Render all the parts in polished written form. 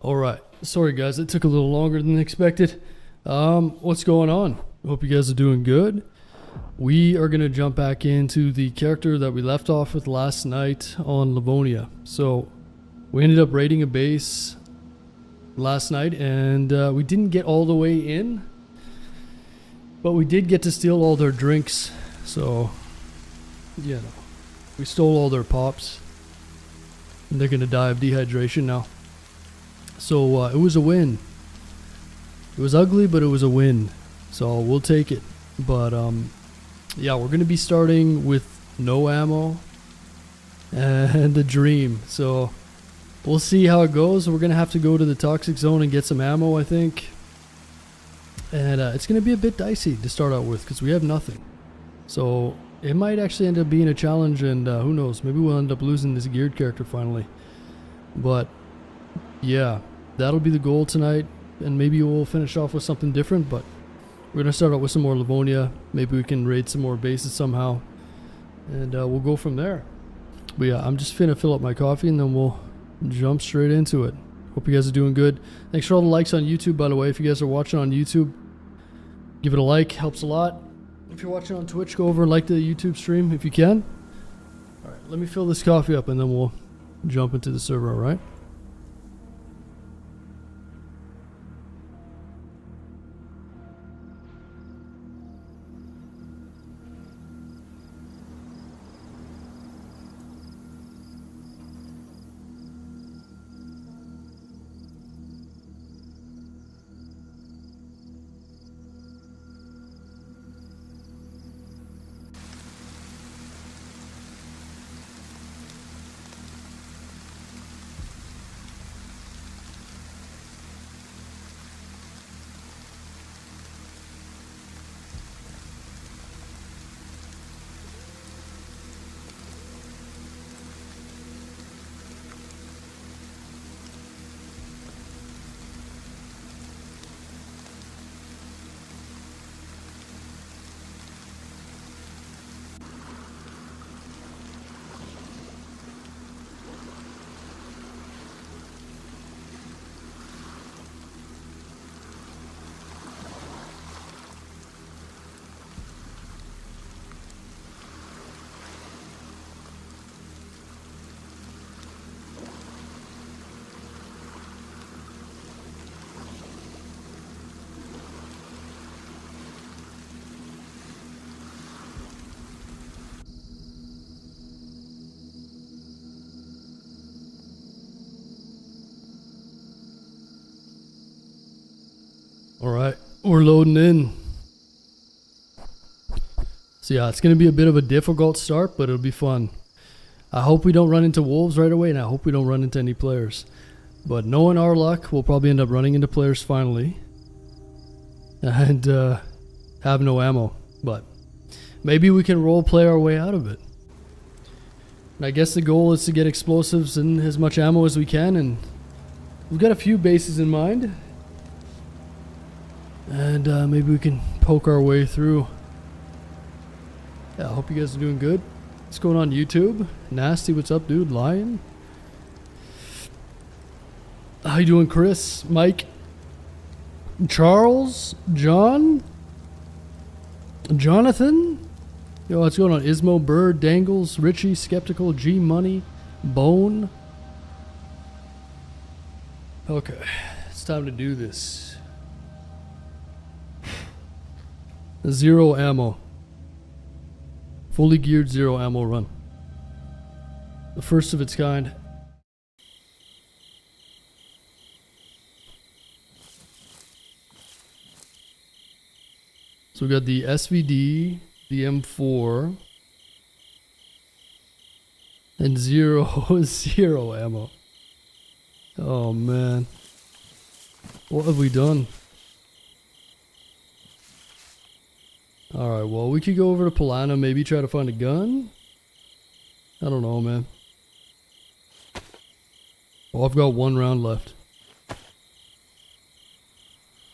All right. Sorry, guys. It took a little longer than expected. What's going on? Hope you guys are doing good. We are going to jump back into the character that we left off with last night on Livonia. So we ended up raiding a base last night, and we didn't get all the way in, but we did get to steal all their drinks. So, you know, we stole all their pops, and they're going to die of dehydration now. So it was a win. It was ugly, but it was a win. So we'll take it. But yeah, we're going to be starting with no ammo and a dream. So we'll see how it goes. We're going to have to go to the toxic zone and get some ammo, I think. And it's going to be a bit dicey to start out with because we have nothing. So it might actually end up being a challenge, and who knows, maybe we'll end up losing this geared character finally. But yeah, that'll be the goal tonight, and maybe we'll finish off with something different, but we're going to start out with some more Livonia. Maybe we can raid some more bases somehow, and we'll go from there. But yeah, I'm just finna fill up my coffee, and then we'll jump straight into it. Hope you guys are doing good. Thanks for all the likes on YouTube, by the way. If you guys are watching on YouTube, give it a like, helps a lot. If you're watching on Twitch, go over and like the YouTube stream if you can. Alright, let me fill this coffee up, and then we'll jump into the server, alright? Alright, we're loading in. So yeah, it's going to be a bit of a difficult start, but it'll be fun. I hope we don't run into wolves right away, and I hope we don't run into any players. But knowing our luck, we'll probably end up running into players finally. And have no ammo. But maybe we can role play our way out of it. And I guess the goal is to get explosives and as much ammo as we can, and we've got a few bases in mind. And maybe we can poke our way through. Yeah, I hope you guys are doing good. What's going on YouTube? Nasty, what's up, dude? Lion? How you doing, Chris? Mike? Charles? John? Jonathan? Yo, what's going on? Ismo, Bird, Dangles, Richie, Skeptical, G Money, Bone. Okay, it's time to do this. Zero ammo. Fully geared zero ammo run. The first of its kind. So we got the SVD, the M4, and zero ammo. Oh man. What have we done? Alright, well, we could go over to Polana, maybe try to find a gun? I don't know, man. Oh, I've got one round left.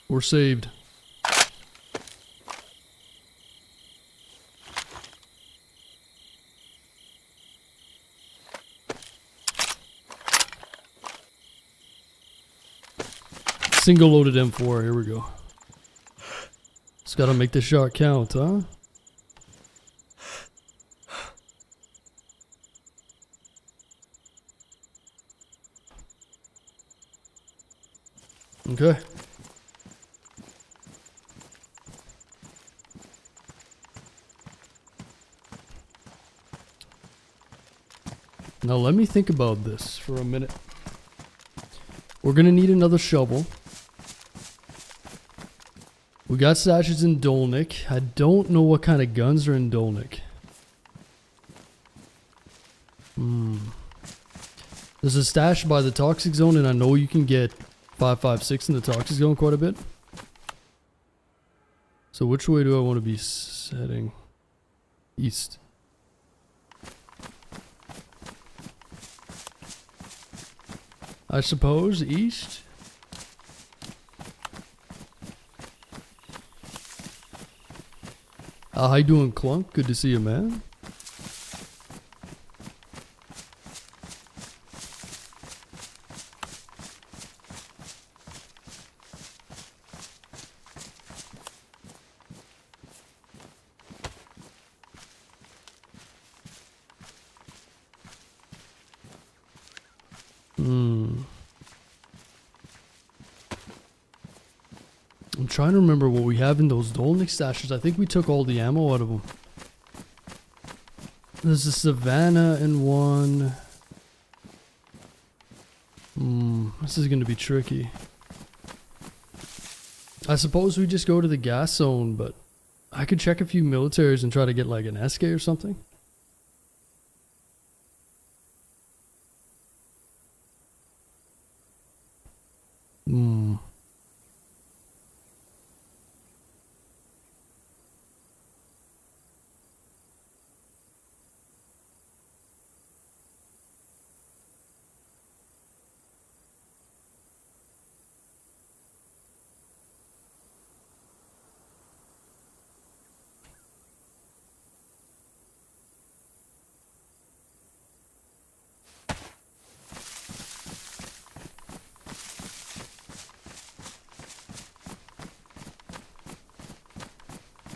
We're saved. single loaded M4. Here we go. Just gotta make the shot count, huh? Okay. Now let me think about this for a minute. We're gonna need another shovel. We got stashes in Dolnik. I don't know what kind of guns are in Dolnik. There's a stash by the toxic zone, and I know you can get 5.56 in the toxic zone quite a bit. So which way do I want to be heading? East. I suppose east. How you doing, Clunk? Good to see you, man. I'm trying to remember what we have in those Dolnik stashes. I think we took all the ammo out of them. There's a Savannah in one. This is going to be tricky. I suppose we just go to the gas zone, but I could check a few militaries and try to get like an SK or something.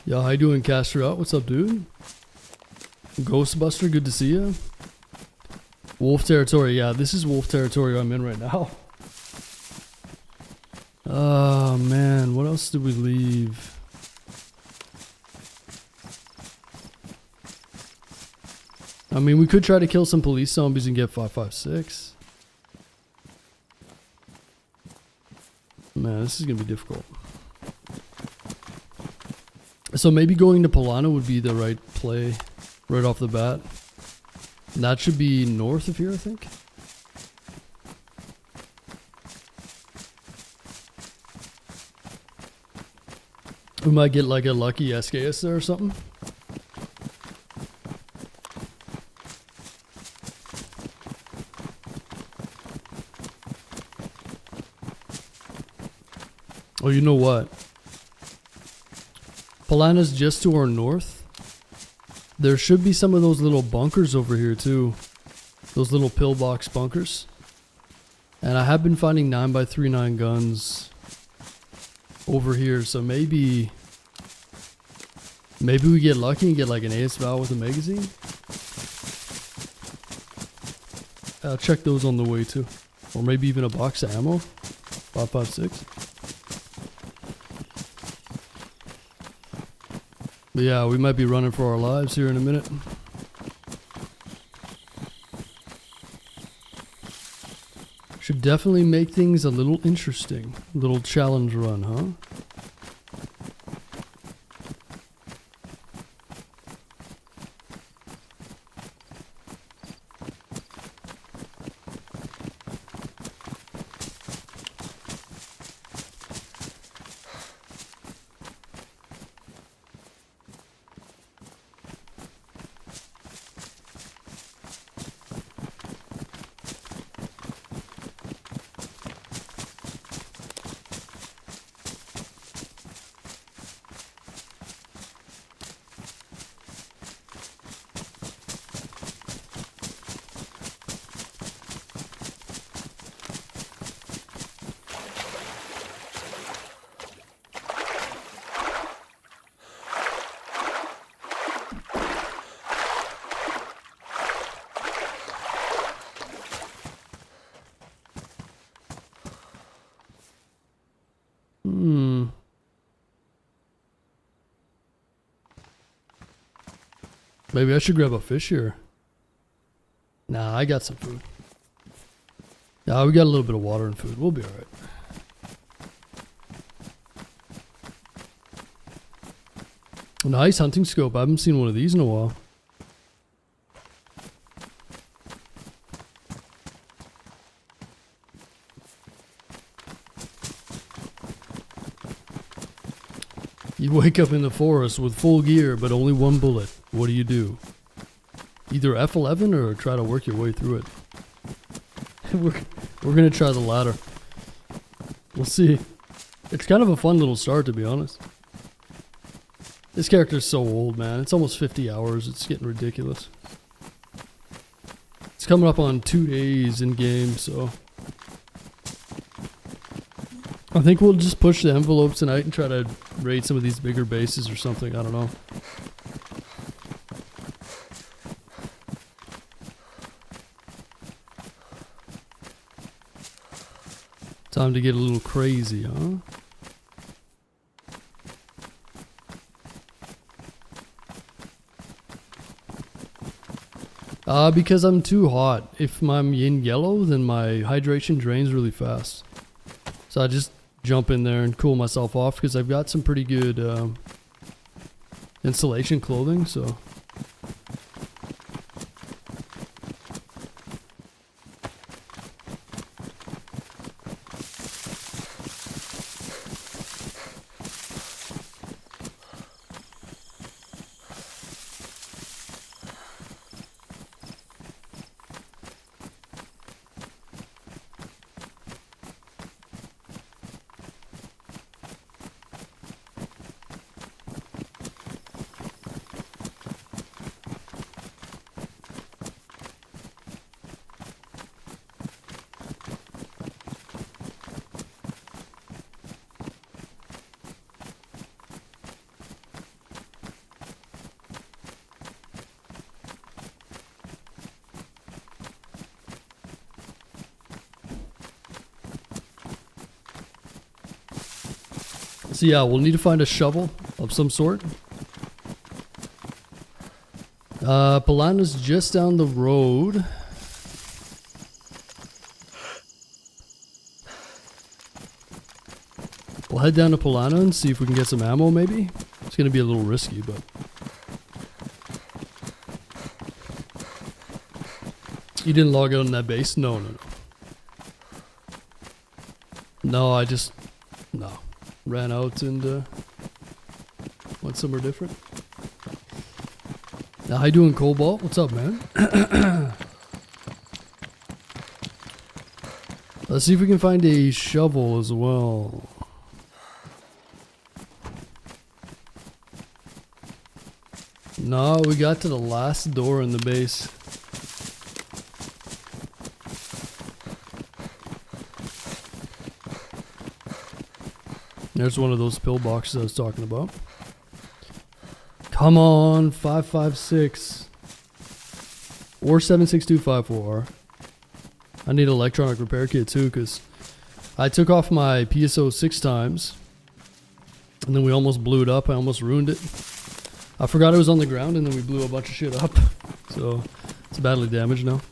Yo, how you doing, Caster Out? What's up, dude? Ghostbuster, good to see you. Wolf territory, yeah, this is wolf territory I'm in right now. Oh man, what else did we leave? I mean, we could try to kill some police zombies and get 5.56. Man, this is gonna be difficult. So maybe going to Polana would be the right play right off the bat. And that should be north of here, I think. We might get like a lucky SKS there or something. Oh, you know what? Polana's just to our north. There should be some of those little bunkers over here too. Those little pillbox bunkers. And I have been finding 9x39 guns over here, so maybe we get lucky and get like an AS Val with a magazine. I'll check those on the way too. Or maybe even a box of ammo. 5.56. But yeah, we might be running for our lives here in a minute. Should definitely make things a little interesting. A little challenge run, huh? Maybe I should grab a fish here. Nah, I got some food. Nah, we got a little bit of water and food. We'll be alright. Nice hunting scope. I haven't seen one of these in a while. You wake up in the forest with full gear, but only one bullet. What do? Either F11 or try to work your way through it. We're gonna try the latter. We'll see. It's kind of a fun little start, to be honest. This character's so old, man. It's almost 50 hours. It's getting ridiculous. It's coming up on 2 days in game, so... I think we'll just push the envelope tonight and try to raid some of these bigger bases or something. I don't know. Time to get a little crazy, huh? Because I'm too hot. If I'm in yellow, then my hydration drains really fast. So I just jump in there and cool myself off because I've got some pretty good insulation clothing, so... So yeah, we'll need to find a shovel of some sort. Polana's just down the road. We'll head down to Polana and see if we can get some ammo maybe. It's going to be a little risky, but... You didn't log out on that base? No. No, I just... No. Ran out and went somewhere different. Now, how you doing, Cobalt? What's up, man? Let's see if we can find a shovel as well. No, we got to the last door in the base. There's one of those pillboxes I was talking about. Come on, 556 or 76254. I need an electronic repair kit too, because I took off my PSO 6 times and then we almost blew it up. I almost ruined it. I forgot it was on the ground and then we blew a bunch of shit up. So it's badly damaged now.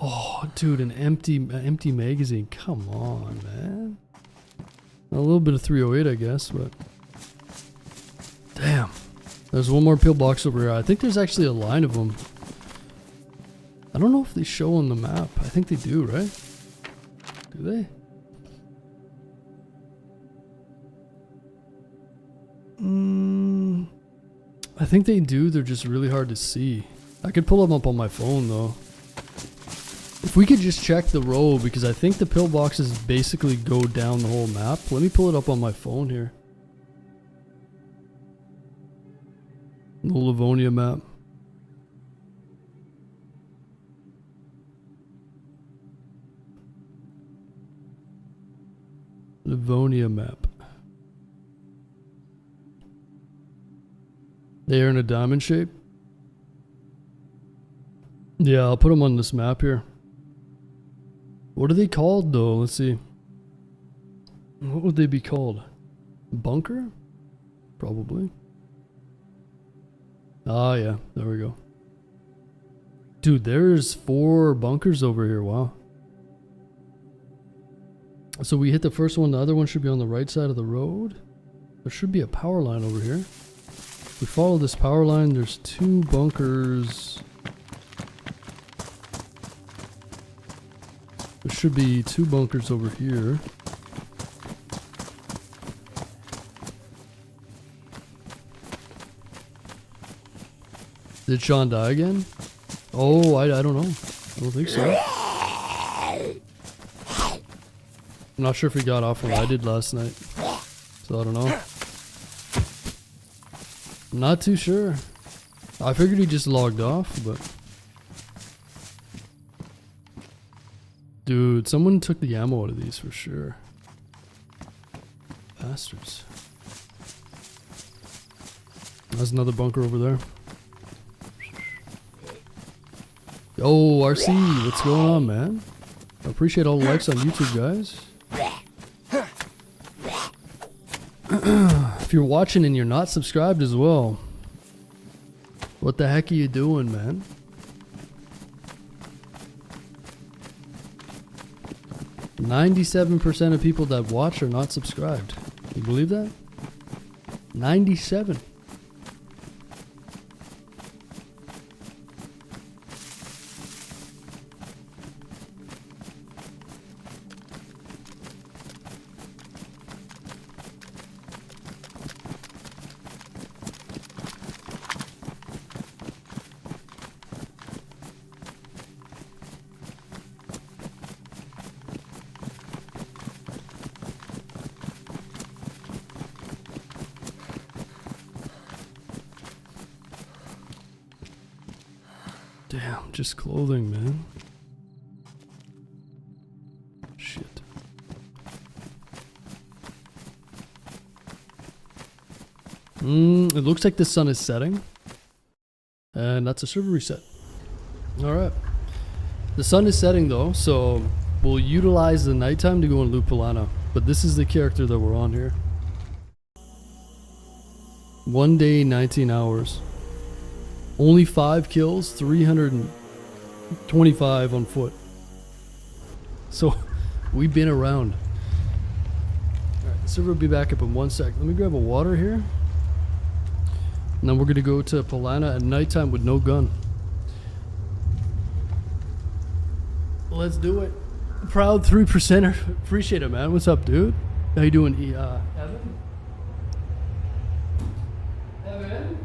Oh, dude, an empty magazine. Come on, man. A little bit of 308, I guess, but... Damn. There's one more pillbox over here. I think there's actually a line of them. I don't know if they show on the map. I think they do, right? Do they? I think they do. They're just really hard to see. I could pull them up on my phone, though. If we could just check the row, because I think the pillboxes basically go down the whole map. Let me pull it up on my phone here. The Livonia map. Livonia map. They are in a diamond shape. Yeah, I'll put them on this map here. What are they called though? Let's see. What would they be called? Bunker? Probably. Ah, yeah. There we go. Dude, there's 4 bunkers over here. Wow. So we hit the first one. The other one should be on the right side of the road. There should be a power line over here. If we follow this power line, there's 2 bunkers. There should be 2 bunkers over here. Did Sean die again? Oh, I don't know. I don't think so. I'm not sure if he got off when I did last night. So I don't know. I'm not too sure. I figured he just logged off, but... Dude, someone took the ammo out of these for sure. Bastards. There's another bunker over there. Yo, RC, what's going on, man? I appreciate all the likes on YouTube, guys. If you're watching and you're not subscribed as well, what the heck are you doing, man? %97 of people that watch are not subscribed. You believe that? 97. Damn, just clothing, man. Shit. It looks like the sun is setting. And that's a server reset. Alright. The sun is setting though, so we'll utilize the nighttime to go and loot Polana. But this is the character that we're on here. 1 day, 19 hours. Only 5 kills, 325 on foot. So, we've been around. Alright, the server will be back up in 1 sec. Let me grab a water here. And then we're going to go to Polana at nighttime with no gun. Let's do it. Proud 3%er. Appreciate it, man. What's up, dude? How you doing, Evan? Evan?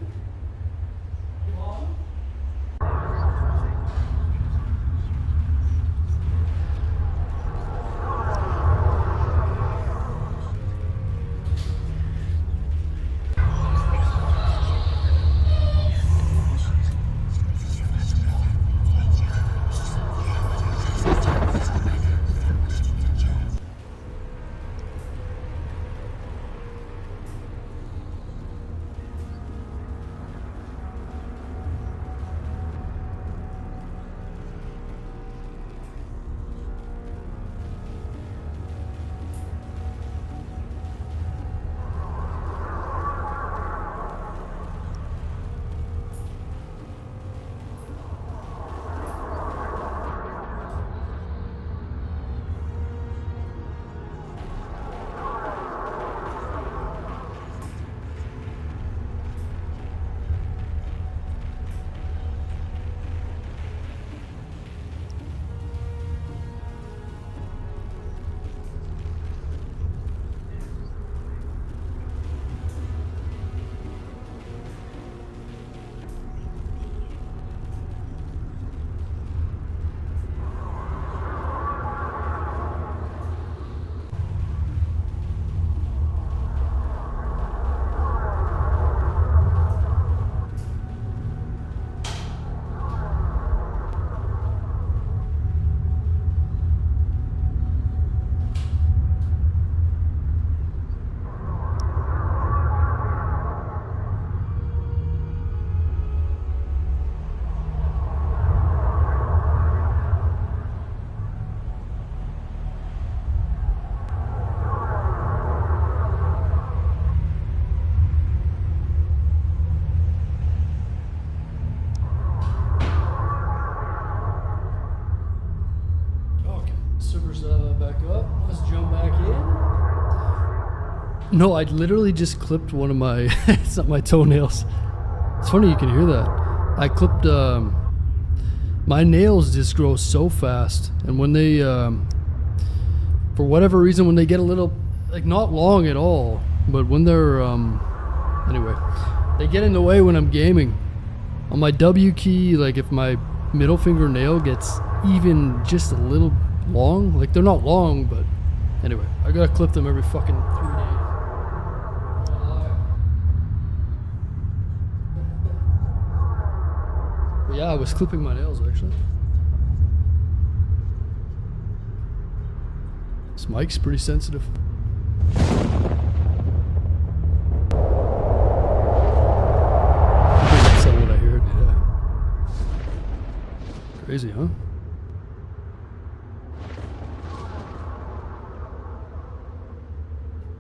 No, I literally just clipped one of my, it's not my toenails. It's funny you can hear that. I clipped, my nails just grow so fast. And when they, for whatever reason, when they get a little, like not long at all, but when they're, anyway, they get in the way when I'm gaming. On my W key, like if my middle fingernail gets even just a little long, like they're not long, but anyway, I gotta clip them every fucking 3 days. But yeah, I was clipping my nails actually. This mic's pretty sensitive. That's not what I heard, yeah. Crazy, huh?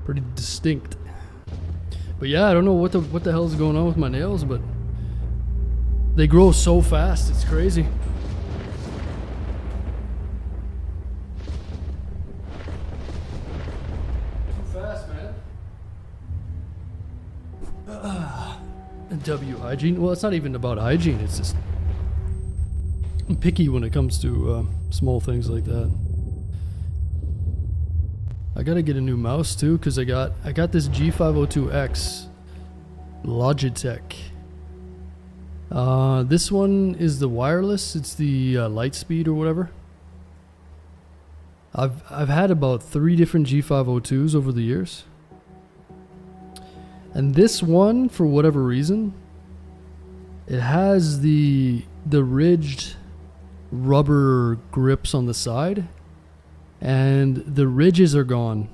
Pretty distinct. But yeah, I don't know what the hell is going on with my nails, but they grow so fast, it's crazy. Too fast, man. W hygiene. Well, it's not even about hygiene, it's just I'm picky when it comes to small things like that. I gotta get a new mouse too, because I got this G502X Logitech. This one is the wireless. It's the Lightspeed or whatever. I've had about 3 different G502s over the years, and this one, for whatever reason, it has the ridged rubber grips on the side, and the ridges are gone.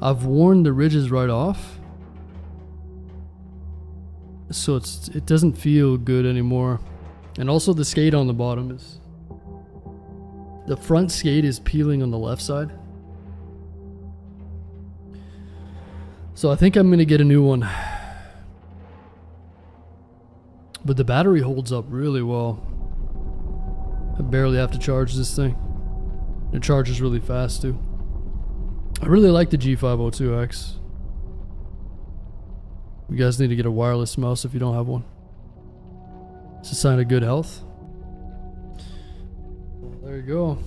I've worn the ridges right off, so it doesn't feel good anymore. And also the skate on the bottom is, the front skate is peeling on the left side. So I think I'm gonna get a new one. But the battery holds up really well. I barely have to charge this thing. It charges really fast too. I really like the G502X. You guys need to get a wireless mouse if you don't have one. It's a sign of good health. Well, there you go.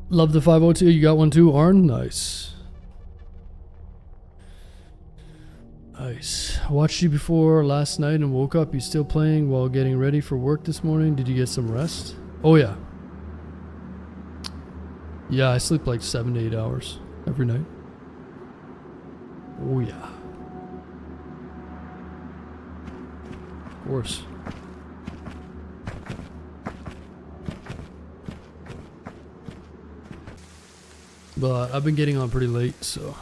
Love the 502. You got one too, Arn? Nice. Nice. I watched you before last night and woke up. You still playing while getting ready for work this morning? Did you get some rest? Oh yeah. Yeah, I sleep like 7 to 8 hours every night. Oh yeah. Of course. But I've been getting on pretty late, so.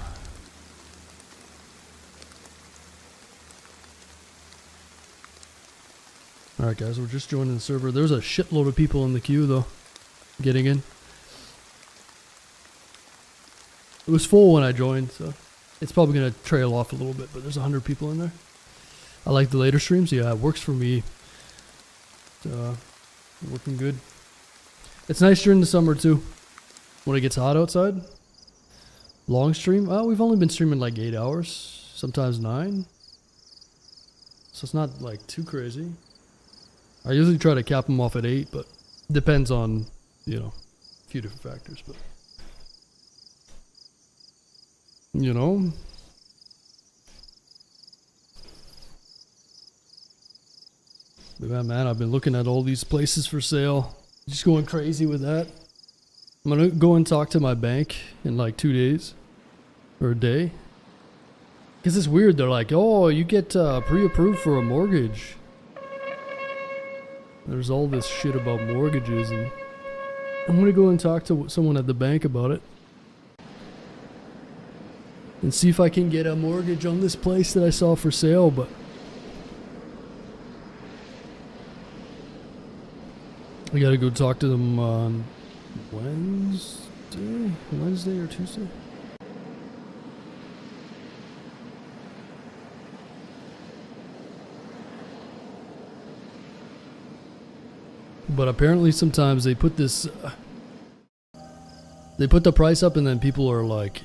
Alright guys, we're just joining the server. There's a shitload of people in the queue though, getting in. It was full when I joined, so it's probably going to trail off a little bit, but there's 100 people in there. I like the later streams. Yeah, it works for me. Working good. It's nice during the summer too, when it gets hot outside. Long stream. We've only been streaming like 8 hours, sometimes 9. So it's not like too crazy. I usually try to cap them off at 8, but depends on, you know, a few different factors, but. You know, but man, I've been looking at all these places for sale, just going crazy with that. I'm gonna go and talk to my bank in like 2 days or a day, because it's weird. They're like, oh, you get pre-approved for a mortgage. There's all this shit about mortgages, and I'm gonna go and talk to someone at the bank about it and see if I can get a mortgage on this place that I saw for sale. But I gotta go talk to them on Wednesday or Tuesday. But apparently sometimes they put this, they put the price up and then people are like,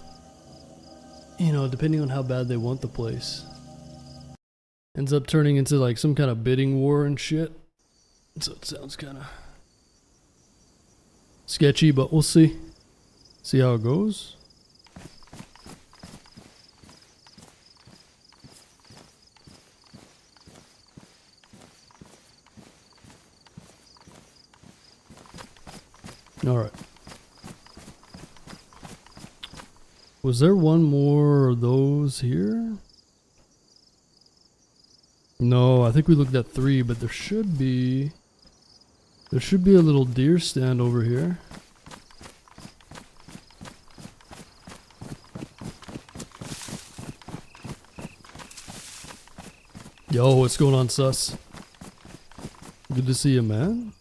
you know, depending on how bad they want the place, ends up turning into like some kind of bidding war and shit. So it sounds kind of sketchy, but we'll see. See how it goes. Alright. Was there one more of those here? No, I think we looked at 3, but there should be a little deer stand over here. Yo, what's going on, sus? Good to see you, man.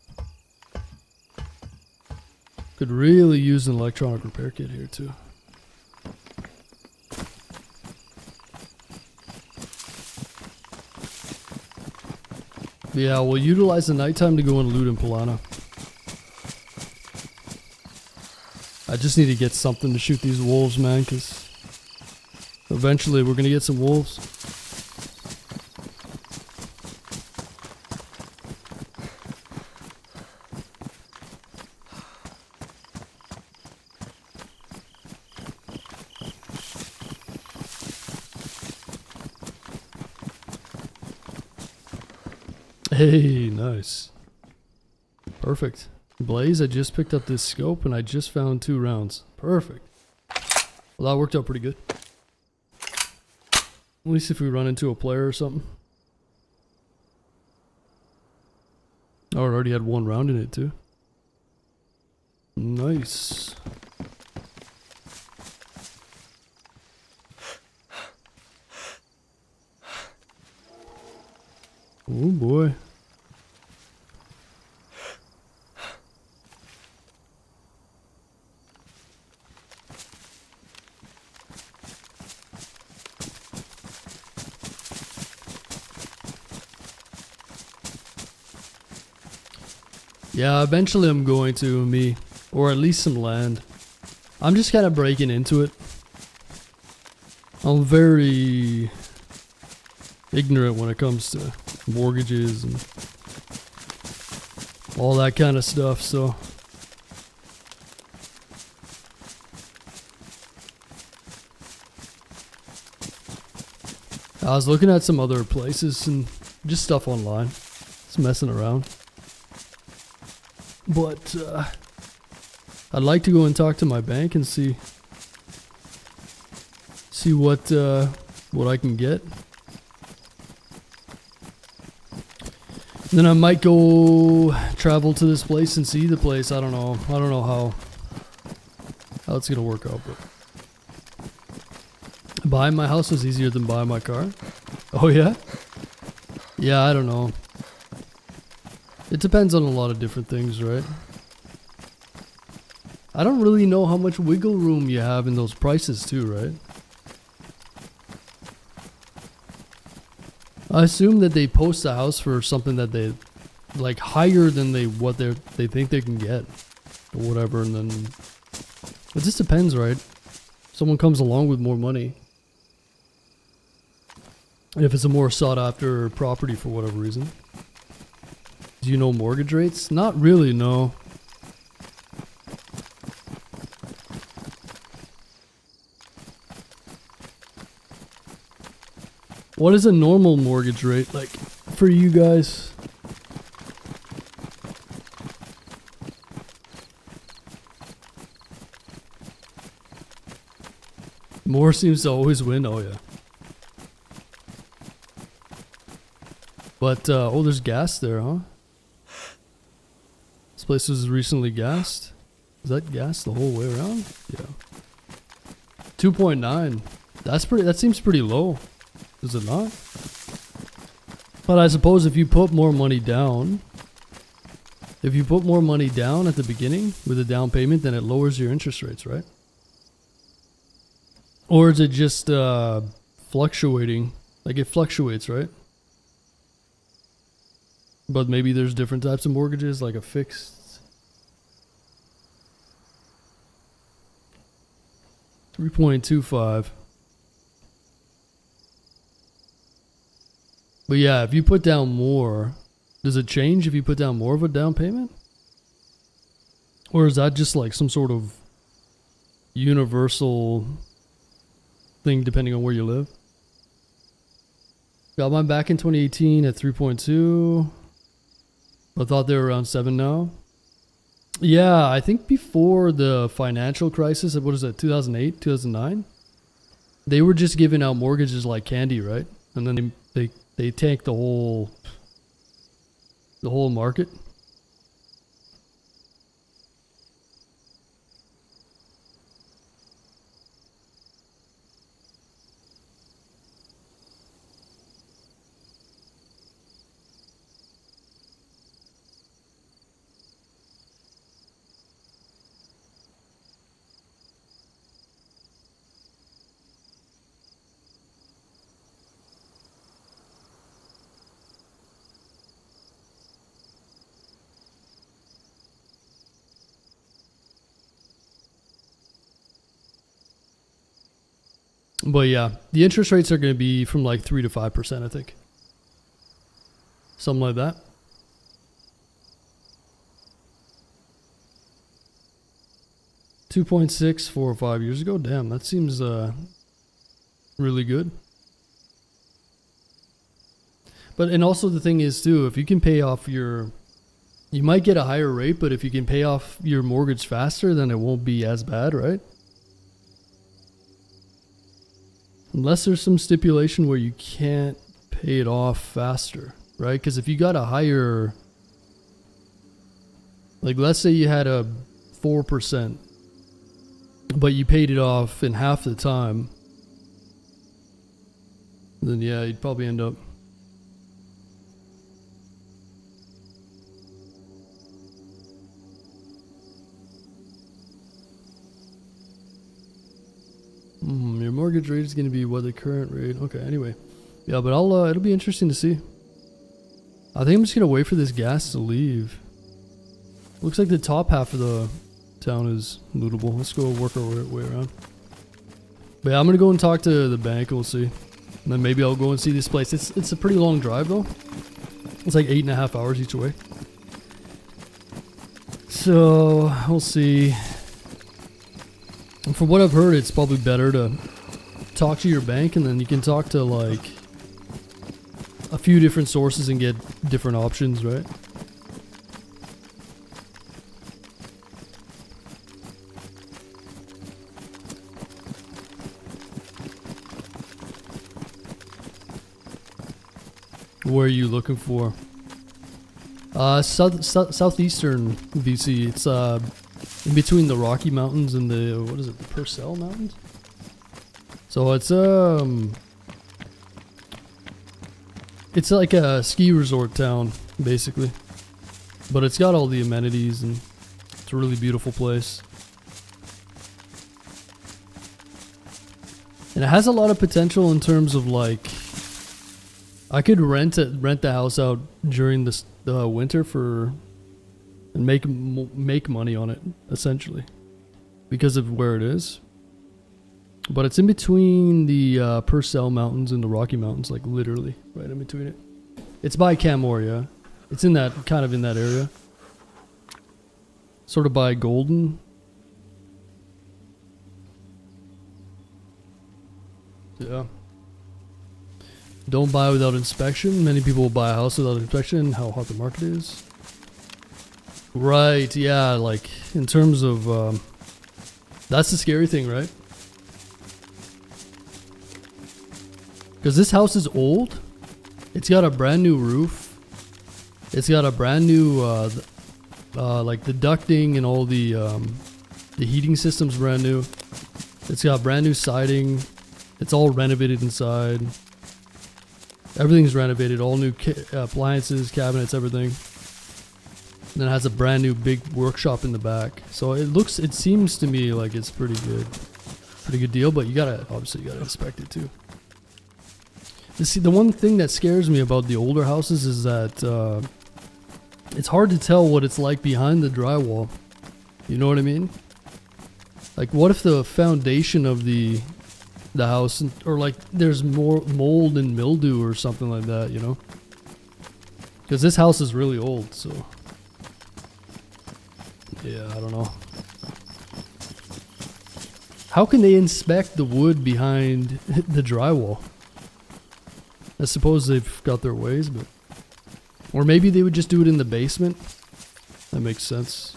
Could really use an electronic repair kit here too. Yeah, we'll utilize the nighttime to go and loot in Polana. I just need to get something to shoot these wolves, man, because eventually we're gonna get some wolves. Hey, nice. Perfect. Blaze, I just picked up this scope and I just found 2 rounds. Perfect. Well, that worked out pretty good. At least if we run into a player or something. Oh, it already had 1 round in it too. Nice. Oh boy. Yeah, eventually I'm going to, or at least some land. I'm just kind of breaking into it. I'm very ignorant when it comes to mortgages and all that kind of stuff, so I was looking at some other places and just stuff online, just messing around. But I'd like to go and talk to my bank and see what I can get. Then I might go travel to this place and see the place. I don't know how it's gonna work out, but buying my house was easier than buying my car. Oh yeah? Yeah, I don't know. It depends on a lot of different things, right? I don't really know how much wiggle room you have in those prices too, right? I assume that they post a house for something that they like higher than they think they can get or whatever, and then it just depends, right? Someone comes along with more money. And if it's a more sought after property for whatever reason. Do you know mortgage rates? Not really, no. What is a normal mortgage rate like for you guys? More seems to always win, oh yeah. But, oh, there's gas there, huh? This place was recently gassed. Is that gas the whole way around? Yeah. 2.9. That seems pretty low. Is it not? But I suppose if you put more money down, at the beginning with a down payment, then it lowers your interest rates, right? Or is it just fluctuating? Like it fluctuates, right? But maybe there's different types of mortgages, like a fixed 3.25. But yeah, if you put down more, does it change if you put down more of a down payment? Or is that just like some sort of universal thing depending on where you live? Got mine back in 2018 at 3.2. I thought they were around 7 now. Yeah, I think before the financial crisis of, what is that, 2008, 2009? They were just giving out mortgages like candy, right? And then they tanked the whole market. But yeah, the interest rates are going to be from like 3 to 5%, I think. Something like that. $2.6 4 or 5 years ago. Damn, that seems really good. But and also the thing is too, if you can pay off you might get a higher rate, but if you can pay off your mortgage faster, then it won't be as bad, right? Unless there's some stipulation where you can't pay it off faster, right? Because if you got a higher, like let's say you had a 4%, but you paid it off in half the time, then yeah, you'd probably end up. Your mortgage rate is going to be what the current rate. Okay, anyway. Yeah, but it'll be interesting to see. I think I'm just going to wait for this gas to leave. Looks like the top half of the town is lootable. Let's go work our way around. But yeah, I'm going to go and talk to the bank and we'll see. And then maybe I'll go and see this place. It's a pretty long drive though. It's like 8.5 hours each way. So, we'll see. And from what I've heard, it's probably better to talk to your bank and then you can talk to like a few different sources and get different options, right? Where are you looking for? Southeastern BC. It's in between the Rocky Mountains and the, what is it, the Purcell Mountains? So it's like a ski resort town, basically. But it's got all the amenities and it's a really beautiful place. And it has a lot of potential in terms of like, I could rent the house out during the winter and make money on it, essentially, because of where it is. But it's in between the Purcell Mountains and the Rocky Mountains, like literally right in between it. It's by Camoria. It's in that kind of in that area, sort of by Golden. Yeah. Don't buy without inspection. Many people will buy a house without inspection. How hot the market is. Right, yeah, like in terms of that's the scary thing, right? Because this house is old. It's got a brand new roof. It's got a brand new like the ducting and all the heating system's brand new. It's got brand new siding. It's all renovated inside. Everything's renovated, all new appliances, cabinets, everything. And then it has a brand new big workshop in the back. So it seems to me like it's pretty good deal, but obviously you gotta inspect it too. See, the one thing that scares me about the older houses is that it's hard to tell what it's like behind the drywall. You know what I mean? Like, what if the foundation of the the house, or like there's more mold and mildew or something like that, you know? Because this house is really old, so yeah, I don't know. How can they inspect the wood behind the drywall? I suppose they've got their ways, but... Or maybe they would just do it in the basement. That makes sense.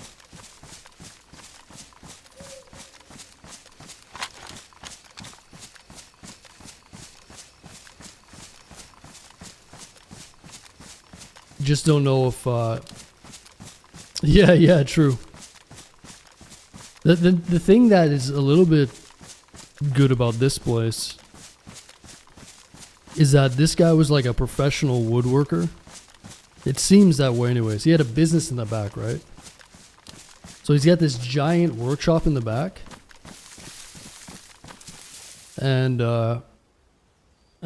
Just don't know if... Yeah, true. The thing that is a little bit good about this place is that this guy was like a professional woodworker. It seems that way anyways. He had a business in the back, right? So he's got this giant workshop in the back. And I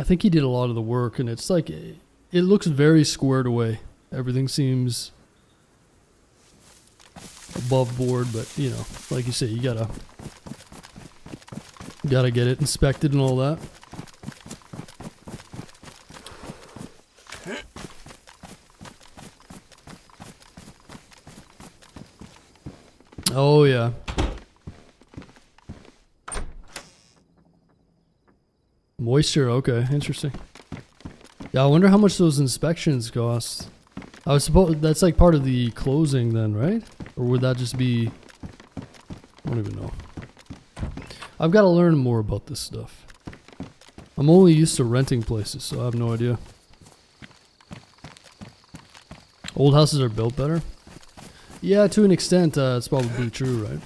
think he did a lot of the work, and it's like, it looks very squared away. Everything seems above board, but you know, like you say, you gotta get it inspected and all that. Oh yeah. Moisture, okay, interesting. Yeah, I wonder how much those inspections cost. I was supposed that's like part of the closing then, right? Or would that just be... I don't even know. I've got to learn more about this stuff. I'm only used to renting places, so I have no idea. Old houses are built better? Yeah, to an extent, it's probably true, right?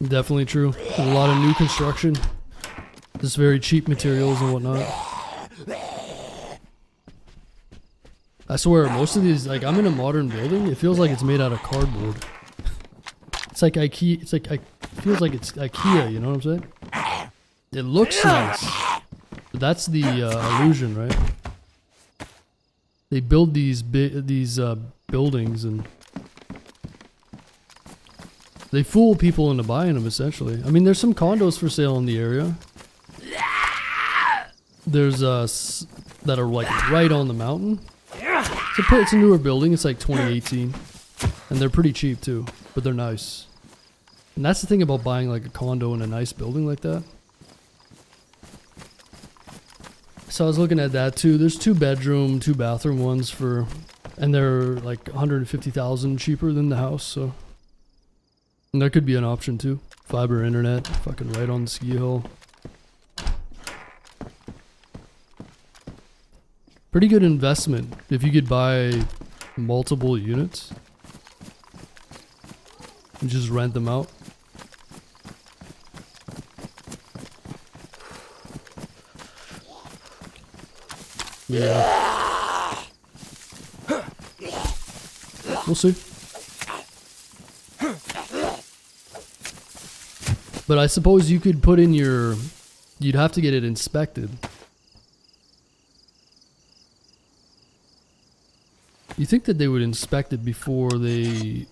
Definitely true. A lot of new construction. Just very cheap materials and whatnot. I swear, most of these, like, I'm in a modern building, it feels like it's made out of cardboard. It's like IKEA, it feels like it's IKEA, you know what I'm saying? It looks nice, but that's the illusion, right? They build these buildings and they fool people into buying them, essentially. I mean, there's some condos for sale in the area. There's that are like right on the mountain. It's a newer building. It's like 2018, and they're pretty cheap too, but they're nice. And that's the thing about buying like a condo in a nice building like that. So I was looking at that too. There's 2-bedroom, 2-bathroom ones and they're like 150,000 cheaper than the house. So, and that could be an option too. Fiber internet, fucking right on the ski hill. Pretty good investment if you could buy multiple units and just rent them out. Yeah. We'll see. But I suppose you could put in you'd have to get it inspected. You think that they would inspect it before they,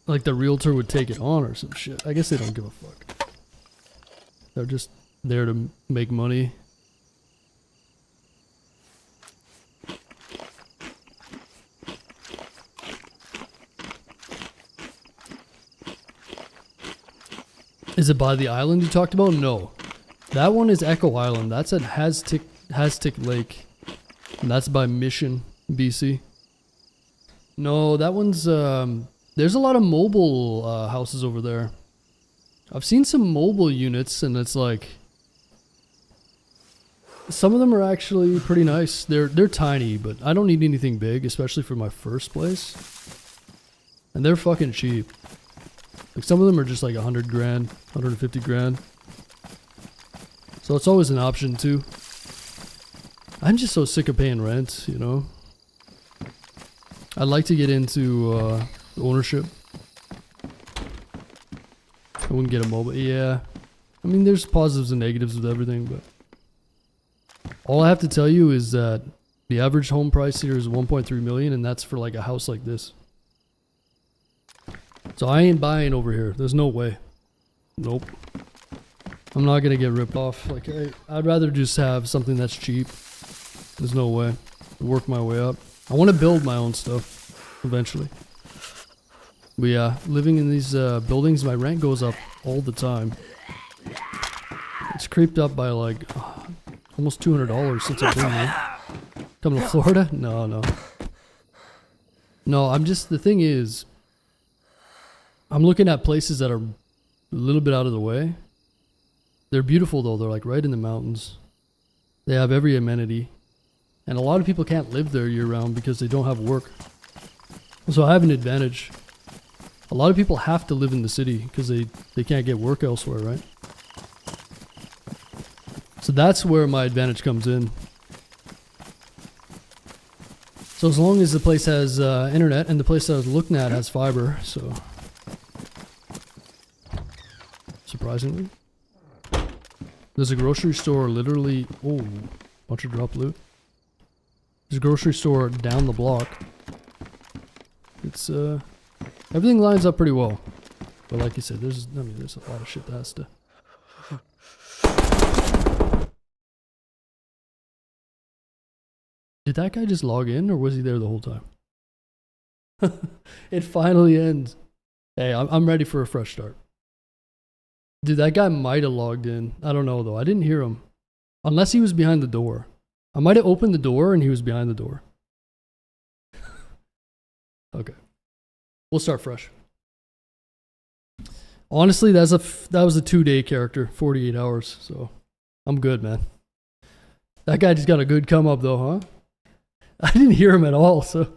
like the realtor would take it on or some shit. I guess they don't give a fuck. They're just there to make money. Is it by the island you talked about? No. That one is Echo Island. That's at Haztic Lake. And that's by Mission, BC. No, that one's, there's a lot of mobile houses over there. I've seen some mobile units, and it's like, some of them are actually pretty nice. They're tiny, but I don't need anything big, especially for my first place. And they're fucking cheap. Like some of them are just like 100 grand, 150 grand. So it's always an option too. I'm just so sick of paying rent, you know. I'd like to get into ownership. I wouldn't get a mobile. Yeah. I mean, there's positives and negatives with everything, but all I have to tell you is that the average home price here is 1.3 million, and that's for like a house like this. So I ain't buying over here. There's no way. Nope. I'm not gonna get ripped off. Like, I'd rather just have something that's cheap. There's no way. Work my way up. I want to build my own stuff eventually. But yeah, living in these buildings, my rent goes up all the time. It's creeped up by like almost $200 since I've been here. Coming to Florida? No. No, the thing is, I'm looking at places that are a little bit out of the way. They're beautiful though. They're like right in the mountains. They have every amenity. And a lot of people can't live there year round because they don't have work. So I have an advantage. A lot of people have to live in the city because they can't get work elsewhere, right? So that's where my advantage comes in. So as long as the place has internet, and the place that I was looking at has fiber, so surprisingly. There's a grocery store literally, oh, bunch of drop loot. There's a grocery store down the block. It's everything lines up pretty well. But like you said, there's a lot of shit that has to. Did that guy just log in, or was he there the whole time? It finally ends. Hey, I'm ready for a fresh start. Dude, that guy might have logged in. I don't know though. I didn't hear him. Unless he was behind the door. I might have opened the door and he was behind the door. Okay. We'll start fresh. Honestly, that was a 2-day character, 48 hours, so I'm good, man. That guy just got a good come up though, huh? I didn't hear him at all, so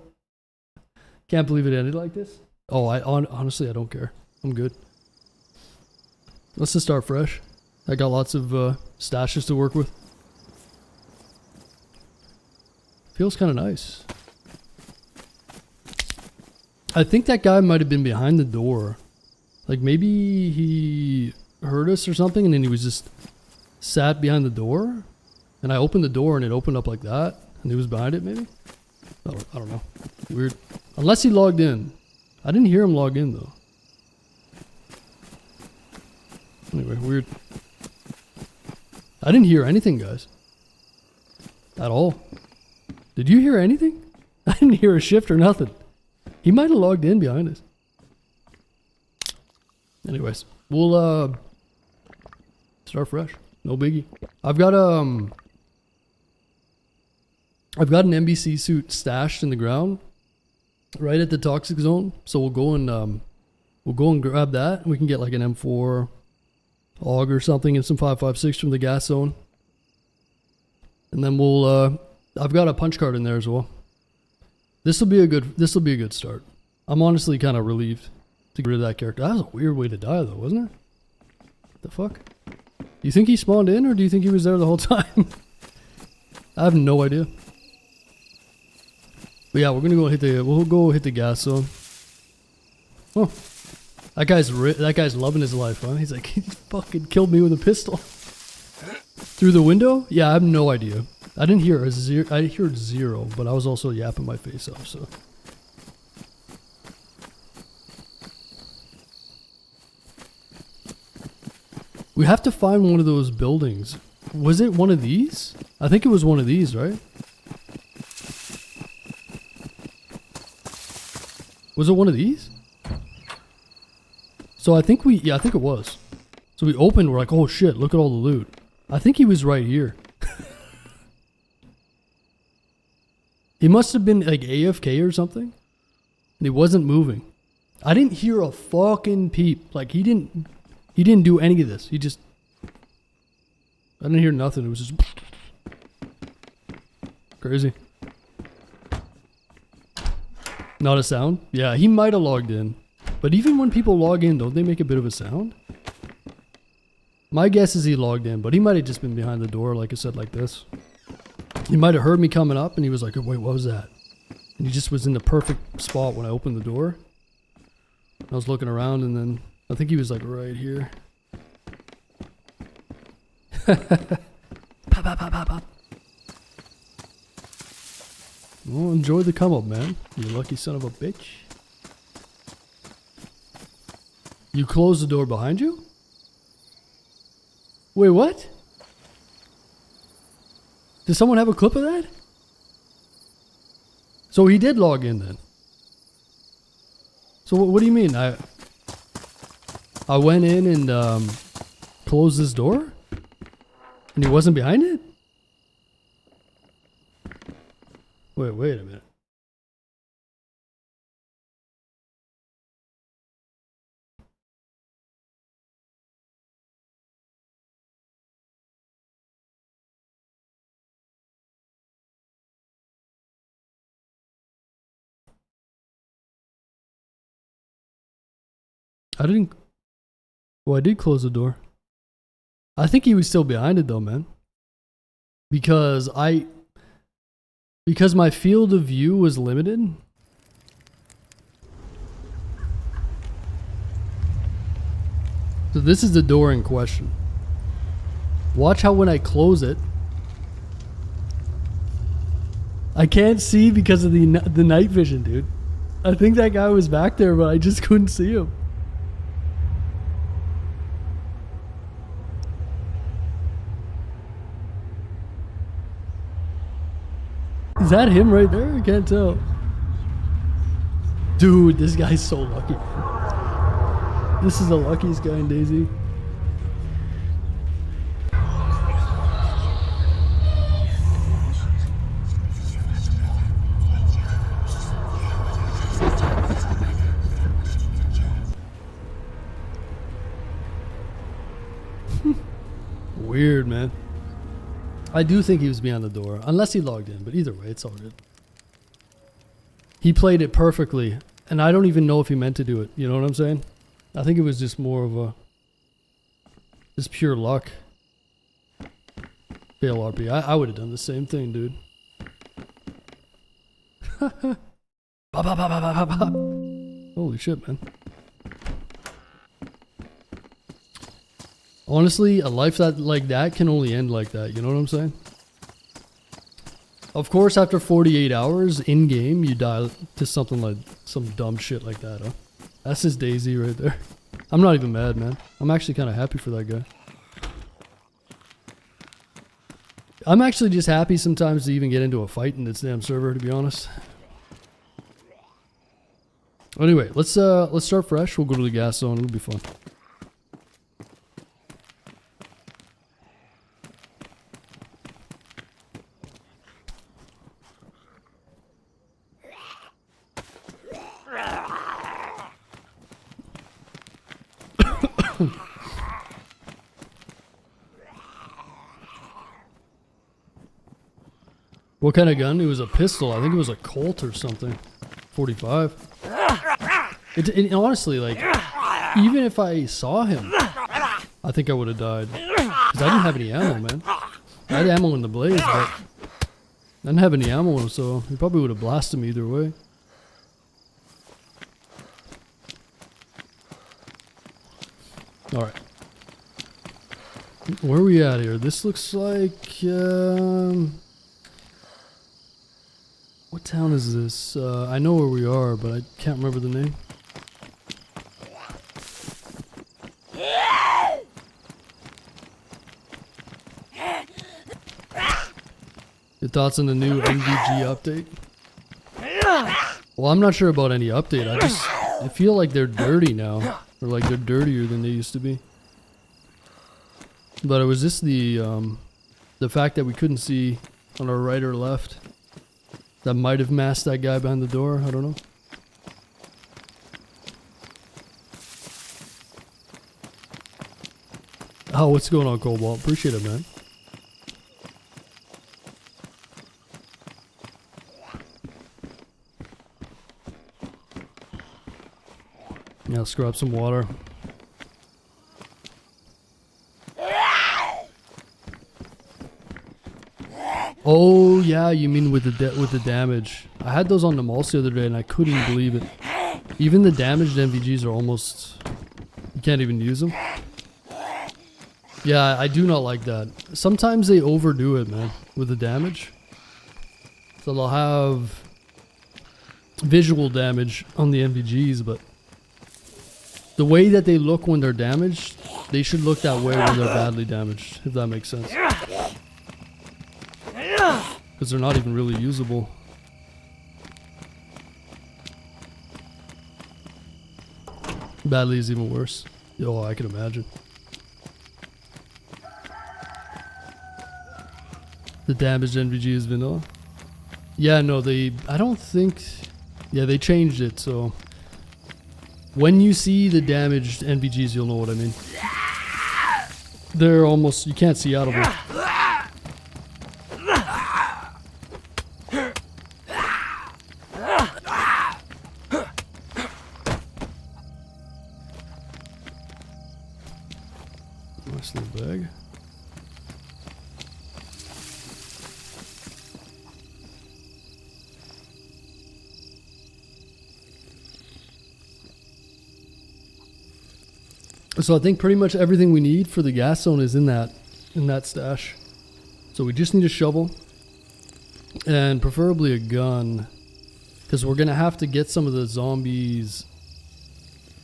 can't believe it ended like this. Oh, honestly, I don't care. I'm good. Let's just start fresh. I got lots of stashes to work with. Feels kind of nice. I think that guy might have been behind the door. Like maybe he heard us or something and then he was just sat behind the door. And I opened the door and it opened up like that. And he was behind it maybe? I don't know. Weird. Unless he logged in. I didn't hear him log in though. Anyway, weird. I didn't hear anything, guys. At all. Did you hear anything? I didn't hear a shift or nothing. He might have logged in behind us. Anyways, we'll start fresh. No biggie. I've got an NBC suit stashed in the ground right at the toxic zone. So we'll go and grab that. We can get like an M4 AUG or something and some 5.56 from the gas zone. And then we'll I've got a punch card in there as well. This will be a good start. I'm honestly kind of relieved to get rid of that character. That was a weird way to die though, wasn't it? The fuck? Do you think he spawned in or do you think he was there the whole time? I have no idea. But yeah, we'll go hit the gas zone. Oh, that guy's loving his life, huh? He's like, he fucking killed me with a pistol. Through the window? Yeah, I have no idea. I didn't hear a zero. I heard zero, but I was also yapping my face off, so. We have to find one of those buildings. Was it one of these? I think it was one of these, right? Was it one of these? So I think I think it was. So we opened, we're like, oh shit, look at all the loot. I think he was right here. He must have been like AFK or something. And he wasn't moving. I didn't hear a fucking peep. Like he didn't do any of this. I didn't hear nothing. It was just crazy. Not a sound? Yeah, he might have logged in. But even when people log in, don't they make a bit of a sound? My guess is he logged in, but he might have just been behind the door, like I said, like this. He might have heard me coming up and he was like, wait, what was that? And he just was in the perfect spot when I opened the door. I was looking around and then I think he was like right here. Pop, pop, pop, pop, pop. Well, enjoy the come up, man. You lucky son of a bitch. You closed the door behind you? Wait, what? Does someone have a clip of that? So he did log in then. So what do you mean? I went in and closed this door? And he wasn't behind it? Wait a minute. Well, I did close the door. I think he was still behind it though, man. Because my field of view was limited. So this is the door in question. Watch how when I close it, I can't see because of the night vision, dude. I think that guy was back there, but I just couldn't see him. Is that him right there? I can't tell. Dude, this guy's so lucky. This is the luckiest guy in DayZ. Weird, man. I do think he was behind the door, unless he logged in, but either way, it's all good. He played it perfectly, and I don't even know if he meant to do it, you know what I'm saying? I think it was just more of a... just pure luck. Fail RP. I would have done the same thing, dude. Holy shit, man. Honestly, a life like that can only end like that, you know what I'm saying? Of course, after 48 hours in-game, you die to something like some dumb shit like that, huh? That's just DayZ right there. I'm not even mad, man. I'm actually kind of happy for that guy. I'm actually just happy sometimes to even get into a fight in this damn server, to be honest. Anyway, let's start fresh. We'll go to the gas zone. It'll be fun. What kind of gun? It was a pistol. I think it was a Colt or something. 45. It honestly, like, even if I saw him, I think I would have died. Because I didn't have any ammo, man. I had ammo in the blaze, but I didn't have any ammo, so he probably would have blasted me either way. Alright. Where are we at here? This looks like... what town is this? I know where we are, but I can't remember the name. Your thoughts on the new MVG update? Well, I'm not sure about any update. I feel like they're dirty now. Or like they're dirtier than they used to be. But it was just the fact that we couldn't see on our right or left. That might have masked that guy behind the door. I don't know. Oh, what's going on, Cobalt? Appreciate it, man. Yeah, let's grab some water. Oh yeah, you mean with the damage? I had those on the Malls the other day and I couldn't believe it. Even the damaged MVGs are almost... you can't even use them. Yeah, I do not like that. Sometimes they overdo it, man, with the damage. So they'll have visual damage on the MVGs, but The way that they look when they're damaged, they should look that way when they're badly damaged, if that makes sense. Because they're not even really usable. Badly is even worse. Oh, I can imagine. The damaged NVG is vanilla. Yeah, no, I don't think... Yeah, they changed it, so... When you see the damaged NVGs, you'll know what I mean. They're almost... You can't see out of them. Nice little bag. So I think pretty much everything we need for the gas zone is in that stash. So we just need a shovel and preferably a gun, because we're gonna have to get some of the zombies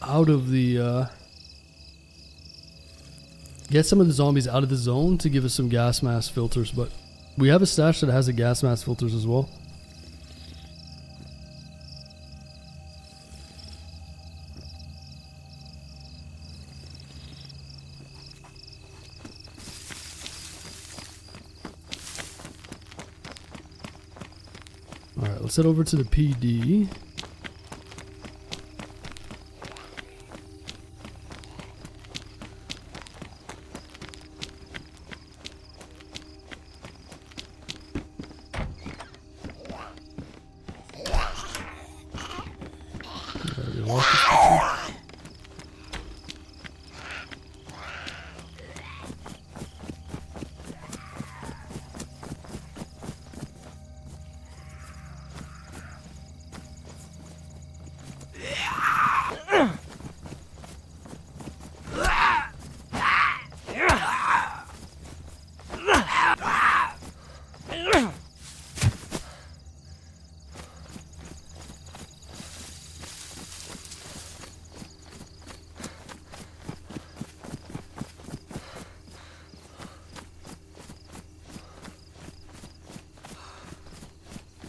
out of the zone to give us some gas mask filters. But we have a stash that has a gas mask filters as well. Alright, let's head over to the PD.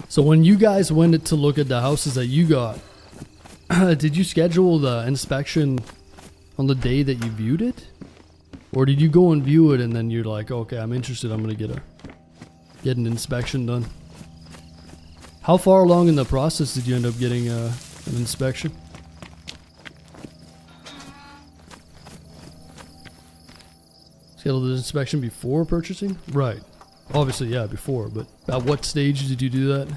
So when you guys went to look at the houses that you got, did you schedule the inspection on the day that you viewed it? Or did you go and view it and then you're like, okay, I'm interested, I'm gonna get an inspection done? How far along in the process did you end up getting an inspection? Schedule the inspection before purchasing? Right. Obviously, yeah, before, but at what stage did you do that?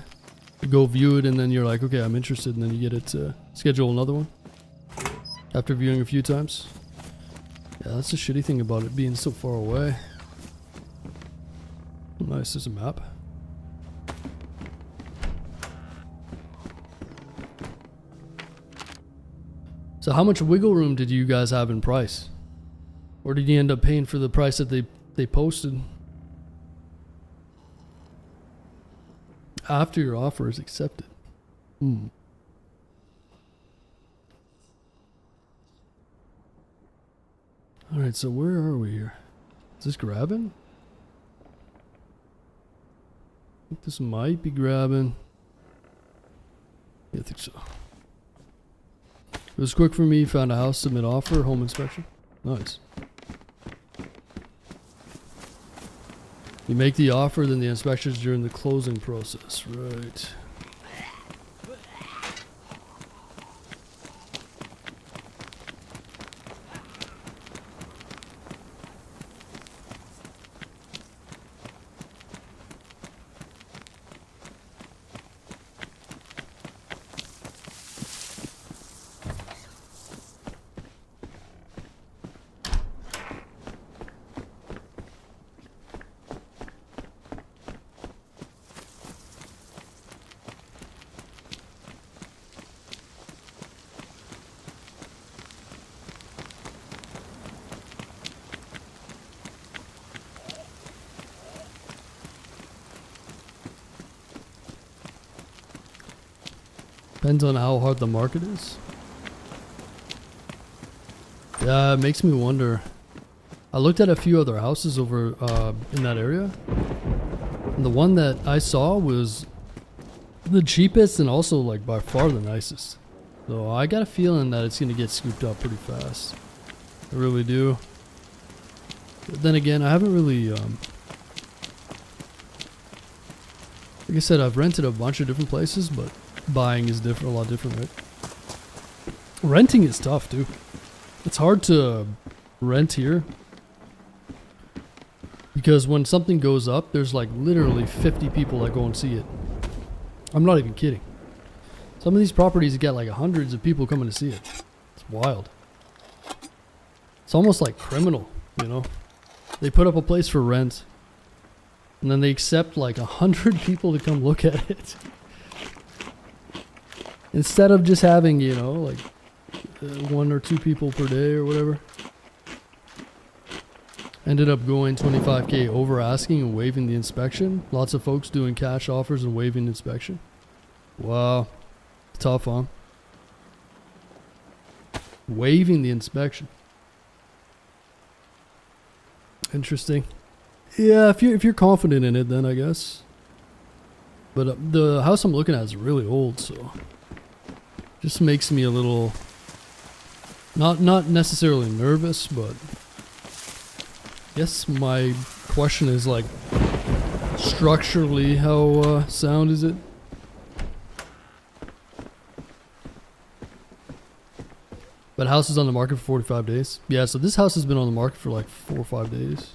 You go view it and then you're like, okay, I'm interested, and then you get it to schedule another one? After viewing a few times? Yeah, that's the shitty thing about it being so far away. Nice, there's a map. So how much wiggle room did you guys have in price? Or did you end up paying for the price that they posted? After your offer is accepted. Alright, so where are we here? Is this grabbing? I think this might be grabbing. Yeah, I think so. It was quick for me. Found a house, submit offer, home inspection. Nice. You make the offer, then the inspections during the closing process. Right. Depends on how hard the market is. Yeah, it makes me wonder. I looked at a few other houses over in that area. And the one that I saw was the cheapest and also like by far the nicest. So I got a feeling that it's going to get scooped up pretty fast. I really do. But then again, I haven't really... like I said, I've rented a bunch of different places, but buying is different, a lot different, right? Renting is tough, too. It's hard to rent here. Because when something goes up, there's like literally 50 people that go and see it. I'm not even kidding. Some of these properties get like hundreds of people coming to see it. It's wild. It's almost like criminal, you know? They put up a place for rent, and then they accept like 100 people to come look at it. Instead of just having, you know, like 1 or 2 people per day or whatever. Ended up going 25K over asking and waiving the inspection. Lots of folks doing cash offers and waiving inspection. Wow. Tough, huh? Waiving the inspection. Interesting. Yeah, if you're confident in it, then I guess. But the house I'm looking at is really old, so just makes me a little not necessarily nervous, but I guess my question is like structurally, how sound is it? But house is on the market for 45 days. Yeah, so this house has been on the market for like 4 or 5 days.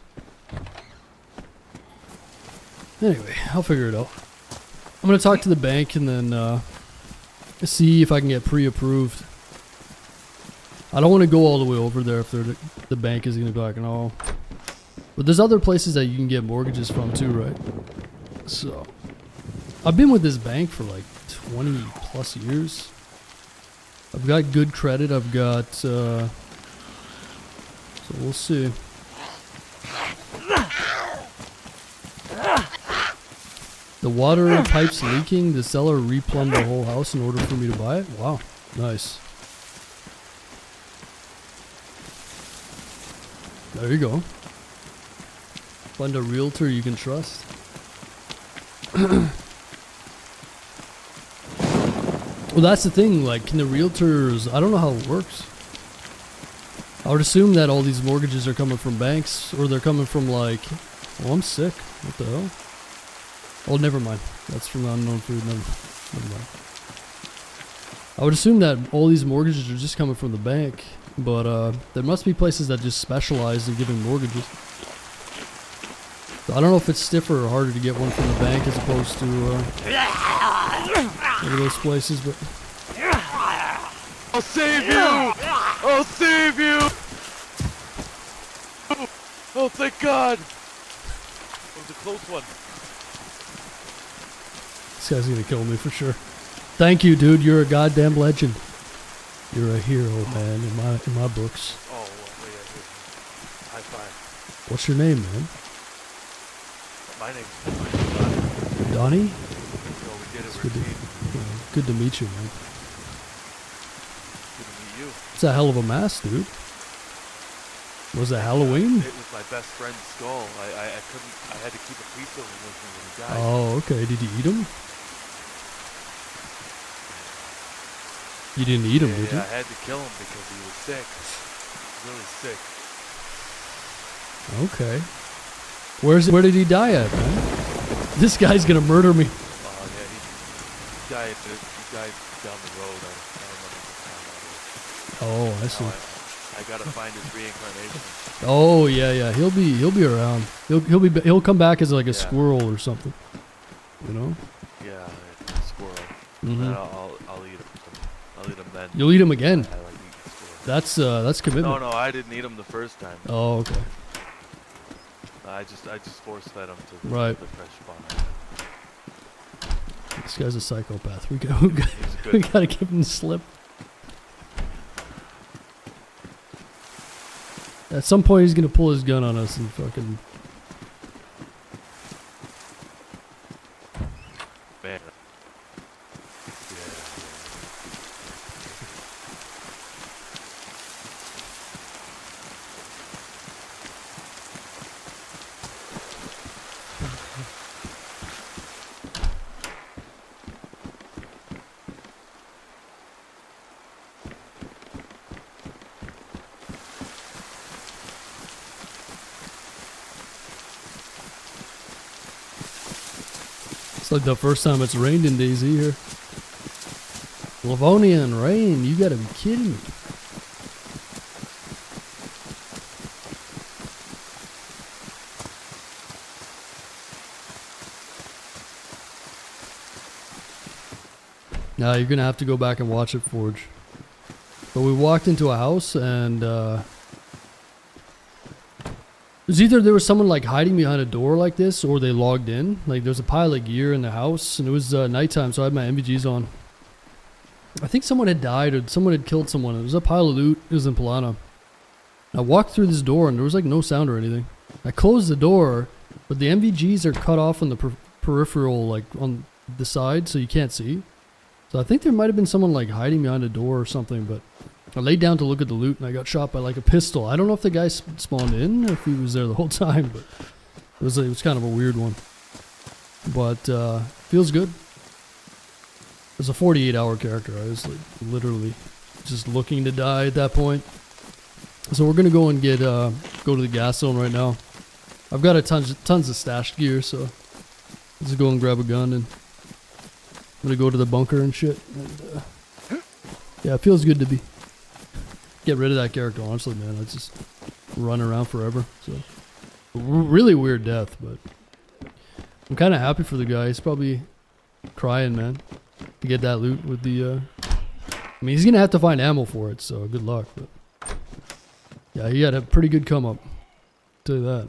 Anyway, I'll figure it out. I'm going to talk to the bank and then see if I can get pre-approved. I don't want to go all the way over there if the bank is going to be like, no. But there's other places that you can get mortgages from too, right? So, I've been with this bank for like 20 plus years. I've got good credit. I've got, so we'll see. The water pipe's leaking. The seller replumbed the whole house in order for me to buy it. Wow, nice. There you go. Find a realtor you can trust. Well, that's the thing, like, can the realtors, I don't know how it works. I would assume that all these mortgages are coming from banks, or they're coming from like, oh, I'm sick, what the hell? Oh, never mind, that's from unknown food, never mind. I would assume that all these mortgages are just coming from the bank, but there must be places that just specialize in giving mortgages. So I don't know if it's stiffer or harder to get one from the bank as opposed to one of those places, but I'll save you! I'll save you! Oh, thank God! It was a close one. This guy's gonna kill me for sure. Thank you, dude. You're a goddamn legend. You're a hero, man, in my books. Oh, wait, high five. What's your name, man? My name's Donnie? No, we did it. Good to meet you, man. Good to meet you. It's a hell of a mask, dude. Was it Halloween? It was my best friend's skull. I couldn't. I had to keep a piece of him with me when he died. Oh, okay. Did you eat him? You didn't eat him, did you? Yeah, I had to kill him because he was sick. Really sick. Okay. Where did he die at, man? This guy's gonna murder me. Oh yeah, he died. He died down the road. I don't know Oh, I see. I gotta find his reincarnation. Oh yeah. He'll be around. He'll come back as like a squirrel or something. You know? Yeah, a squirrel. Mm-hmm. And I'll eat him. I'll eat him then. You'll eat him again. I like eating squirrels. That's commitment. No, I didn't eat him the first time. Oh, okay. I just force fed him to Right. the fresh spawn. This guy's a psychopath. We He's good. gotta give him the slip. At some point, he's gonna pull his gun on us and fucking. Man. Yeah. like the first time it's rained in DayZ here. Livonia and rain, you gotta be kidding me. Now you're gonna have to go back and watch it, Forge. But we walked into a house and it was either there was someone like hiding behind a door like this, or they logged in. Like there's a pile of gear in the house, and it was nighttime, so I had my MVGs on. I think someone had died or someone had killed someone. It was a pile of loot. It was in Pilana. I walked through this door and there was like no sound or anything. I closed the door, but the MVGs are cut off on the peripheral, like on the side, so you can't see. So I think there might have been someone like hiding behind a door or something, but I laid down to look at the loot and I got shot by like a pistol. I don't know if the guy spawned in or if he was there the whole time, but it was kind of a weird one. But feels good. It's a 48-hour character. I was like literally just looking to die at that point. So we're gonna go and get go to the gas zone right now. I've got tons of stashed gear, so let's go and grab a gun and I'm gonna go to the bunker and shit. And, yeah, it feels good to get rid of that character. Honestly, man, I just run around forever. So really weird death, but I'm kind of happy for the guy. He's probably crying, man, to get that loot with the. I mean, he's gonna have to find ammo for it, so good luck. But yeah, he had a pretty good come up. Tell you that.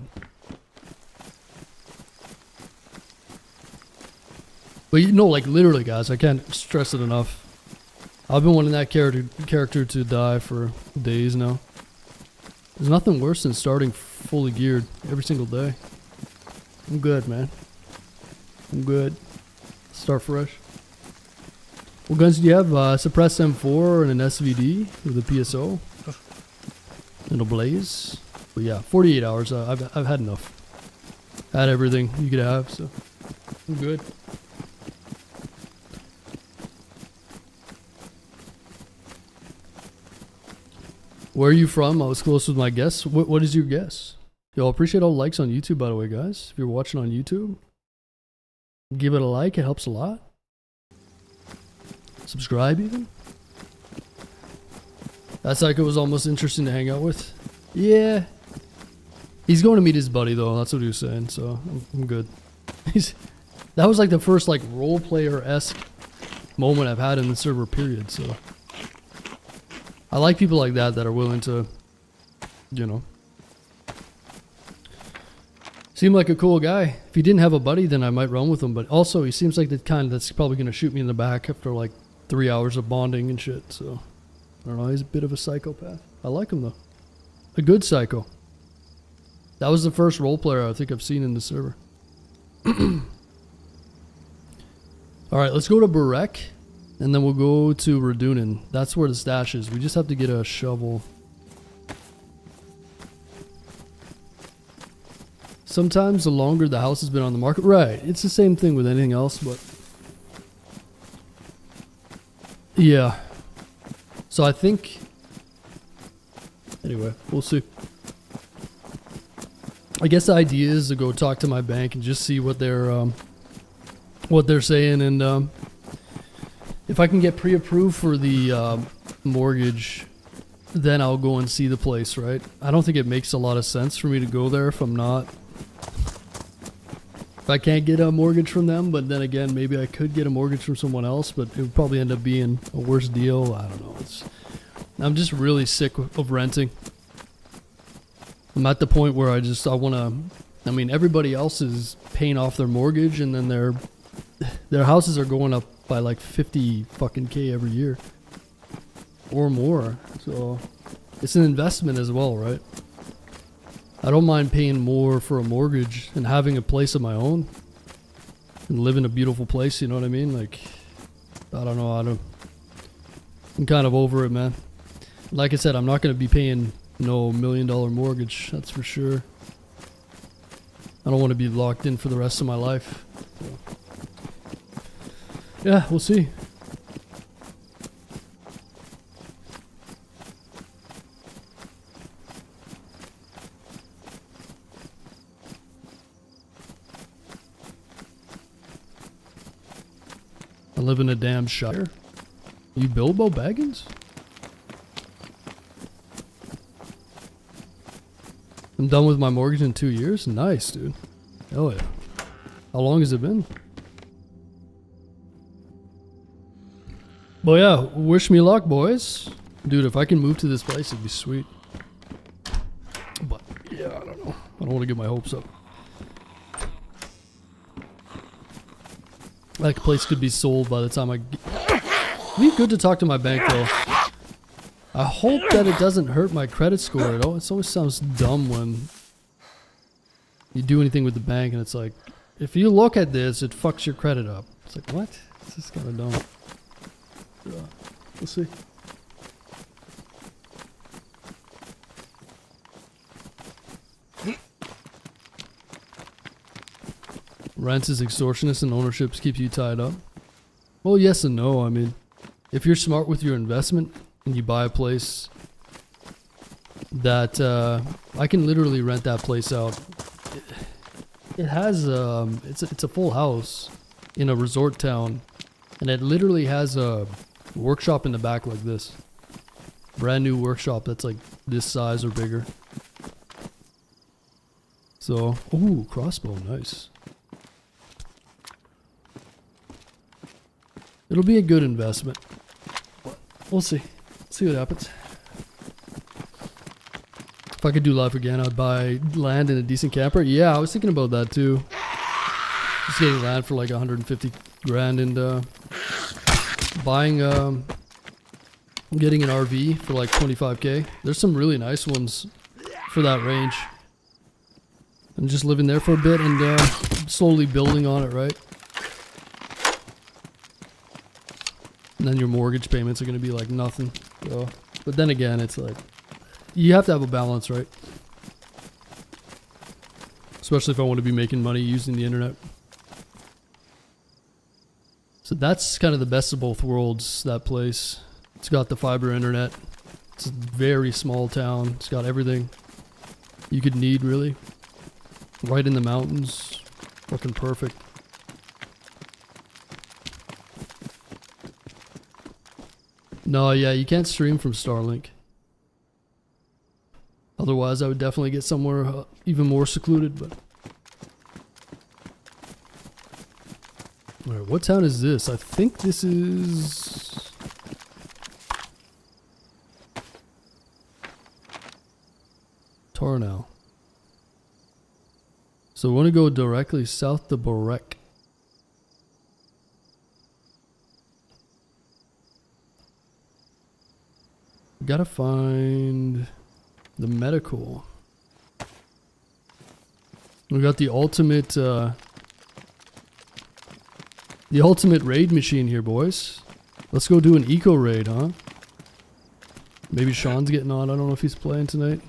But you know, like literally, guys, I can't stress it enough. I've been wanting that character to die for days now. There's nothing worse than starting fully geared every single day. I'm good, man. I'm good. Start fresh. What guns do you have? Suppressed M4 and an SVD with a PSO and a Blaze. But yeah, 48 hours. I've had enough. Had everything you could have, so I'm good. Where are you from? I was close with my guess. What is your guess? Yo, appreciate all the likes on YouTube, by the way, guys. If you're watching on YouTube, give it a like. It helps a lot. Subscribe even. That psycho was almost interesting to hang out with. Yeah. He's going to meet his buddy, though. That's what he was saying, so I'm good. That was like the first like role player-esque moment I've had in the server, period, so... I like people like that are willing to, you know, seem like a cool guy. If he didn't have a buddy, then I might run with him. But also, he seems like the kind that's probably going to shoot me in the back after like 3 hours of bonding and shit. So, I don't know. He's a bit of a psychopath. I like him, though. A good psycho. That was the first role player I think I've seen in the server. Alright, let's go to Burek. And then we'll go to Radunin. That's where the stash is. We just have to get a shovel. Sometimes the longer the house has been on the market. Right. It's the same thing with anything else, but... yeah. So I think... anyway, we'll see. I guess the idea is to go talk to my bank and just see what they're saying, and if I can get pre-approved for the mortgage, then I'll go and see the place, right? I don't think it makes a lot of sense for me to go there if I can't get a mortgage from them, but then again, maybe I could get a mortgage from someone else, but it would probably end up being a worse deal. I don't know. I'm just really sick of renting. I'm at the point where I want to, I mean, everybody else is paying off their mortgage, and then their houses are going up by like 50 fucking K every year or more. So it's an investment as well, right? I don't mind paying more for a mortgage and having a place of my own and live in a beautiful place, you know what I mean? Like, I don't know. I'm kind of over it, man. Like I said, I'm not going to be paying no $1 million mortgage, that's for sure. I don't want to be locked in for the rest of my life. So. Yeah, we'll see. live in a damn shire. You Bilbo Baggins? I'm done with my mortgage in 2 years? Nice, dude. Hell yeah. How long has it been? But yeah, wish me luck, boys. Dude, if I can move to this place, it'd be sweet. But yeah, I don't know. I don't want to get my hopes up. That place could be sold by the time I get... It'd be good to talk to my bank, though. I hope that it doesn't hurt my credit score at all. It always sounds dumb when you do anything with the bank and it's like, if you look at this, it fucks your credit up. It's like, what? This is kind of dumb. Yeah, we'll see. Rent is extortionist and ownerships keeps you tied up. Well, yes and no. I mean, if you're smart with your investment and you buy a place that I can literally rent that place out. It has it's a full house in a resort town, and it literally has a workshop in the back like this. Brand new workshop that's like this size or bigger. So, ooh, crossbow, nice. It'll be a good investment. We'll see. See what happens. If I could do life again, I'd buy land in a decent camper. Yeah, I was thinking about that too. Just getting land for like 150 grand and buying, getting an RV for like 25k. There's some really nice ones for that range. And just living there for a bit and slowly building on it, right? And then your mortgage payments are going to be like nothing. So, but then again, it's like, you have to have a balance, right? Especially if I want to be making money using the internet. So that's kind of the best of both worlds, that place. It's got the fiber internet. It's a very small town. It's got everything you could need, really. Right in the mountains. Fucking perfect. No, yeah, you can't stream from Starlink. Otherwise, I would definitely get somewhere even more secluded, but... Alright, what town is this? I think this is... Tarnow. So we want to go directly south to Borek. Gotta find the medical. We got the ultimate raid machine here, boys. Let's go do an eco raid, huh? Maybe Sean's getting on. I don't know if he's playing tonight.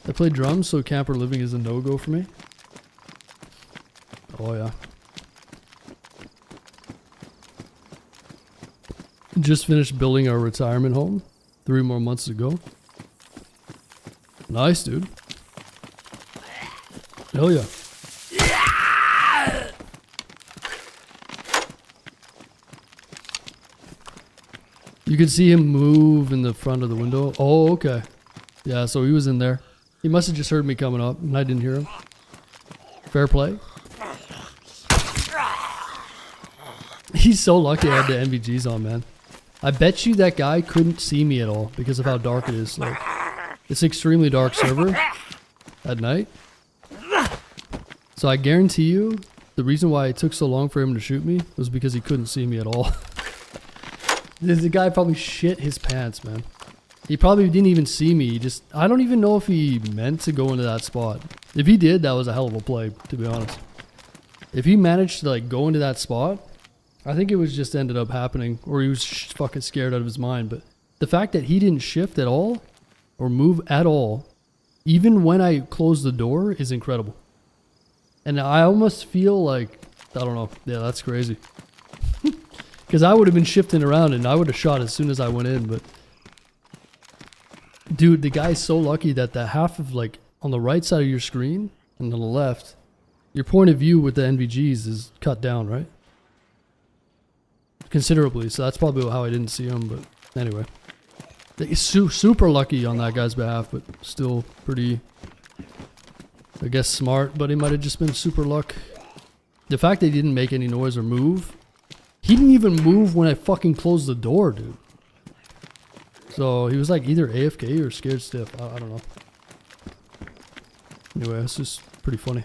I play drums, so camper living is a no-go for me. Oh yeah. Just finished building our retirement home 3 more months ago. Nice, dude. Hell yeah. You could see him move in the front of the window. Oh, okay. Yeah, so he was in there. He must have just heard me coming up and I didn't hear him. Fair play. He's so lucky I had the NVGs on, man. I bet you that guy couldn't see me at all because of how dark it is. Like, it's an extremely dark server at night. So I guarantee you, the reason why it took so long for him to shoot me was because he couldn't see me at all. The guy probably shit his pants, man. He probably didn't even see me. He just, I don't even know if he meant to go into that spot. If he did, that was a hell of a play, to be honest. If he managed to like go into that spot, I think it was just ended up happening, or he was fucking scared out of his mind. But the fact that he didn't shift at all or move at all, even when I closed the door, is incredible. And I almost feel like, I don't know. Yeah, that's crazy. Because I would have been shifting around and I would have shot as soon as I went in. But dude, the guy's so lucky that the half of like on the right side of your screen and on the left, your point of view with the NVGs is cut down, right? considerably, so that's probably how I didn't see him. But anyway, he's super lucky on that guy's behalf, but still pretty, I guess, smart. But he might have just been super luck. The fact that he didn't make any noise or move. He didn't even move when I fucking closed the door, dude. So he was like either AFK or scared stiff. I don't know. Anyway, it's just pretty funny.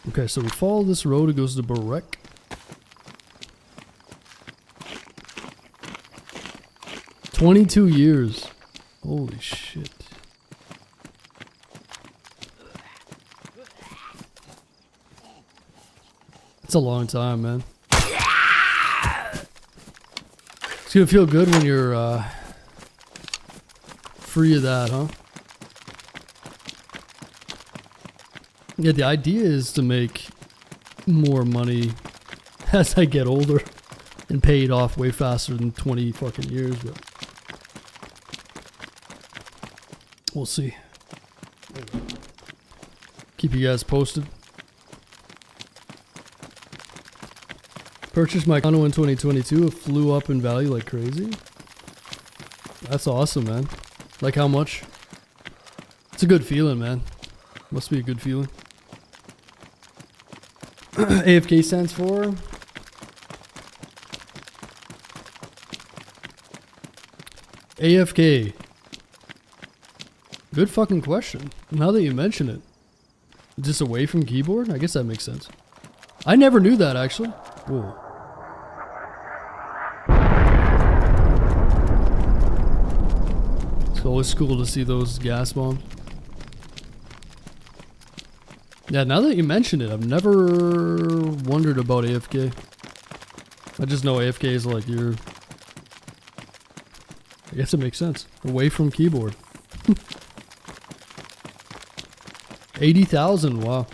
Okay, so we follow this road. It goes to Barek. $22 years. Holy shit. It's a long time, man. It's gonna feel good when you're free of that, huh? Yeah, the idea is to make more money as I get older and pay it off way faster than 20 fucking years, but we'll see. Keep you guys posted. Purchased my condo in 2022. It flew up in value like crazy. That's awesome, man. Like how much? It's a good feeling, man. Must be a good feeling. AFK stands for? AFK. Good fucking question. Now that you mention it. Just away from keyboard? I guess that makes sense. I never knew that, actually. Whoa. It's always cool to see those gas bombs. Yeah, now that you mention it, I've never wondered about AFK. I just know AFK is like your... I guess it makes sense. Away from keyboard. 80,000, wow.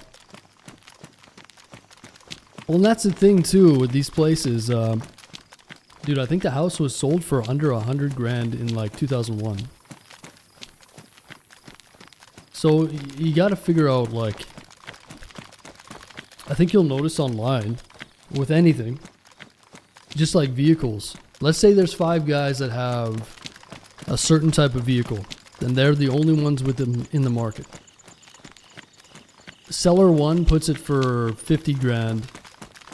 Well, and that's the thing too with these places. Dude, I think the house was sold for under 100 grand in like 2001. So you gotta figure out like... I think you'll notice online, with anything, just like vehicles. Let's say there's 5 guys that have a certain type of vehicle, and they're the only ones with them in the market. Seller 1 puts it for 50 grand,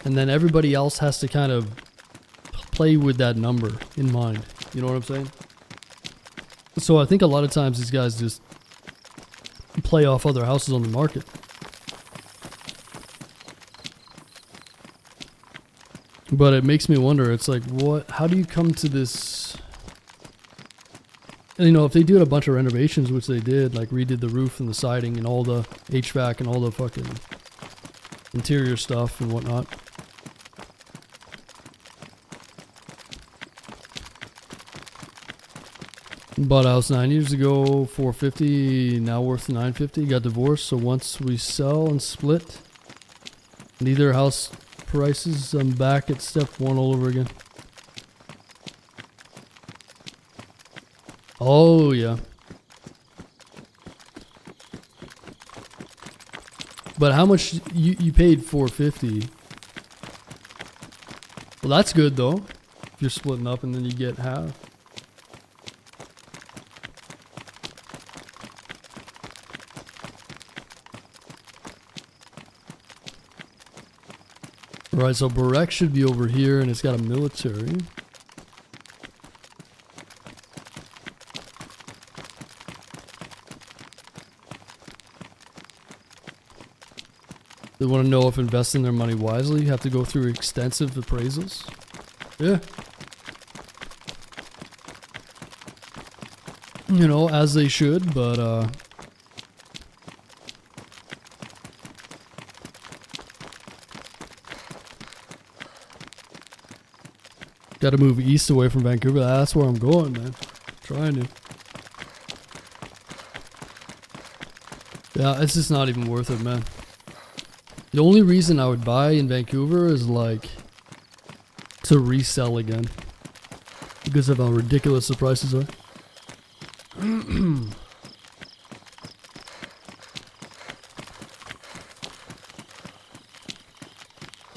and then everybody else has to kind of play with that number in mind. You know what I'm saying? So I think a lot of times these guys just play off other houses on the market. But it makes me wonder, it's like, what? How do you come to this? And, you know, if they did a bunch of renovations, which they did, like redid the roof and the siding and all the HVAC and all the fucking interior stuff and whatnot. Bought a house 9 years ago, 450, now worth 950. Got divorced, so once we sell and split, neither house prices, I'm back at step 1 all over again. Oh yeah. But how much you paid? 450. Well, that's good though. If you're splitting up and then you get half. Right, so Barek should be over here, and it's got a military. They want to know if investing their money wisely, you have to go through extensive appraisals. Yeah. You know, as they should, but gotta move east away from Vancouver. That's where I'm going, man. Trying to. Yeah, it's just not even worth it, man. The only reason I would buy in Vancouver is like to resell again because of how ridiculous the prices are.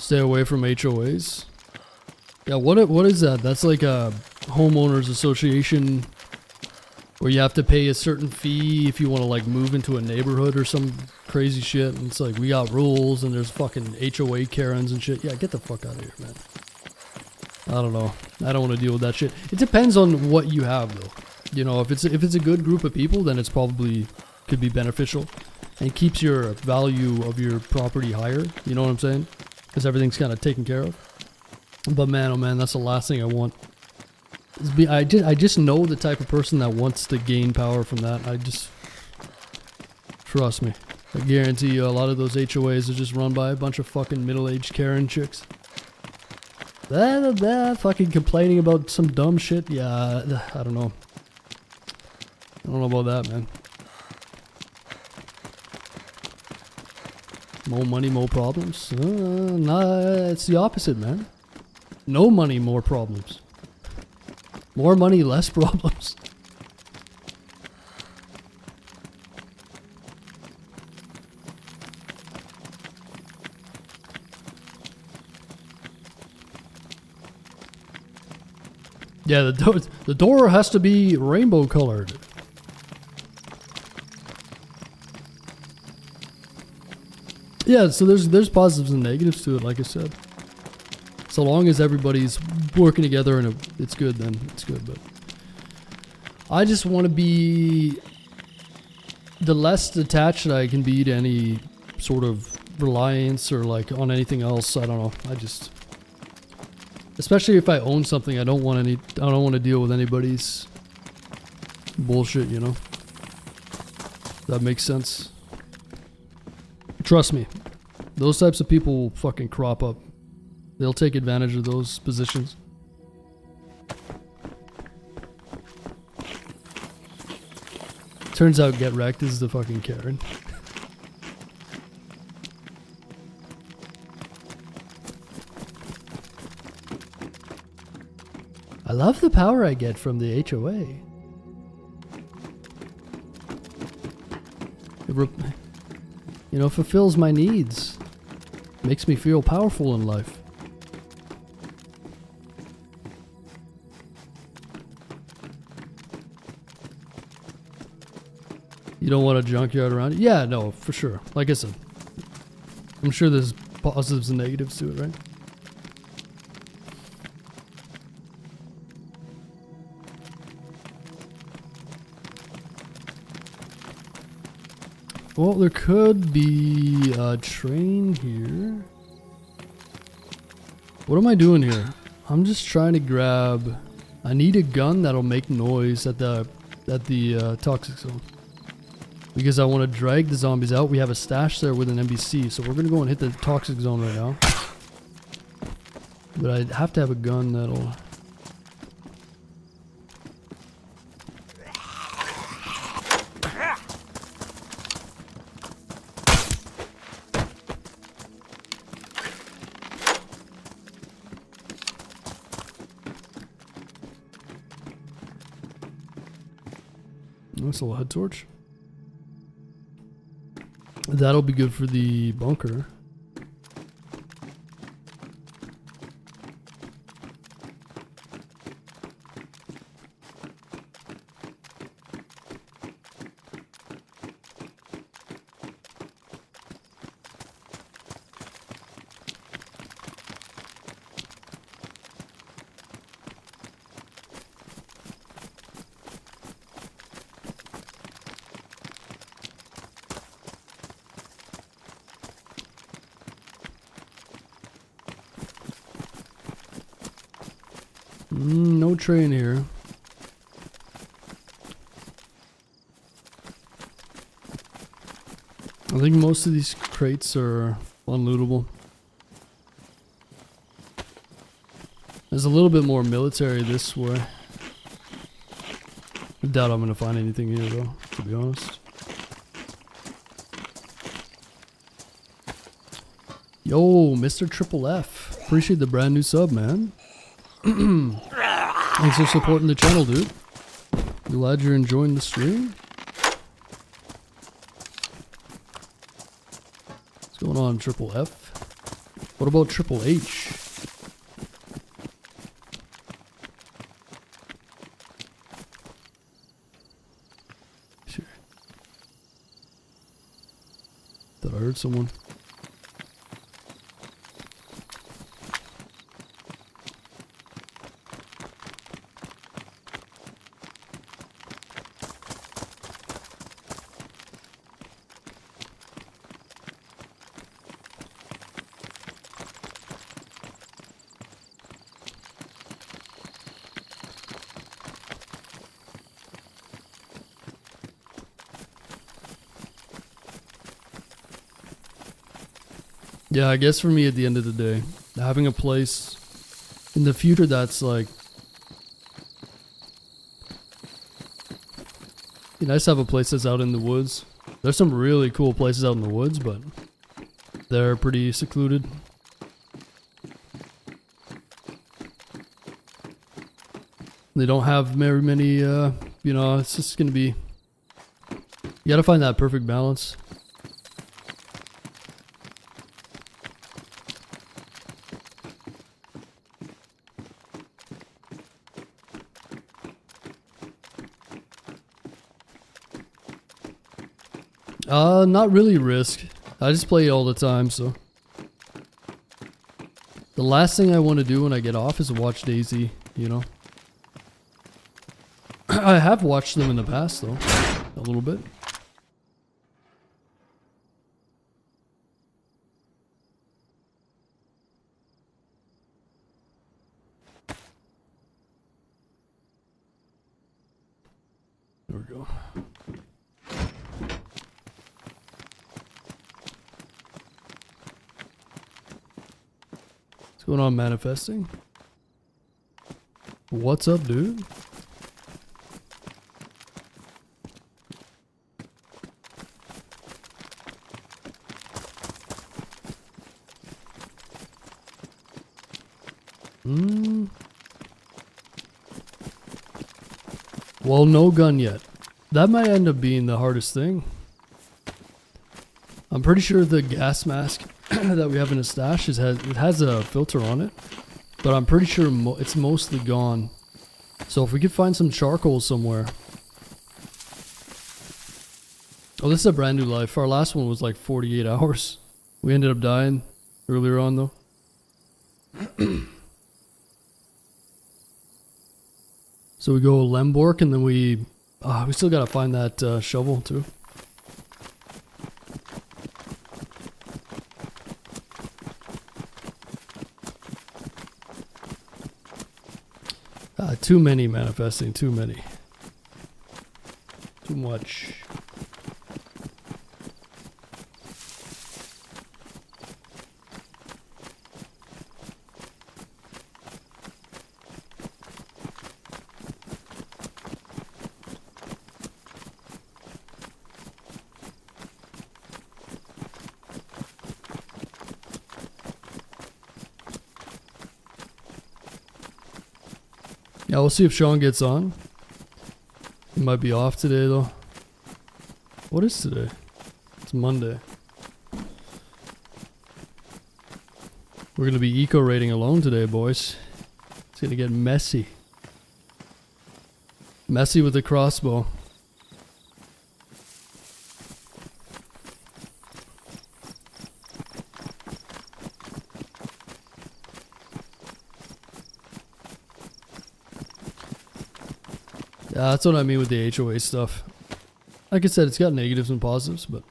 Stay away from HOAs. Yeah, what is that? That's like a homeowners association where you have to pay a certain fee if you want to like move into a neighborhood or some crazy shit. And it's like, we got rules and there's fucking HOA Karens and shit. Yeah, get the fuck out of here, man. I don't know. I don't want to deal with that shit. It depends on what you have though. You know, if it's a good group of people, then it's probably could be beneficial and keeps your value of your property higher. You know what I'm saying? Because everything's kind of taken care of. But man, oh man, that's the last thing I want. I just know the type of person that wants to gain power from that. Trust me. I guarantee you a lot of those HOAs are just run by a bunch of fucking middle-aged Karen chicks. Fucking complaining about some dumb shit. Yeah, I don't know. I don't know about that, man. More money, more problems? Nah, it's the opposite, man. No money, more problems. More money, less problems. Yeah, the door has to be rainbow colored. Yeah, so there's positives and negatives to it, like I said. So long as everybody's working together and it's good, then it's good. But I just want to be the less attached I can be to any sort of reliance or like on anything else. I don't know. Especially if I own something, I don't want to deal with anybody's bullshit, you know. That makes sense. Trust me, those types of people will fucking crop up. They'll take advantage of those positions. Turns out Get Wrecked is the fucking Karen. I love the power I get from the HOA. You know, fulfills my needs. Makes me feel powerful in life. You don't want a junkyard around it? Yeah, no, for sure. Like I said, I'm sure there's positives and negatives to it, right? Well, there could be a train here. What am I doing here? I'm just trying to grab... I need a gun that'll make noise at the toxic zone. Because I want to drag the zombies out. We have a stash there with an NBC, so we're going to go and hit the toxic zone right now. But I have to have a gun that'll... Nice little head torch. That'll be good for the bunker. No train here. I think most of these crates are unlootable. There's a little bit more military this way. I doubt I'm gonna find anything here though, to be honest. Yo, Mr. Triple F. Appreciate the brand new sub, man. Thanks for supporting the channel, dude. Glad you're enjoying the stream. What's going on, Triple F? What about Triple H? Sure. Thought I heard someone. Yeah, I guess for me at the end of the day, having a place in the future that's like, it'd be nice to have a place that's out in the woods. There's some really cool places out in the woods, but they're pretty secluded. They don't have very many, you know, it's just gonna be, you gotta find that perfect balance. Not really Risk. I just play it all the time, so. The last thing I want to do when I get off is watch DayZ, you know. I have watched them in the past, though. A little bit. There we go. What's going on, manifesting? What's up, dude? Well, no gun yet. That might end up being the hardest thing. I'm pretty sure the gas mask that we have in a stash it has a filter on it, but I'm pretty sure it's mostly gone. So if we could find some charcoal somewhere. Oh, this is a brand new life. Our last one was like 48 hours. We ended up dying earlier on though. So we go Lembork and then we still gotta find that shovel too. Too many manifesting, too many. Too much. Yeah, we'll see if Sean gets on. He might be off today though. What is today? It's Monday. We're gonna be eco raiding alone today, boys. It's gonna get messy. Messy with the crossbow. Yeah, that's what I mean with the HOA stuff. Like I said, it's got negatives and positives, but...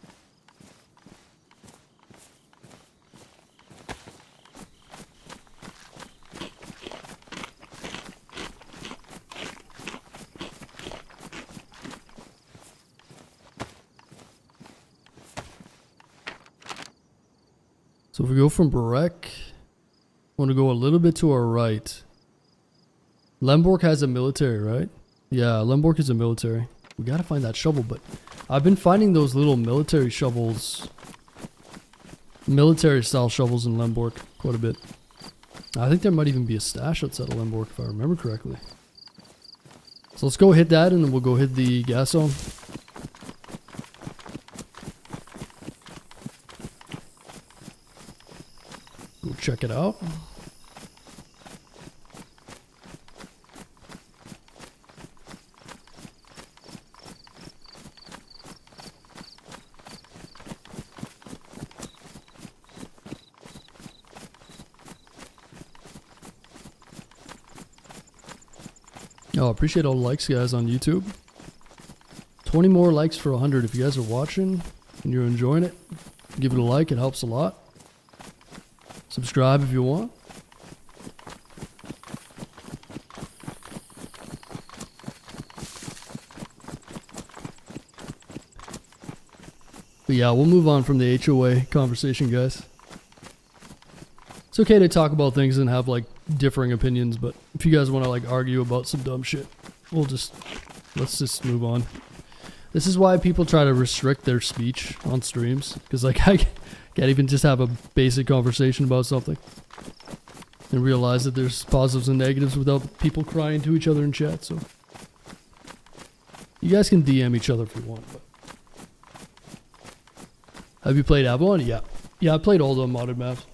So if we go from Barek, want to go a little bit to our right. Lembork has a military, right? Yeah, Lembork is a military. We gotta find that shovel, but I've been finding those little military shovels, military style shovels in Lembork quite a bit. I think there might even be a stash outside of Lembork if I remember correctly. So let's go hit that and then we'll go hit the gas zone. Go check it out. Oh, appreciate all the likes, guys, on YouTube. 20 more likes for 100. If you guys are watching and you're enjoying it, give it a like. It helps a lot. Subscribe if you want. But yeah, we'll move on from the HOA conversation, guys. It's okay to talk about things and have like differing opinions, but if you guys want to like argue about some dumb shit, let's just move on. This is why people try to restrict their speech on streams, because like I can't even just have a basic conversation about something and realize that there's positives and negatives without people crying to each other in chat. So you guys can DM each other if you want. But have you played Avalon? Yeah, I played all the modded maps.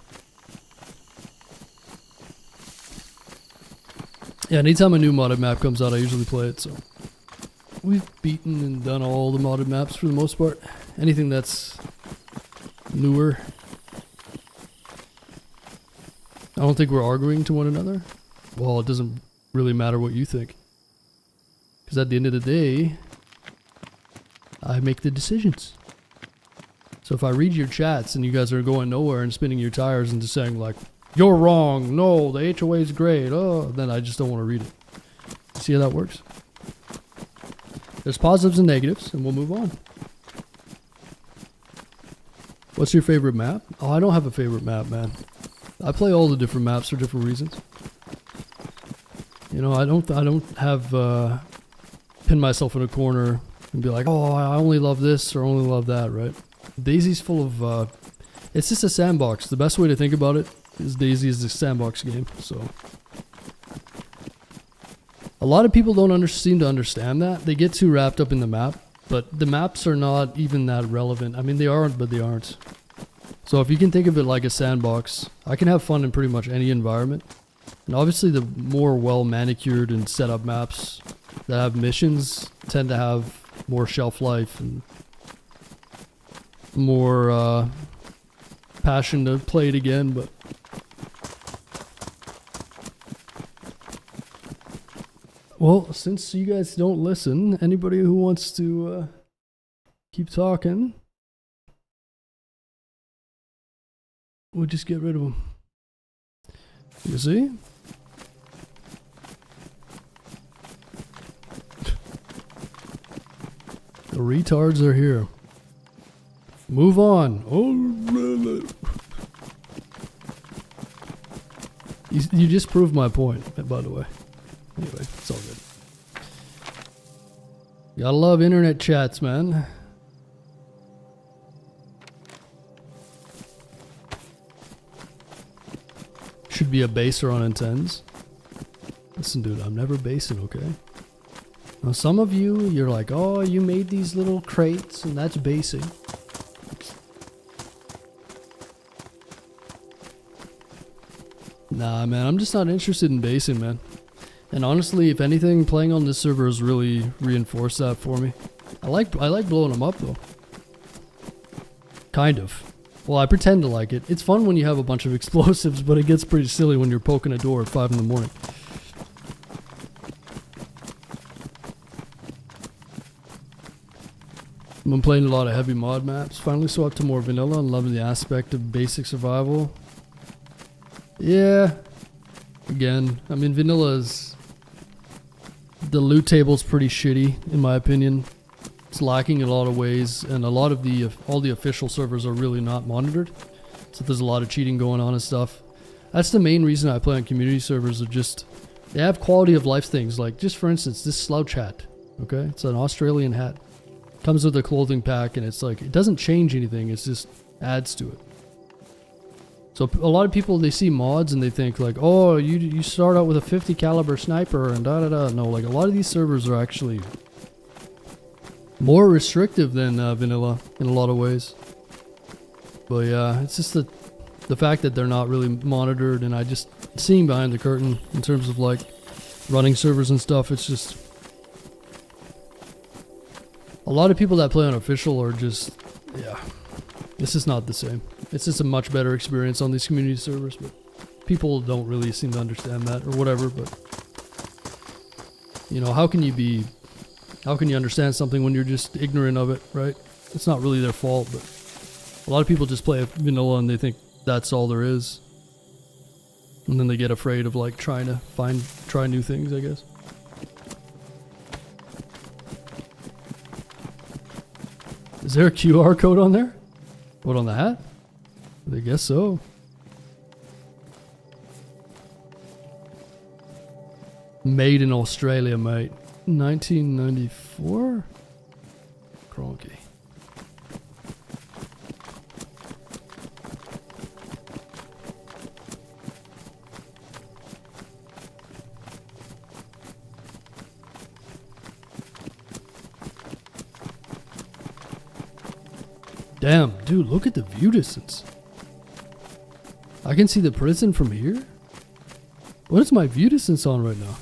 Yeah, anytime a new modded map comes out, I usually play it, so we've beaten and done all the modded maps for the most part. Anything that's newer. I don't think we're arguing to one another. Well, it doesn't really matter what you think, because at the end of the day, I make the decisions. So if I read your chats and you guys are going nowhere and spinning your tires and just saying like, you're wrong, no, the HOA is great, oh, then I just don't want to read it. See how that works? There's positives and negatives, and we'll move on. What's your favorite map? Oh, I don't have a favorite map, man. I play all the different maps for different reasons. You know, I don't have pin myself in a corner and be like, oh, I only love this or only love that, right? DayZ's full of it's just a sandbox. The best way to think about it is DayZ is a sandbox game. So a lot of people don't seem to understand that. They get too wrapped up in the map, but the maps are not even that relevant. I mean, they aren't, but they aren't. So if you can think of it like a sandbox, I can have fun in pretty much any environment. And obviously the more well manicured and set up maps that have missions tend to have more shelf life and more passion to play it again. But well, since you guys don't listen, anybody who wants to keep talking, we'll just get rid of them. You see? The retards are here. Move on. Oh, you just proved my point, by the way. Anyway, it's all good. Gotta love internet chats, man. Should be a baser on intends. Listen, dude, I'm never basing, okay? Now, some of you, you're like, oh, you made these little crates, and that's basing. Nah, man, I'm just not interested in basing, man. And honestly, if anything, playing on this server has really reinforced that for me. I like blowing them up, though. Kind of. Well, I pretend to like it. It's fun when you have a bunch of explosives, but it gets pretty silly when you're poking a door at 5 in the morning. I've been playing a lot of heavy mod maps. Finally swapped to more vanilla and loving the aspect of basic survival. Yeah. Again, I mean, vanilla's... The loot table's pretty shitty, in my opinion. It's lacking in a lot of ways, and a lot of all the official servers are really not monitored. So there's a lot of cheating going on and stuff. That's the main reason I play on community servers. Are just they have quality of life things. Like, just for instance, this slouch hat. Okay, it's an Australian hat. Comes with a clothing pack, and it's like it doesn't change anything. It just adds to it. So a lot of people, they see mods and they think like, oh, you start out with a 50 caliber sniper and da da da. No, like a lot of these servers are actually more restrictive than vanilla in a lot of ways. But yeah, it's just that The fact that they're not really monitored, and I just seeing behind the curtain in terms of like running servers and stuff, it's just a lot of people that play on official are just, yeah, this is not the same. It's just a much better experience on these community servers, but people don't really seem to understand that or whatever. But you know, how can you understand something when you're just ignorant of it, right? It's not really their fault, but a lot of people just play vanilla and they think that's all there is. And then they get afraid of like try new things, I guess. Is there a QR code on there? What, on the hat? I guess so. Made in Australia, mate. 1994? Cronky. Damn, dude, look at the view distance. I can see the prison from here? What is my view distance on right now?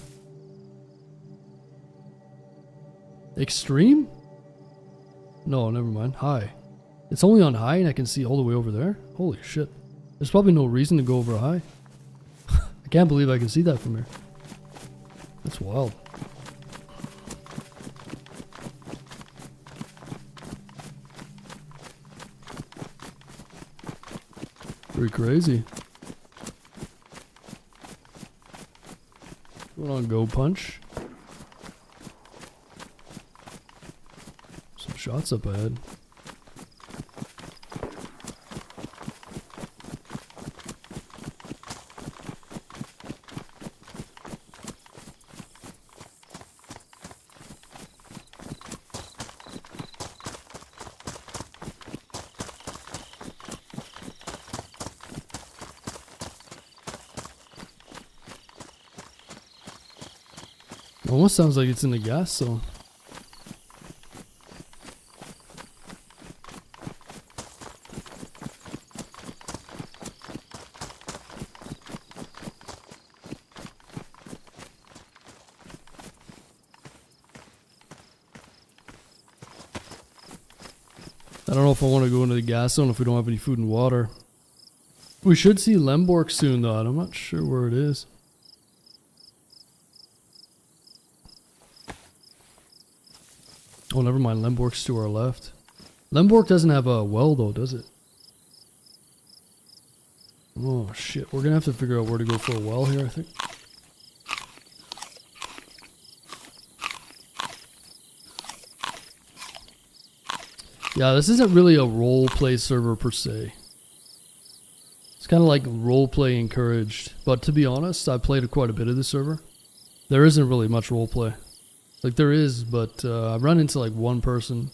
Extreme? No, never mind. High. It's only on high and I can see all the way over there? Holy shit. There's probably no reason to go over high. I can't believe I can see that from here. That's wild. Pretty crazy. What's going on, Go Punch? Some shots up ahead. Almost sounds like it's in the gas zone. I don't know if I want to go into the gas zone if we don't have any food and water. We should see Lemborg soon though, and I'm not sure where it is. Oh, never mind. Lemborg's to our left. Lemborg doesn't have a well, though, does it? Oh, shit. We're going to have to figure out where to go for a well here, I think. Yeah, this isn't really a roleplay server per se. It's kind of like roleplay encouraged. But to be honest, I played quite a bit of this server. There isn't really much roleplay. Like there is, but I've run into like one person.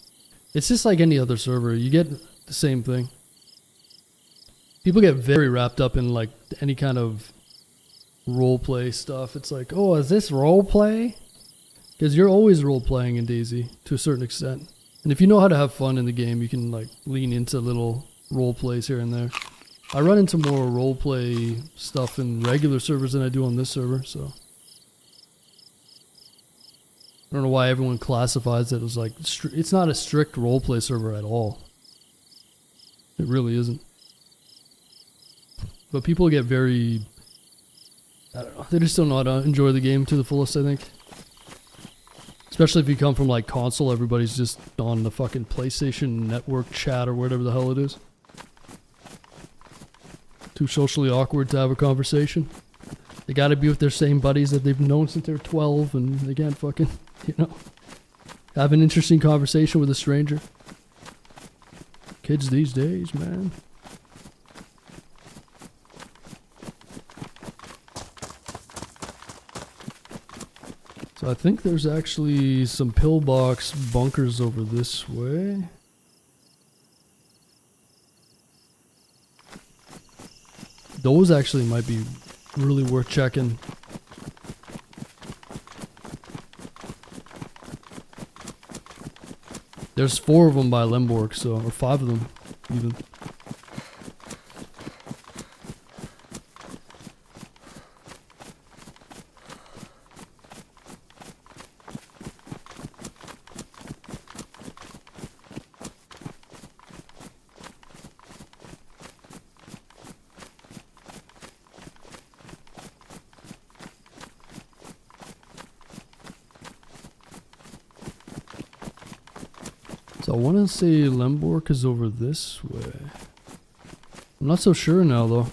It's just like any other server. You get the same thing. People get very wrapped up in like any kind of roleplay stuff. It's like, oh, is this roleplay? Because you're always roleplaying in DayZ to a certain extent. And if you know how to have fun in the game, you can like lean into little roleplays here and there. I run into more roleplay stuff in regular servers than I do on this server, so. I don't know why everyone classifies it as like, it's not a strict roleplay server at all. It really isn't. But people get very, I don't know, they just don't know how to enjoy the game to the fullest, I think. Especially if you come from like console, everybody's just on the fucking PlayStation network chat or whatever the hell it is. Too socially awkward to have a conversation. They gotta be with their same buddies that they've known since they're 12 and they can't fucking, you know, have an interesting conversation with a stranger. Kids these days, man. So I think there's actually some pillbox bunkers over this way. Those actually might be really worth checking. There's 4 of them by Lemborg, so, or 5 of them even. So I want to say Lemborg is over this way. I'm not so sure now though.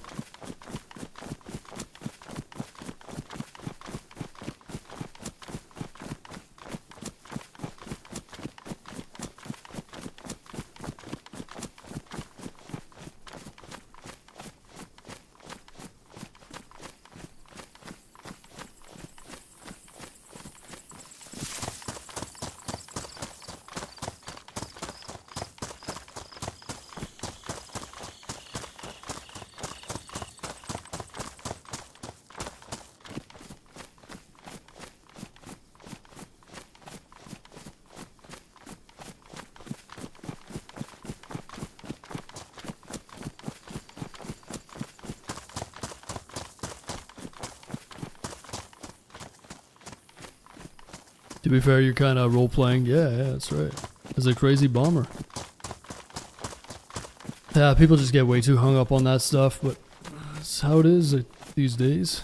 To be fair, you're kind of role-playing. Yeah, that's right. As a crazy bomber. Yeah, people just get way too hung up on that stuff, but that's how it is these days.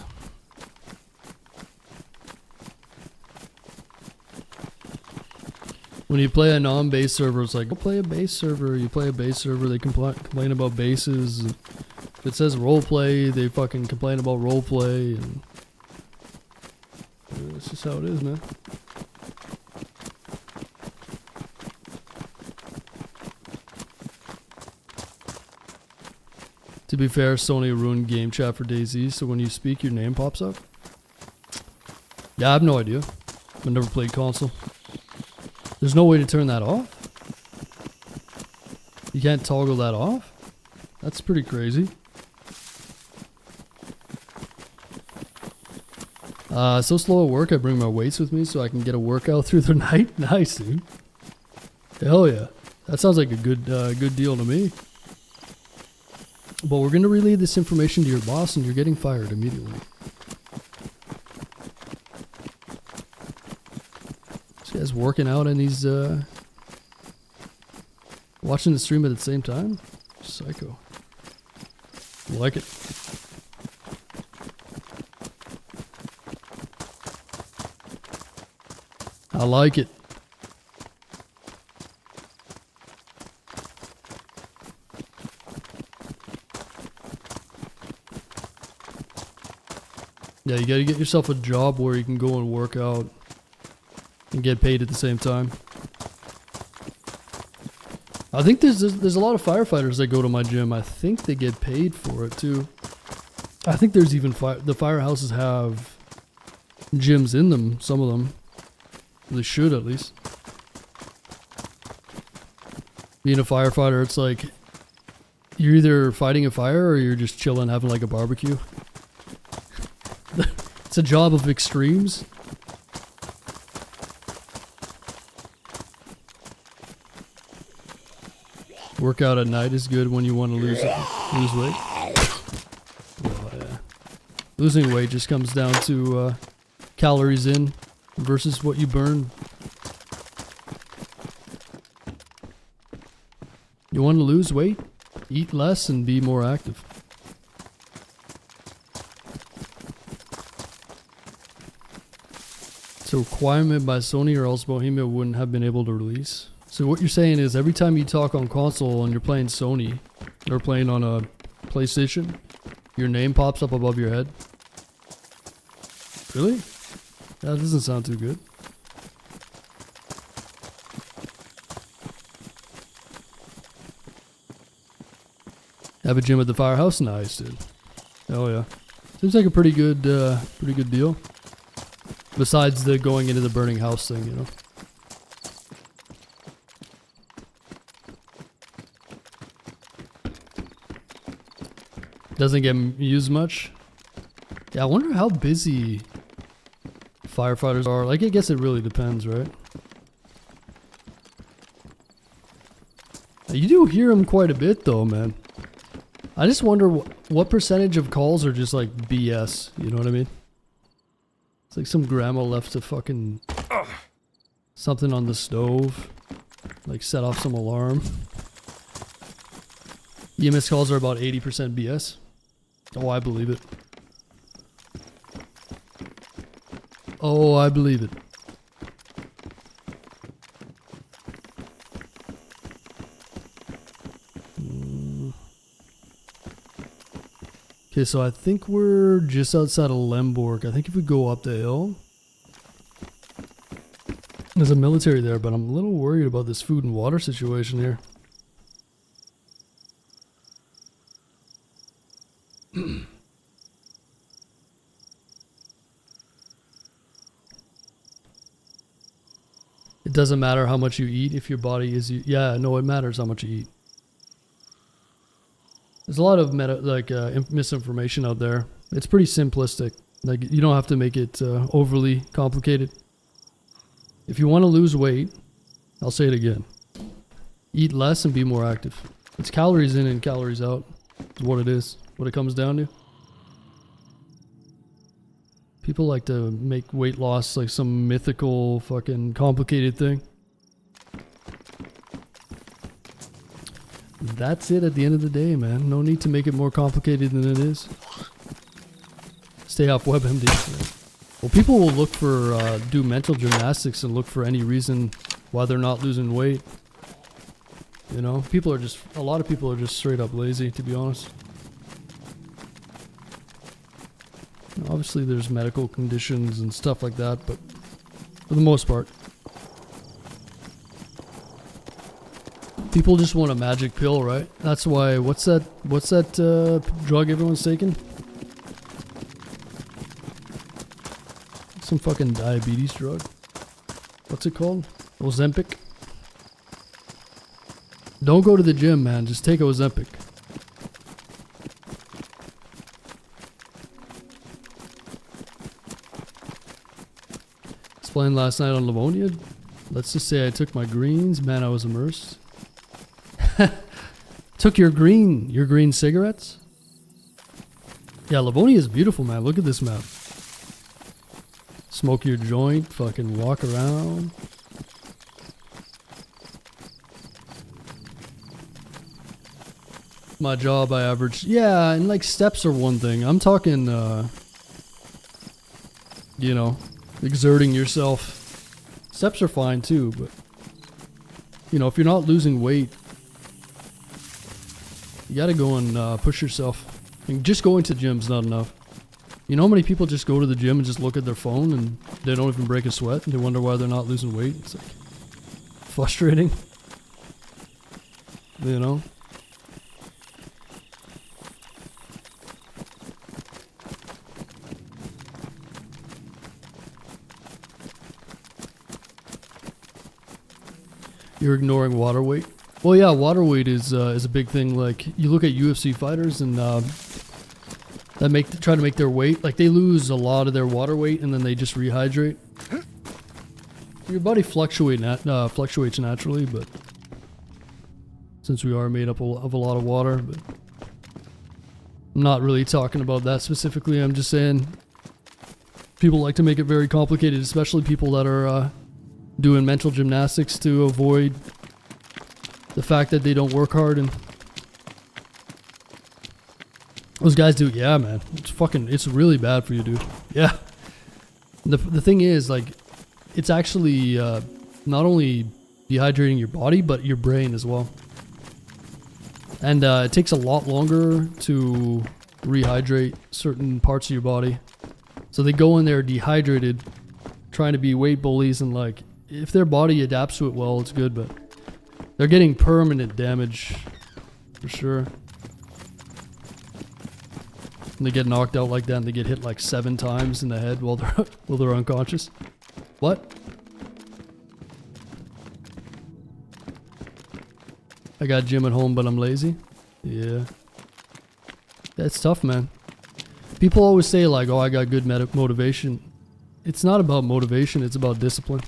When you play a non-base server, it's like, go play a base server. You play a base server, they complain about bases. If it says roleplay, they fucking complain about roleplay. And that's just how it is, man. To be fair, Sony ruined game chat for DayZ, so when you speak, your name pops up. Yeah, I have no idea. I've never played console. There's no way to turn that off? You can't toggle that off? That's pretty crazy. So slow at work, I bring my weights with me so I can get a workout through the night. Nice, dude. Hell yeah. That sounds like a good deal to me. But we're going to relay this information to your boss and you're getting fired immediately. This guy's working out and he's watching the stream at the same time? Psycho. I like it. I like it. Yeah, you gotta get yourself a job where you can go and work out and get paid at the same time. I think there's a lot of firefighters that go to my gym. I think they get paid for it too. I think there's even the firehouses have gyms in them, some of them. They should at least. Being a firefighter, it's like you're either fighting a fire or you're just chilling having like a barbecue. It's a job of extremes. Workout at night is good when you want to lose weight. Well, yeah. Losing weight just comes down to calories in versus what you burn. You want to lose weight? Eat less and be more active. It's a requirement by Sony or else Bohemia wouldn't have been able to release. So what you're saying is every time you talk on console and you're playing Sony or playing on a PlayStation, your name pops up above your head? Really? That doesn't sound too good. Have a gym at the firehouse? Nice, dude. Oh yeah. Seems like a pretty good deal. Besides the going into the burning house thing, you know. Doesn't get used much. Yeah, I wonder how busy firefighters are. Like, I guess it really depends, right? You do hear them quite a bit, though, man. I just wonder what percentage of calls are just like BS. You know what I mean? It's like some grandma left a fucking something on the stove, like set off some alarm. EMS calls are about 80% BS. Oh, I believe it. Oh, I believe it. Okay, so I think we're just outside of Lemborg. I think if we go up the hill, there's a military there, but I'm a little worried about this food and water situation here. It doesn't matter how much you eat if your body is... Yeah, no, it matters how much you eat. There's a lot of misinformation out there. It's pretty simplistic. Like, you don't have to make it overly complicated. If you want to lose weight, I'll say it again. Eat less and be more active. It's calories in and calories out. Is what it is. What it comes down to. People like to make weight loss like some mythical fucking complicated thing. That's it at the end of the day, man. No need to make it more complicated than it is. Stay off WebMD. Well, people will look for, do mental gymnastics and look for any reason why they're not losing weight. You know, a lot of people are just straight up lazy, to be honest. Obviously there's medical conditions and stuff like that, but for the most part, people just want a magic pill, right? That's why, what's that drug everyone's taking? Some fucking diabetes drug. What's it called? Ozempic? Don't go to the gym, man. Just take Ozempic. Playing last night on Livonia. Let's just say I took my greens. Man, I was immersed. Took your green cigarettes? Yeah, Livonia is beautiful, man. Look at this map. Smoke your joint, fucking walk around. My job, I average. Yeah, and like steps are one thing. I'm talking, you know, exerting yourself. Steps are fine too, but you know, if you're not losing weight, you gotta go and push yourself. And just going to the gym's not enough. You know how many people just go to the gym and just look at their phone and they don't even break a sweat and they wonder why they're not losing weight? It's like frustrating. You know? You're ignoring water weight. Well, yeah, water weight is a big thing. Like you look at UFC fighters and that try to make their weight. Like they lose a lot of their water weight and then they just rehydrate. Your body fluctuates naturally, but since we are made up of a lot of water, but I'm not really talking about that specifically. I'm just saying people like to make it very complicated, especially people that are doing mental gymnastics to avoid the fact that they don't work hard. And those guys do. Yeah, man, it's really bad for you, dude. Yeah. The thing is, like, it's actually not only dehydrating your body but your brain as well. And it takes a lot longer to rehydrate certain parts of your body. So they go in there dehydrated, trying to be weight bullies, and like, if their body adapts to it well, it's good, but they're getting permanent damage for sure. And they get knocked out like that and they get hit like 7 times in the head while they're unconscious. What? I got gym at home, but I'm lazy. Yeah. That's tough, man. People always say like, oh, I got good motivation. It's not about motivation, it's about discipline.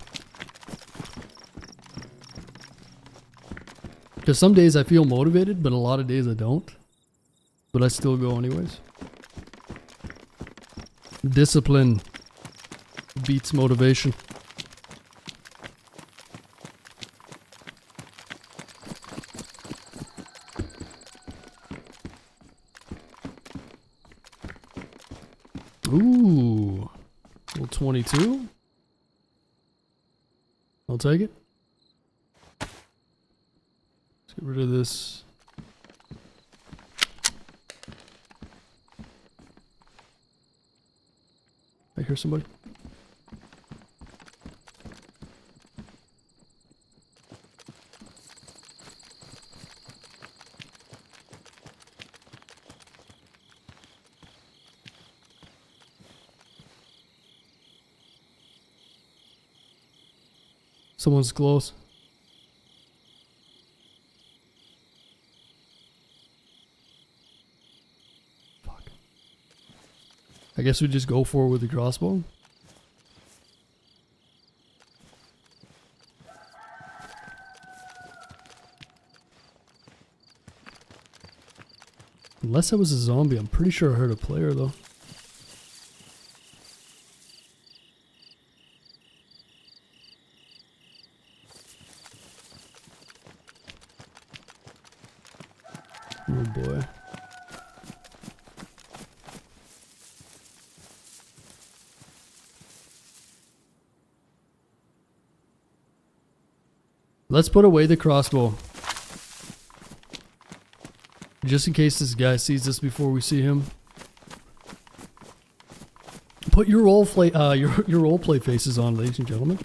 Because some days I feel motivated, but a lot of days I don't. But I still go anyways. Discipline beats motivation. Ooh. Little 22. I'll take it. Let's get rid of this. hear somebody. Someone's close. Fuck. I guess we just go for it with the crossbow. Unless I was a zombie, I'm pretty sure I heard a player though. Oh boy. Let's put away the crossbow. Just in case this guy sees us before we see him. Put your roleplay your roleplay faces on, ladies and gentlemen.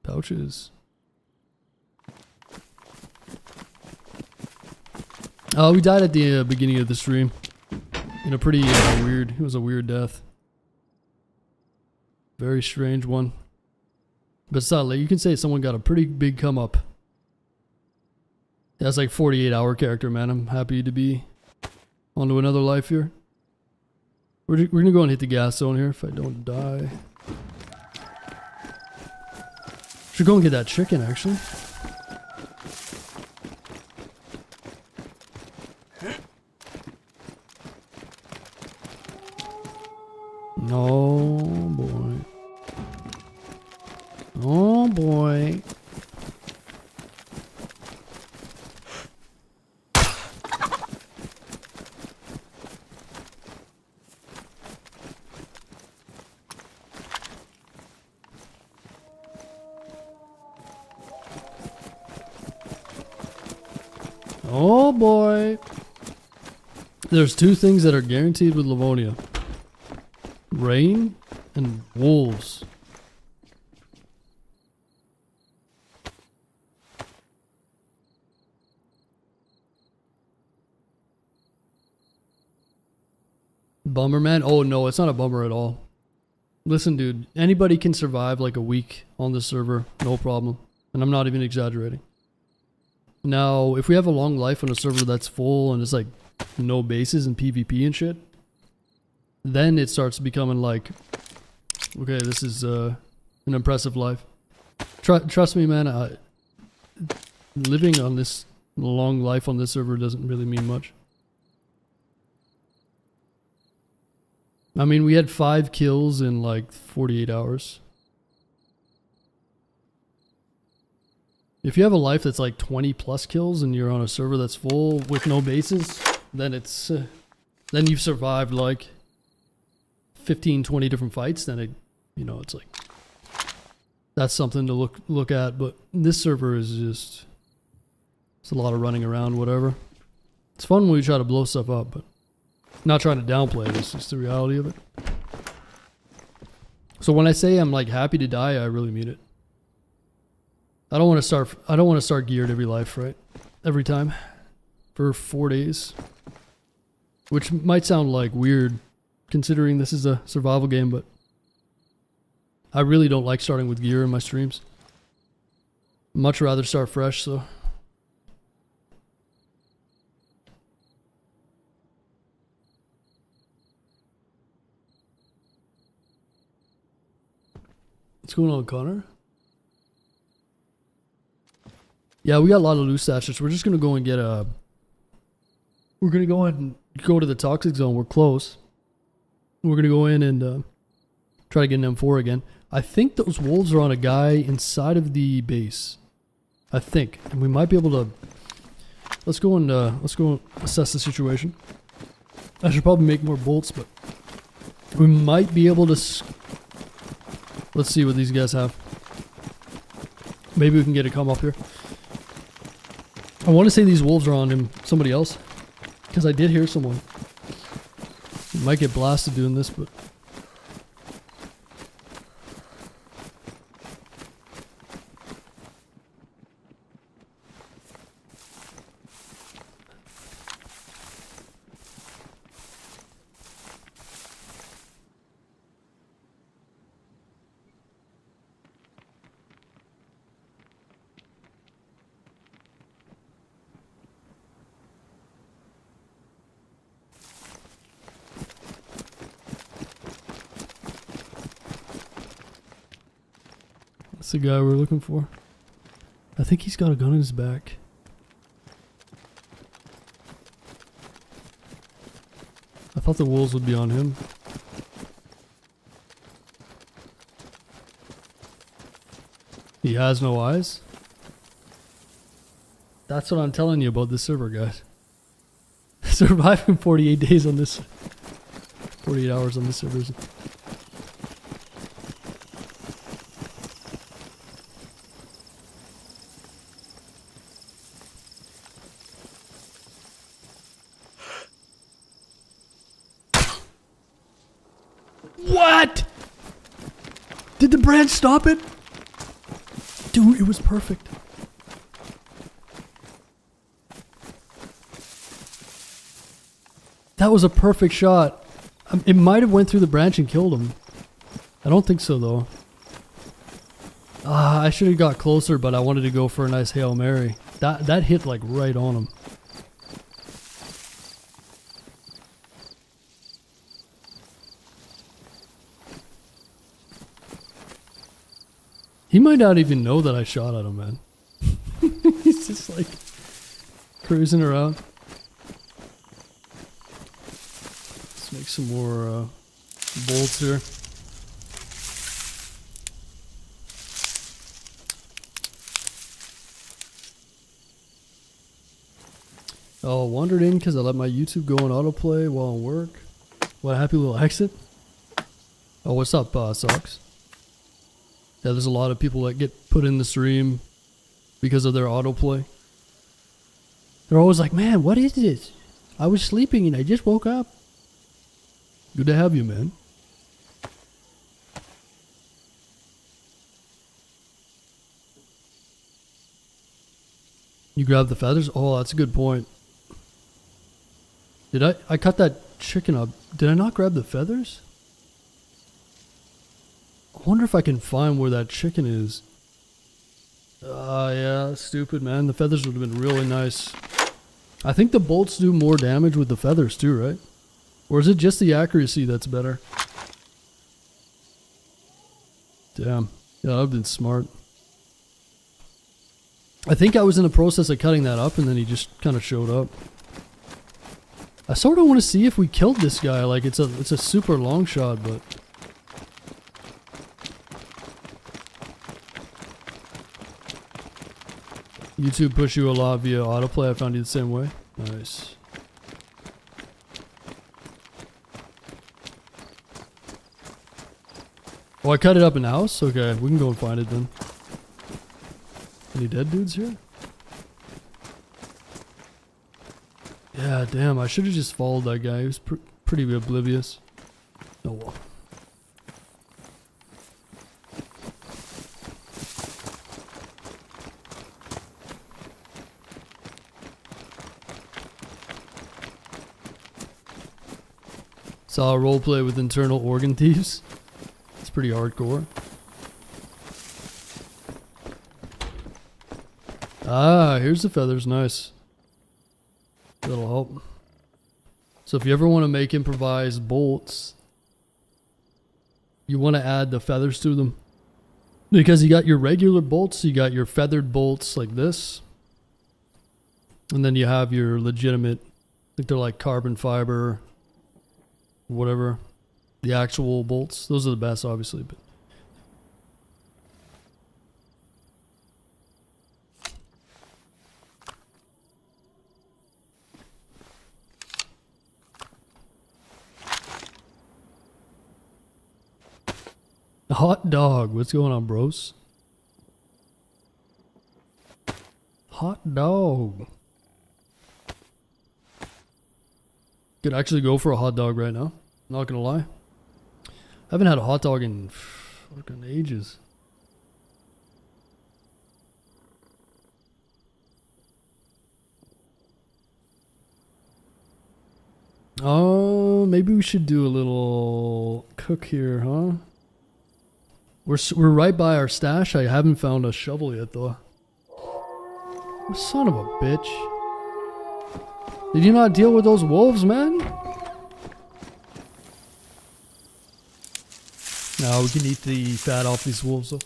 Pouches. We died at the beginning of the stream. In a pretty weird, it was a weird death. Very strange one. But it's not like, you can say someone got a pretty big come up. That's like 48-hour character, man. I'm happy to be onto another life here. We're gonna go and hit the gas zone here if I don't die. Should go and get that chicken actually. Oh boy. Oh boy. Oh boy. There's two things that are guaranteed with Livonia. Rain and wolves. Bummer, man? Oh no, it's not a bummer at all. Listen, dude, anybody can survive like a week on this server, no problem. And I'm not even exaggerating. Now, if we have a long life on a server that's full and it's like no bases and PvP and shit, then it starts becoming like, okay, this is an impressive life. Trust me, man, living on this long life on this server doesn't really mean much. I mean, we had 5 kills in like 48 hours. If you have a life that's like 20 plus kills and you're on a server that's full with no bases, then it's then you've survived like 15, 20 different fights. Then it, you know, it's like that's something to look at. But this server is just, it's a lot of running around, whatever. It's fun when we try to blow stuff up, but not trying to downplay it. It's just the reality of it. So when I say I'm like happy to die, I really mean it. I don't want to start geared every life, right? Every time. For 4 days. Which might sound like weird considering this is a survival game, but I really don't like starting with gear in my streams. Much rather start fresh, so. What's going on, Connor? Yeah, we got a lot of loose stashes. We're just gonna go and get a. We're gonna go and go to the toxic zone. We're close. We're gonna go in and try to get an M4 again. I think those wolves are on a guy inside of the base. I think, and we might be able to. Let's go and assess the situation. I should probably make more bolts, but we might be able to. Let's see what these guys have. Maybe we can get a come up here. I want to say these wolves are on him, somebody else, because I did hear someone. Might get blasted doing this, but that's the guy we're looking for. I think he's got a gun in his back. I thought the wolves would be on him. He has no eyes? That's what I'm telling you about this server, guys. Surviving 48 days on this. 48 hours on this server. What? Did the branch stop it? Dude, it was perfect. That was a perfect shot. It might have went through the branch and killed him. I don't think so though. I should have got closer, but I wanted to go for a nice Hail Mary. That hit like right on him. He might not even know that I shot at him, man. He's just like cruising around. Let's make some more bolts here. Oh, wandered in because I let my YouTube go on autoplay while on work. What a happy little exit. Oh, what's up, Socks? Yeah, there's a lot of people that get put in the stream because of their autoplay. They're always like, man, what is this? I was sleeping and I just woke up. Good to have you, man. You grabbed the feathers? Oh, that's a good point. Did I cut that chicken up. Did I not grab the feathers? I wonder if I can find where that chicken is. Yeah, stupid, man. The feathers would have been really nice. I think the bolts do more damage with the feathers too, right? Or is it just the accuracy that's better? Damn. Yeah, that would have been smart. I think I was in the process of cutting that up and then he just kind of showed up. I sort of want to see if we killed this guy. Like, it's a super long shot, but... YouTube push you a lot via autoplay. I found you the same way. Nice. Oh, I cut it up in the house? Okay, we can go and find it then. Any dead dudes here? Yeah, damn. I should have just followed that guy. He was pretty oblivious. Oh well. Saw a roleplay with internal organ thieves. It's pretty hardcore. Ah, here's the feathers. Nice. That'll help. So if you ever want to make improvised bolts, you want to add the feathers to them. Because you got your regular bolts, you got your feathered bolts like this. And then you have your legitimate, I think they're like carbon fiber, whatever. The actual bolts. Those are the best, obviously, but hot dog. What's going on, bros? Hot dog. Could actually go for a hot dog right now. Not gonna lie. I haven't had a hot dog in fucking ages. Oh, maybe we should do a little cook here, huh? We're right by our stash. I haven't found a shovel yet, though. Oh, son of a bitch. Did you not deal with those wolves, man? No, we can eat the fat off these wolves, though.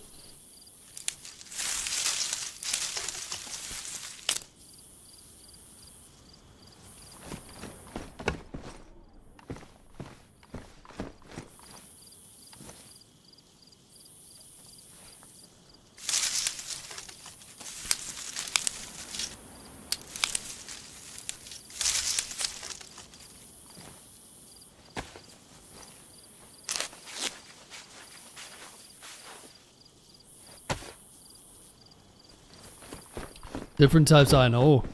Different types, I know.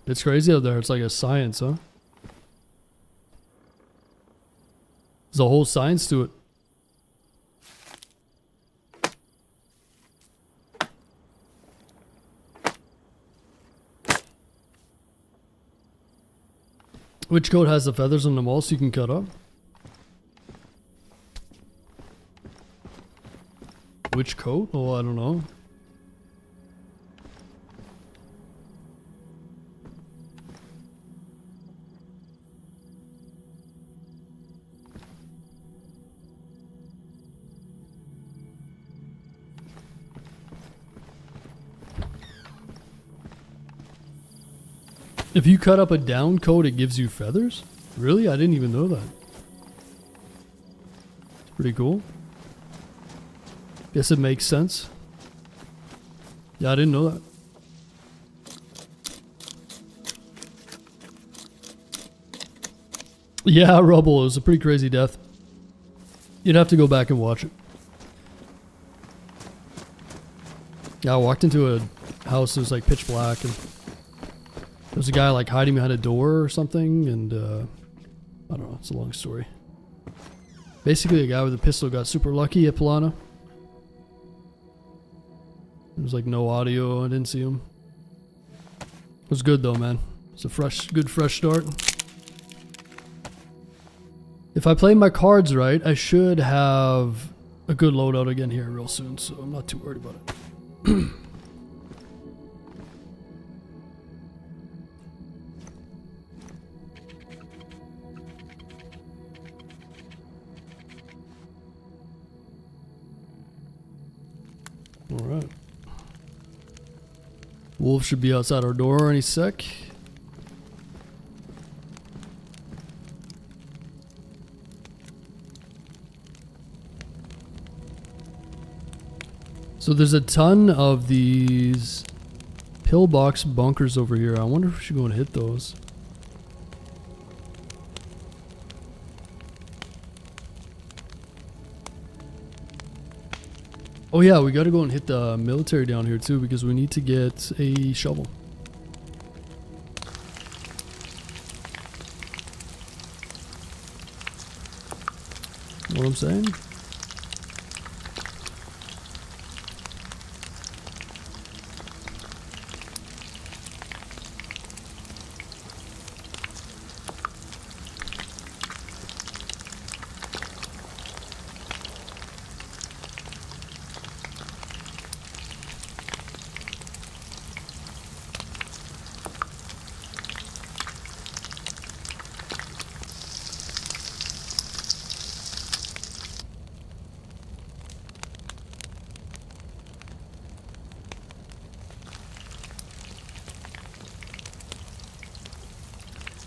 It's crazy out there. It's like a science, huh? There's a whole science to it. Which coat has the feathers on them all so you can cut up? Which coat? Oh, I don't know. If you cut up a down coat, it gives you feathers? Really? I didn't even know that. It's pretty cool. Guess it makes sense. Yeah, I didn't know that. Yeah, Rubble. It was a pretty crazy death. You'd have to go back and watch it. Yeah, I walked into a house that was like pitch black, and there was a guy like hiding behind a door or something, and I don't know, it's a long story. Basically, a guy with a pistol got super lucky at Pilana. There was like no audio, I didn't see him. It was good though, man. It's a good fresh start. If I play my cards right, I should have a good loadout again here real soon, so I'm not too worried about it. Alright. Wolf should be outside our door any sec. So there's a ton of these pillbox bunkers over here. I wonder if we should go and hit those. Oh yeah, we gotta go and hit the military down here too, because we need to get a shovel. Know what I'm saying?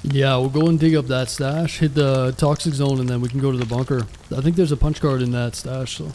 Yeah, we'll go and dig up that stash, hit the toxic zone, and then we can go to the bunker. I think there's a punch card in that stash, so.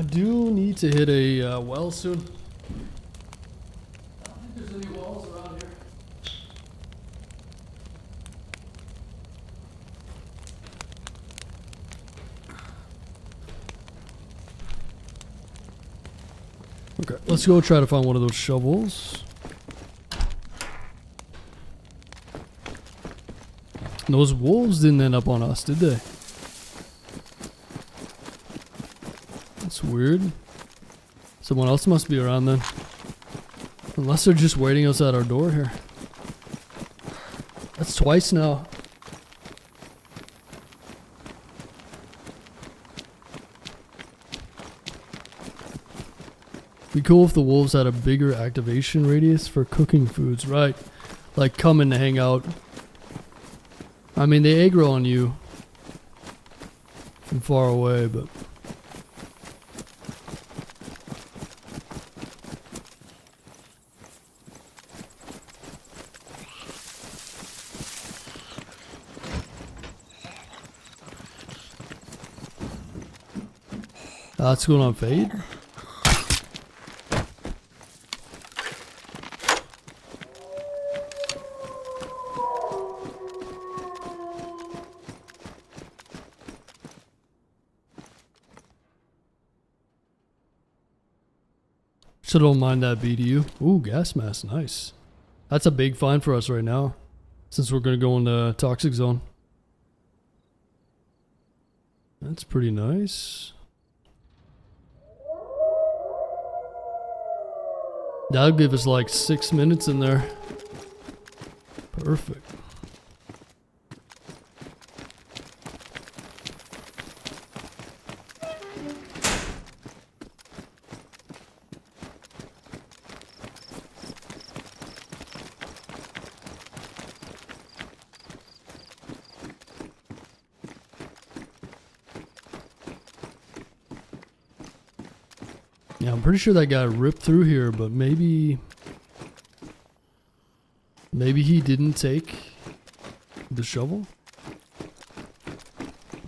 do need to hit a well soon. I don't think there's any wells around here. Okay, let's go try to find one of those shovels. Those wolves didn't end up on us, did they? That's weird. Someone else must be around then. Unless they're just waiting outside our door here. That's twice now. Be cool if the wolves had a bigger activation radius for cooking foods, right? Like come and hang out. I mean, they aggro on you from far away, but... That's going on fade. So don't mind that BDU. Ooh, gas mask, nice. That's a big find for us right now, since we're gonna go in the toxic zone. That's pretty nice. That'll give us like 6 minutes in there. Perfect. Yeah, I'm pretty sure that guy ripped through here, but maybe he didn't take the shovel.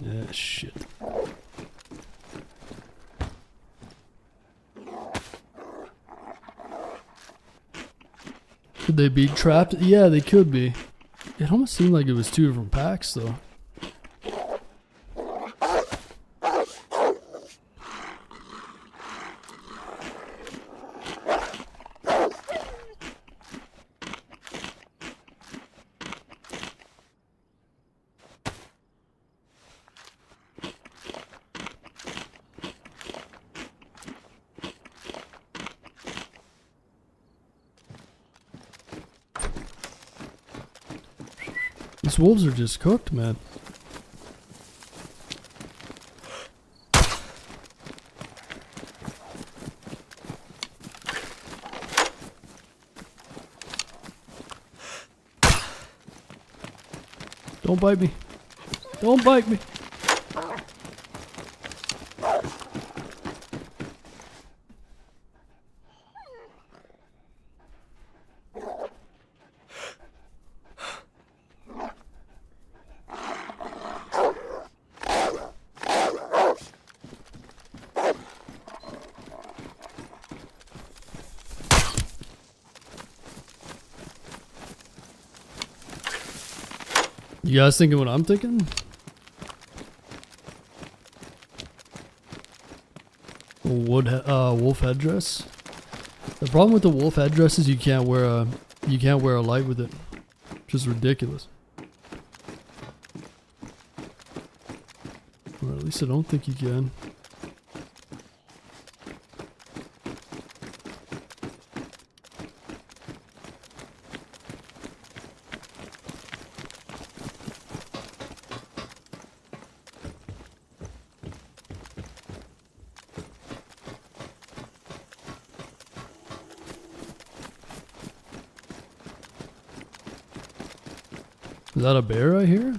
Yeah, shit. Could they be trapped? Yeah, they could be. It almost seemed like it was two different packs, though. These wolves are just cooked, man. Don't bite me. Don't bite me. You guys thinking what I'm thinking? Wolf headdress. The problem with the wolf headdress is you can't wear a light with it, which is ridiculous. Or at least I don't think you can. Is that a bear right here?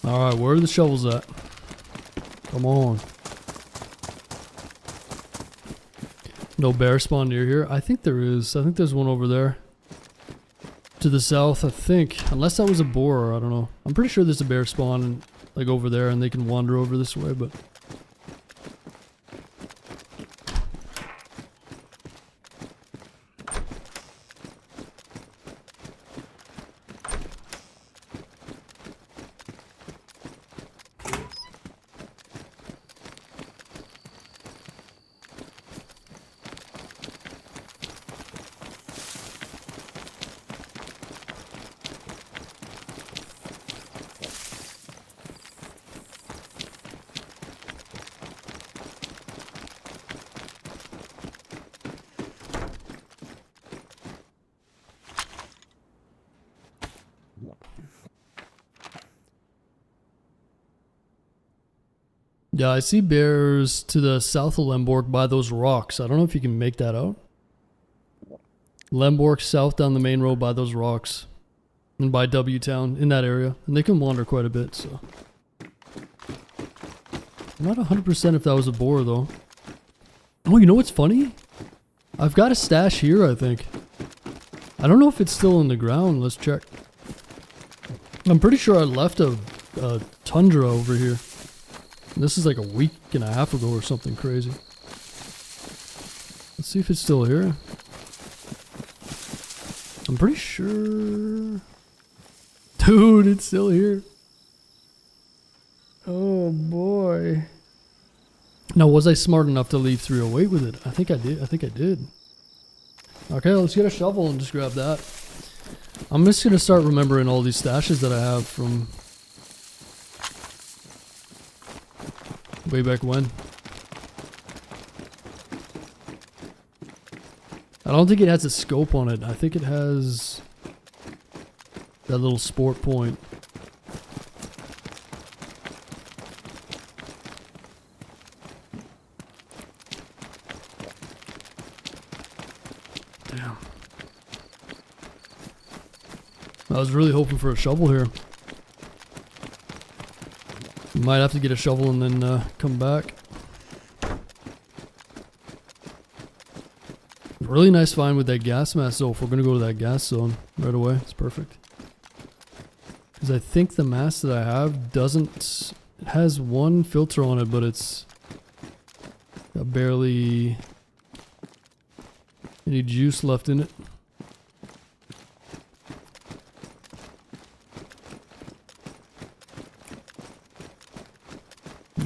Alright, where are the shovels at? Come on. No bear spawn near here? I think there is. I think there's one over there. To the south, I think. Unless that was a boar, I don't know. I'm pretty sure there's a bear spawn like over there and they can wander over this way, but... Yeah, I see bears to the south of Lemborg by those rocks. I don't know if you can make that out. Lemborg south down the main road by those rocks. And by W Town in that area. And they can wander quite a bit, so. I'm not 100% if that was a boar though. Oh, you know what's funny? I've got a stash here, I think. I don't know if it's still in the ground. Let's check. I'm pretty sure I left a tundra over here. This is like a week and a half ago or something crazy. Let's see if it's still here. I'm pretty sure... Dude, it's still here. Oh boy. Now, was I smart enough to leave 308 with it? I think I did. Okay, let's get a shovel and just grab that. I'm just gonna start remembering all these stashes that I have from... way back when. I don't think it has a scope on it. I think it has that little sport point. Damn. I was really hoping for a shovel here. Might have to get a shovel and then come back. Really nice find with that gas mask though. If we're gonna go to that gas zone right away, it's perfect. Because I think the mask that I have doesn't... It has one filter on it, but it's got barely any juice left in it.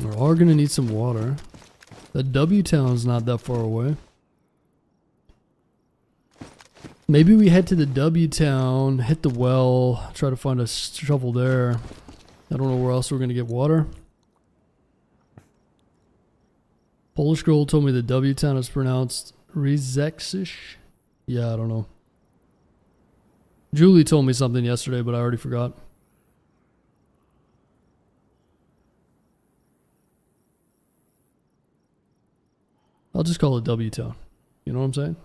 We are gonna need some water. That W Town's not that far away. Maybe we head to the W Town, hit the well, try to find a shovel there. I don't know where else we're gonna get water. Polish girl told me the W Town is pronounced Rizeksish. Yeah, I don't know. Julie told me something yesterday, but I already forgot. I'll just call it W Town. You know what I'm saying?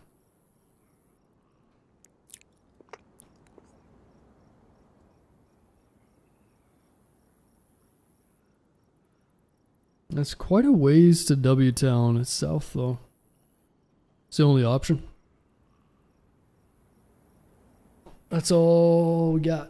That's quite a ways to W Town. It's south though. It's the only option. That's all we got.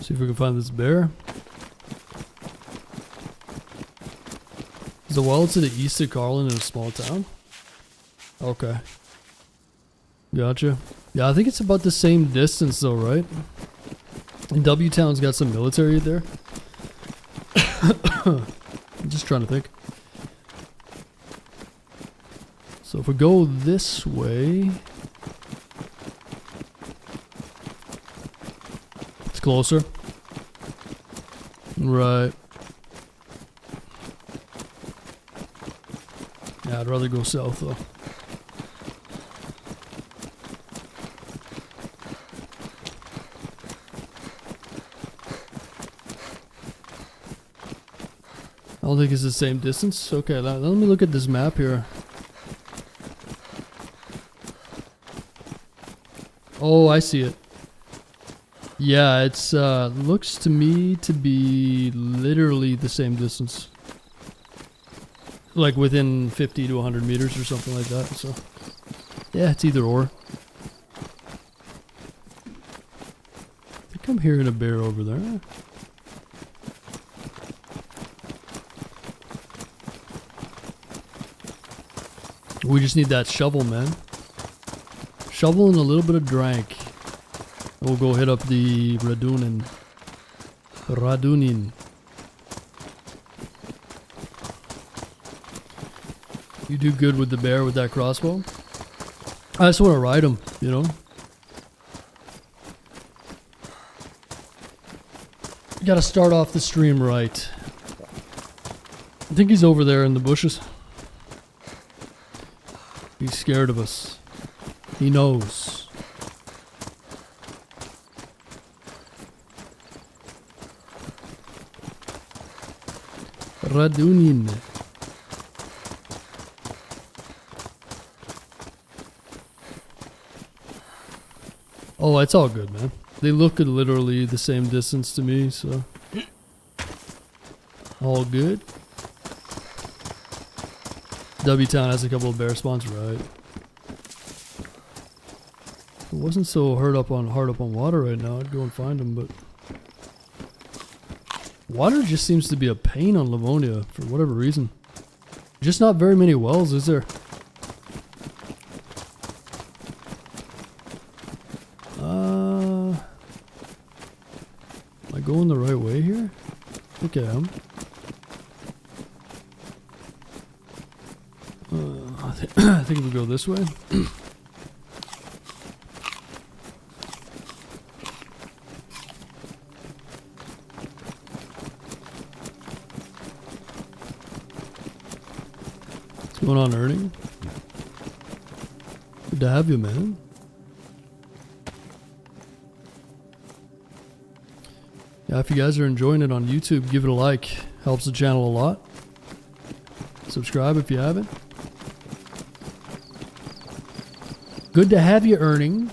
See if we can find this bear. Is the well to the east of Carlin in a small town? Okay. Gotcha. Yeah, I think it's about the same distance though, right? And W Town's got some military there. I'm just trying to think. So if we go this way, it's closer. Right. Yeah, I'd rather go south though. I don't think it's the same distance. Okay, let me look at this map here. Oh, I see it. Yeah, it's looks to me to be literally the same distance. Like within 50 to 100 meters or something like that. So, yeah, it's either or. I think I'm hearing a bear over there. We just need that shovel, man. Shovel and a little bit of drink. We'll go hit up the Radunin. You do good with the bear with that crossbow. I just want to ride him, you know. You gotta start off the stream right. I think he's over there in the bushes. He's scared of us. He knows. Radunin. Oh, it's all good, man. They look at literally the same distance to me, so all good. W Town has a couple of bear spawns, right? If it wasn't so hard up on water right now, I'd go and find them, but water just seems to be a pain on Livonia for whatever reason. Just not very many wells, is there? Am I going the right way here? I think I am. I think we go this way. What's going on, Ernie? Good to have you, man. Yeah, if you guys are enjoying it on YouTube, give it a like. Helps the channel a lot. Subscribe if you haven't. Good to have you, Erning.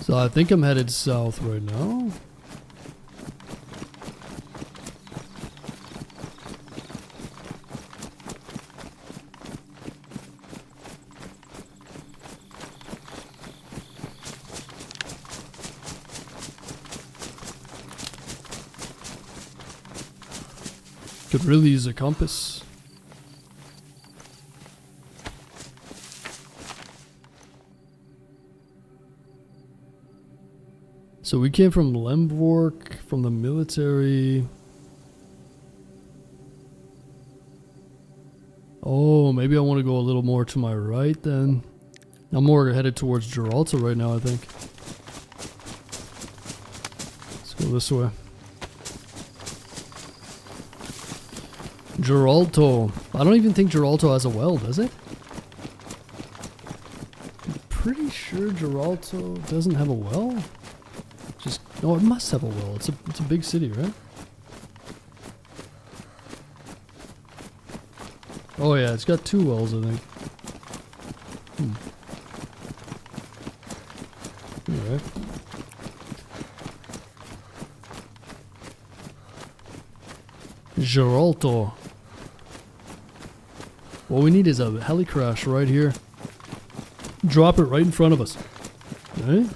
So I think I'm headed south right now. Could really use a compass. So we came from Lembork, from the military. Oh, maybe I want to go a little more to my right then. I'm more headed towards Gibraltar right now, I think. Let's go this way. Gibraltar. I don't even think Gibraltar has a well, does it? I'm pretty sure Gibraltar doesn't have a well. Just no, it must have a well. It's a big city, right? Oh yeah, it's got 2 wells, I think. Alright. Gibraltar. What we need is a heli crash right here. Drop it right in front of us. Okay?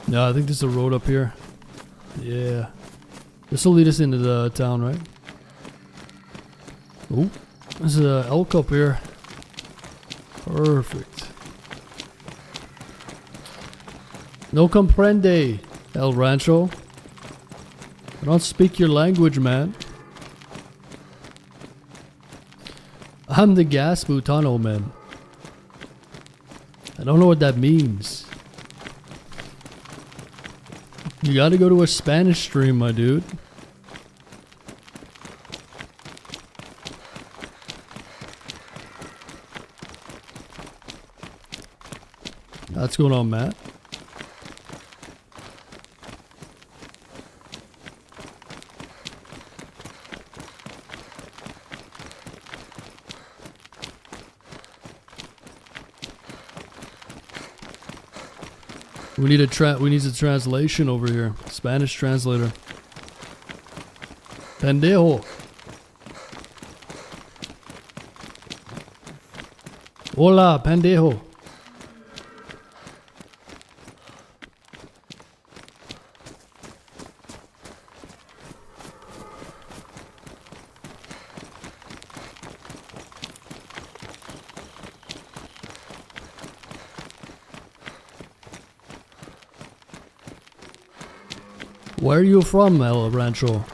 No, I think there's a road up here. Yeah. This will lead us into the town, right? Oh, there's an elk up here. Perfect. No comprende, El Rancho. I don't speak your language, man. I'm the gas butano, man. I don't know what that means. You gotta go to a Spanish stream, my dude. What's going on, Matt? We need a translation over here. Spanish translator. Pendejo. Hola, pendejo. Where are you from, El Rancho?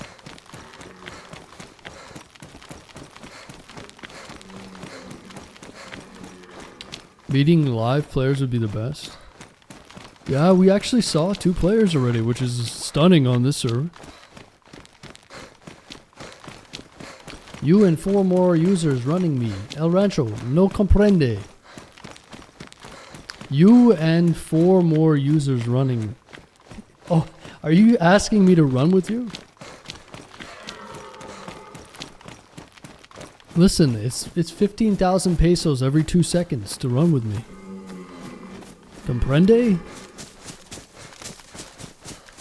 Meeting live players would be the best. Yeah, we actually saw 2 players already, which is stunning on this server. You and 4 more users running me. El Rancho, no comprende. You and 4 more users running. Oh, are you asking me to run with you? Listen, it's 15,000 pesos every 2 seconds to run with me. Comprende?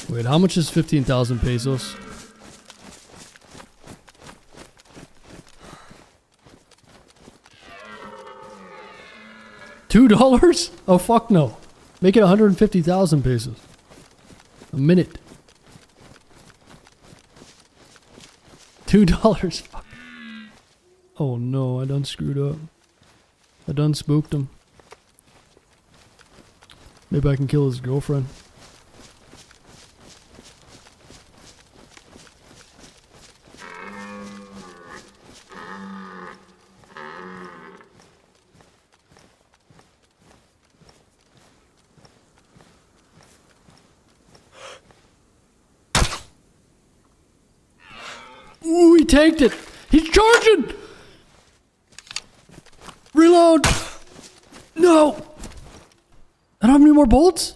Wait, how much is 15,000 pesos? $2? Oh fuck no. Make it 150,000 pesos. A minute. $2. Fuck. Oh no, I done screwed up. I done spooked him. Maybe I can kill his girlfriend. Ooh, he tanked it! He's charging! Reload! No! I don't have any more bullets?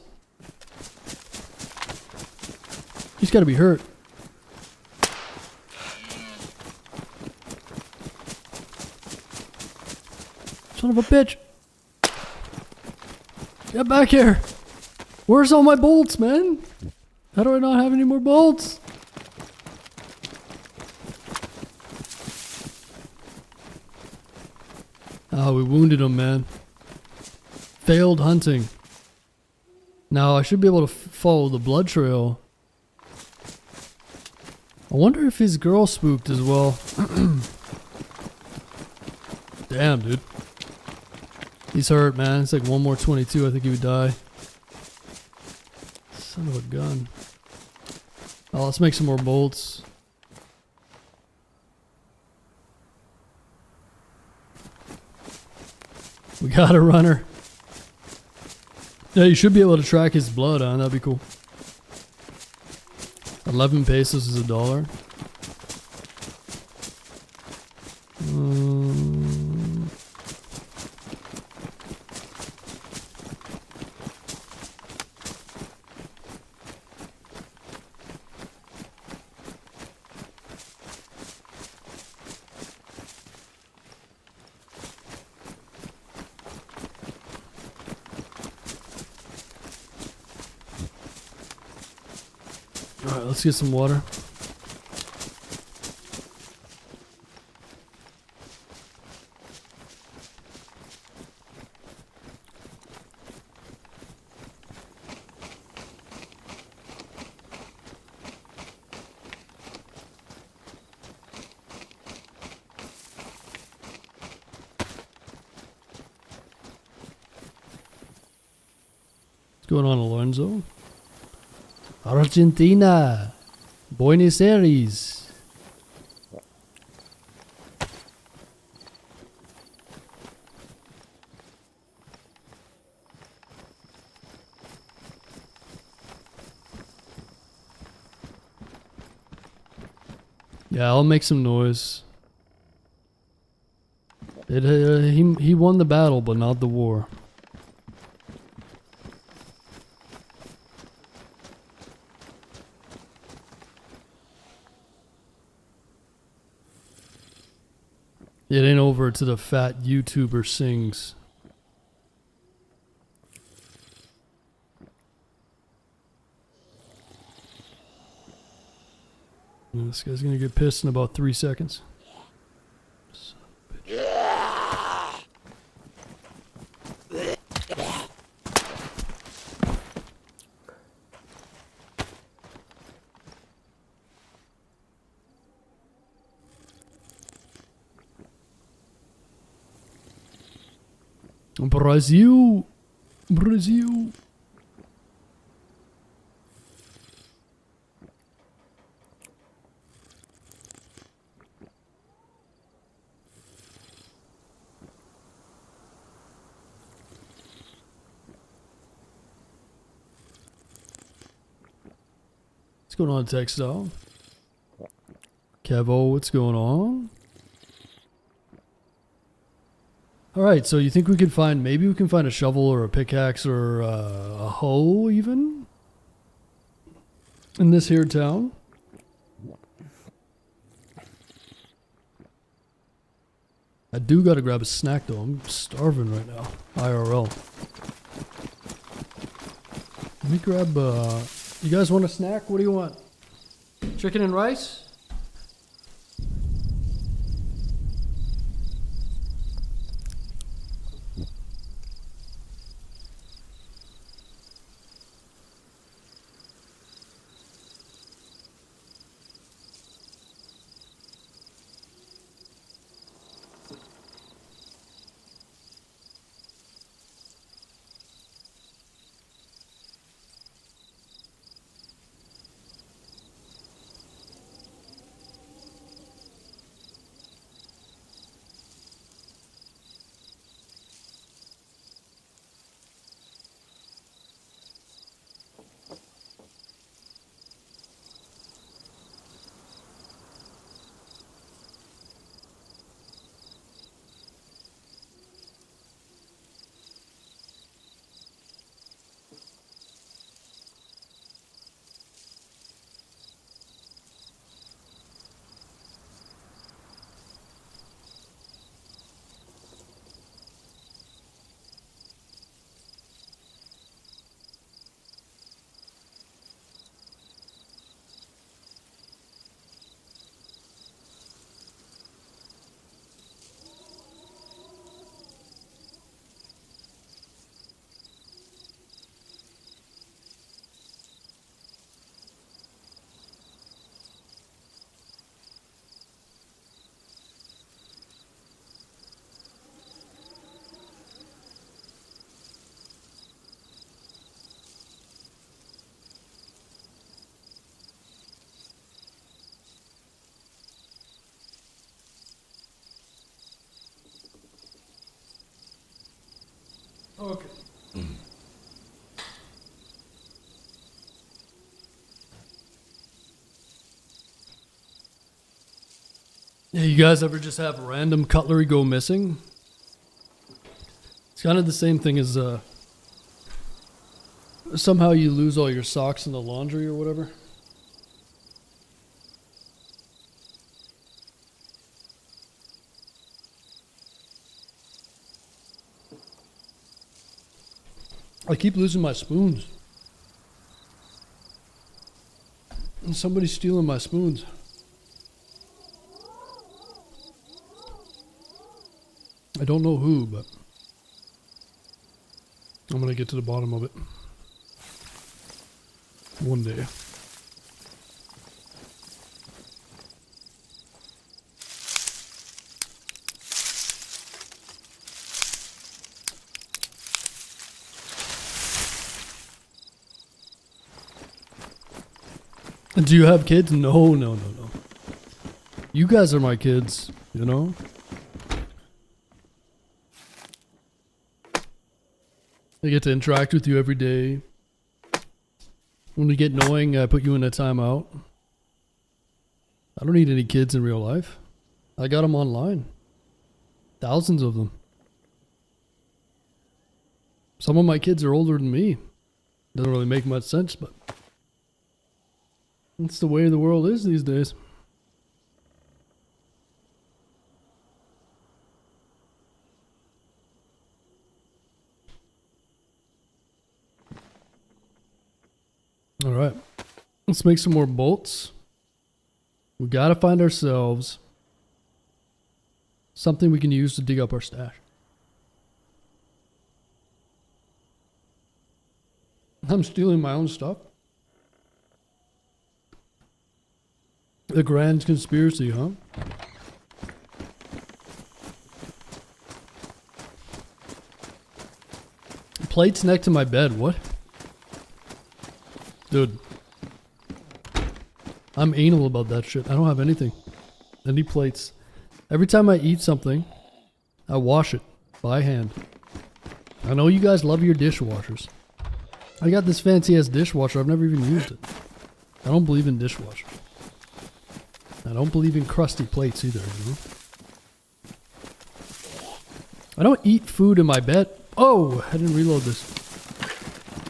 He's gotta be hurt. Son of a bitch! Get back here! Where's all my bolts, man? How do I not have any more bolts? Oh, we wounded him, man. Failed hunting. Now, I should be able to follow the blood trail. I wonder if his girl spooked as well. Damn, dude. He's hurt, man. It's like 1 more 22. I think he would die. Son of a gun. Oh, let's make some more bolts. We got a runner. Yeah, you should be able to track his blood, huh? That'd be cool. 11 pesos is $1. let's get some water. What's going on, Alonso? Argentina. Buenos Aires. Yeah, I'll make some noise. He won the battle, but not the war. It ain't over to the fat YouTuber sings. This guy's gonna get pissed in about 3 seconds. Son of a bitch. Brazil. Brazil. What's going on, Textile? Kevo, what's going on? Alright, so you think we could find, maybe we can find a shovel or a pickaxe or a hoe even? In this here town? I do gotta grab a snack though, I'm starving right now. IRL. Let me grab, you guys want a snack? What do you want? Chicken and rice? Okay. Yeah, you guys ever just have random cutlery go missing? It's kind of the same thing as somehow you lose all your socks in the laundry or whatever. I keep losing my spoons. Somebody's stealing my spoons. I don't know who, but I'm gonna get to the bottom of it one day. Do you have kids? No, no, no, no. You guys are my kids, you know? I get to interact with you every day. When we get annoying, I put you in a timeout. I don't need any kids in real life. I got them online. Thousands of them. Some of my kids are older than me. Doesn't really make much sense, but that's the way the world is these days. All right, let's make some more bolts. We gotta find ourselves something we can use to dig up our stash. I'm stealing my own stuff. The grand conspiracy, huh? Plates next to my bed, what? Dude. I'm anal about that shit. I don't have anything. Any plates. Every time I eat something, I wash it by hand. I know you guys love your dishwashers. I got this fancy ass dishwasher. I've never even used it. I don't believe in dishwashers. I don't believe in crusty plates either, you know? I don't eat food in my bed. Oh, I didn't reload this.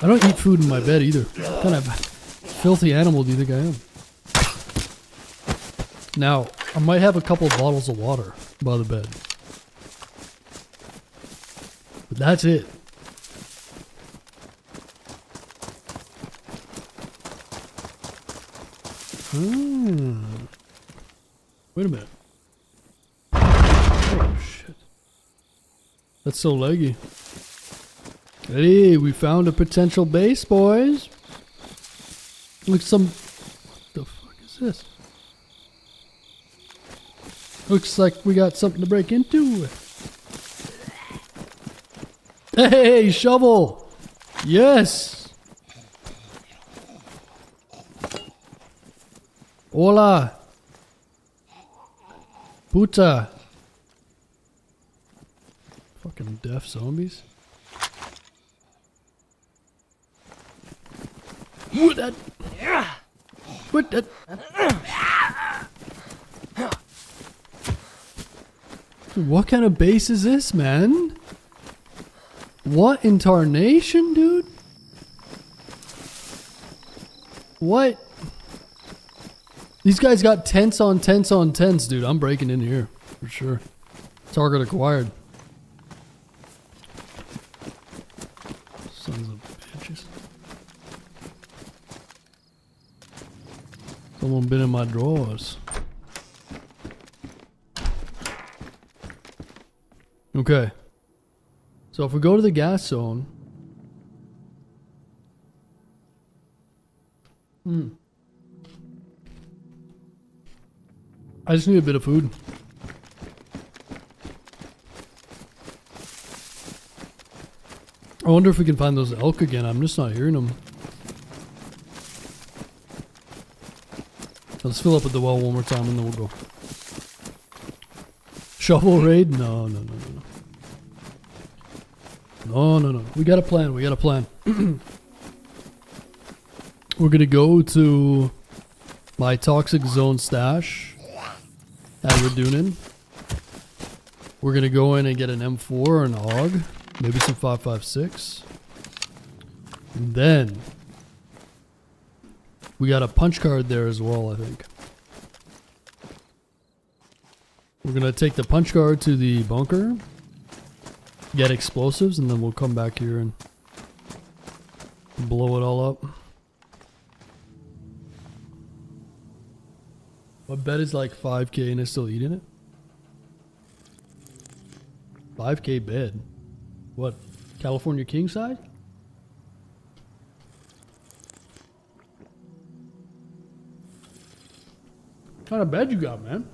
I don't eat food in my bed either. What kind of filthy animal do you think I am? Now, I might have a couple of bottles of water by the bed. But that's it. Wait a minute. Oh shit. That's so leggy. Hey, we found a potential base, boys. Looks some... The fuck is this? Looks like we got something to break into. Hey, shovel! Yes! Hola! Puta! Fucking deaf zombies. What that? What that? What kind of base is this, man? What in tarnation, dude? What? These guys got tents on tents on tents, dude. I'm breaking in here for sure. Target acquired. Sons of bitches. Someone been in my drawers. Okay. So if we go to the gas zone. I just need a bit of food. I wonder if we can find those elk again. I'm just not hearing them. Let's fill up at the well one more time and then we'll go. Shovel raid? No, no, no, no, no. No, no, no. We got a plan. We got a plan. We're gonna go to my toxic zone stash at Redunin. We're gonna go in and get an M4 or an AUG, maybe some 5.56. And then we got a punch card there as well, I think. We're gonna take the punch card to the bunker, get explosives, and then we'll come back here and blow it all up. My bet is like 5K and it's still eating it. 5K bed. What? California king side? What kind of bed you got, man?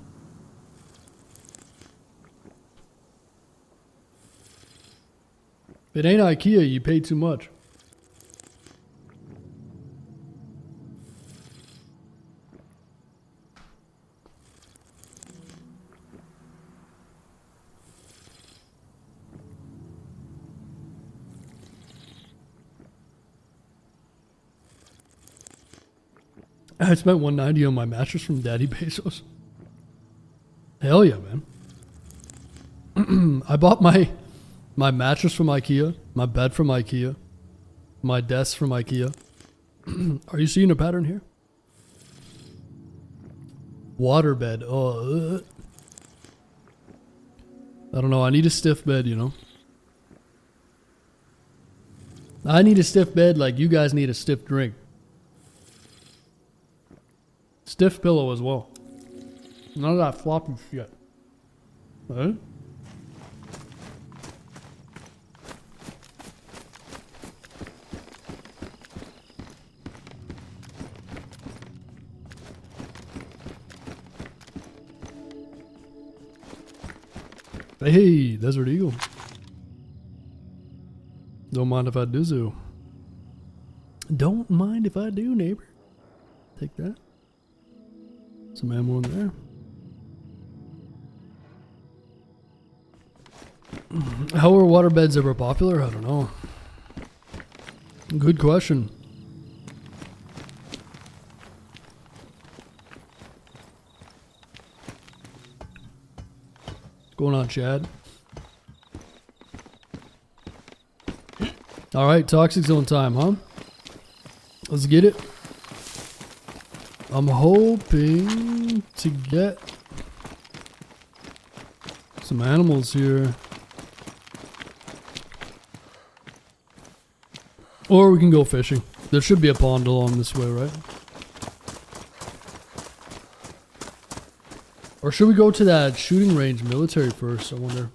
If it ain't IKEA, you pay too much. I spent $190 on my mattress from Daddy Bezos. Hell yeah, man. I bought my mattress from IKEA, my bed from IKEA, my desk from IKEA. Are you seeing a pattern here? Waterbed. Oh, I don't know. I need a stiff bed, you know. I need a stiff bed like you guys need a stiff drink. Stiff pillow as well. None of that floppy shit. Right? Hey, Desert Eagle. Don't mind if I do so. Don't mind if I do, neighbor. Take that. Some ammo in there. How were waterbeds ever popular? I don't know. Good question. What's going on, Chad? All right, Toxic Zone time, huh? Let's get it. I'm hoping to get some animals here. Or we can go fishing. There should be a pond along this way, right? Or should we go to that shooting range military first? I wonder.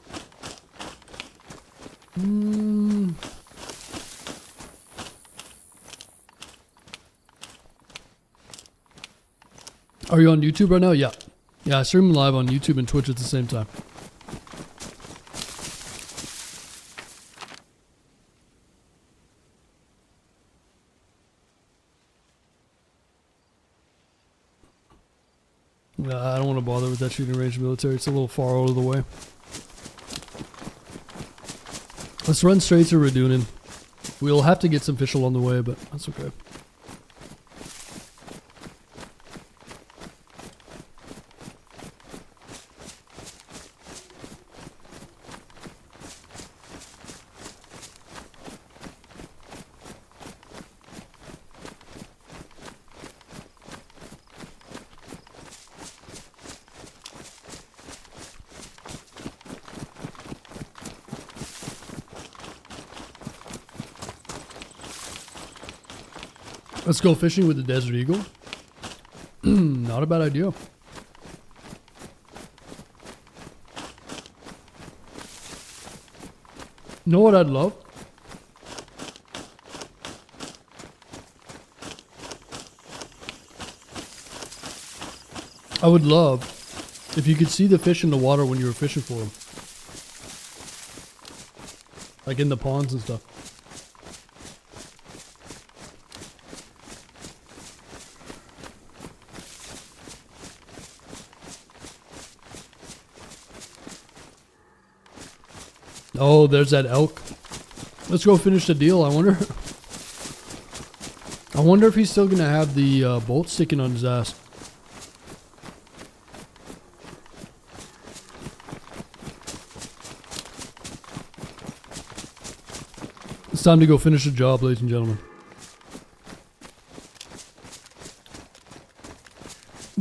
Are you on YouTube right now? Yeah. Yeah, I stream live on YouTube and Twitch at the same time. I don't want to bother with that shooting range military. It's a little far out of the way. Let's run straight to Radunin. We'll have to get some fish along the way, but that's okay. Let's go fishing with the Desert Eagle. Not a bad idea. Know what I'd love? I would love if you could see the fish in the water when you were fishing for them. Like in the ponds and stuff. Oh, there's that elk. Let's go finish the deal. I wonder if he's still gonna have the bolt sticking on his ass. It's time to go finish the job, ladies and gentlemen.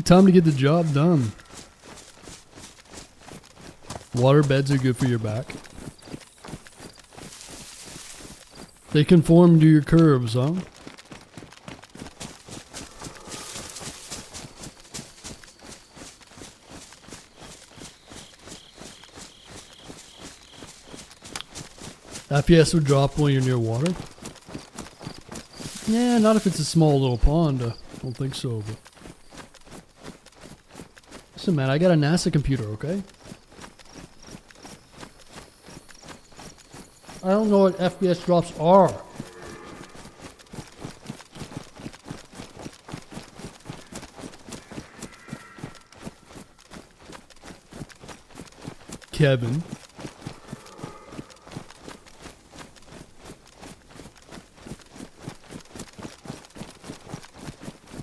Time to get the job done. Water beds are good for your back. They conform to your curves, huh? FPS would drop when you're near water? Yeah, not if it's a small little pond. I don't think so. But listen, man, I got a NASA computer, okay? I don't know what FPS drops are. Kevin.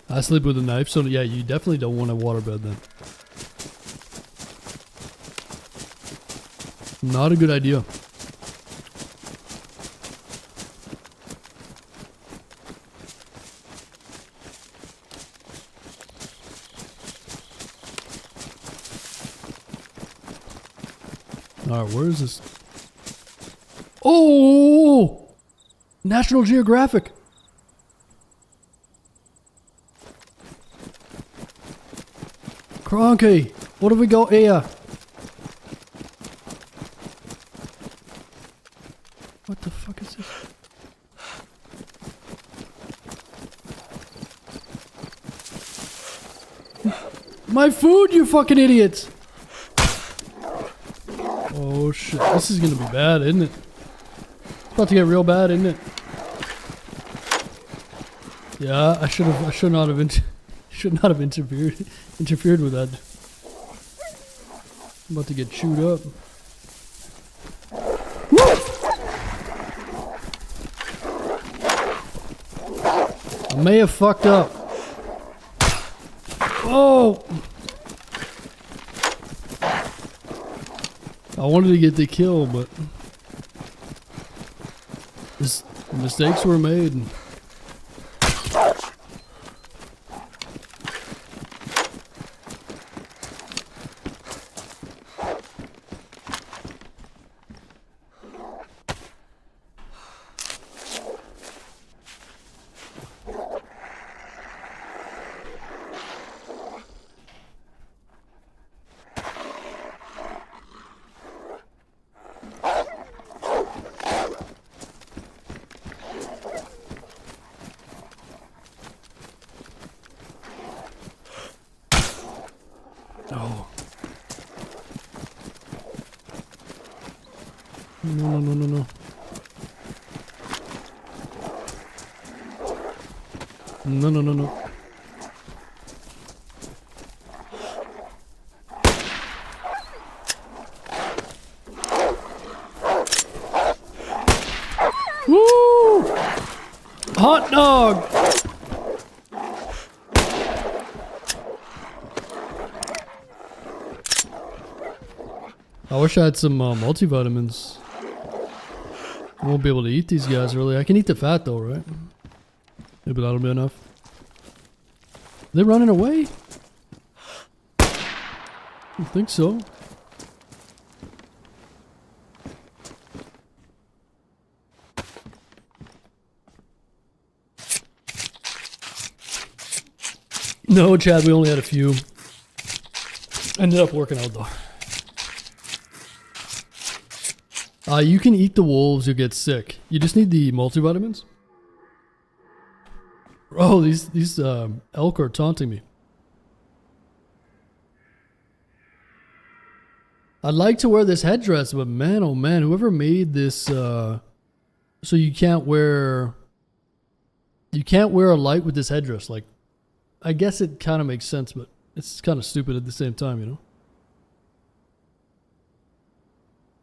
I sleep with a knife, so yeah, you definitely don't want a waterbed then. Not a good idea. Alright, where is this? Oh! National Geographic! Cronky! What have we got here? What the fuck is this? My food, you fucking idiots! Oh shit, this is gonna be bad, isn't it? It's about to get real bad, isn't it? Yeah, I should not have interfered with that. I'm about to get chewed up. I may have fucked up. Oh! I wanted to get the kill, but mistakes were made. Oh. No, no, no, no, no. No, no, no, no. Woo! Hot dog! I wish I had some multivitamins. I won't be able to eat these guys really. I can eat the fat though, right? Maybe that'll be enough. Are they running away? I think so. No, Chad, we only had a few. Ended up working out though. You can eat the wolves, you'll get sick. You just need the multivitamins. Oh, these elk are taunting me. I'd like to wear this headdress, but man, oh man, whoever made this, so you can't wear a light with this headdress. Like, I guess it kind of makes sense, but it's kind of stupid at the same time, you know?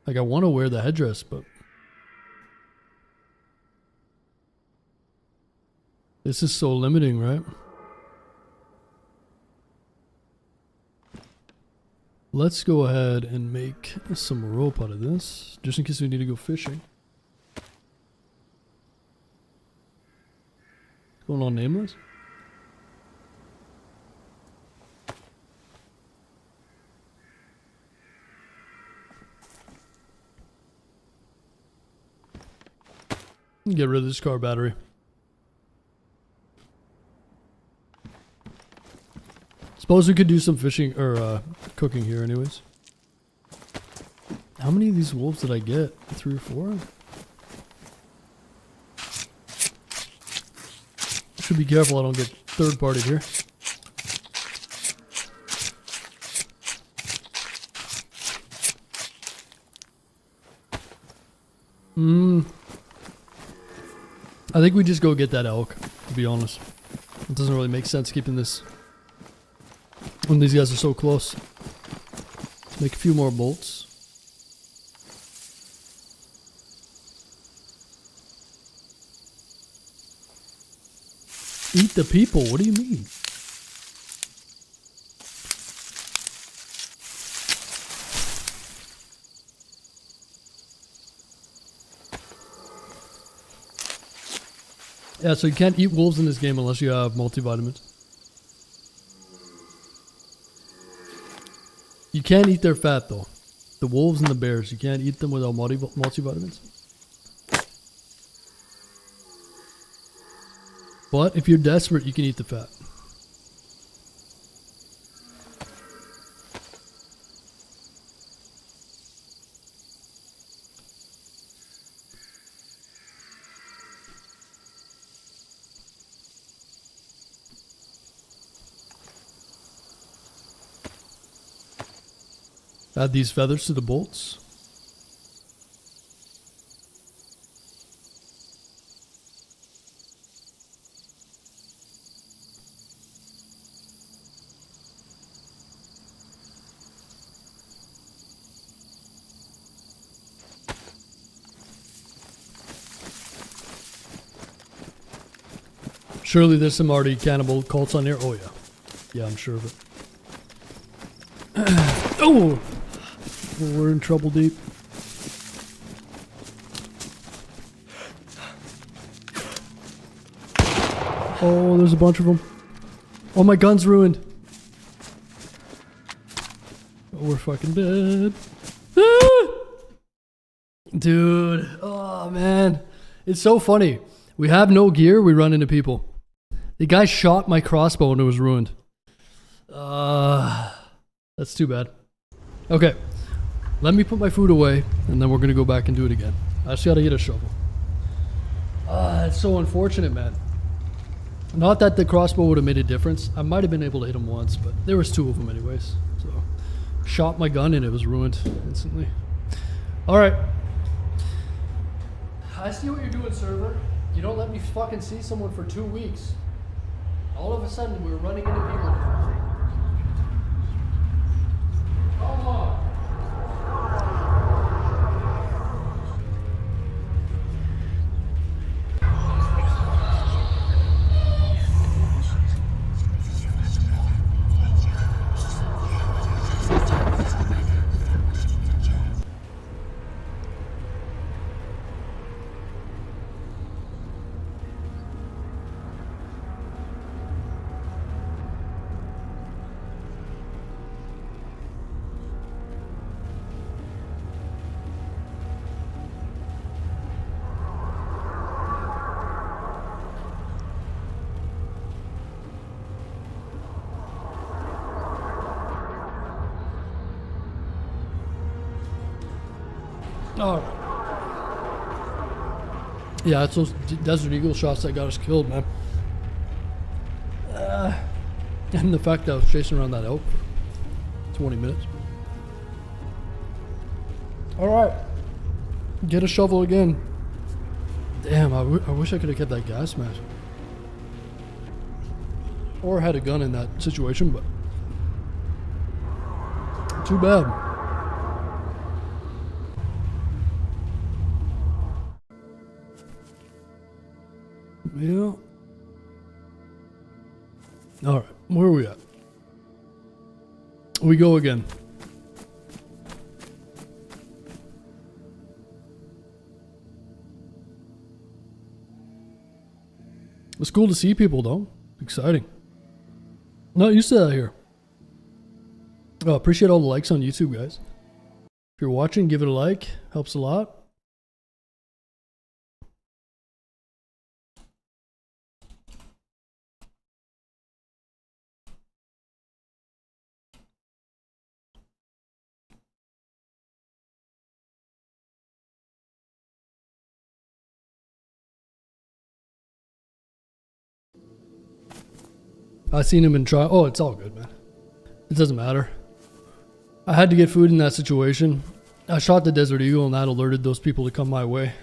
Like, I want to wear the headdress, but this is so limiting, right? Let's go ahead and make some rope out of this, just in case we need to go fishing. Going on nameless? Get rid of this car battery. Suppose we could do some fishing or cooking here anyways. How many of these wolves did I get? 3 or 4? Should be careful I don't get third partied here. I think we just go get that elk, to be honest. It doesn't really make sense keeping this when these guys are so close. Let's make a few more bolts. Eat the people? What do you mean? Yeah, so you can't eat wolves in this game unless you have multivitamins. You can't eat their fat though. The wolves and the bears, you can't eat them without multivitamins. But if you're desperate, you can eat the fat. Add these feathers to the bolts. Surely there's some already cannibal cults on here. Oh yeah. Yeah, I'm sure of it. Oh! We're in trouble deep. Oh, there's a bunch of them. Oh, my gun's ruined. Oh, we're fucking dead. Ah! Dude. Oh, man. It's so funny. We have no gear, we run into people. The guy shot my crossbow and it was ruined. That's too bad. Okay. Let me put my food away, and then we're going to go back and do it again. I just got to get a shovel. It's so unfortunate, man. Not that the crossbow would have made a difference. I might have been able to hit him once, but there was two of them anyways. So, shot my gun and it was ruined instantly. Alright. I see what you're doing, server. You don't let me fucking see someone for 2 weeks. All of a sudden, we're running into people. Come on. Oh. Yeah, it's those Desert Eagle shots that got us killed, man. And the fact that I was chasing around that elk for 20 minutes. Alright. Get a shovel again. Damn, I wish I could have kept that gas mask. Or had a gun in that situation, but too bad. Yeah. Alright, where are we at? We go again. It's cool to see people though. Exciting. Not used to that here. Oh, appreciate all the likes on YouTube, guys. If you're watching, give it a like. Helps a lot. I seen him in try. Oh, it's all good, man. It doesn't matter. I had to get food in that situation. I shot the Desert Eagle and that alerted those people to come my way.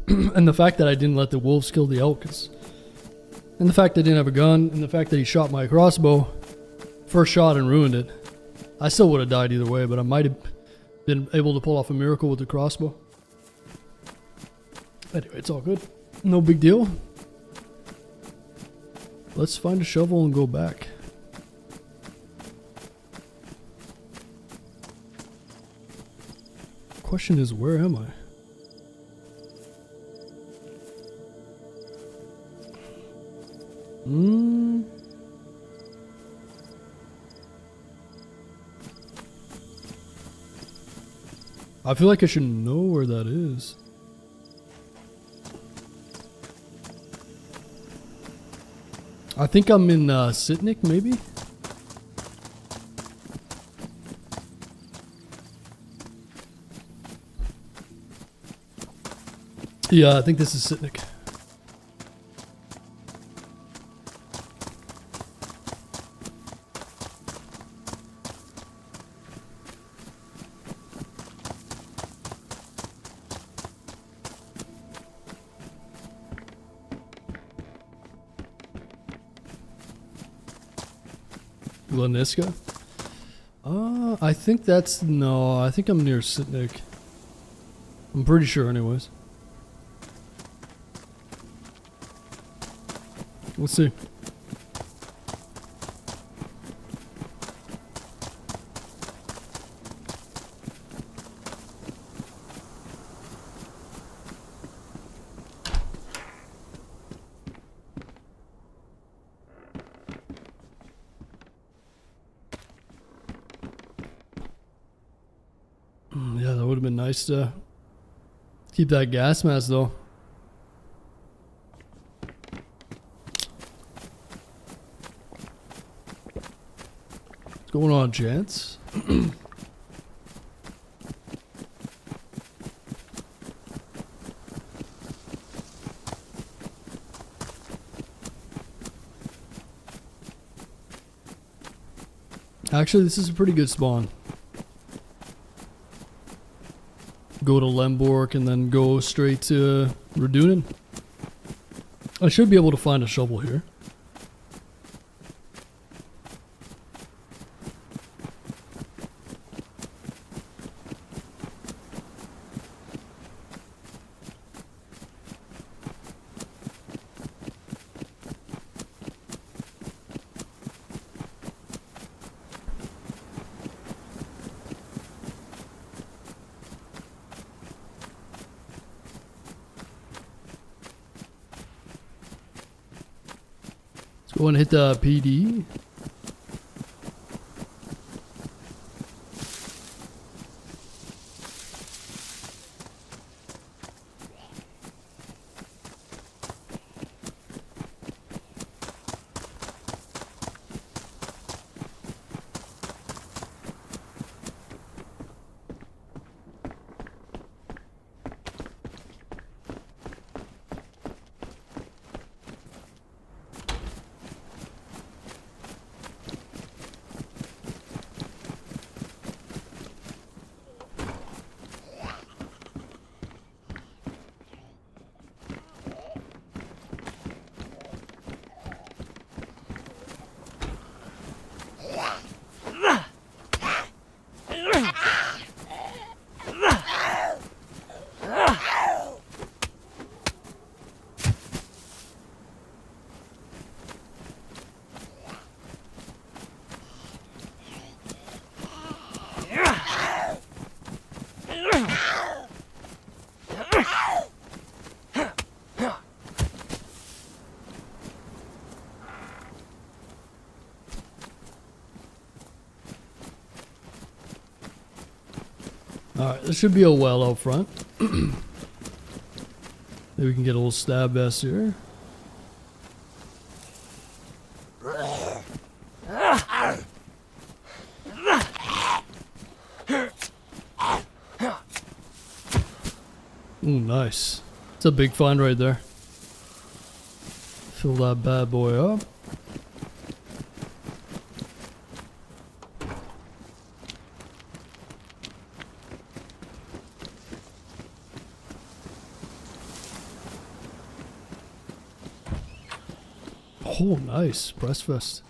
And the fact that I didn't let the wolves kill the elk and the fact that I didn't have a gun, and the fact that he shot my crossbow, first shot, and ruined it. I still would have died either way, but I might have been able to pull off a miracle with the crossbow. Anyway, it's all good. No big deal. Let's find a shovel and go back. Question is, where am I? I feel like I should know where that is. I think I'm in Sitnik, maybe? Yeah, I think this is Sitnik. Laniska? I think that's... No, I think I'm near Sitnik. I'm pretty sure anyways. Let's see. Yeah, that would have been nice to keep that gas mask though. What's going on, gents? Actually, this is a pretty good spawn. Go to Lemborg and then go straight to Radunin. I should be able to find a shovel here. Go and hit the PD. Alright, there should be a well out front. Maybe we can get a little stab vest here. Ooh, nice. It's a big find right there. Fill that bad boy up. Oh, nice. Breastfest.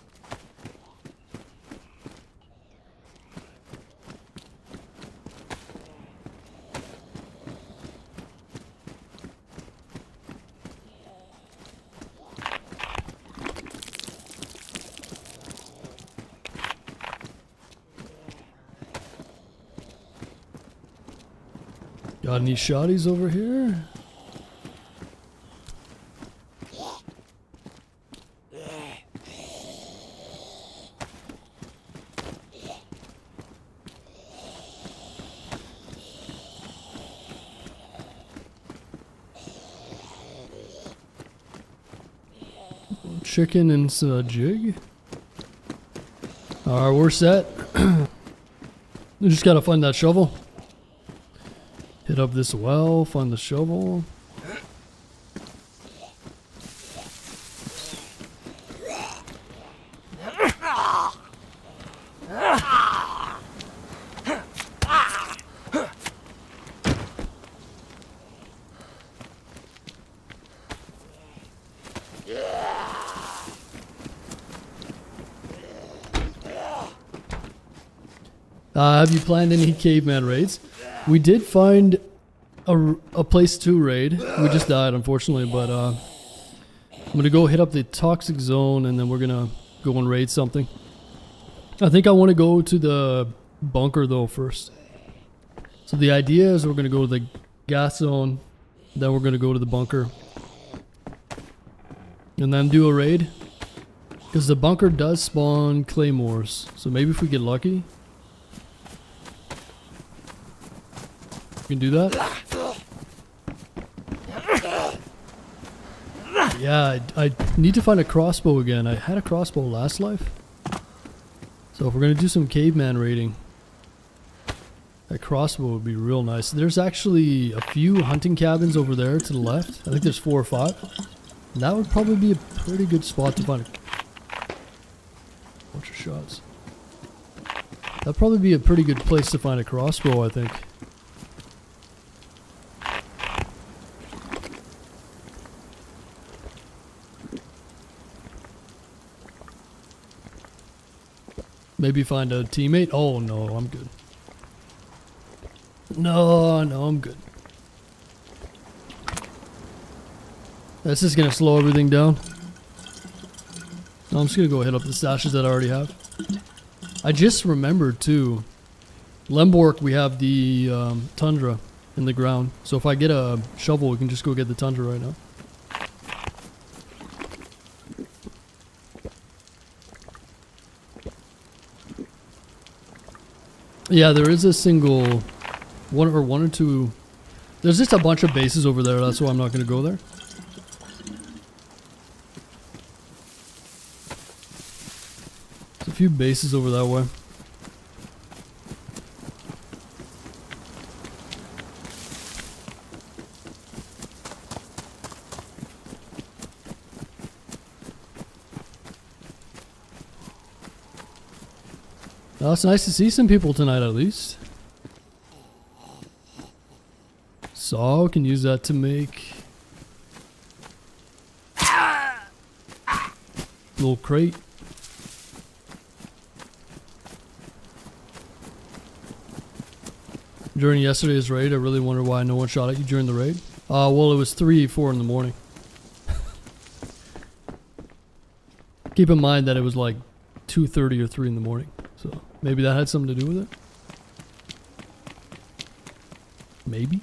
Got any shotties over here? Chicken and some jig. Alright, we're set. We just gotta find that shovel. Hit up this well, find the shovel. Have you planned any caveman raids? We did find a place to raid. We just died, unfortunately, but I'm gonna go hit up the toxic zone and then we're gonna go and raid something. I think I want to go to the bunker though first. So the idea is we're gonna go to the gas zone, then we're gonna go to the bunker, and then do a raid. Because the bunker does spawn claymores, so maybe if we get lucky, we can do that. Yeah, I need to find a crossbow again. I had a crossbow last life. So if we're going to do some caveman raiding, that crossbow would be real nice. There's actually a few hunting cabins over there to the left. I think there's 4 or 5. And that would probably be a pretty good spot to find a bunch of shots. That'd probably be a pretty good place to find a crossbow, I think. Maybe find a teammate. Oh no, I'm good. No, I'm good. This is gonna slow everything down. No, I'm just gonna go hit up the stashes that I already have. I just remembered too, Lemborg, we have the tundra in the ground. So if I get a shovel, we can just go get the tundra right now. Yeah, there is a single one or two. There's just a bunch of bases over there. That's why I'm not going to go there. There's a few bases over that way. Well, it's nice to see some people tonight at least. Saw, can use that to make little crate. During yesterday's raid, I really wonder why no one shot at you during the raid. Well, it was 3-4 in the morning. Keep in mind that it was like 2:30 or 3 in the morning. So maybe that had something to do with it. Maybe.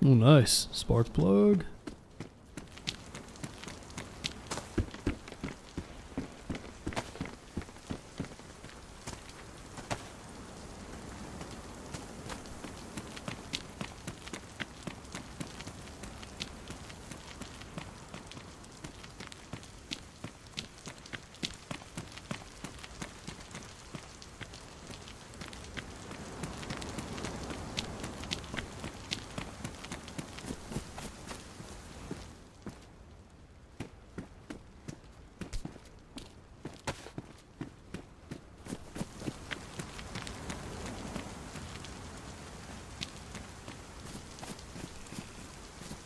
Oh, nice. Spark plug.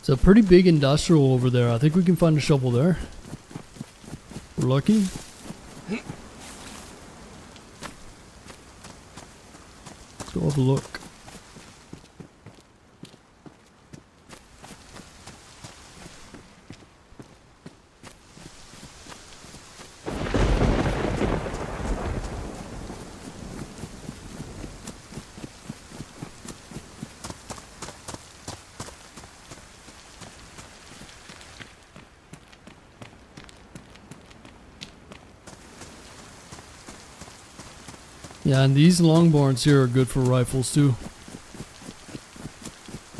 It's a pretty big industrial over there. I think we can find a shovel there. We're lucky. Let's go have a look. Yeah, and these longboarns here are good for rifles too.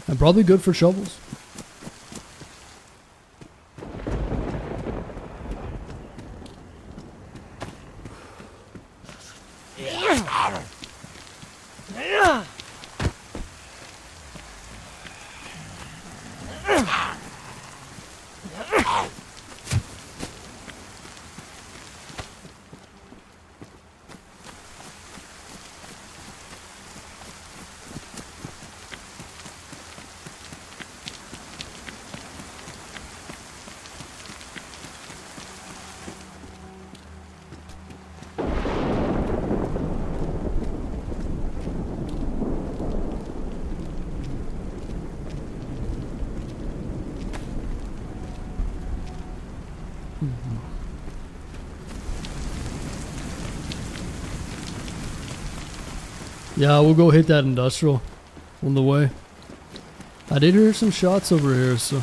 And probably good for shovels. Yeah, we'll go hit that industrial on the way. I did hear some shots over here, so.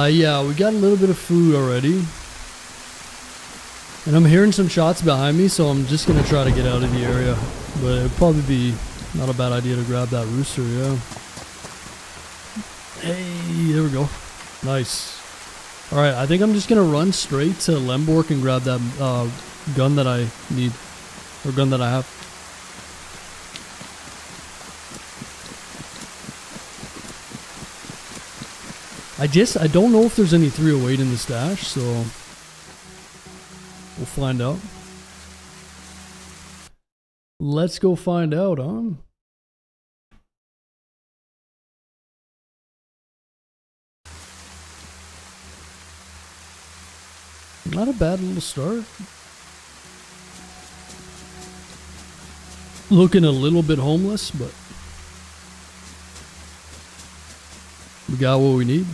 Yeah, we got a little bit of food already. And I'm hearing some shots behind me, so I'm just going to try to get out of the area. But it'd probably be not a bad idea to grab that rooster, yeah. Hey, there we go. Nice. Alright, I think I'm just going to run straight to Lembork and grab that gun that I need. Or gun that I have. I don't know if there's any 308 in the stash, so we'll find out. Let's go find out, huh? Not a bad little start. Looking a little bit homeless, but we got what we need.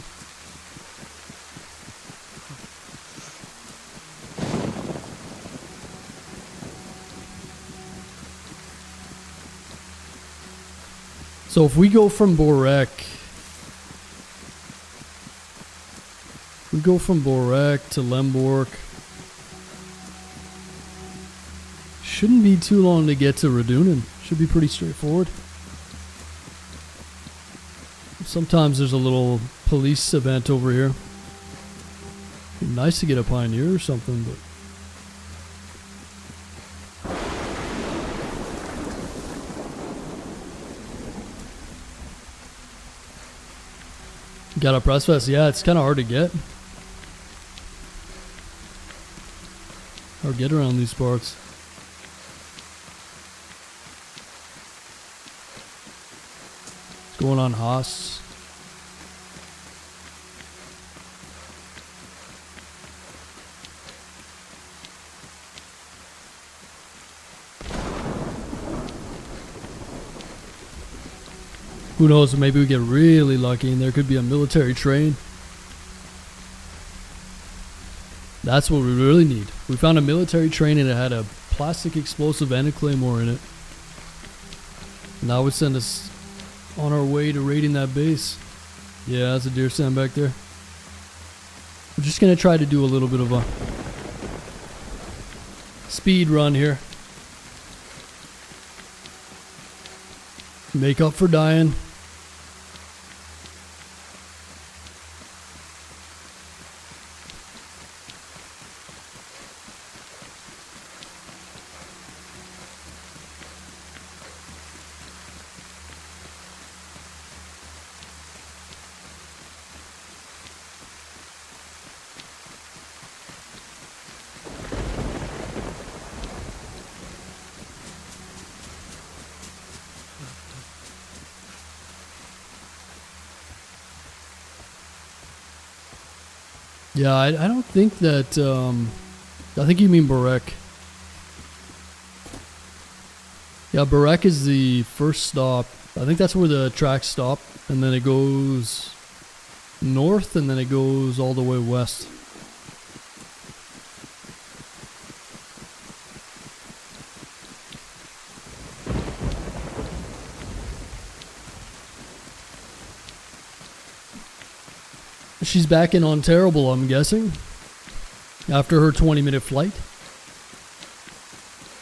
So if we go from Borek, to Lembork, shouldn't be too long to get to Radunin. Should be pretty straightforward. Sometimes there's a little police event over here. Be nice to get a pioneer or something, but got a press vest. Yeah, it's kind of hard to get. or get around these parts. What's going on, Haas? Who knows, maybe we get really lucky and there could be a military train. That's what we really need. We found a military train and it had a plastic explosive and a claymore in it. And that would send us on our way to raiding that base. Yeah, that's a deer stand back there. We're just gonna try to do a little bit of a speed run here. Make up for dying. Yeah, I don't think that, I think you mean Barek. Yeah, Barek is the first stop. I think that's where the tracks stop, and then it goes north, and then it goes all the way west. She's back in on Terrible, I'm guessing. After her 20-minute flight.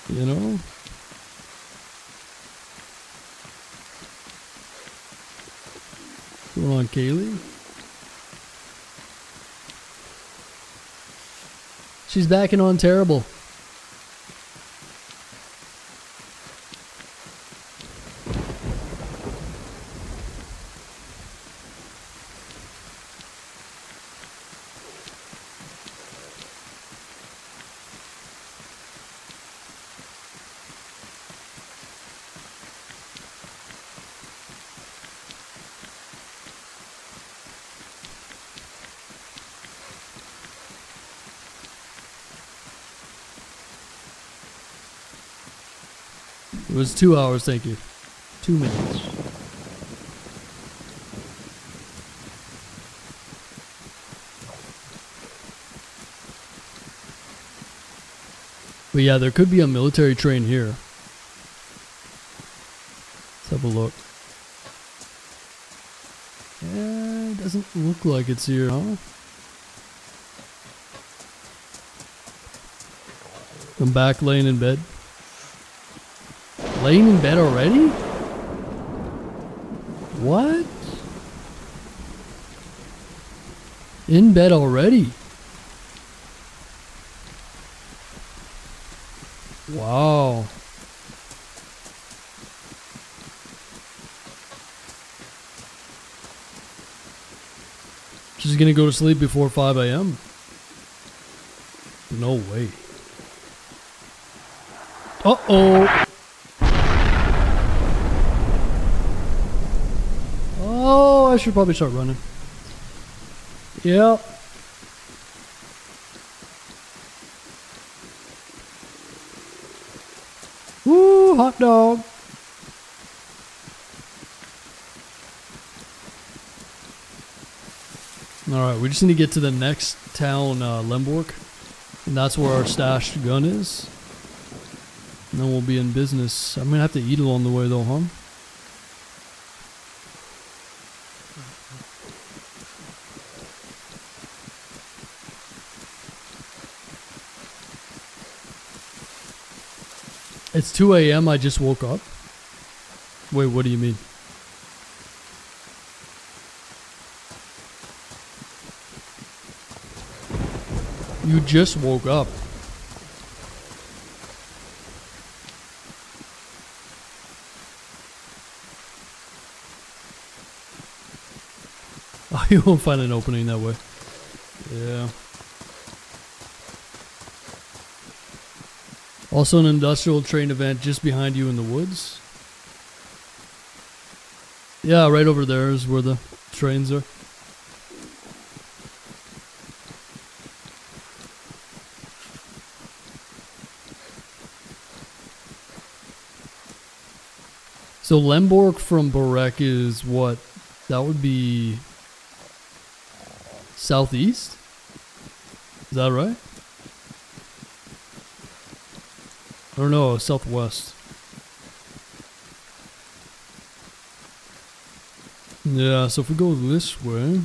You know? What's going on, Kaylee? She's back in on Terrible. It was 2 hours, thank you. 2 minutes. But yeah, there could be a military train here. Let's have a look. Yeah, it doesn't look like it's here, huh? I'm back laying in bed. Laying in bed already? What? In bed already? Wow. She's gonna go to sleep before 5 a.m. No way. Uh-oh. Oh, I should probably start running. Yep. Woo, hot dog. Alright, we just need to get to the next town, Lemborg. And that's where our stashed gun is. And then we'll be in business. I'm gonna have to eat along the way though, huh? It's 2 a.m. I just woke up. Wait, what do you mean? You just woke up. Oh, you won't find an opening that way. Yeah. Also an industrial train event just behind you in the woods. Yeah, right over there is where the trains are. So Lemborg from Borek is what? That would be southeast? Is that right? Or no, southwest. Yeah, so if we go this way.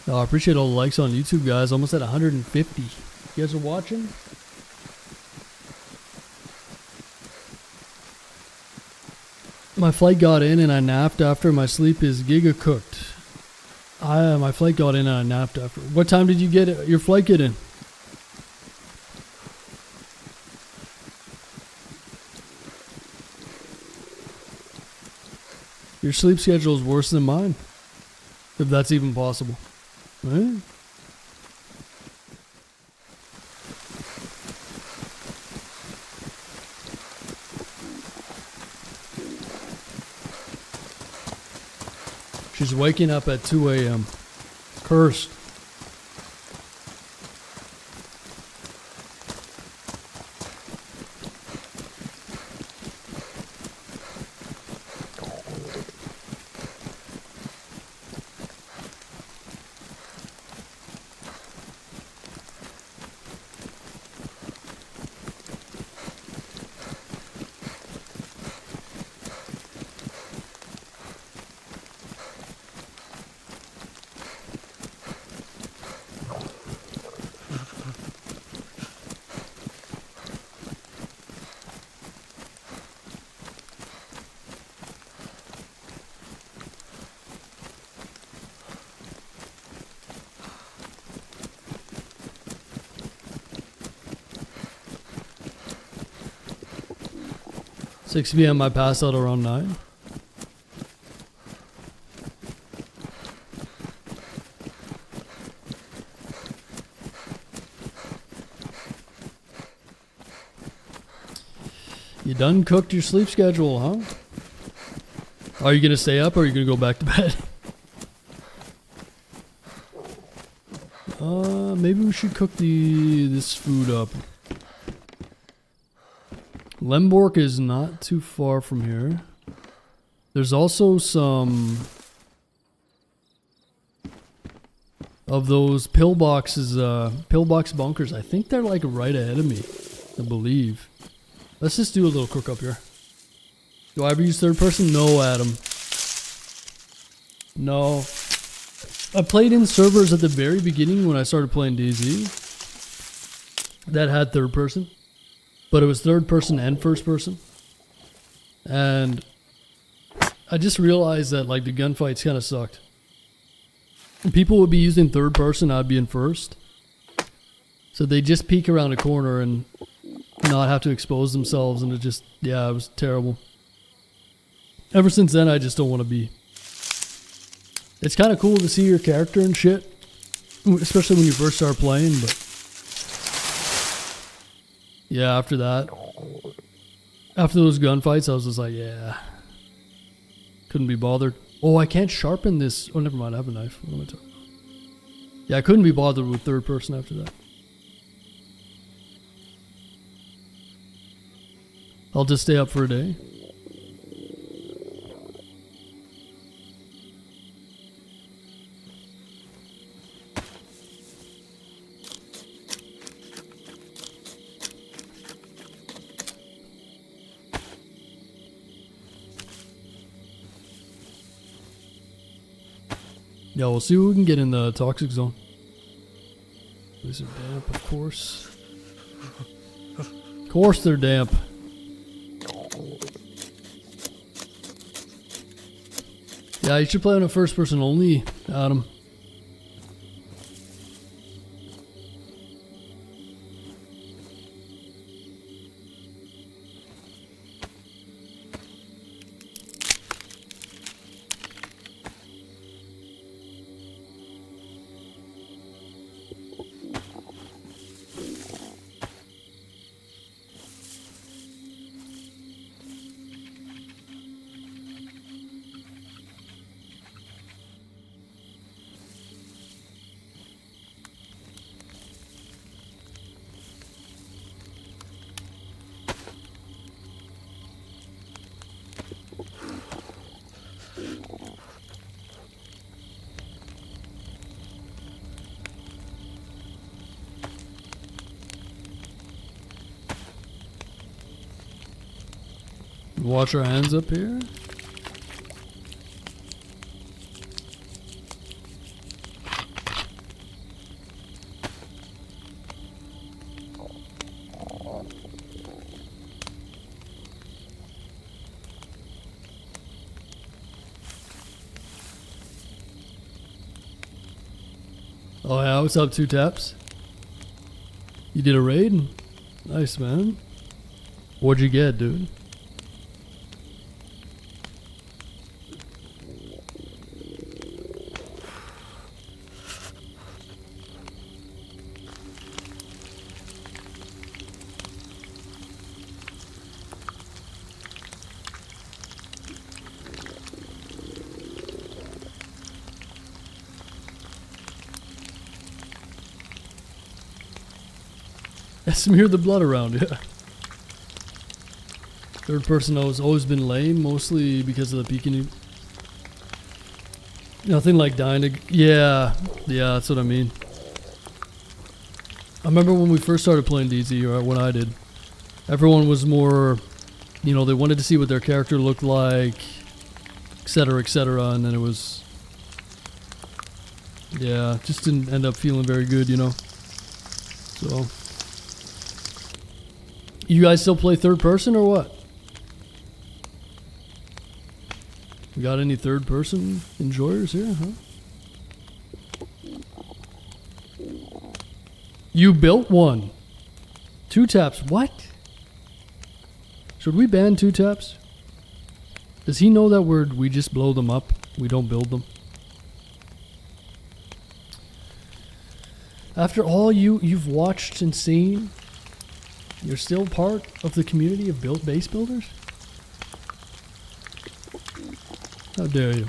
Oh, I appreciate all the likes on YouTube, guys. Almost at 150. You guys are watching? My flight got in and I napped after. My sleep is giga cooked. My flight got in and I napped after. What time did you get it? Your flight get in? Your sleep schedule is worse than mine. If that's even possible. Right? She's waking up at 2 a.m. Cursed. Six p.m. I passed out around 9. You done cooked your sleep schedule, huh? Are you gonna stay up or are you gonna go back to bed? Maybe we should cook this food up. Lemborg is not too far from here. There's also some of those pillbox bunkers. I think they're like right ahead of me, I believe. Let's just do a little cook up here. Do I ever use third person? No, Adam. No. I played in servers at the very beginning when I started playing DayZ that had third person. But it was third person and first person. And I just realized that like the gunfights kind of sucked. And people would be using third person, I'd be in first. So they just peek around a corner and not have to expose themselves, and it just, yeah, it was terrible. Ever since then, I just don't want to be. It's kind of cool to see your character and shit, especially when you first start playing, but yeah, after that, after those gunfights, I was just like, yeah, couldn't be bothered. Oh, I can't sharpen this. Oh, never mind, I have a knife. What am I talking about? Yeah, I couldn't be bothered with third person after that. I'll just stay up for a day. Yeah, we'll see what we can get in the toxic zone. These are damp, of course. Of course they're damp. Yeah, you should play on a first person only, Adam. Wash our hands up here. Oh yeah, what's up, 2 taps? You did a raid? Nice, man. What'd you get, dude? Smear the blood around, yeah. Third person has always been lame, mostly because of the peeking. Nothing like dying to... Yeah, that's what I mean. I remember when we first started playing DayZ, or when I did, everyone was more, you know, they wanted to see what their character looked like, etc., and then it was... Yeah, just didn't end up feeling very good, you know. So... You guys still play third person or what? We got any third person enjoyers here, huh? You built one. 2 taps, what? Should we ban 2 taps? Does he know that we just blow them up? We don't build them? After all you've watched and seen, you're still part of the community of base builders? How dare you?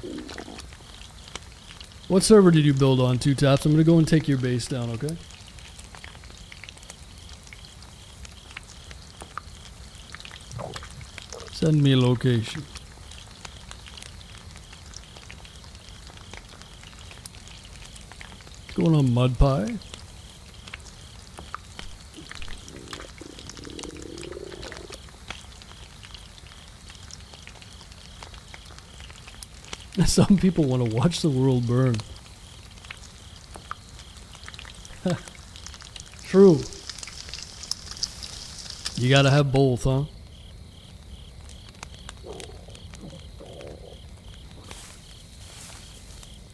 What server did you build on, 2 taps? I'm gonna go and take your base down, okay? Send me a location. What's going on, Mud Pie? Some people want to watch the world burn. True. You gotta have both, huh?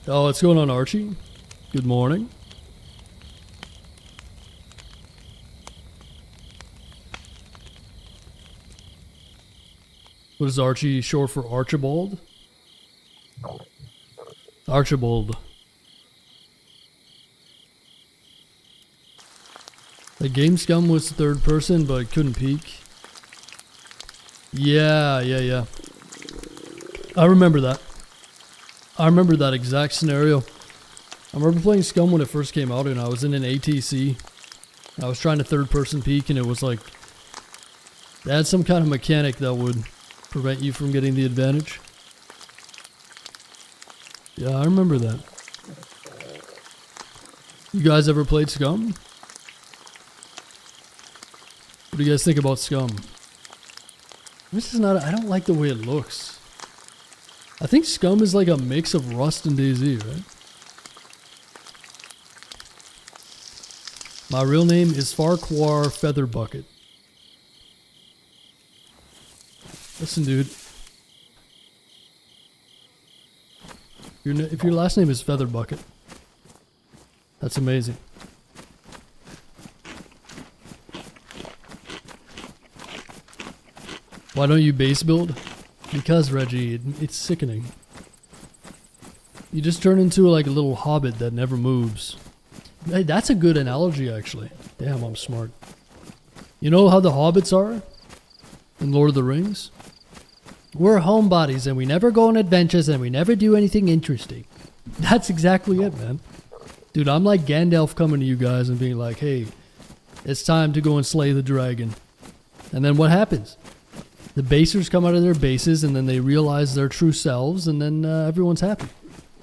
Oh, what's going on, Archie? Good morning. What is Archie short for? Archibald? Archibald. The game scum was third person, but couldn't peek. Yeah. I remember that. I remember that exact scenario. I remember playing Scum when it first came out, and I was in an ATC. I was trying to third person peek, and it was like... They had some kind of mechanic that would prevent you from getting the advantage. Yeah, I remember that. You guys ever played Scum? What do you guys think about Scum? This is not... I don't like the way it looks. I think Scum is like a mix of Rust and DayZ, right? My real name is Farquhar Featherbucket. Listen, dude. If your last name is Featherbucket, that's amazing. Why don't you base build? Because, Reggie, it's sickening. You just turn into like a little hobbit that never moves. Hey, that's a good analogy, actually. Damn, I'm smart. You know how the hobbits are in Lord of the Rings? We're homebodies and we never go on adventures and we never do anything interesting. That's exactly it, man. Dude, I'm like Gandalf coming to you guys and being like, hey, it's time to go and slay the dragon. And then what happens? The basers come out of their bases and then they realize their true selves and then everyone's happy.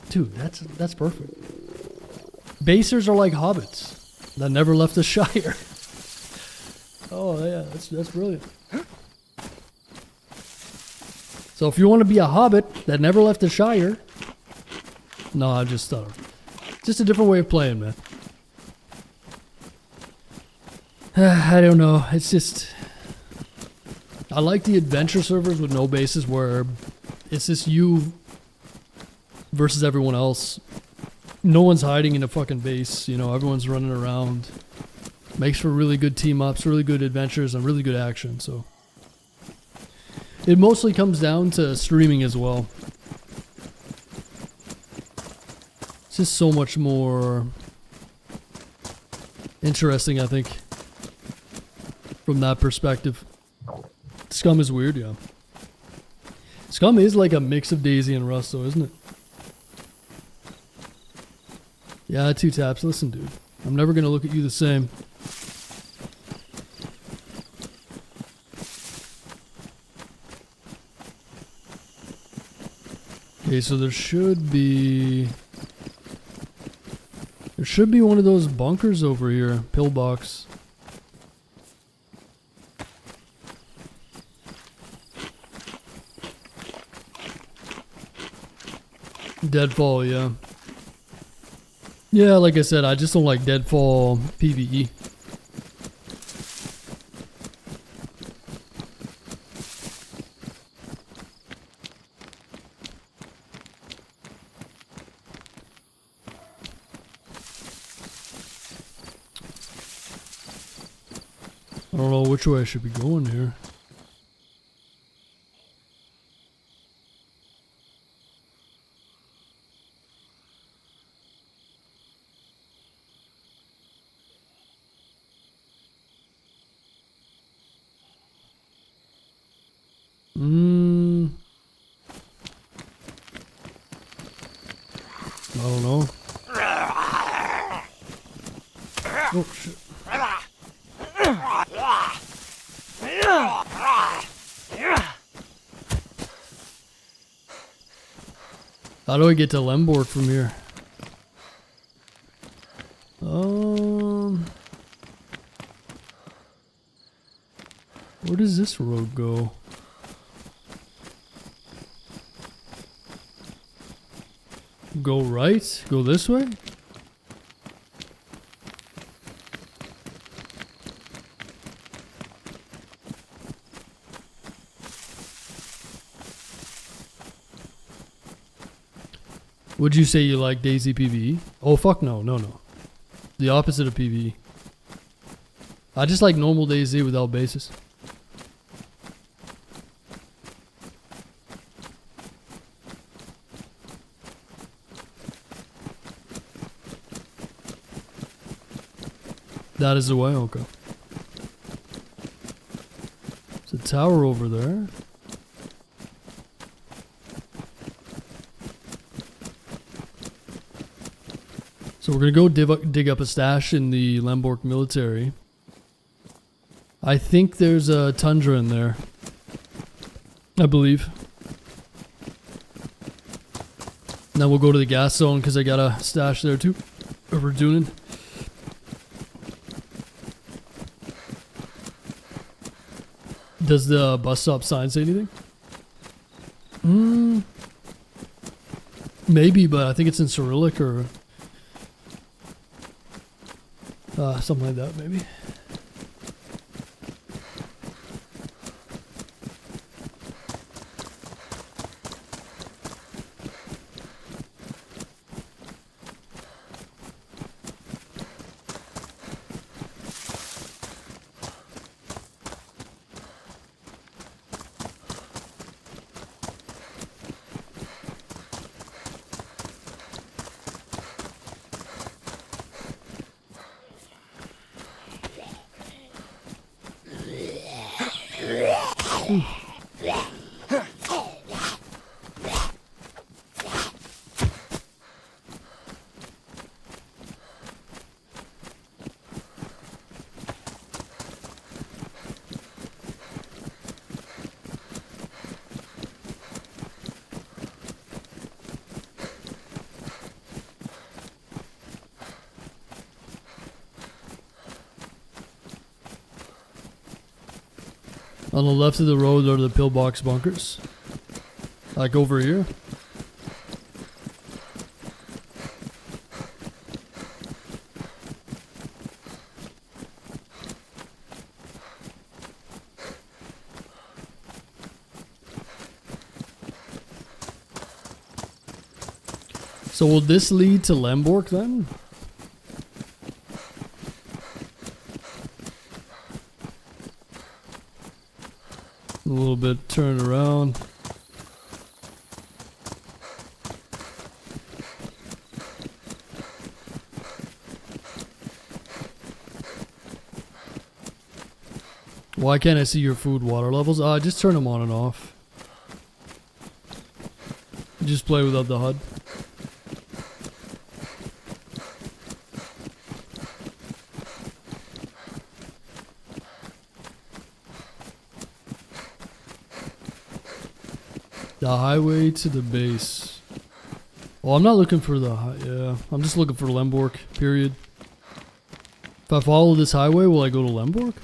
Dude, that's perfect. Basers are like hobbits that never left the Shire. Oh yeah, that's brilliant. So if you want to be a hobbit that never left the Shire, no, I just just a different way of playing, man. I don't know. It's just I like the adventure servers with no bases where it's just you versus everyone else. No one's hiding in a fucking base, you know, everyone's running around. Makes for really good team ups, really good adventures, and really good action, so. It mostly comes down to streaming as well. It's just so much more interesting, I think, from that perspective. Scum is weird, yeah. Scum is like a mix of DayZ and Rust, though, isn't it? Yeah, 2 taps. Listen, dude. I'm never gonna look at you the same. Okay, so there should be one of those bunkers over here. Pillbox. Deadfall, yeah. Yeah, like I said, I just don't like Deadfall PvE. I don't know which way I should be going here. I don't know. Oh shit. How do I get to Lemborg from here? Where does this road go? Go right? Go this way? Would you say you like DayZ PvE? Oh fuck no, no. The opposite of PvE. I just like normal DayZ without bases. That is the way, okay. There's a tower over there. So we're gonna go dig up a stash in the Lemborg military. I think there's a tundra in there. I believe. Now we'll go to the gas zone because I got a stash there too. Over Dunin. Does the bus stop sign say anything? Maybe, but I think it's in Cyrillic or something like that, maybe. On the left of the road are the pillbox bunkers. Like over here? So will this lead to Lemborg then? A little bit turned around. Why can't I see your food water levels? Just turn them on and off. Just play without the HUD. The highway to the base. Well, I'm not looking for the yeah, I'm just looking for Lemborg, period. If I follow this highway, will I go to Lemborg?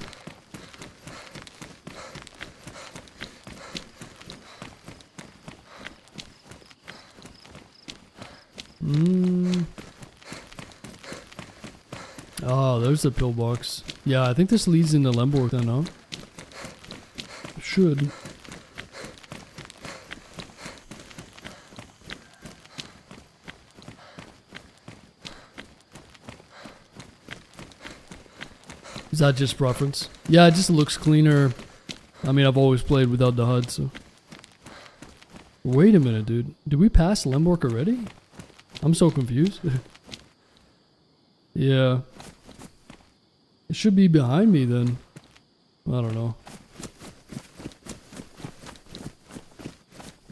Oh, there's the pillbox. Yeah, I think this leads into Lemborg then, huh? Should. Is that just preference? Yeah, it just looks cleaner. I mean, I've always played without the HUD, so. Wait a minute, dude. Did we pass Lemborg already? I'm so confused. Yeah. It should be behind me then. I don't know.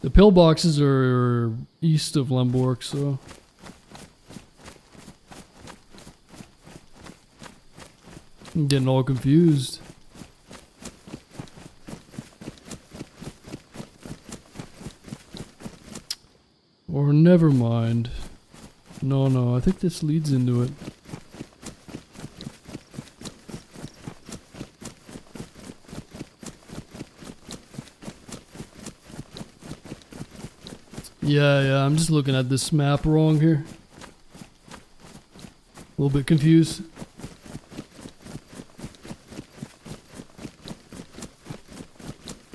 The pillboxes are east of Lemborg, so. I'm getting all confused. Or never mind. No, I think this leads into it. Yeah, I'm just looking at this map wrong here. A little bit confused.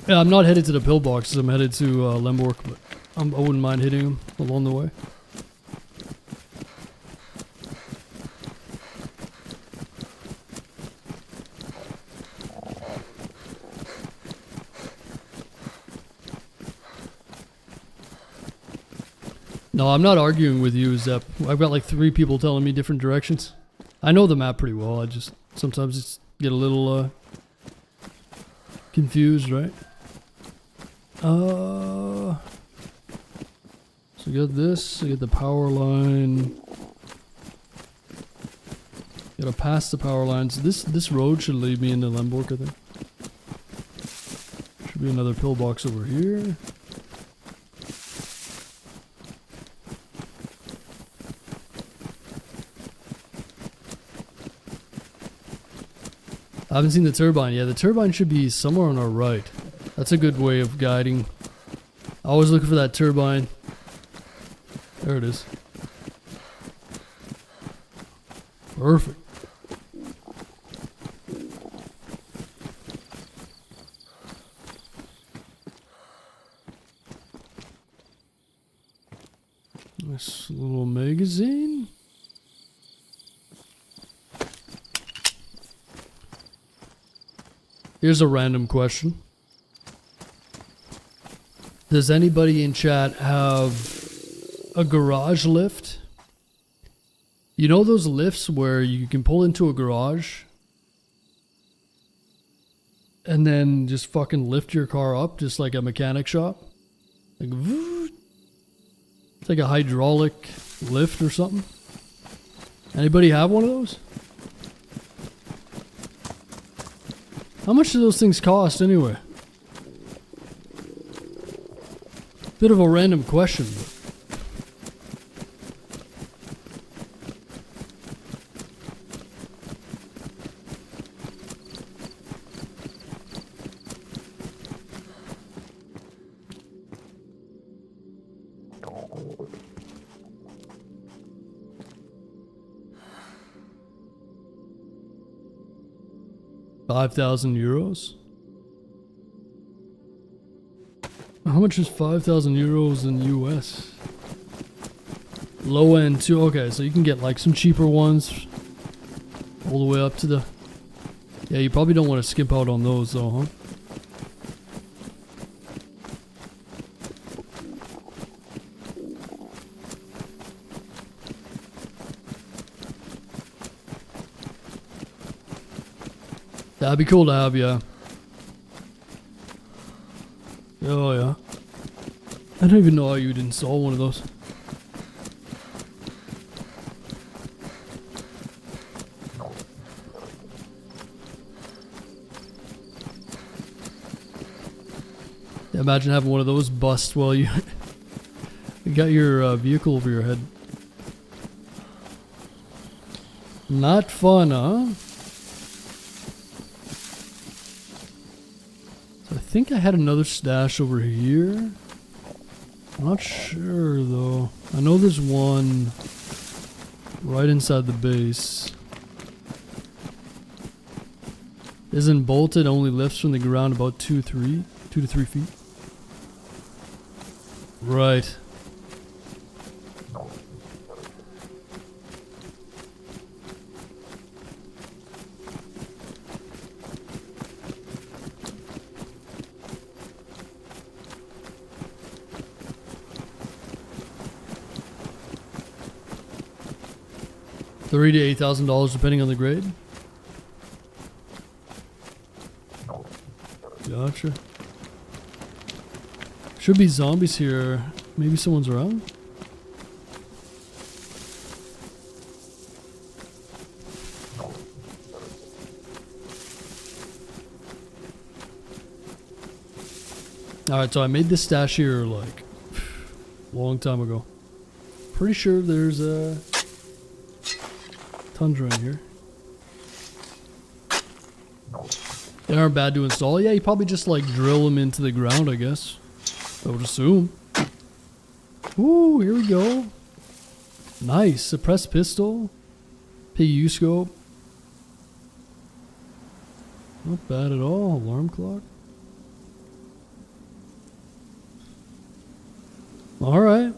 Yeah, I'm not headed to the pillboxes. I'm headed to Lemborg, but I wouldn't mind hitting them along the way. No, I'm not arguing with you, Zep. I've got like 3 people telling me different directions. I know the map pretty well. I just sometimes just get a little confused, right? So we got this, we got the power line. Gotta pass the power lines. This road should lead me into Lemborg, I think. Should be another pillbox over here. I haven't seen the turbine. Yeah, the turbine should be somewhere on our right. That's a good way of guiding. Always looking for that turbine. There it is. Perfect. Nice little magazine. Here's a random question. Does anybody in chat have a garage lift? You know those lifts where you can pull into a garage and then just fucking lift your car up just like a mechanic shop? Like, it's like a hydraulic lift or something. Anybody have one of those? How much do those things cost anyway? Bit of a random question. 5,000 euros? How much is 5,000 euros in US? Low end too. Okay, so you can get like some cheaper ones all the way up to the... Yeah, you probably don't want to skimp out on those though, huh? That'd be cool to have, yeah. Oh yeah. I don't even know how you'd install one of those. Yeah, imagine having one of those bust while you got your vehicle over your head. Not fun, huh? I think I had another stash over here. I'm not sure though. I know there's one right inside the base. Isn't bolted, only lifts from the ground about 2 to 3 feet. Right. $3,000 to $8,000 depending on the grade. Gotcha. Should be zombies here. Maybe someone's around. Alright, so I made this stash here like a long time ago. Pretty sure there's a tundra in here. They aren't bad to install. Yeah, you probably just like drill them into the ground, I guess. I would assume. Ooh, here we go. Nice. Suppressed pistol. PU scope. Not bad at all. Alarm clock. Alright.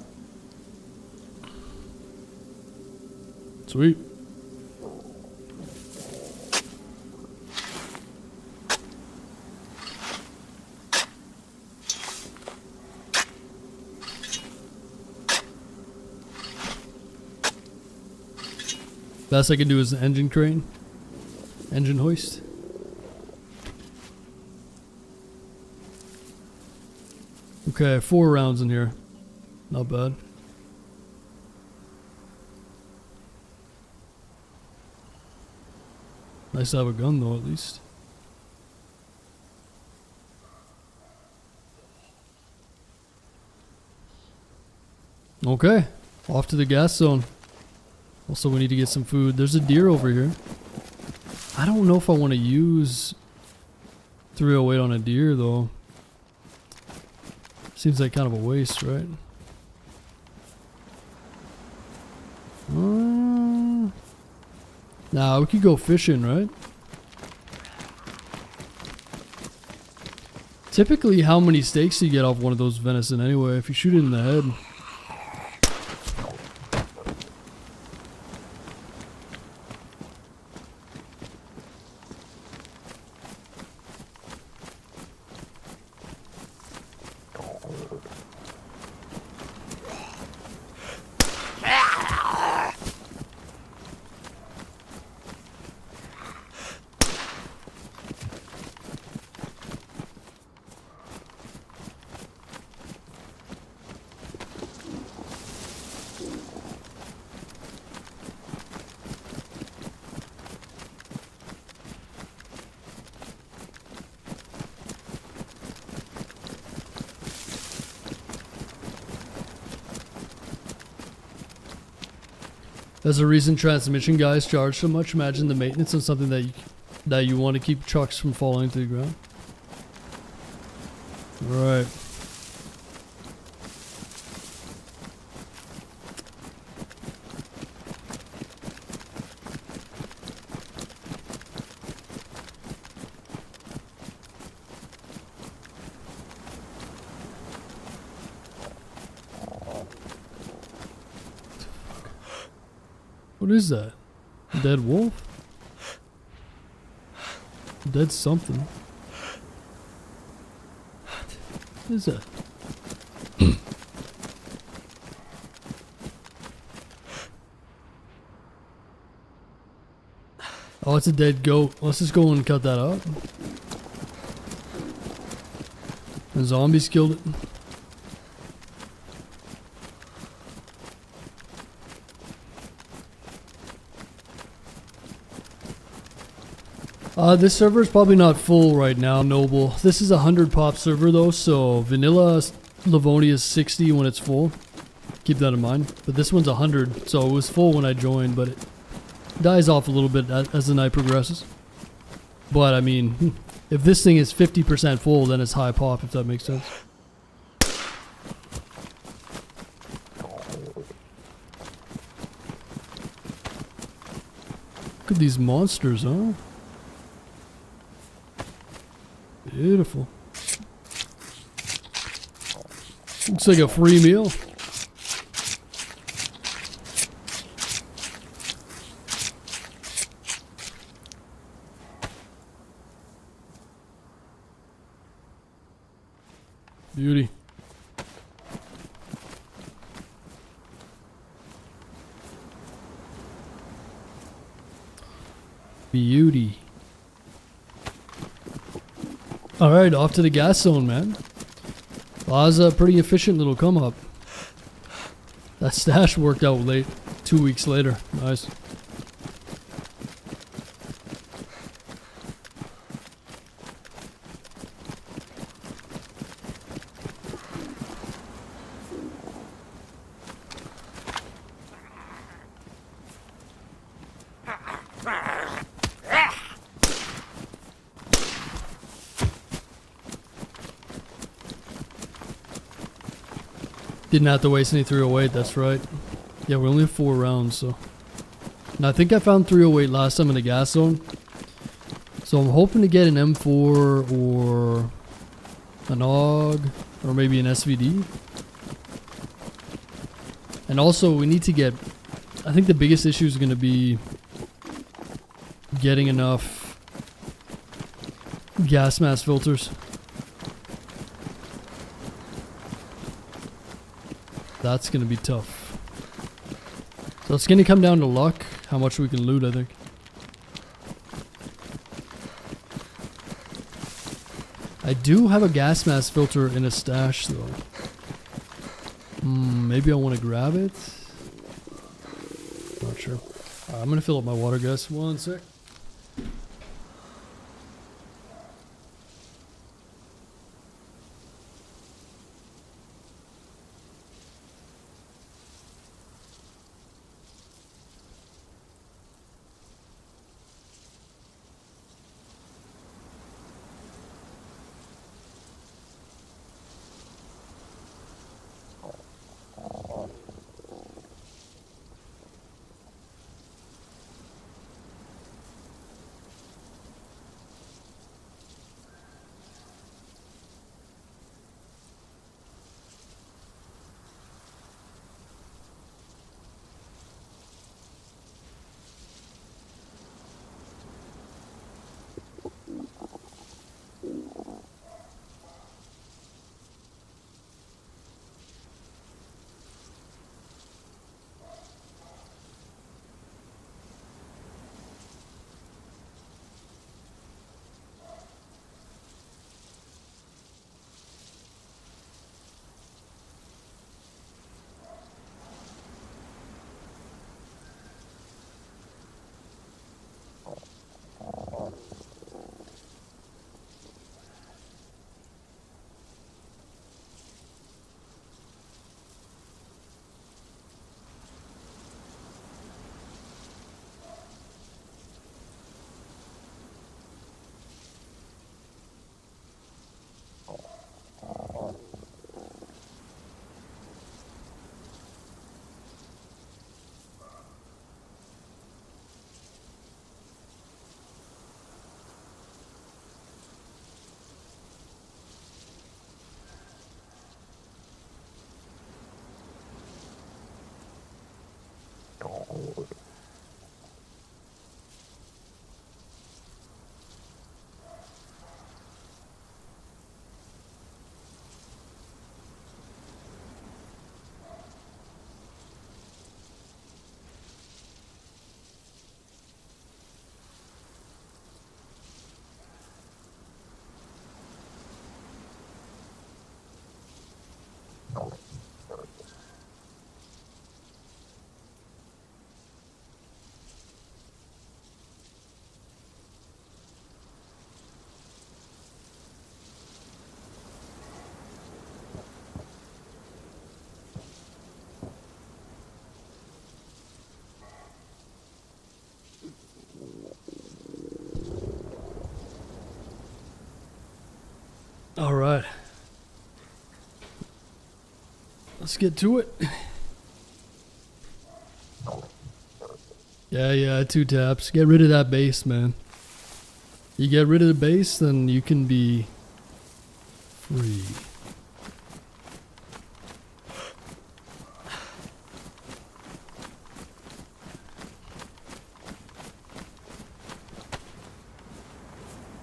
Sweet. Best I can do is the engine crane. Engine hoist. Okay, 4 rounds in here. Not bad. Nice to have a gun though, at least. Okay, off to the gas zone. Also, we need to get some food. There's a deer over here. I don't know if I want to use 308 on a deer though. Seems like kind of a waste, right? Nah, we could go fishing, right? Typically, how many steaks do you get off one of those venison anyway? If you shoot it in the head. There's a reason transmission guys charge so much. Imagine the maintenance on something that you want to keep trucks from falling to the ground. Right. What is that? A dead wolf? Dead something. What is that? Oh, it's a dead goat. Let's just go and cut that up. The zombies killed it. This server is probably not full right now, Noble. This is a 100 pop server though, so vanilla Livonia is 60 when it's full. Keep that in mind. But this one's 100, so it was full when I joined, but it dies off a little bit as the night progresses. But I mean, if this thing is 50% full, then it's high pop, if that makes sense. Look at these monsters, huh? Beautiful. Looks like a free meal. Beauty. Beauty. Alright, off to the gas zone, man. Well, that was a pretty efficient little come up. That stash worked out late. 2 weeks later. Nice. Didn't have to waste any 308, that's right. Yeah, we only have 4 rounds, so. And I think I found 308 last time in the gas zone. So I'm hoping to get an M4 or an AUG or maybe an SVD. And also we need to get, I think the biggest issue is going to be getting enough gas mask filters. That's going to be tough. So it's going to come down to luck, how much we can loot, I think. I do have a gas mask filter in a stash, though. Maybe I want to grab it. Not sure. I'm going to fill up my water, guys. 1 sec. All right. Let's get to it. Yeah, 2 taps. Get rid of that base, man. You get rid of the base, then you can be free.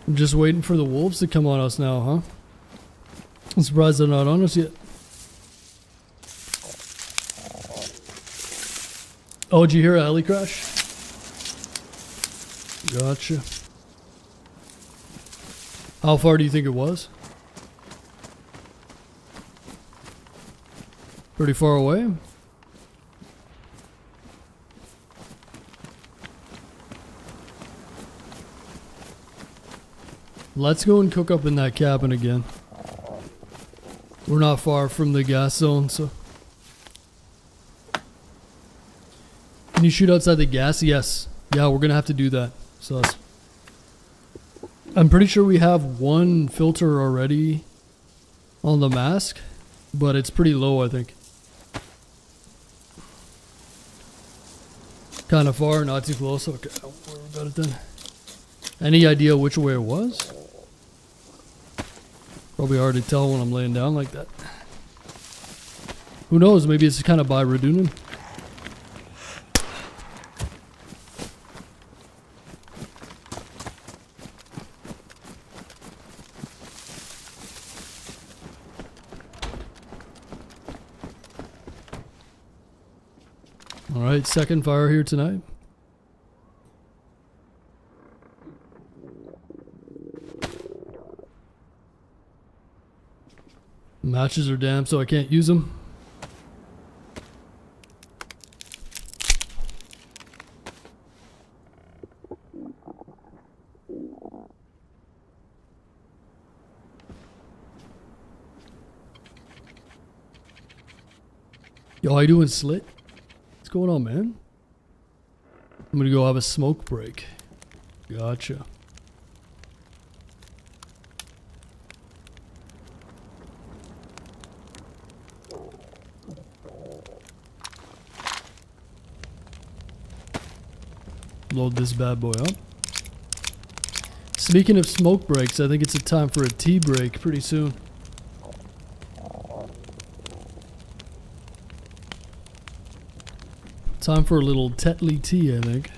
I'm just waiting for the wolves to come on us now, huh? I'm surprised they're not on us yet. Oh, did you hear a heli crash? Gotcha. How far do you think it was? Pretty far away? Let's go and cook up in that cabin again. We're not far from the gas zone, so. Can you shoot outside the gas? Yes. Yeah, we're gonna have to do that. So I'm pretty sure we have 1 filter already on the mask, but it's pretty low, I think. Kind of far, not too close. Okay, don't worry about it then. Any idea which way it was? Probably hard to tell when I'm laying down like that. Who knows? Maybe it's kind of by Radunan. All right, second fire here tonight. Matches are damp, so I can't use them. Yo, how you doing, Slit? What's going on, man? I'm gonna go have a smoke break. Gotcha. Load this bad boy up. Speaking of smoke breaks, I think it's a time for a tea break pretty soon. Time for a little Tetley tea, I think.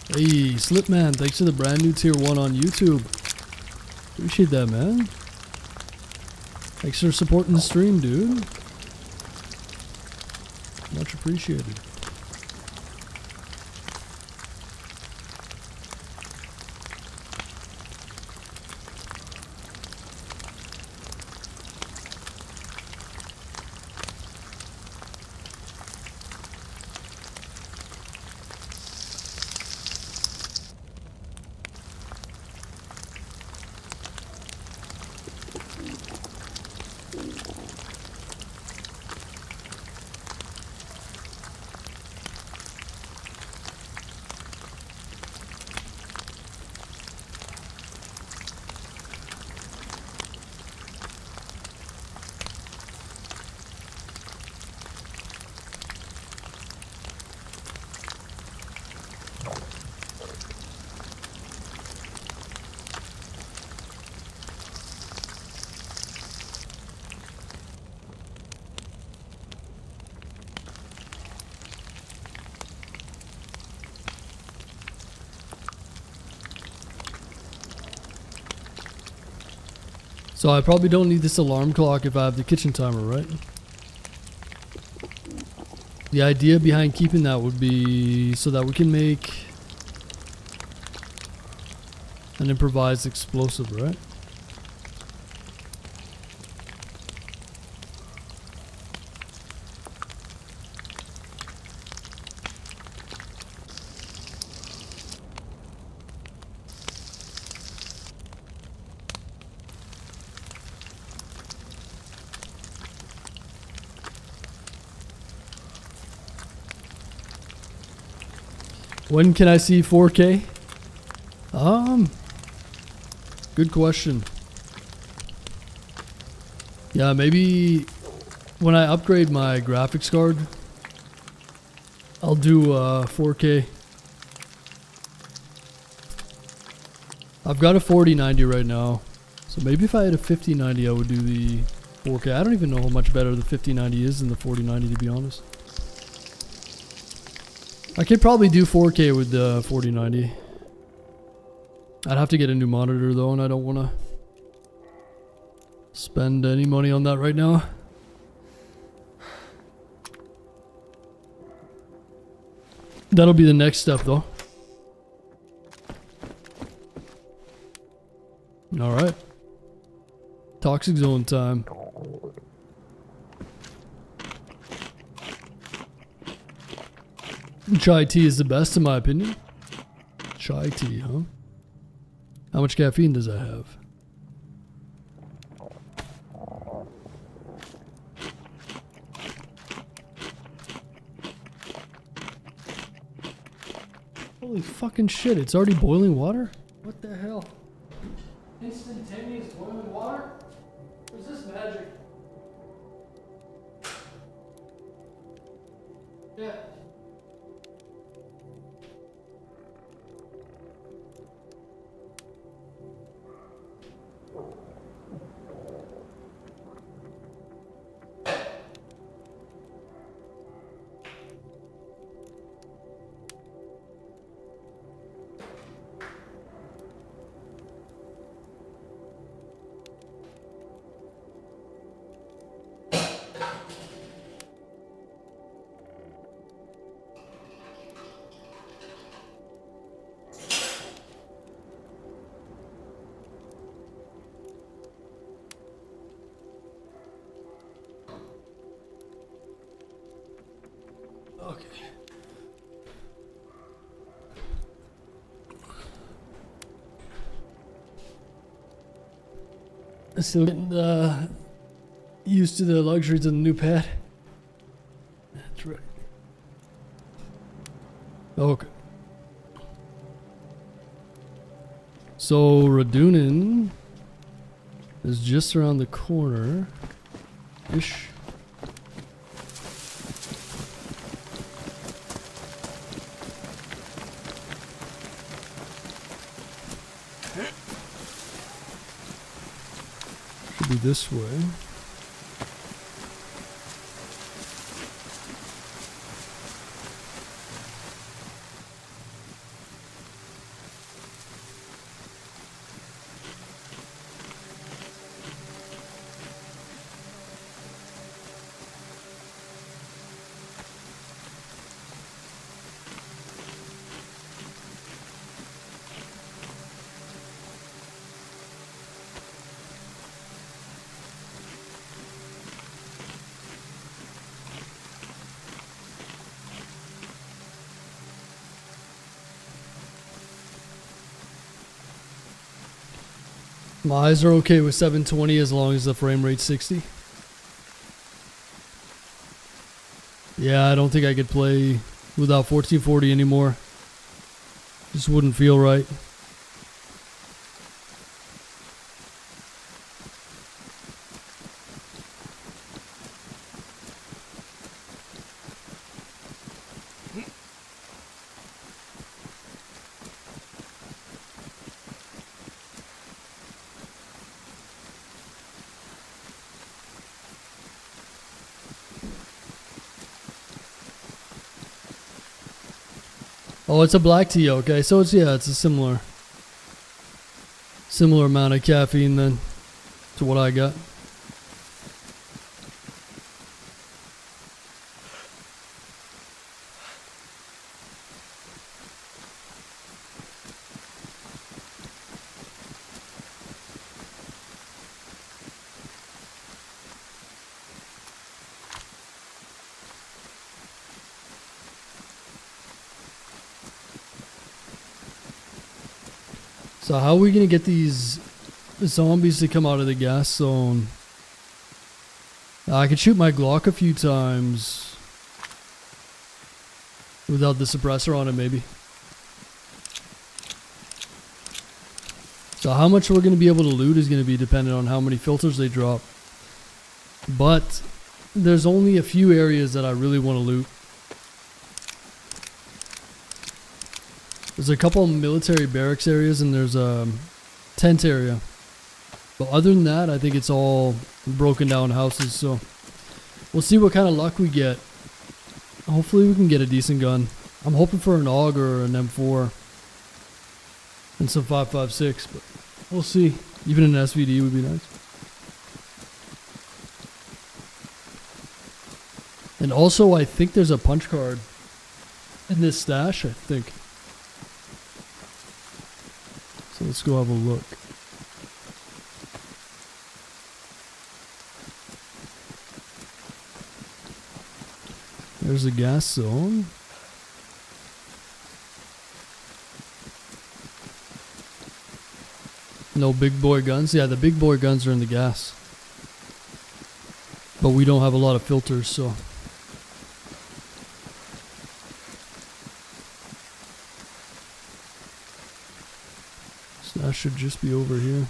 Hey, Slipman, thanks for the brand new tier 1 on YouTube. Appreciate that, man. Thanks for supporting the stream, dude. Much appreciated. So I probably don't need this alarm clock if I have the kitchen timer, right? The idea behind keeping that would be so that we can make an improvised explosive, right? When can I see 4K? Good question. Yeah, maybe when I upgrade my graphics card, I'll do 4K. I've got a 4090 right now, so maybe if I had a 5090, I would do the 4K. I don't even know how much better the 5090 is than the 4090, to be honest. I could probably do 4K with the 4090. I'd have to get a new monitor though, and I don't want to spend any money on that right now. That'll be the next step though. Alright. Toxic zone time. Chai tea is the best in my opinion. Chai tea, huh? How much caffeine does that have? Holy fucking shit, it's already boiling water? What the hell? Instantaneous boiling water? Is this magic? Yeah. Okay. Still getting used to the luxuries of the new pad. That's right. Okay. So Radunin is just around the corner ish. Should be this way. My eyes are okay with 720 as long as the frame rate's 60. Yeah, I don't think I could play without 1440 anymore. Just wouldn't feel right. Oh, it's a black tea, okay. So it's, yeah, it's a similar amount of caffeine then to what I got. So how are we gonna get these zombies to come out of the gas zone? I could shoot my Glock a few times without the suppressor on it, maybe. So how much we're going to be able to loot is going to be dependent on how many filters they drop. But there's only a few areas that I really want to loot. There's a couple military barracks areas and there's a tent area. But other than that, I think it's all broken down houses. So we'll see what kind of luck we get. Hopefully we can get a decent gun. I'm hoping for an AUG or an M4 and some 5.56, but we'll see. Even an SVD would be nice. And also, I think there's a punch card in this stash, I think. So let's go have a look. There's the gas zone. No big boy guns. Yeah, the big boy guns are in the gas. But we don't have a lot of filters, so. So that should just be over here.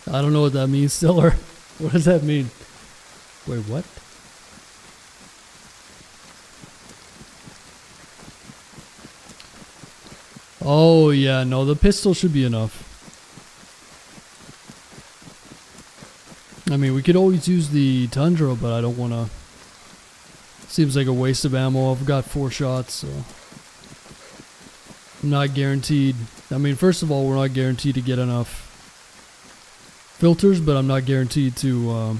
I don't know what that means, Stiller. What does that mean? Wait, what? Oh, yeah, no, the pistol should be enough. I mean, we could always use the Tundra, but I don't want to. Seems like a waste of ammo. I've got 4 shots, so. I'm not guaranteed. I mean, first of all, we're not guaranteed to get enough filters, but I'm not guaranteed to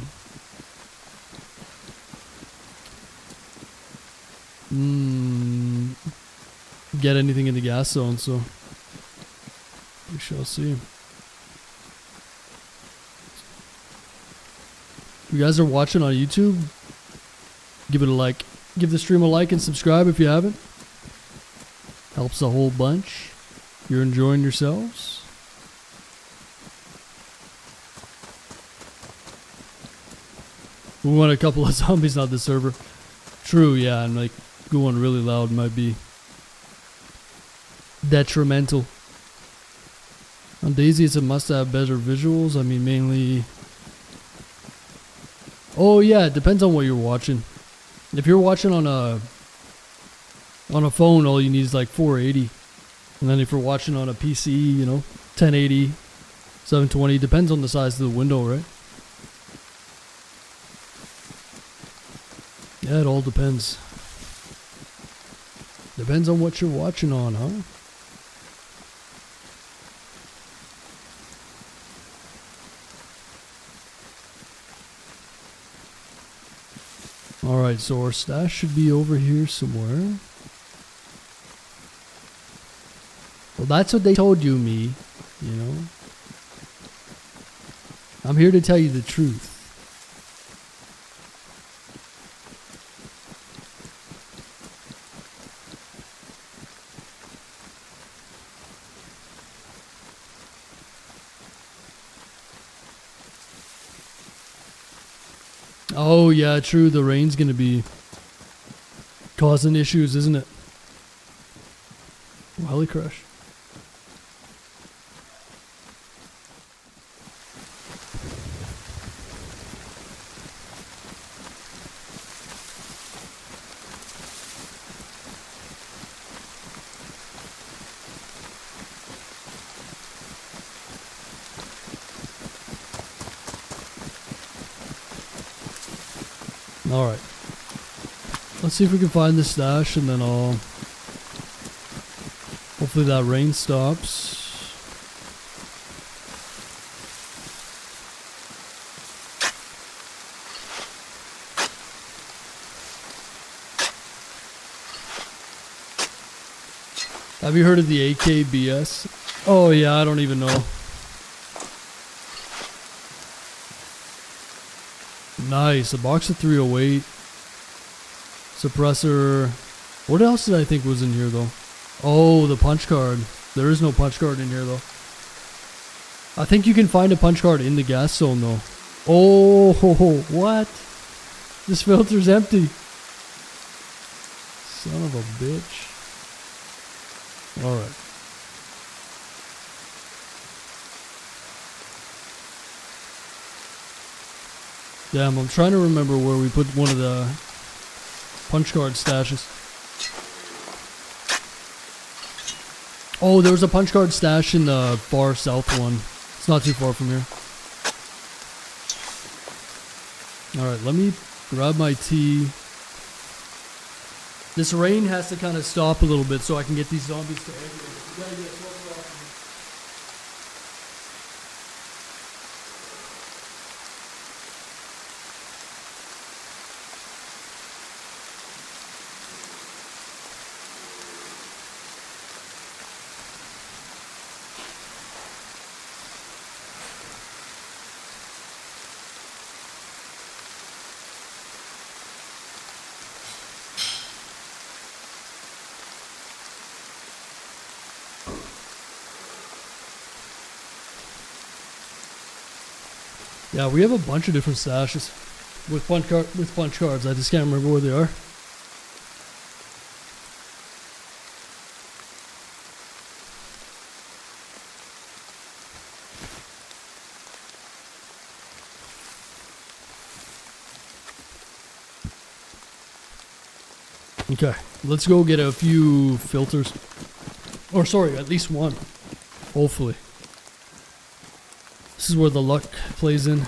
get anything in the gas zone, so we shall see. If you guys are watching on YouTube, give it a like. Give the stream a like and subscribe if you haven't. Helps a whole bunch. You're enjoying yourselves. We want a couple of zombies on the server. True, yeah, and like going really loud might be detrimental. On DayZ, it's a must have better visuals. I mean, mainly. Oh yeah, it depends on what you're watching. If you're watching on a phone, all you need is like 480, and then if you're watching on a PC, you know, 1080, 720. Depends on the size of the window, right? Yeah, it all depends. Depends on what you're watching on, huh? Alright, so our stash should be over here somewhere. Well, that's what they told you, me. You know? I'm here to tell you the truth. Oh yeah, true. The rain's gonna be causing issues, isn't it? Wally crush. Alright. Let's see if we can find the stash and then I'll... Hopefully that rain stops. Have you heard of the AKBS? Oh yeah, I don't even know. Nice, a box of 308. Suppressor. What else did I think was in here though? Oh, the punch card. There is no punch card in here though. I think you can find a punch card in the gas zone though. Oh, what? This filter's empty. Son of a bitch. Alright. Damn, I'm trying to remember where we put one of the punch card stashes. Oh, there was a punch card stash in the far south one. It's not too far from here. Alright, let me grab my tea. This rain has to kind of stop a little bit so I can get these zombies to exit. We gotta get closer off. Yeah, we have a bunch of different stashes with punch cards. I just can't remember where they are. Okay, let's go get a few filters. Or sorry, at least one. Hopefully. This is where the luck plays in.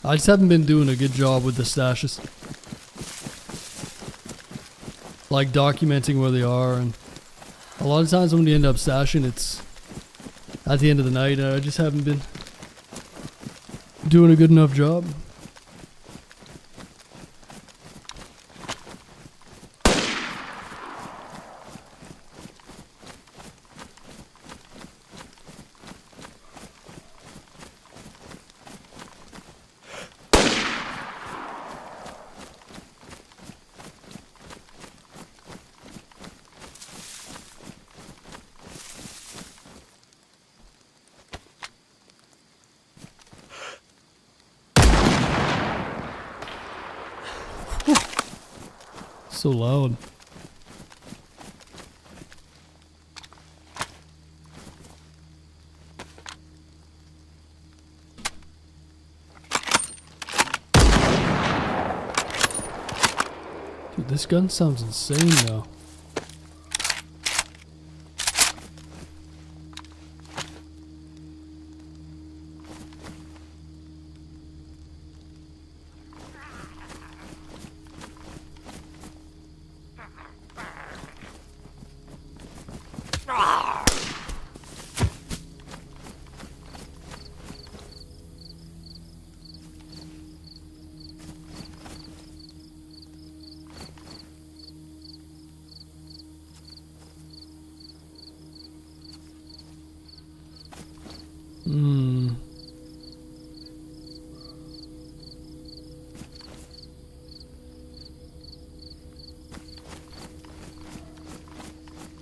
I just haven't been doing a good job with the stashes. Like documenting where they are, and a lot of times when we end up stashing, it's at the end of the night, and I just haven't been doing a good enough job. So loud. Dude, this gun sounds insane now.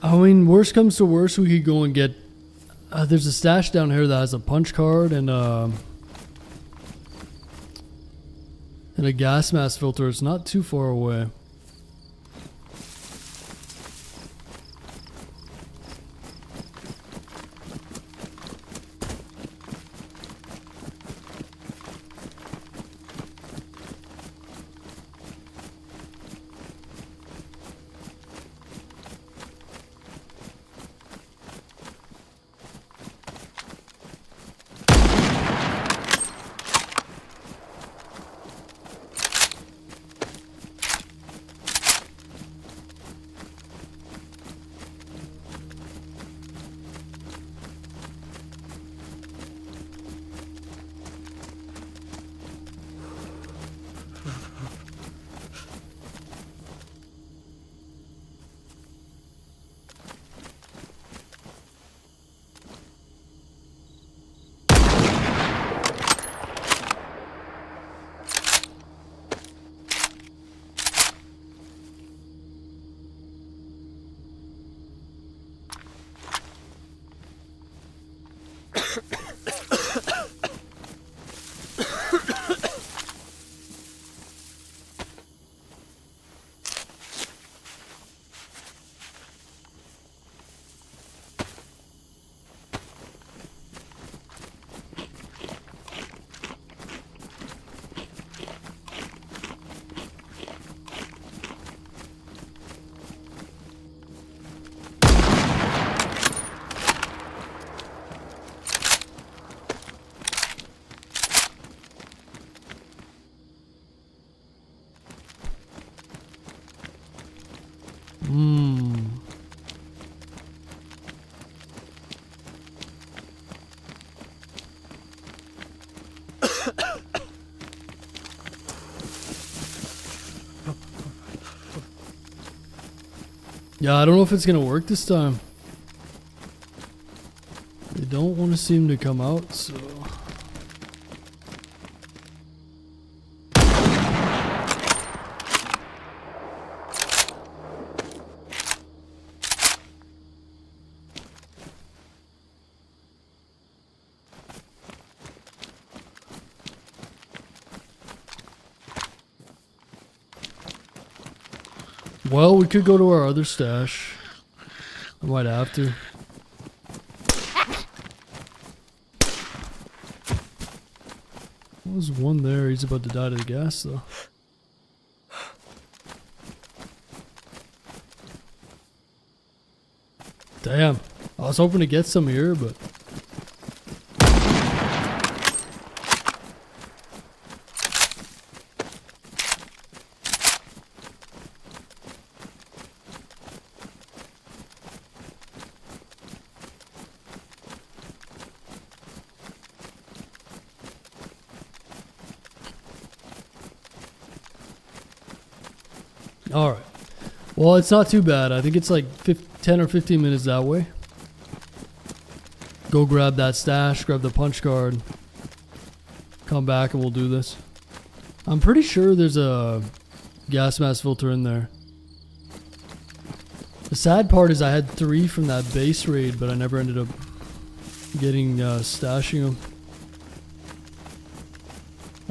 I mean, worst comes to worst, we could go and get... there's a stash down here that has a punch card and a gas mask filter. It's not too far away. Yeah, I don't know if it's gonna work this time. They don't want to seem to come out, so... Well, we could go to our other stash. I might have to. There's one there. He's about to die to the gas, though. Damn. I was hoping to get some here, but... Alright. Well, it's not too bad. I think it's like 10 or 15 minutes that way. Go grab that stash, grab the punch card. Come back and we'll do this. I'm pretty sure there's a gas mask filter in there. The sad part is I had 3 from that base raid, but I never ended up getting stashing them.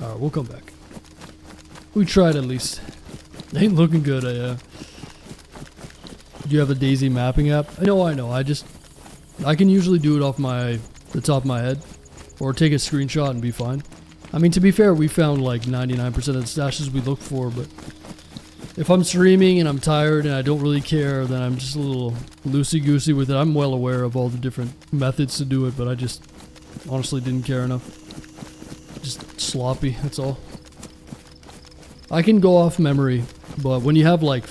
Alright, we'll come back. We tried at least. Ain't looking good, yeah. Do you have a DayZ mapping app? I know. I can usually do it off the top of my head. Or take a screenshot and be fine. I mean, to be fair, we found like 99% of the stashes we looked for, but... If I'm streaming and I'm tired and I don't really care, then I'm just a little loosey-goosey with it. I'm well aware of all the different methods to do it, but I just honestly didn't care enough. Just sloppy, that's all. I can go off memory, but when you have like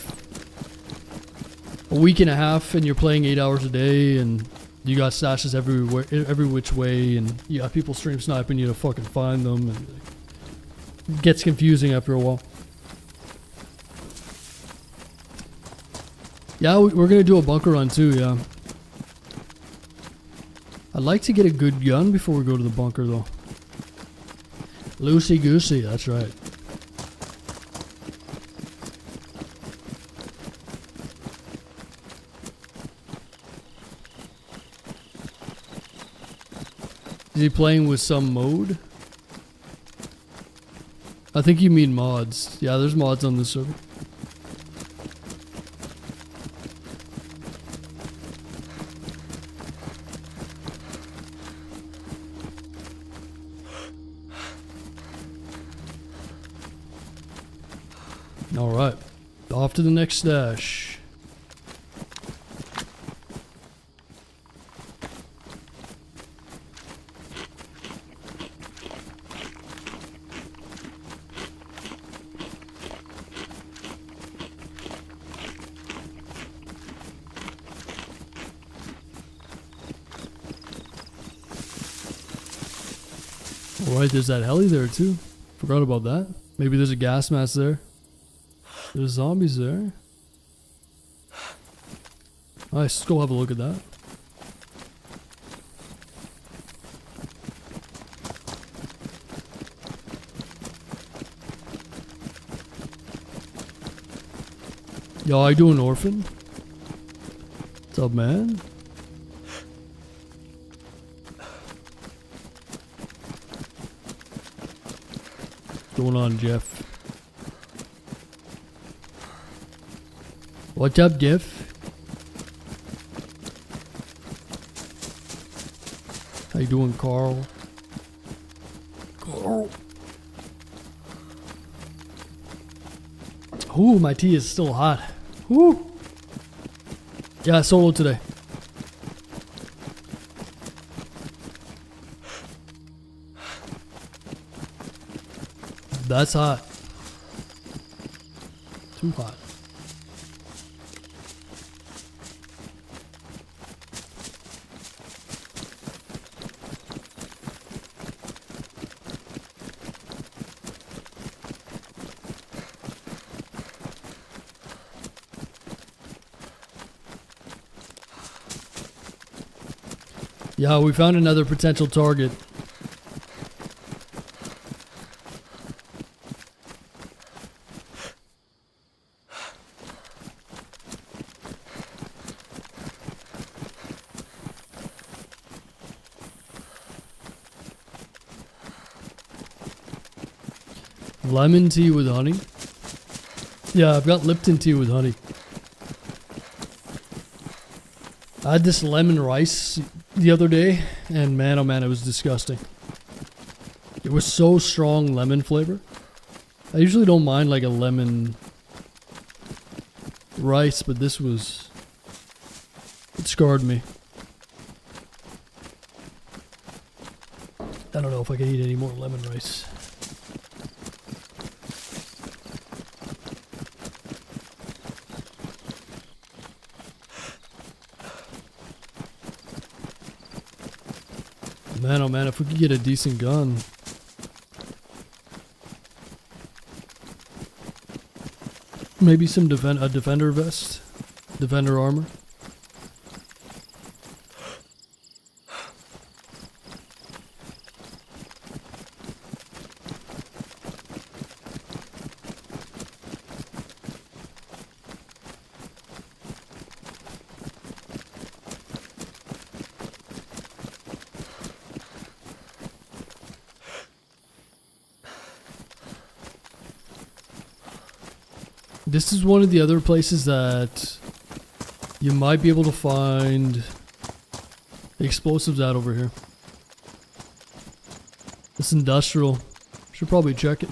a week and a half and you're playing 8 hours a day and you got stashes every which way and you got people stream sniping you to fucking find them, and it gets confusing after a while. Yeah, we're gonna do a bunker run too, yeah. I'd like to get a good gun before we go to the bunker though. Loosey goosey, that's right. Is he playing with some mode? I think you mean mods. Yeah, there's mods on this server. Alright, off to the next stash. Alright, there's that heli there too. Forgot about that. Maybe there's a gas mask there. There's zombies there. Nice, let's go have a look at that. Yo, how you doing, Orphan? What's up, man? What's going on, Jeff? What's up, Jeff? How you doing, Carl? Carl? Ooh, my tea is still hot. Ooh. Yeah, solo today. That's hot. Too hot. Yeah, we found another potential target. Lemon tea with honey? Yeah, I've got Lipton tea with honey. I had this lemon rice the other day, and man, oh man, it was disgusting. It was so strong lemon flavor. I usually don't mind like a lemon rice, but this was... it scarred me. I don't know if I can eat any more lemon rice. Man, oh man, if we could get a decent gun. Maybe some a defender vest, defender armor. This is one of the other places that you might be able to find explosives out over here. This industrial. Should probably check it.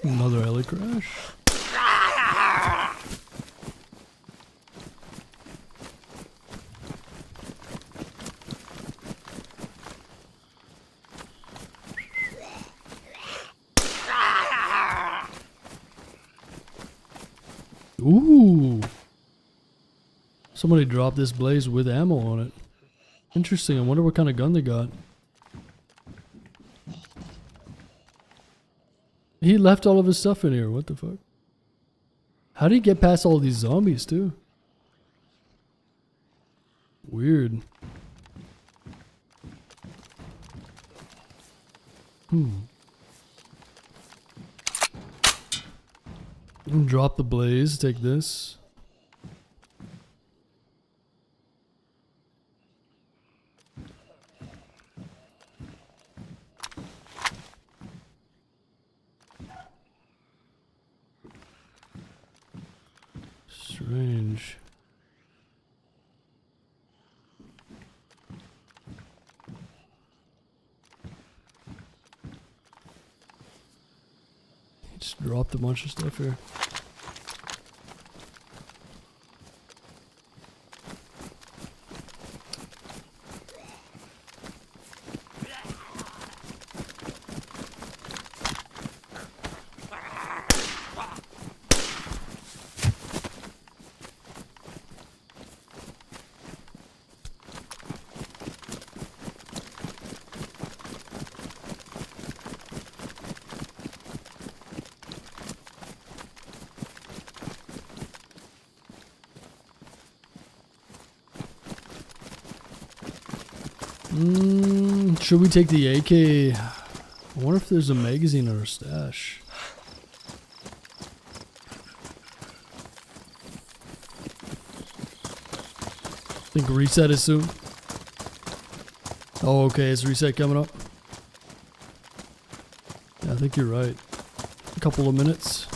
Another heli crash. Ooh. Somebody dropped this blaze with ammo on it. Interesting. I wonder what kind of gun they got. He left all of his stuff in here. What the fuck? How did he get past all these zombies too? Weird. Drop the blaze, take this. Strange. He just dropped a bunch of stuff here. Should we take the AK? I wonder if there's a magazine in our stash. Think reset is soon. Oh, okay. Is reset coming up? Yeah, I think you're right. A couple of minutes.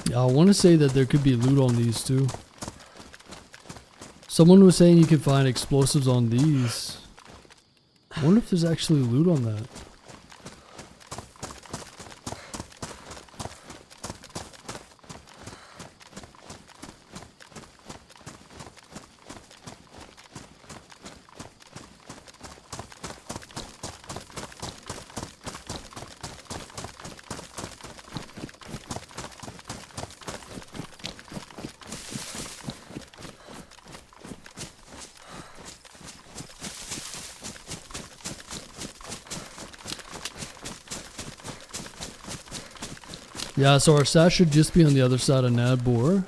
Yeah, I want to say that there could be loot on these too. Someone was saying you can find explosives on these. I wonder if there's actually loot on that. Yeah, so our stash should just be on the other side of Nadbor.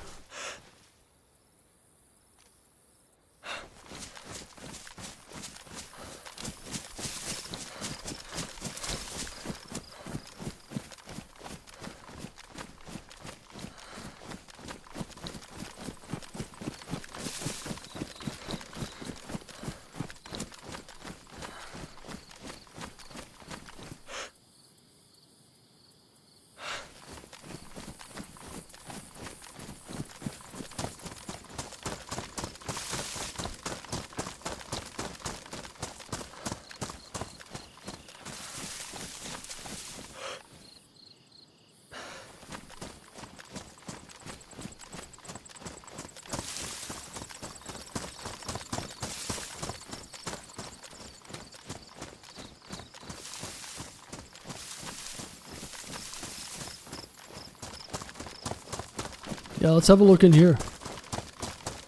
Yeah, let's have a look in here.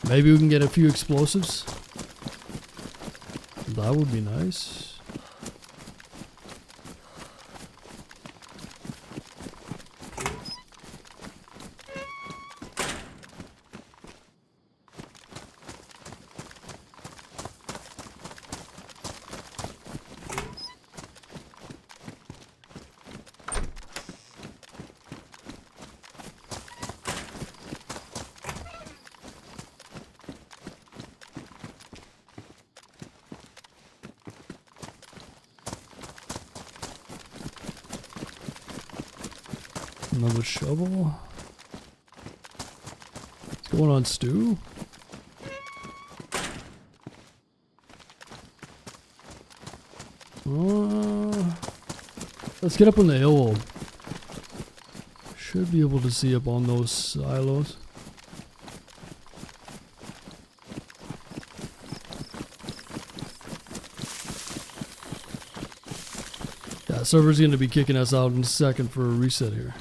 Maybe we can get a few explosives. That would be nice. Another shovel. What's going on, Stu? Let's get up on the hill. Should be able to see up on those silos. Yeah, server's gonna be kicking us out in a second for a reset here.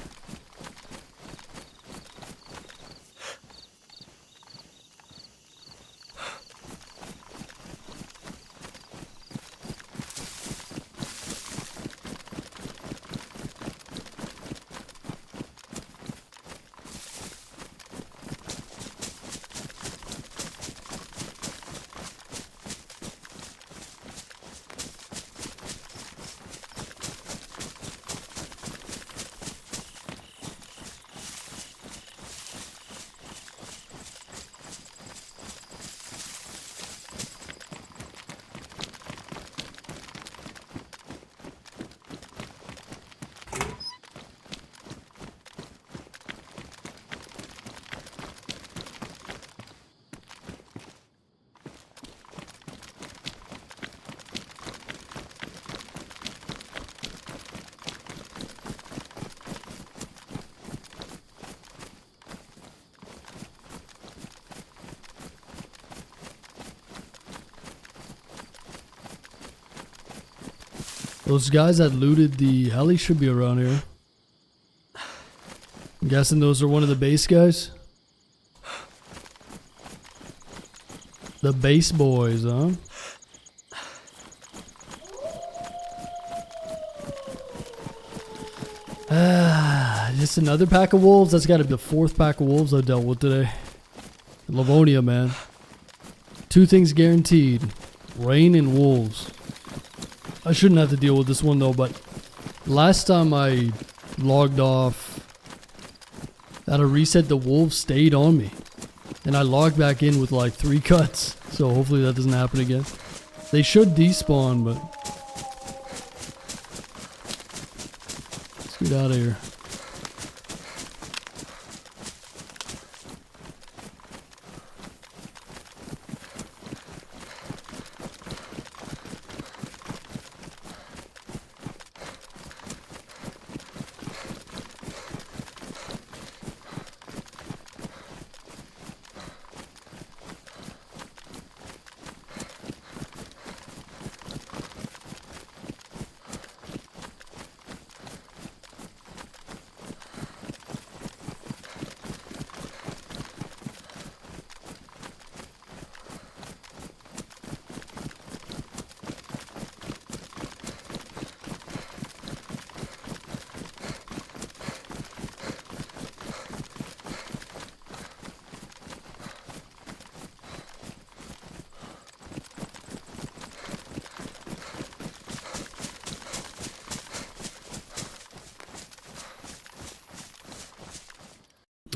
Those guys that looted the heli should be around here. I'm guessing those are one of the base guys. The base boys, huh? Just another pack of wolves. That's got to be the fourth pack of wolves I dealt with today. Livonia, man. Two things guaranteed. Rain and wolves. I shouldn't have to deal with this one though, but last time I logged off at a reset, the wolves stayed on me. And I logged back in with like 3 cuts. So hopefully that doesn't happen again. They should despawn, but let's get out of here.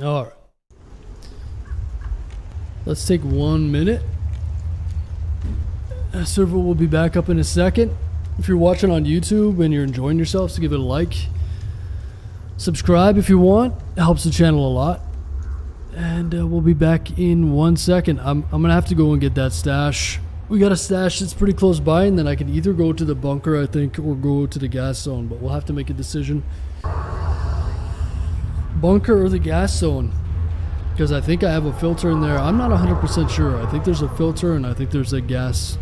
All right. Let's take 1 minute. Server will be back up in a second. If you're watching on YouTube and you're enjoying yourselves, so give it a like. Subscribe if you want. It helps the channel a lot. And we'll be back in 1 second. I'm gonna have to go and get that stash. We got a stash that's pretty close by, and then I can either go to the bunker, I think, or go to the gas zone, but we'll have to make a decision. Bunker or the gas zone, because I think I have a filter in there. I'm not 100% sure. I think there's a filter, and I think there's a gas,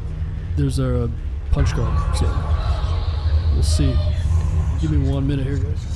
there's a punch card, so we'll see. Give me 1 minute here, guys.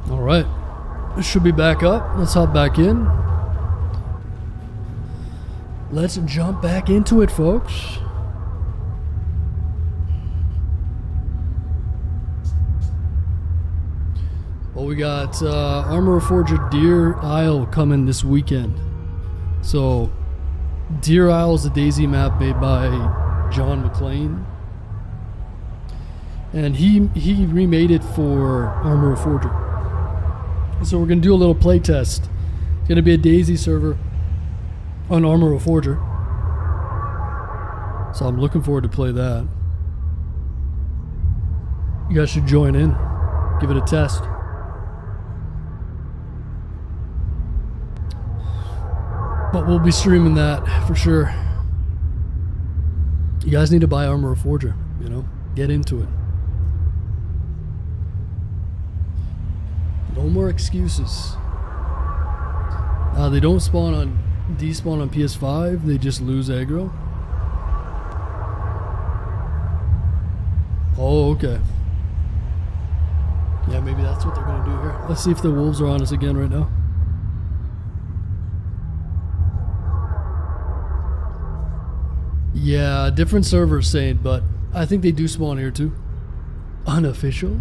Alright, this should be back up. Let's hop back in. Let's jump back into it, folks. Well, we got Armor Forger Deer Isle coming this weekend. So, Deer Isle is a DayZ map made by John McClane. And he remade it for Armor Forger. So we're going to do a little play test. It's going to be a DayZ server on Armor Forger. So I'm looking forward to play that. You guys should join in. Give it a test. But we'll be streaming that for sure. You guys need to buy Armor Forger, you know? Get into it. No more excuses. They don't spawn on despawn on PS5. They just lose aggro. Oh, okay. Yeah, maybe that's what they're gonna do here. Let's see if the wolves are on us again right now. Yeah, different servers saying, but I think they do spawn here too. Unofficial?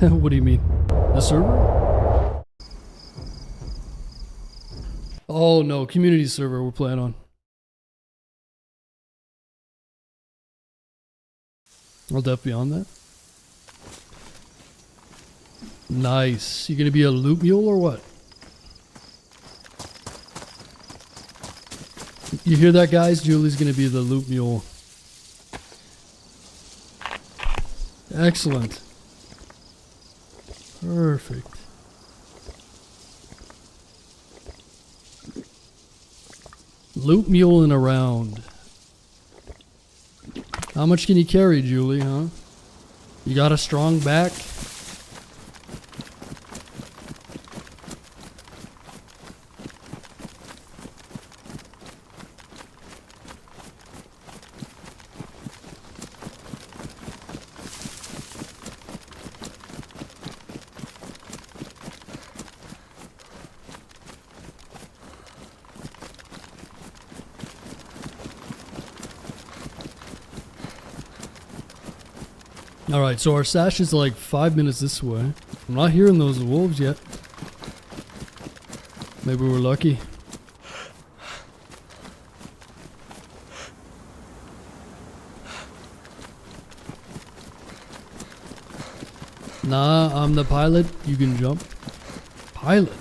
What do you mean? The server? Oh no, community server we're playing on. I'll definitely be on that. Nice. You gonna be a loot mule or what? You hear that, guys? Julie's gonna be the loot mule. Excellent. Perfect. Loot muling around. How much can you carry, Julie, huh? You got a strong back? Alright, so our stash is like 5 minutes this way. I'm not hearing those wolves yet. Maybe we're lucky. Nah, I'm the pilot. You can jump. Pilot?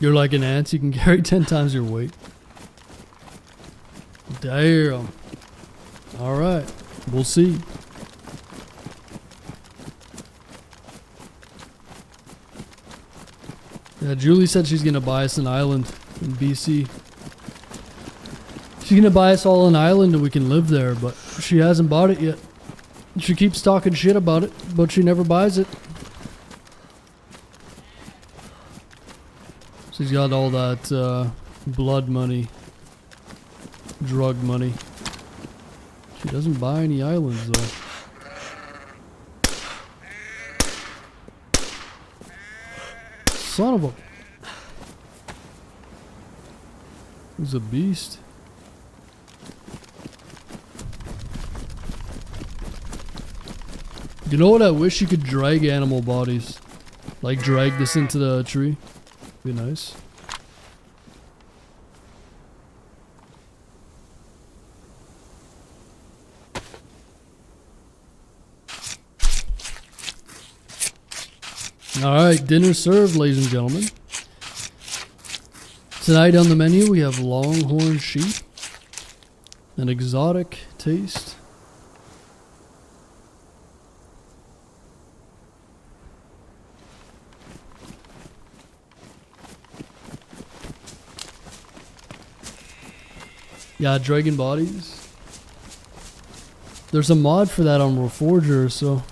You're like an ant. You can carry 10 times your weight. Damn. Alright. We'll see. Yeah, Julie said she's gonna buy us an island in BC. She's gonna buy us all an island and we can live there, but she hasn't bought it yet. She keeps talking shit about it, but she never buys it. She's got all that blood money, drug money. She doesn't buy any islands though. Son of a... He's a beast. You know what? I wish you could drag animal bodies. Like drag this into the tree. Be nice. Alright, dinner served, ladies and gentlemen. Tonight on the menu we have longhorn sheep. An exotic taste. Yeah, dragon bodies. There's a mod for that on Reforger, so...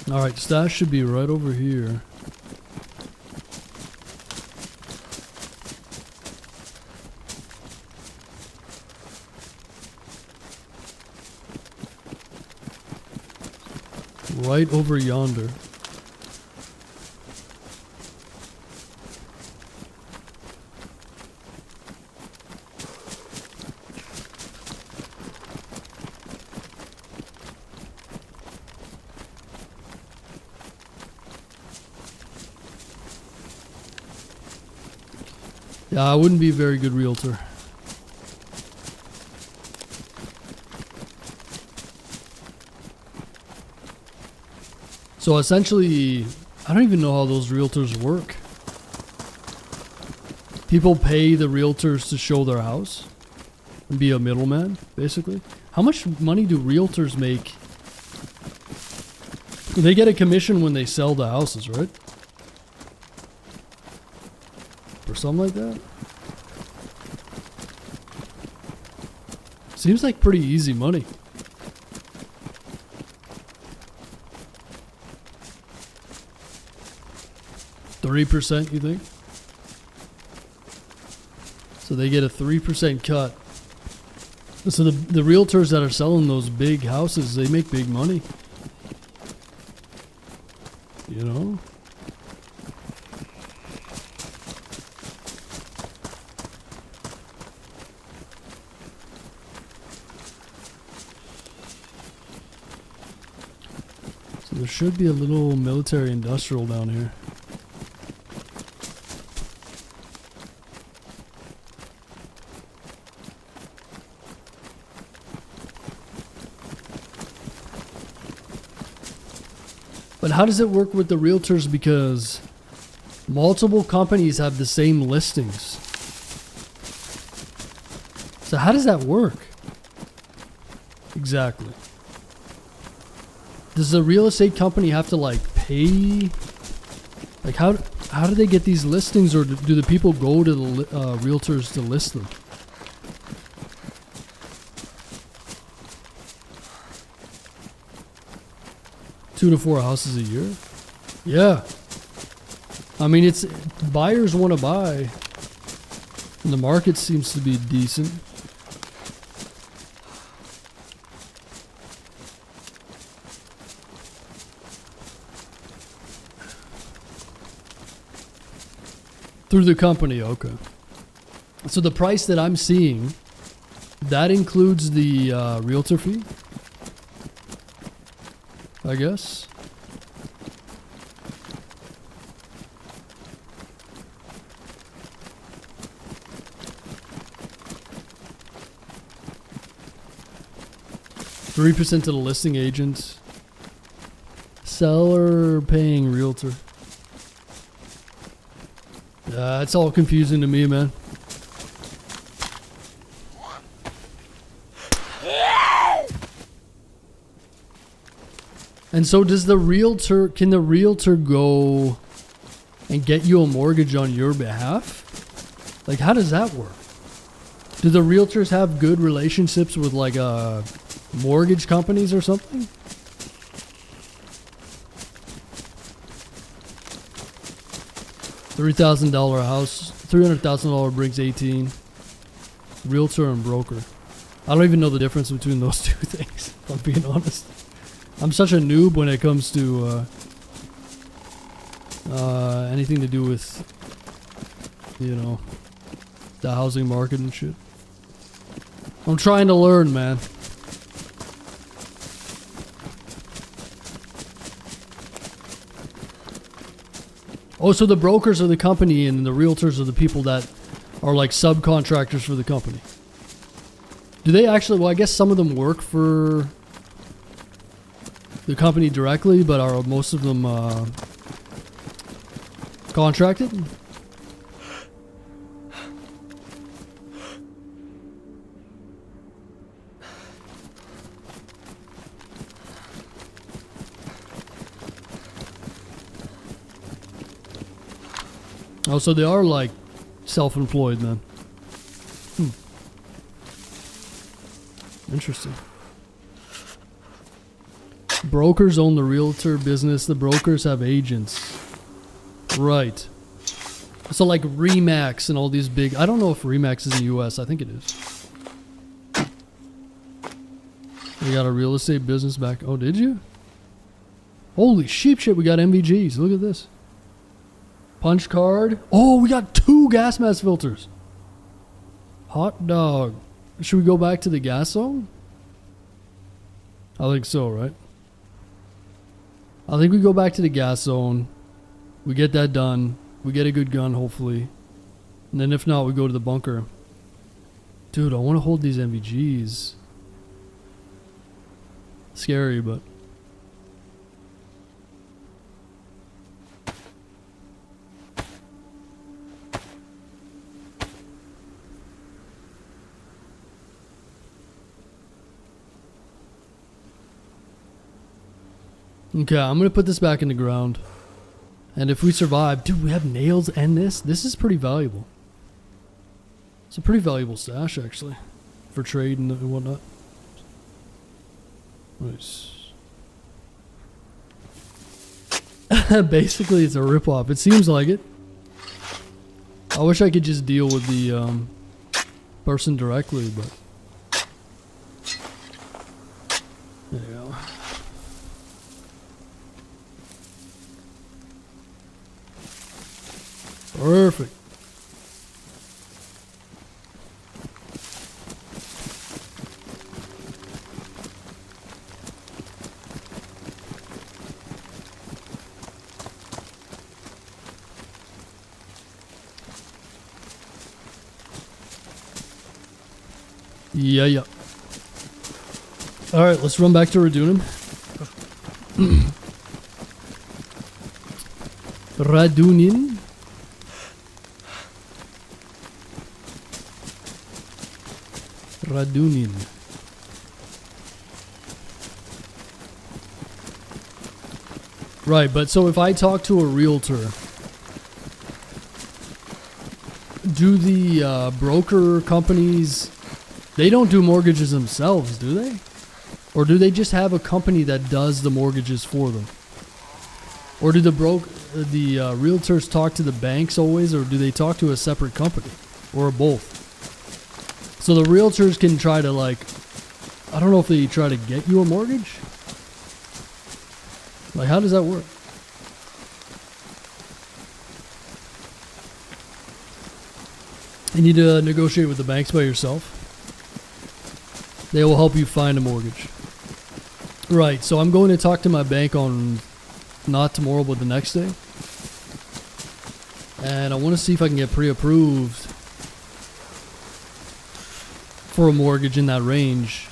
Alright, stash should be right over here. Right over yonder. Yeah, I wouldn't be a very good realtor. So essentially, I don't even know how those realtors work. People pay the realtors to show their house and be a middleman, basically. How much money do realtors make? They get a commission when they sell the houses, right? Or something like that. Seems like pretty easy money. %, you think? So they get a 3% cut. So the realtors that are selling those big houses, they make big money. You know? So there should be a little military industrial down here. But how does it work with the realtors? Because multiple companies have the same listings. So how does that work? Exactly. Does the real estate company have to like pay? Like how do they get these listings, or do the people go to the realtors to list them? Two to four houses a year? Yeah. I mean, it's buyers want to buy, and the market seems to be decent. Through the company, okay. So the price that I'm seeing, that includes the realtor fee, I guess. 3% to the listing agent. Seller paying realtor. It's all confusing to me, man. And so does the realtor, can the realtor go and get you a mortgage on your behalf? Like, how does that work? Do the realtors have good relationships with like mortgage companies or something? $3,000 house, $300,000 brings 18. Realtor and broker. I don't even know the difference between those two things, if I'm being honest. I'm such a noob when it comes to anything to do with, you know, the housing market and shit. I'm trying to learn, man. Oh, so the brokers are the company and the realtors are the people that are like subcontractors for the company. Do they actually, well, I guess some of them work for the company directly, but are most of them contracted? Oh, so they are like self-employed then. Interesting. Brokers own the realtor business. The brokers have agents. Right. So like Remax and all these big... I don't know if Remax is in the US. I think it is. We got a real estate business back... Oh, did you? Holy sheep shit, we got MVGs. Look at this. Punch card. Oh, we got 2 gas mask filters. Hot dog. Should we go back to the gas zone? I think so, right? I think we go back to the gas zone. We get that done. We get a good gun, hopefully. And then if not, we go to the bunker. Dude, I want to hold these MVGs. Scary, but... Okay, I'm going to put this back in the ground. And if we survive... Dude, we have nails and this? This is pretty valuable. It's a pretty valuable stash, actually. For trade and whatnot. Nice. Basically, it's a ripoff. It seems like it. I wish I could just deal with the person directly, but... There you go. Perfect. Yeah. Alright, let's run back to Radunim. Radunin. Radunin. Right, but so if I talk to a realtor, do the broker companies, they don't do mortgages themselves, do they? Or do they just have a company that does the mortgages for them? Or do the realtors talk to the banks always, or do they talk to a separate company? Or both? So the realtors can try to, like, I don't know if they try to get you a mortgage? Like, how does that work? You need to negotiate with the banks by yourself. They will help you find a mortgage. Right, so I'm going to talk to my bank on, not tomorrow, but the next day. And I want to see if I can get pre-approved for a mortgage in that range.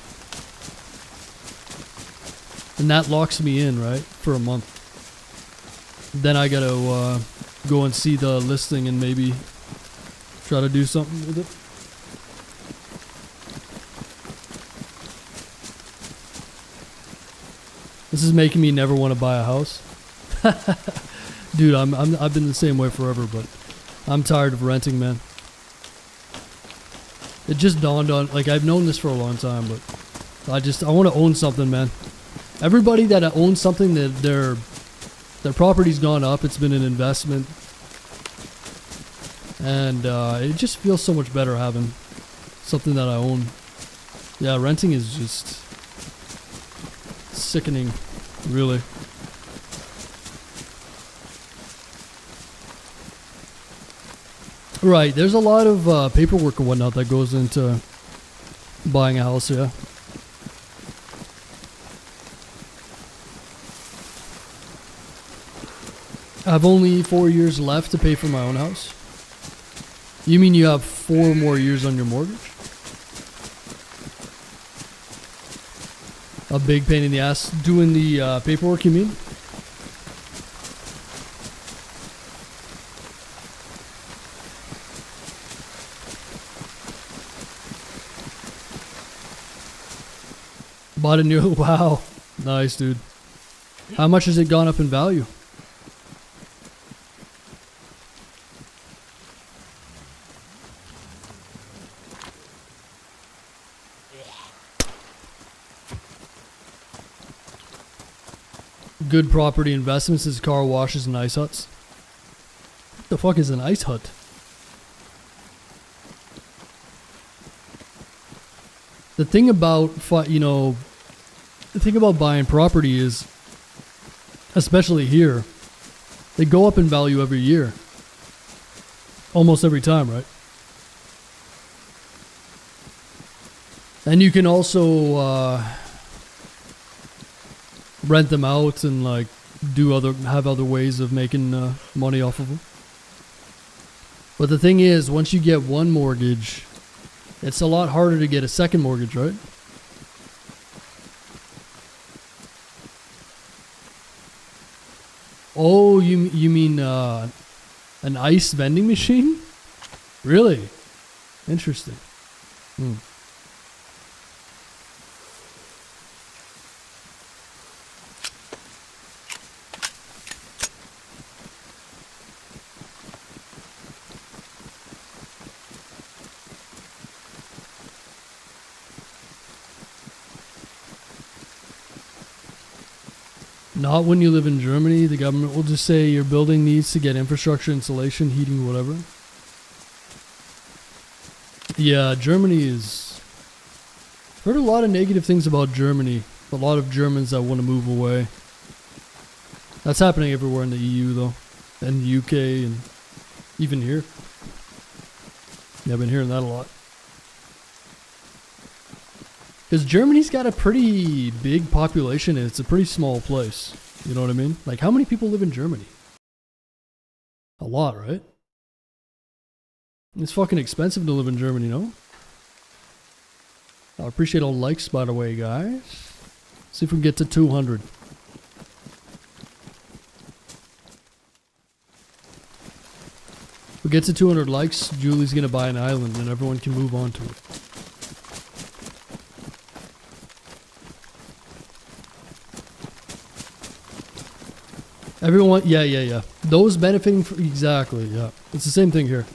And that locks me in, right? For a month. Then I gotta go and see the listing and maybe try to do something with it. This is making me never want to buy a house. Dude, I've been the same way forever, but I'm tired of renting, man. It just dawned on, like, I've known this for a long time, but I want to own something, man. Everybody that owns something, that their property's gone up. It's been an investment, and it just feels so much better having something that I own. Yeah, renting is just sickening, really. Right, there's a lot of paperwork and whatnot that goes into buying a house, yeah. I have only 4 years left to pay for my own house. You mean you have 4 more years on your mortgage? A big pain in the ass doing the paperwork, you mean? Bought a new, wow, nice, dude. How much has it gone up in value? Good property investments is car washes and ice huts. What the fuck is an ice hut? The thing about, the thing about buying property is, especially here, they go up in value every year. Almost every time, right? And you can also rent them out and like have other ways of making money off of them. But the thing is, once you get one mortgage, it's a lot harder to get a second mortgage, right? Oh, you mean an ice vending machine? Really? Interesting. Not when you live in Germany. The government will just say your building needs to get infrastructure, insulation, heating, whatever. Yeah, Germany is... I've heard a lot of negative things about Germany. A lot of Germans that want to move away. That's happening everywhere in the EU, though. And the UK, and even here. Yeah, I've been hearing that a lot. Because Germany's got a pretty big population and it's a pretty small place. You know what I mean? Like, how many people live in Germany? A lot, right? It's fucking expensive to live in Germany, no? I appreciate all the likes, by the way, guys. See if we can get to 200. If we get to 200 likes, Julie's gonna buy an island and everyone can move on to it. Everyone, yeah. Those benefiting from, exactly, yeah. It's the same thing here.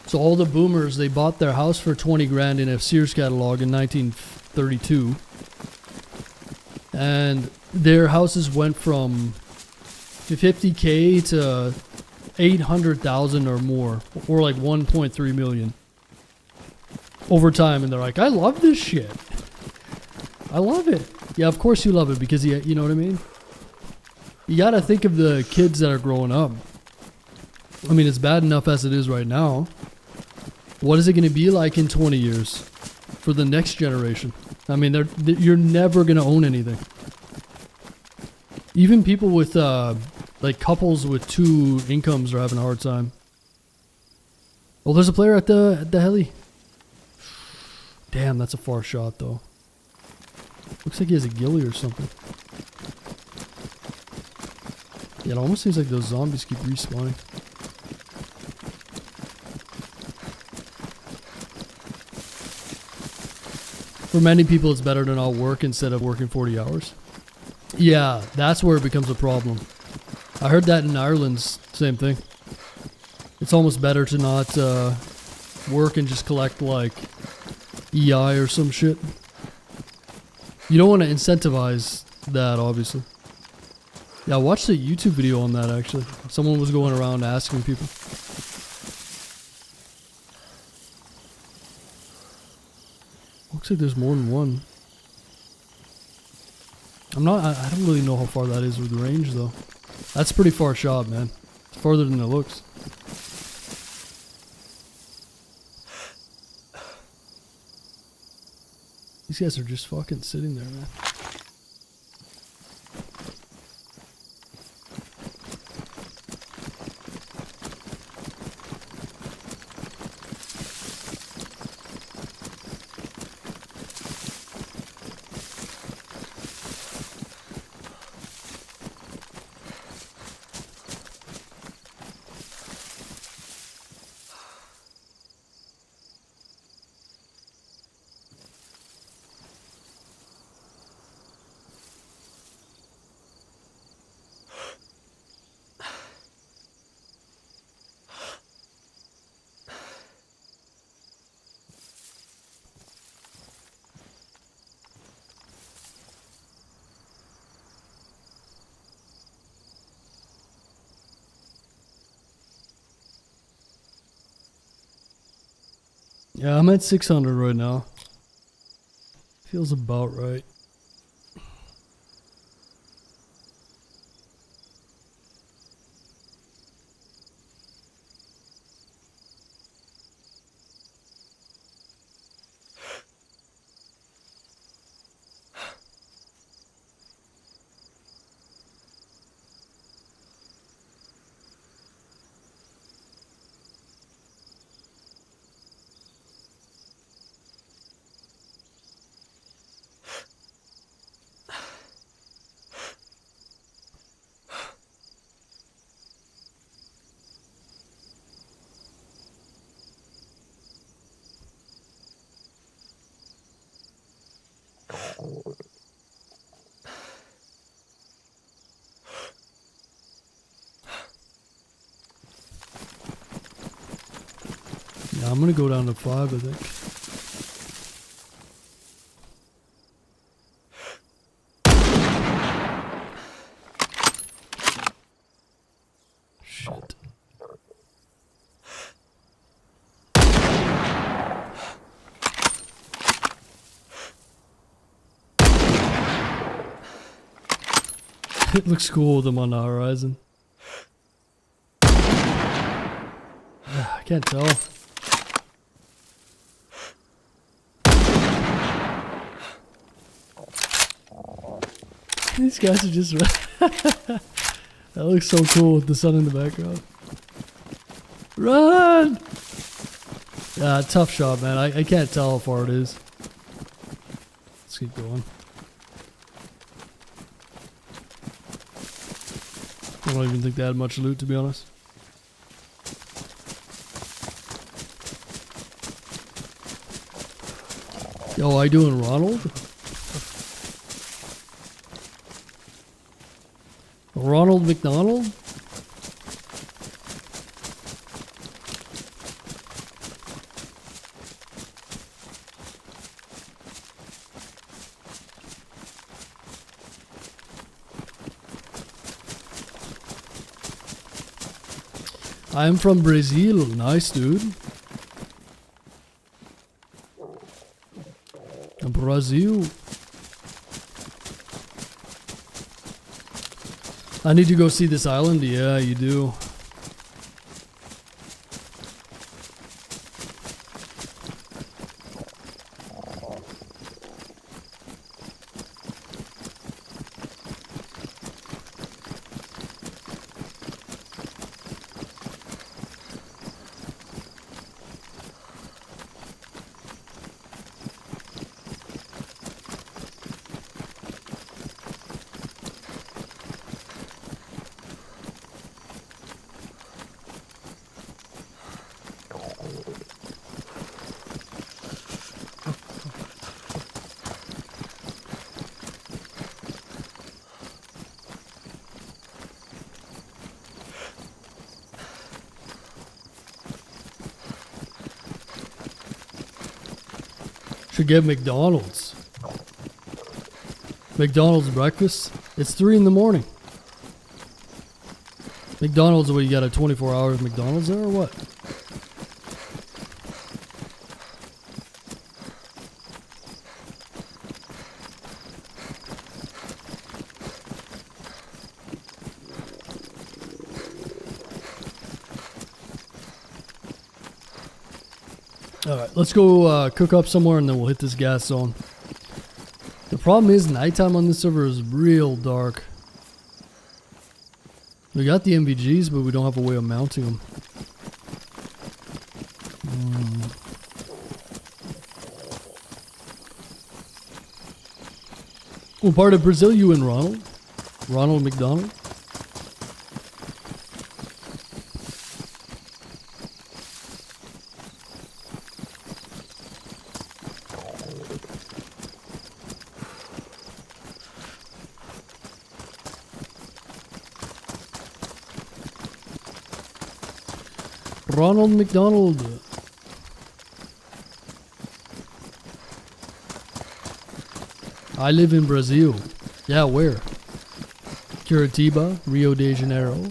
So all the boomers, they bought their house for 20 grand in a Sears catalog in 1932. And their houses went from 50K to 800,000 or more, or like 1.3 million over time. And they're like, I love this shit. I love it. Yeah, of course you love it because you know what I mean? You gotta think of the kids that are growing up. I mean, it's bad enough as it is right now. What is it gonna be like in 20 years for the next generation? I mean, you're never gonna own anything. Even people with, like couples with 2 incomes are having a hard time. Oh, there's a player at the heli. Damn, that's a far shot though. Looks like he has a ghillie or something. Yeah, it almost seems like those zombies keep respawning. For many people, it's better to not work instead of working 40 hours. Yeah, that's where it becomes a problem. I heard that in Ireland, same thing. It's almost better to not work and just collect like EI or some shit. You don't want to incentivize that, obviously. Yeah, I watched a YouTube video on that actually. Someone was going around asking people. Looks like there's more than one. I don't really know how far that is with range though. That's a pretty far shot, man. It's farther than it looks. These guys are just fucking sitting there, man. Yeah, I'm at 600 right now. Feels about right. Yeah, I'm gonna go down to 5, I think. Shit. It looks cool with them on the horizon. I can't tell. These guys are just... That looks so cool with the sun in the background. Run! Yeah, tough shot, man. I can't tell how far it is. Let's keep going. I don't even think they had much loot, to be honest. Yo, how you doing, Ronald? Ronald McDonald? I'm from Brazil. Nice, dude. Brazil. I need to go see this island. Yeah, you do. Should get McDonald's. McDonald's breakfast. It's 3 in the morning. McDonald's, what, you got a 24 hours McDonald's there or what? Alright, let's go cook up somewhere and then we'll hit this gas zone. The problem is nighttime on this server is real dark. We got the MVGs, but we don't have a way of mounting them. What part of Brazil you in, Ronald? Ronald McDonald? Ronald McDonald. I live in Brazil. Yeah, where? Curitiba, Rio de Janeiro,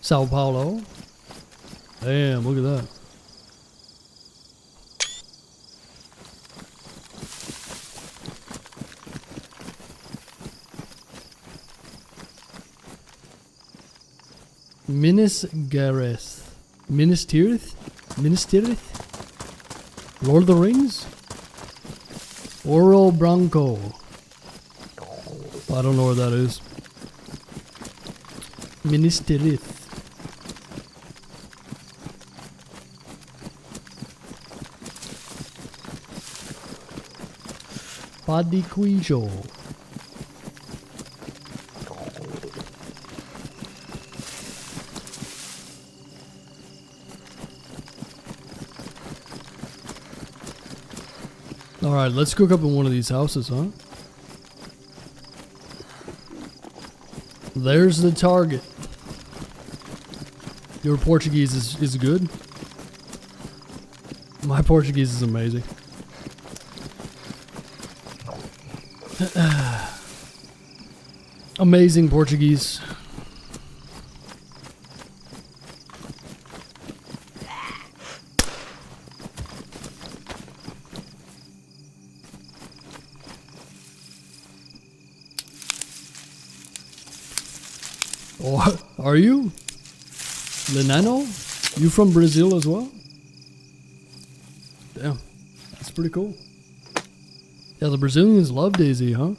Sao Paulo. Damn, look at that. Minas Gareth. Minas Tirith? Minas Tirith? Lord of the Rings? Oro Branco. I don't know where that is. Minas Tirith. Padiquijo. Alright, let's cook up in one of these houses, huh? There's the target. Your Portuguese is good. My Portuguese is amazing. Amazing Portuguese. Oh, are you? Lenano? You from Brazil as well? Damn, that's pretty cool. Yeah, the Brazilians love DayZ, huh?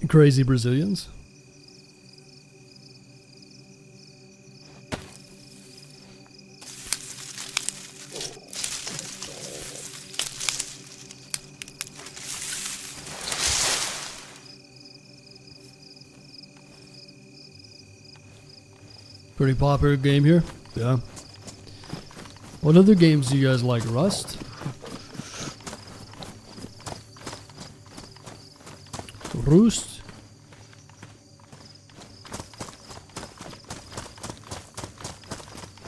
Crazy Brazilians. Pretty popular game here. Yeah. What other games do you guys like? Rust? Roost?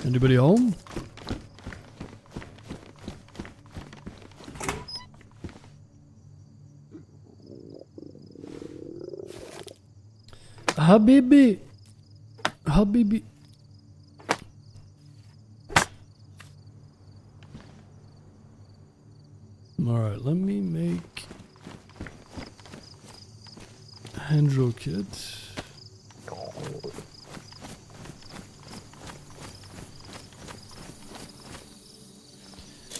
Anybody home? Habibi. Habibi. Alright, let me make Hendro kit.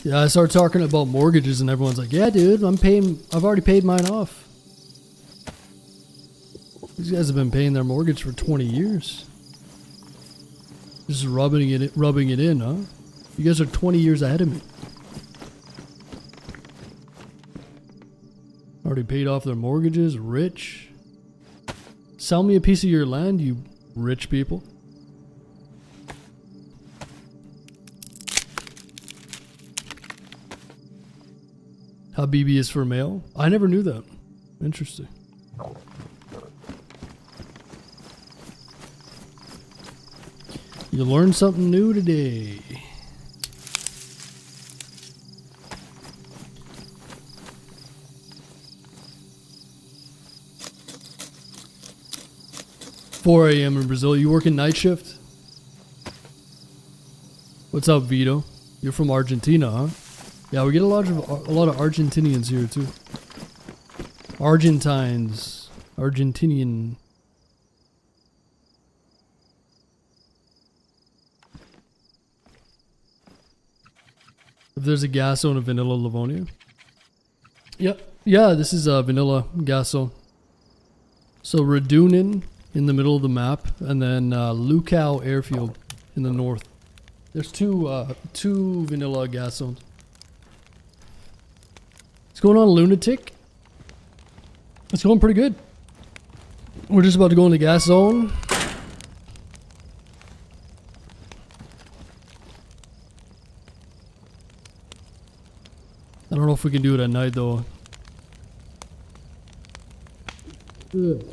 Yeah, I start talking about mortgages and everyone's like, yeah dude, I've already paid mine off. These guys have been paying their mortgage for 20 years. Just rubbing it in, huh? You guys are 20 years ahead of me. Already paid off their mortgages, rich. Sell me a piece of your land, you rich people. Habibi is for male? I never knew that. Interesting. You learned something new today. 4 a.m. in Brazil. You working night shift? What's up, Vito? You're from Argentina, huh? Yeah, we get a lot of Argentinians here too. Argentines, Argentinian. If there's a gas zone of vanilla Livonia. Yep. Yeah, this is a vanilla gas zone. So Radunin in the middle of the map, and then Lukau Airfield in the north. There's two vanilla gas zones. What's going on, Lunatic? It's going pretty good. We're just about to go in the gas zone. I don't know if we can do it at night though. Ugh.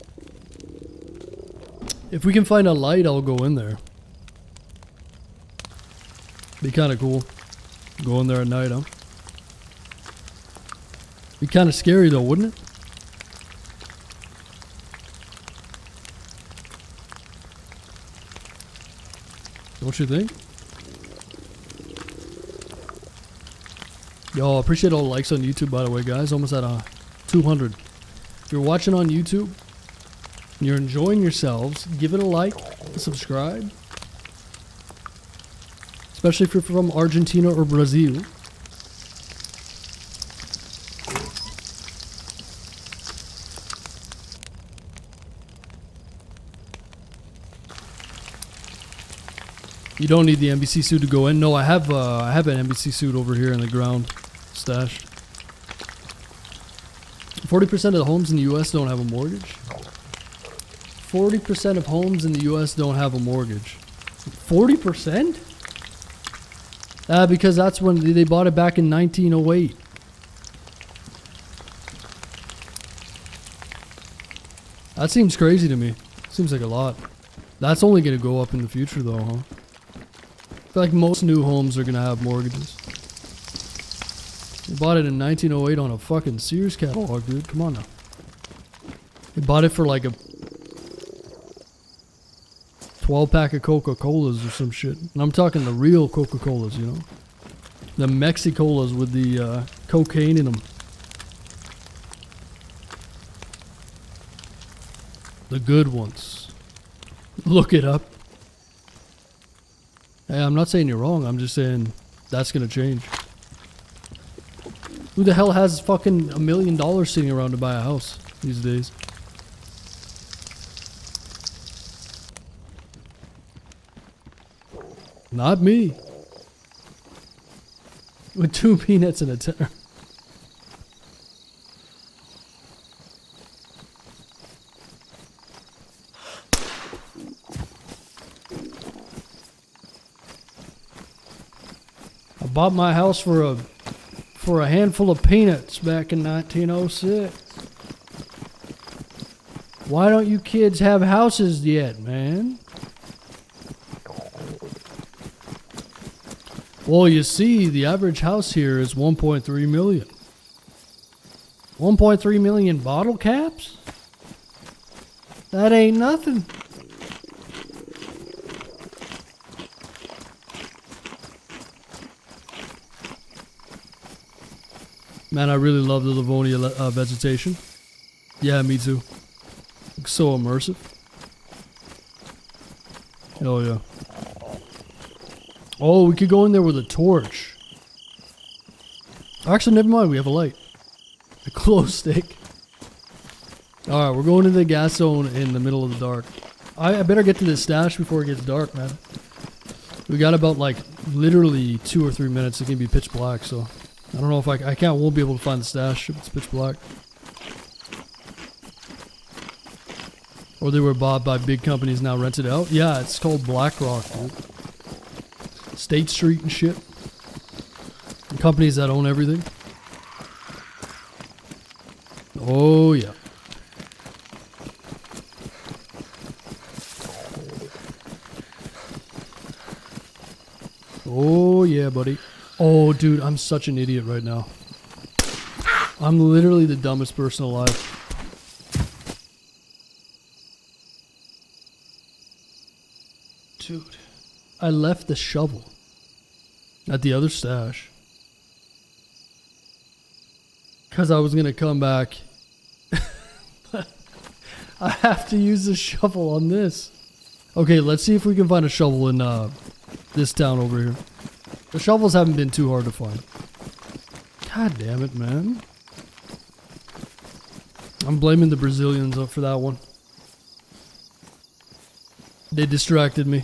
If we can find a light, I'll go in there. Be kind of cool. Go in there at night, huh? Be kind of scary though, wouldn't it? Don't you think? Yo, appreciate all the likes on YouTube, by the way, guys. Almost at 200. If you're watching on YouTube and you're enjoying yourselves, give it a like, subscribe. Especially if you're from Argentina or Brazil. You don't need the NBC suit to go in. No, I have an NBC suit over here in the ground stashed. 40% of the homes in the U.S. don't have a mortgage. 40% of homes in the U.S. don't have a mortgage. 40%? Because that's when they bought it back in 1908. That seems crazy to me. Seems like a lot. That's only going to go up in the future though, huh? I feel like most new homes are going to have mortgages. They bought it in 1908 on a fucking Sears catalog, dude. Come on now. They bought it for like a 12-pack of Coca-Colas or some shit. And I'm talking the real Coca-Colas, you know? The Mexicolas with the cocaine in them. The good ones. Look it up. Hey, I'm not saying you're wrong. I'm just saying that's going to change. Who the hell has fucking $1 million sitting around to buy a house these days? Not me. With 2 peanuts and a tenner. I bought my house for a handful of peanuts back in 1906. Why don't you kids have houses yet, man? Well, you see, the average house here is 1.3 million. 1.3 million bottle caps? That ain't nothing. Man, I really love the Livonia vegetation. Yeah, me too. Looks so immersive. Oh yeah. Oh, we could go in there with a torch. Actually, never mind. We have a light. A glow stick. Alright, we're going into the gas zone in the middle of the dark. I better get to this stash before it gets dark, man. We got about like literally 2 or 3 minutes. It can be pitch black, so I don't know if I won't be able to find the stash if it's pitch black. Or they were bought by big companies, now rented out. Yeah, it's called BlackRock, dude. State Street and shit. And companies that own everything. Oh yeah. Oh yeah, buddy. Oh dude, I'm such an idiot right now. I'm literally the dumbest person alive. I left the shovel at the other stash. Because I was going to come back. I have to use the shovel on this. Okay, let's see if we can find a shovel in this town over here. The shovels haven't been too hard to find. God damn it, man. I'm blaming the Brazilians for that one. They distracted me.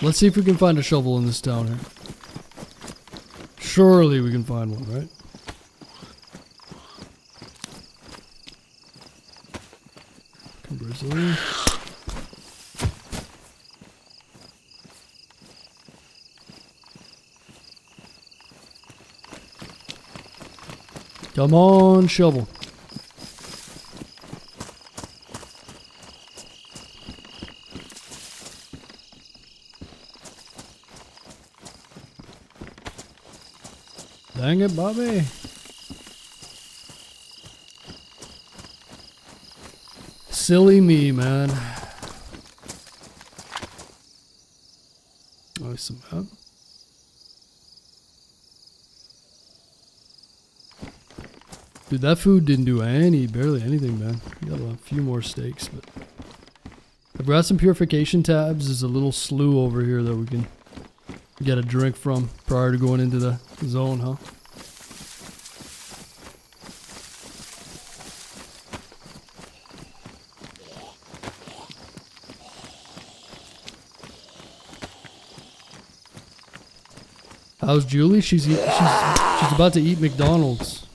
Let's see if we can find a shovel in this town here. Surely we can find one, right? Brazilian. Come on, shovel. Dang it, Bobby. Silly me, man. Oh, some help. Dude, that food didn't do barely anything, man. We got a few more steaks, but I've got some purification tabs. There's a little slough over here that we can get a drink from prior to going into the zone, huh? How's Julie? She's about to eat McDonald's.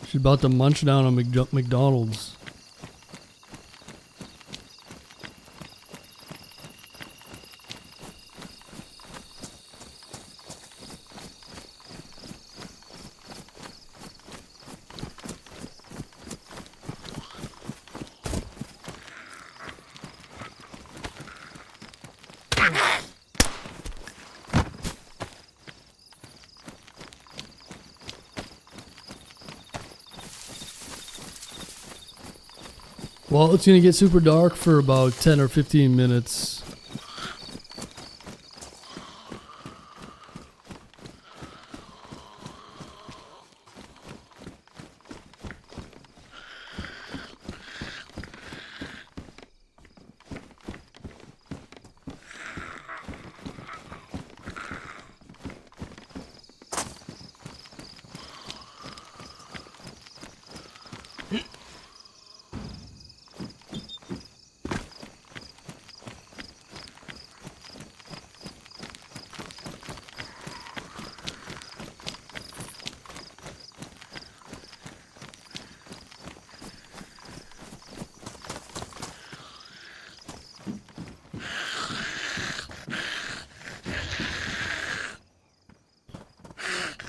She's about to munch down on McDonald's. Well, it's gonna get super dark for about 10 or 15 minutes.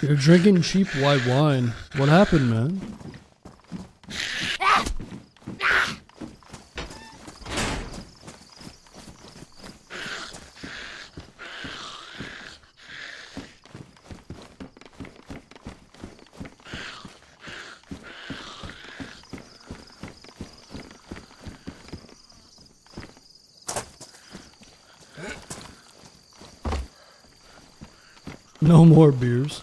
You're drinking cheap white wine. What happened, man? No more beers.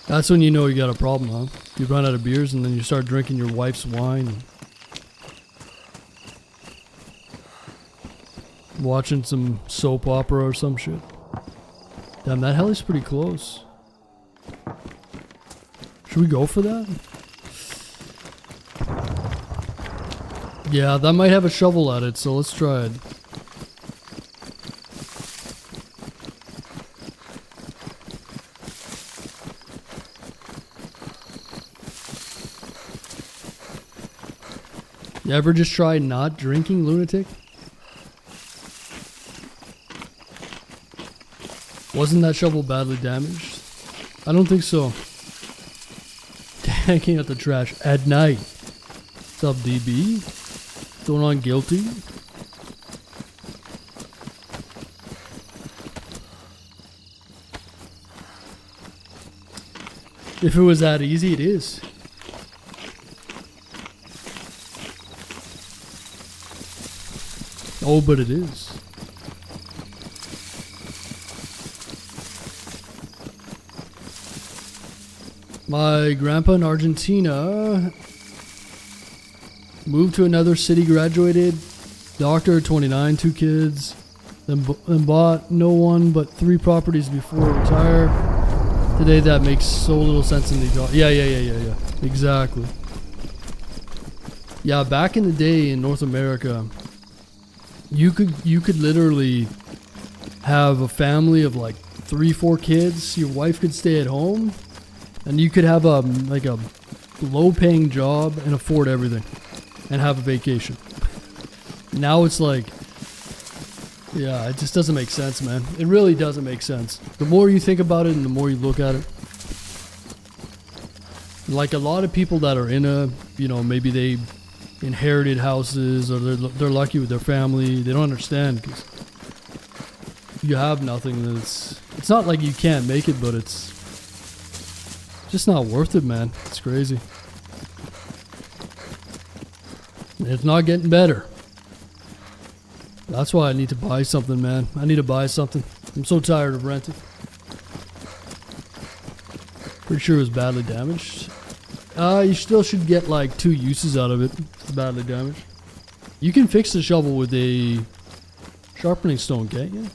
That's when you know you got a problem, huh? You run out of beers and then you start drinking your wife's wine. And watching some soap opera or some shit. Damn, that heli's pretty close. Should we go for that? Yeah, that might have a shovel at it, so let's try it. You ever just try not drinking, lunatic? Wasn't that shovel badly damaged? I don't think so. Hanging out the trash at night. What's up, DB? Going on guilty? If it was that easy, it is. Oh, but it is. My grandpa in Argentina moved to another city, graduated, doctor, 29, 2 kids, then bought no one but 3 properties before retire. Today that makes so little sense in the yeah. Exactly. Yeah, back in the day in North America, you could literally have a family of like 3-4 kids. Your wife could stay at home, and you could have a low-paying job and afford everything, and have a vacation. Now it's like, yeah, it just doesn't make sense, man. It really doesn't make sense. The more you think about it and the more you look at it. Like a lot of people that are in a, maybe they inherited houses or they're lucky with their family. They don't understand because you have nothing. It's not like you can't make it, but it's just not worth it, man. It's crazy. And it's not getting better. That's why I need to buy something, man. I need to buy something. I'm so tired of renting. Pretty sure it was badly damaged. You still should get like 2 uses out of it. It's badly damaged. You can fix the shovel with a sharpening stone, can't you?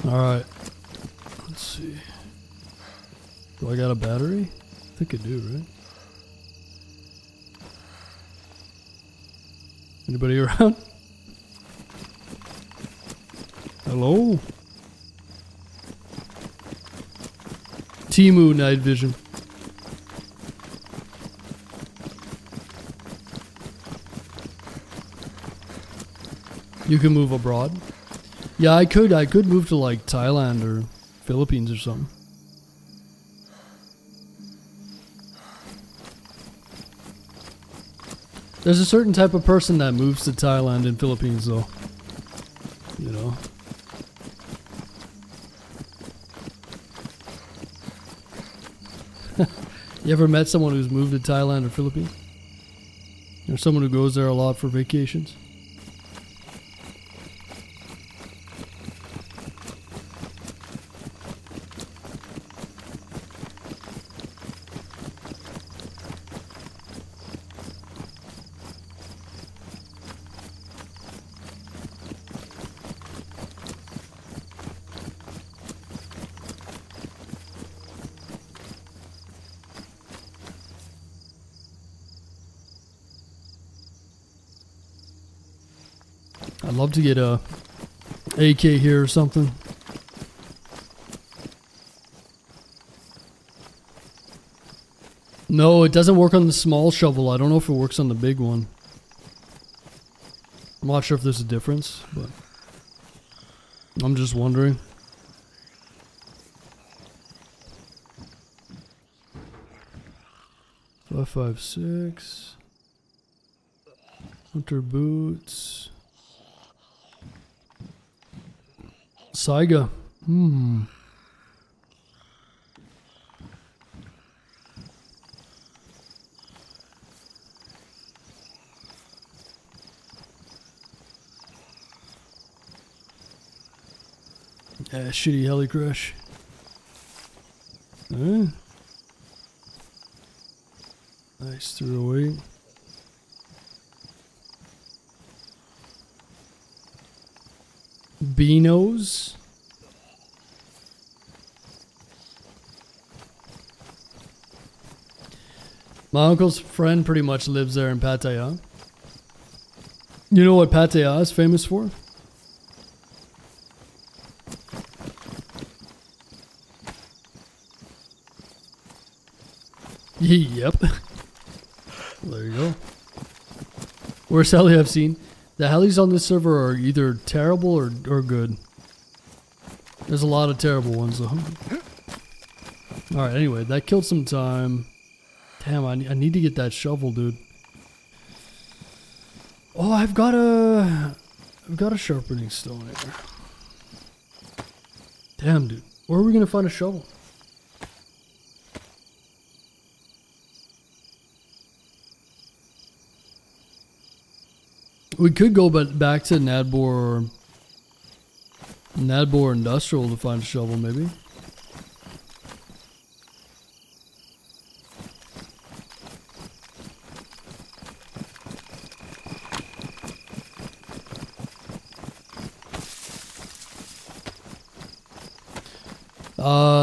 Alright, let's see. Do I got a battery? I think I do, right? Anybody around? Hello? Timu night vision. You can move abroad. Yeah, I could move to like Thailand or Philippines or something. There's a certain type of person that moves to Thailand and Philippines though. You ever met someone who's moved to Thailand or Philippines? Or someone who goes there a lot for vacations? I'd love to get a AK here or something. No, it doesn't work on the small shovel. I don't know if it works on the big one. I'm not sure if there's a difference, but I'm just wondering. Five, 5.56. Hunter boots. Saiga. Yeah, shitty heli crash. Nice 308. Beanos. My uncle's friend pretty much lives there in Pattaya. You know what Pattaya is famous for? Yep. There you go. Worst heli I've seen. The helis on this server are either terrible or good. There's a lot of terrible ones though. Alright, anyway, that killed some time. Damn, I need to get that shovel, dude. Oh, I've got a sharpening stone here. Damn, dude. Where are we gonna find a shovel? We could go back to Nadbor Industrial to find a shovel, maybe.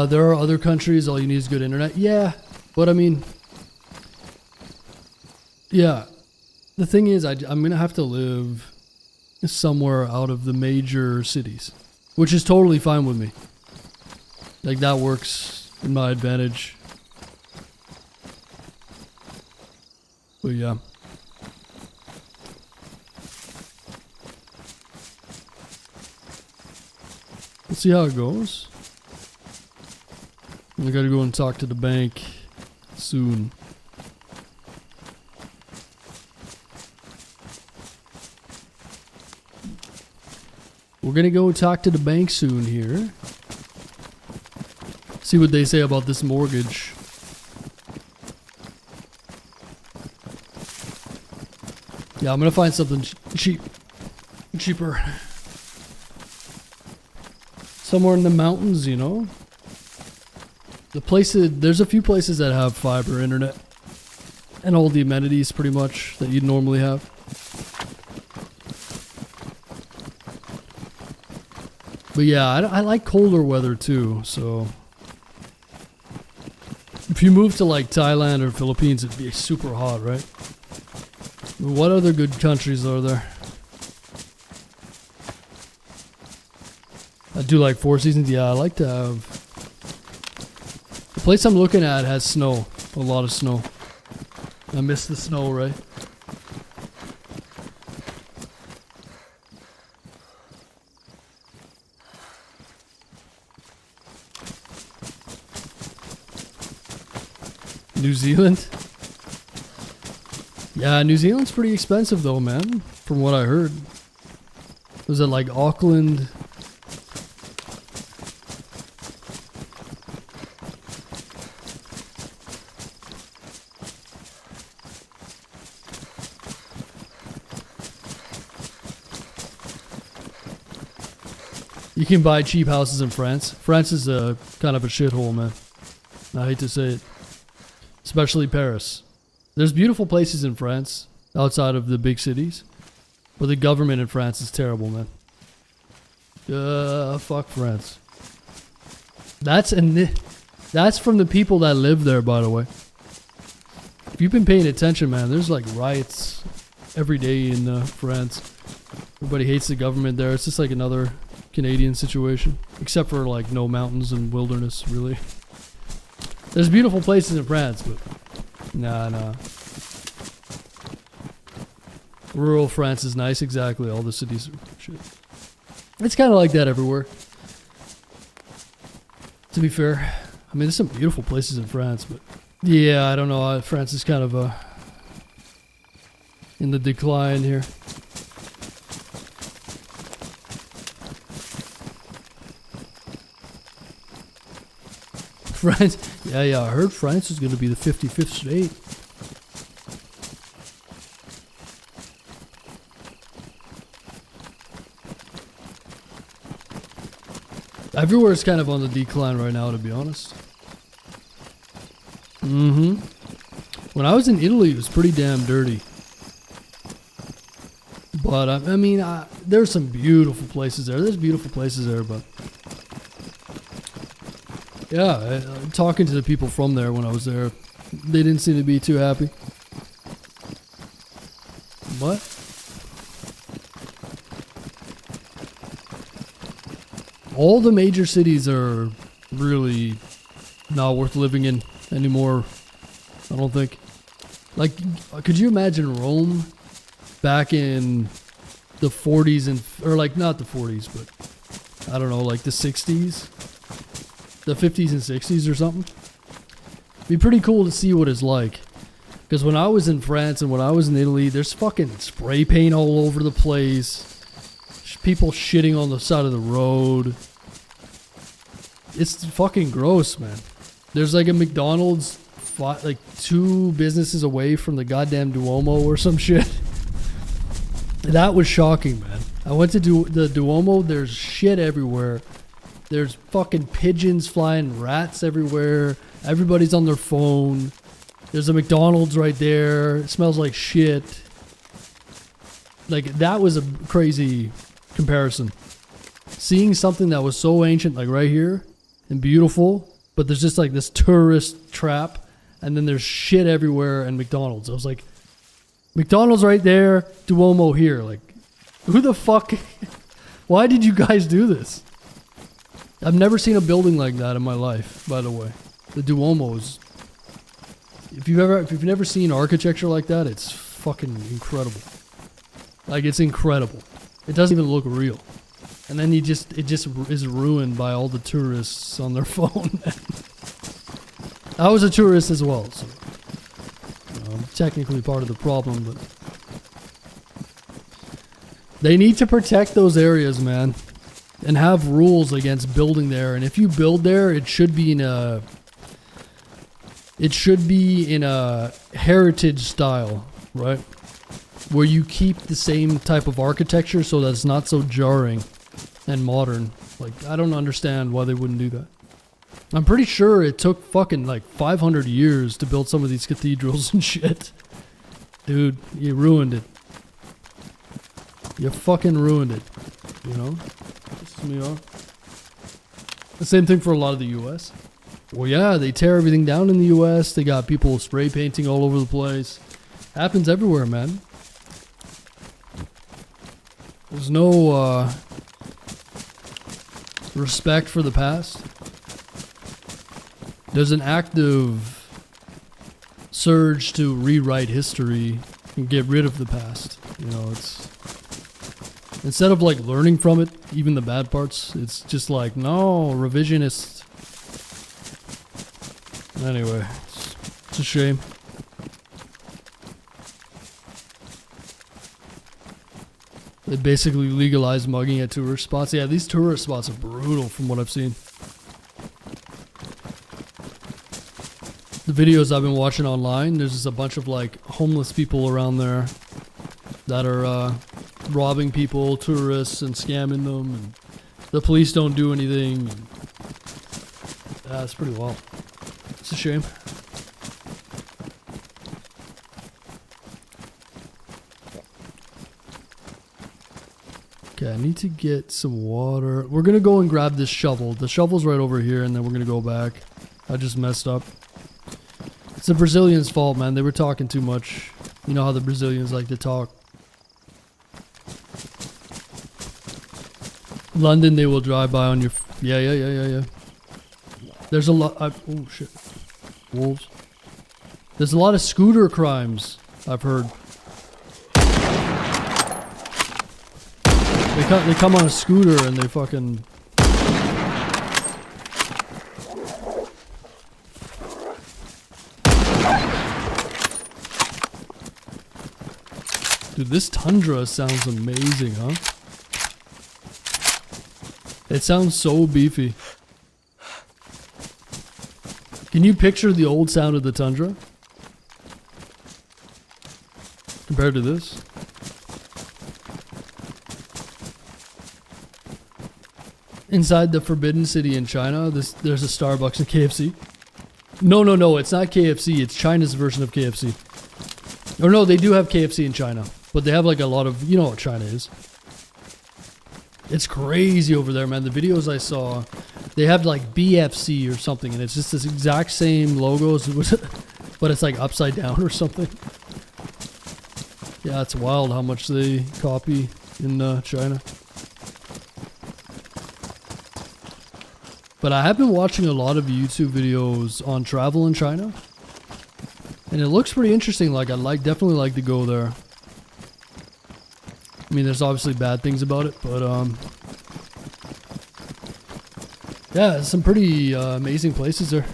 There are other countries, all you need is good internet. Yeah, but I mean, yeah. The thing is, I'm going to have to live somewhere out of the major cities, which is totally fine with me. Like, that works in my advantage. But yeah. Let's see how it goes. I gotta go and talk to the bank soon. We're gonna go talk to the bank soon here. See what they say about this mortgage. Yeah, I'm gonna find something cheaper. Somewhere in the mountains, you know? There's a few places that have fiber internet and all the amenities pretty much that you'd normally have. But yeah, I like colder weather too, so if you move to like Thailand or Philippines, it'd be super hot, right? What other good countries are there? I do like 4 seasons. Yeah, I like to have... The place I'm looking at has snow. A lot of snow. I miss the snow, right? New Zealand? Yeah, New Zealand's pretty expensive though, man. From what I heard. Was it like Auckland? You can buy cheap houses in France. France is a kind of a shithole, man. I hate to say it. Especially Paris. There's beautiful places in France outside of the big cities, but the government in France is terrible, man. Fuck France. That's from the people that live there, by the way. If you've been paying attention, man, there's like riots every day in France. Everybody hates the government there. It's just like another Canadian situation, except for like no mountains and wilderness, really. There's beautiful places in France, but nah. Rural France is nice, exactly. All the cities are shit. It's kind of like that everywhere. To be fair, I mean, there's some beautiful places in France, but yeah, I don't know. France is kind of in the decline here. France, yeah, I heard France is going to be the 55th state. Everywhere is kind of on the decline right now, to be honest. When I was in Italy, it was pretty damn dirty. But, I mean, there's some beautiful places there. There's beautiful places there, but... Yeah, talking to the people from there when I was there, they didn't seem to be too happy. What? All the major cities are really not worth living in anymore, I don't think. Like, could you imagine Rome back in the 40s or like not the 40s, but I don't know, like the 60s, the 50s and 60s or something. Be pretty cool to see what it's like. Because when I was in France and when I was in Italy, there's fucking spray paint all over the place. People shitting on the side of the road. It's fucking gross, man. There's like a McDonald's like 2 businesses away from the goddamn Duomo or some shit. That was shocking, man. I went to the Duomo. There's shit everywhere. There's fucking pigeons flying, rats everywhere. Everybody's on their phone. There's a McDonald's right there. It smells like shit. Like, that was a crazy comparison. Seeing something that was so ancient, like right here, and beautiful, but there's just like this tourist trap, and then there's shit everywhere and McDonald's. I was like, McDonald's right there, Duomo here. Like, who the fuck? Why did you guys do this? I've never seen a building like that in my life, by the way. The Duomo's. If you've never seen architecture like that, it's fucking incredible. Like, it's incredible. It doesn't even look real. And then it just is ruined by all the tourists on their phone. I was a tourist as well, so I'm technically part of the problem, but they need to protect those areas, man, and have rules against building there. And if you build there, it should be in a heritage style, right? Where you keep the same type of architecture so that it's not so jarring and modern. Like, I don't understand why they wouldn't do that. I'm pretty sure it took fucking like 500 years to build some of these cathedrals and shit. Dude, you ruined it. You fucking ruined it. You know? Pisses me off. The same thing for a lot of the US. Well, yeah, they tear everything down in the US. They got people spray painting all over the place. Happens everywhere, man. There's no respect for the past. There's an active surge to rewrite history and get rid of the past. You know, it's instead of like learning from it, even the bad parts, it's just like, no, revisionist. Anyway, it's a shame. They basically legalized mugging at tourist spots. Yeah, these tourist spots are brutal from what I've seen. The videos I've been watching online, there's just a bunch of like homeless people around there that are robbing people, tourists, and scamming them, and the police don't do anything. And, yeah, it's pretty wild. It's a shame. Okay, I need to get some water. We're gonna go and grab this shovel. The shovel's right over here, and then we're gonna go back. I just messed up. It's the Brazilians' fault, man. They were talking too much. You know how the Brazilians like to talk. London, they will drive by on your... Yeah. There's a lot... oh, shit. Wolves. There's a lot of scooter crimes, I've heard. They come on a scooter and they fucking... Dude, this Tundra sounds amazing, huh? It sounds so beefy. Can you picture the old sound of the Tundra? Compared to this? Inside the Forbidden City in China, there's a Starbucks and KFC. No, it's not KFC. It's China's version of KFC. Or no, they do have KFC in China. But they have like a lot of, you know what China is. It's crazy over there, man. The videos I saw, they have like BFC or something, and it's just this exact same logos, but it's like upside down or something. Yeah, it's wild how much they copy in China. But I have been watching a lot of YouTube videos on travel in China, and it looks pretty interesting. Like, definitely like to go there. I mean, there's obviously bad things about it, but Yeah, some pretty amazing places there.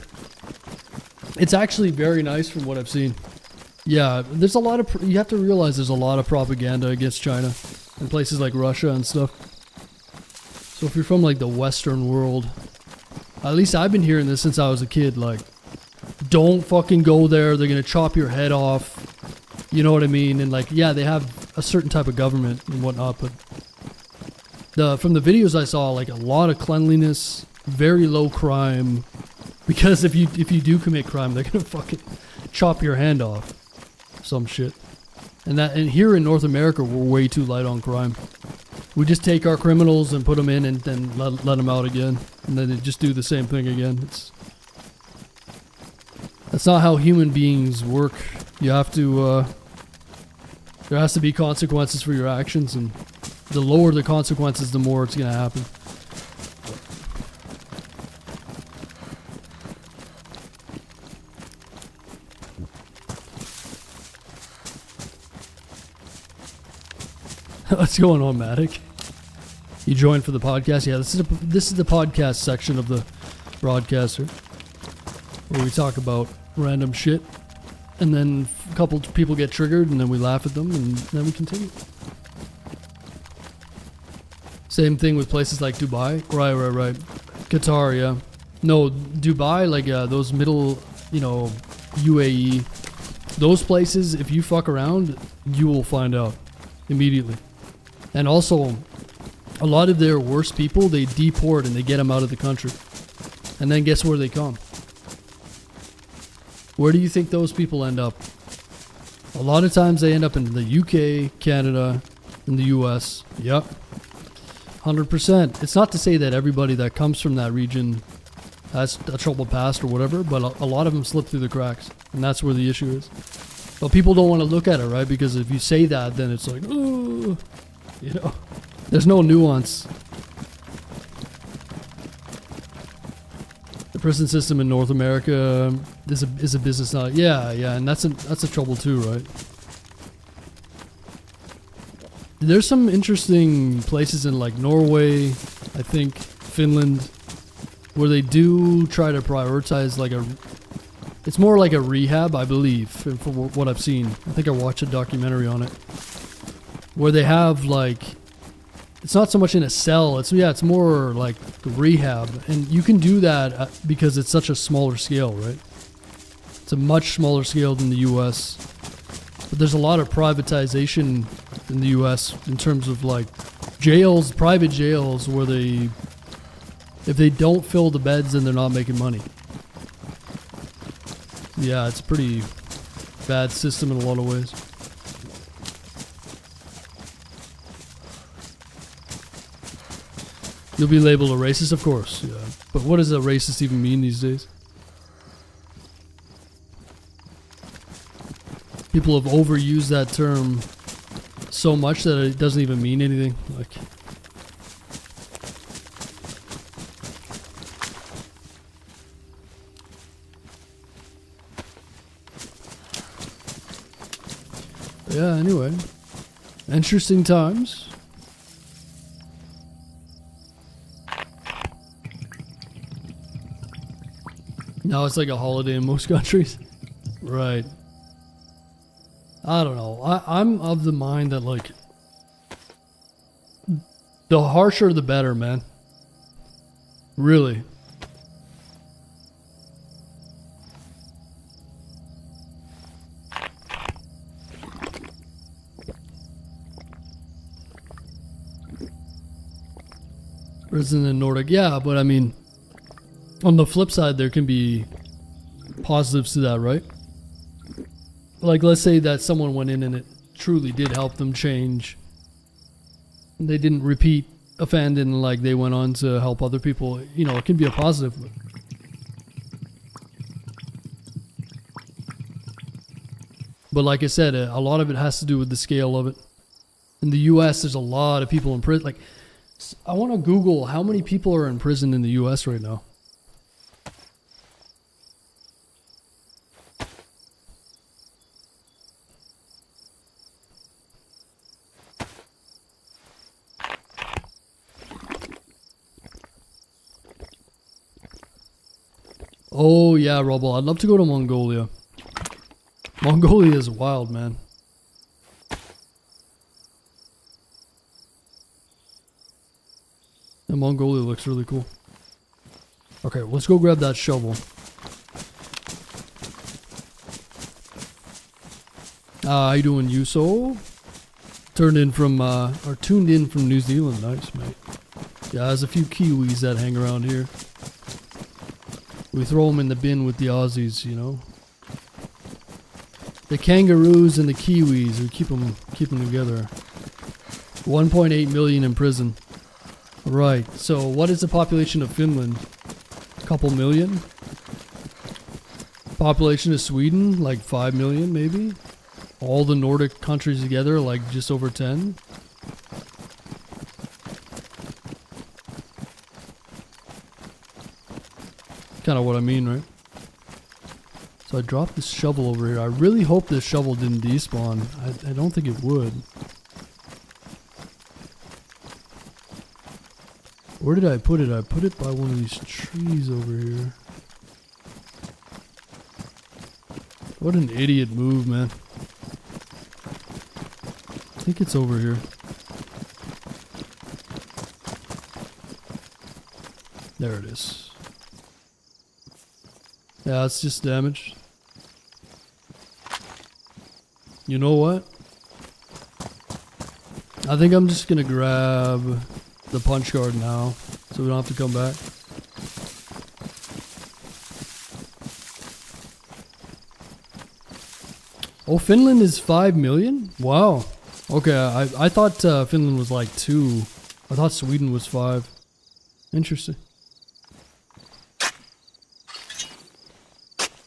It's actually very nice from what I've seen. Yeah, there's a lot of, you have to realize there's a lot of propaganda against China in places like Russia and stuff. So if you're from like the Western world, at least I've been hearing this since I was a kid, like, don't fucking go there, they're gonna chop your head off. You know what I mean? And like, yeah, they have a certain type of government and whatnot, but from the videos I saw, like a lot of cleanliness, very low crime. Because if you do commit crime, they're gonna fucking chop your hand off. Some shit. And here in North America, we're way too light on crime. We just take our criminals and put them in and then let them out again. And then they just do the same thing again. That's not how human beings work. You have to, there has to be consequences for your actions, and the lower the consequences, the more it's gonna happen. What's going on, Matic? You joined for the podcast? Yeah, this is the podcast section of the broadcaster, where we talk about random shit, and then a couple people get triggered, and then we laugh at them, and then we continue. Same thing with places like Dubai. Right. Qatar, yeah. No, Dubai, like those middle, UAE. Those places, if you fuck around, you will find out immediately. And also, a lot of their worst people, they deport and they get them out of the country. And then guess where they come? Where do you think those people end up? A lot of times they end up in the UK, Canada, and the US. Yep. 100%. It's not to say that everybody that comes from that region has a troubled past or whatever, but a lot of them slip through the cracks. And that's where the issue is. But people don't want to look at it, right? Because if you say that, then it's like, ooh, there's no nuance. The prison system in North America is a business now. Yeah, and that's a trouble too, right? There's some interesting places in like Norway, I think, Finland, where they do try to prioritize like it's more like a rehab, I believe, from what I've seen. I think I watched a documentary on it, where they have like, it's not so much in a cell, it's more like rehab, and you can do that because it's such a smaller scale, right? It's a much smaller scale than the US, but there's a lot of privatization in the US in terms of like jails, private jails, where if they don't fill the beds, then they're not making money. Yeah, it's a pretty bad system in a lot of ways. You'll be labeled a racist, of course, yeah. But what does a racist even mean these days? People have overused that term so much that it doesn't even mean anything. Like, yeah, anyway. Interesting times. Now it's like a holiday in most countries. Right. I don't know. I'm of the mind that, like, the harsher the better, man. Really. Prison in Nordic, yeah, but I mean, on the flip side, there can be positives to that, right? Like, let's say that someone went in and it truly did help them change. They didn't repeat offend and like they went on to help other people. It can be a positive. But like I said, a lot of it has to do with the scale of it. In the US, there's a lot of people in prison. Like, I want to Google how many people are in prison in the US right now. Oh yeah, Rubble. I'd love to go to Mongolia. Mongolia is wild, man. And Mongolia looks really cool. Okay, let's go grab that shovel. How you doing, Yuso? Tuned in from New Zealand. Nice, mate. Yeah, there's a few Kiwis that hang around here. We throw them in the bin with the Aussies, you know. The kangaroos and the Kiwis, we keep them together. 1.8 million in prison. Right, so what is the population of Finland? A couple million? Population of Sweden, like 5 million maybe? All the Nordic countries together, like just over 10? Kind of what I mean, right? So I dropped this shovel over here. I really hope this shovel didn't despawn. I don't think it would. Where did I put it? I put it by one of these trees over here. What an idiot move, man. I think it's over here. There it is. Yeah, it's just damaged. You know what? I think I'm just gonna grab the punch card now, so we don't have to come back. Oh, Finland is 5 million? Wow. Okay, I thought Finland was like 2. I thought Sweden was 5. Interesting.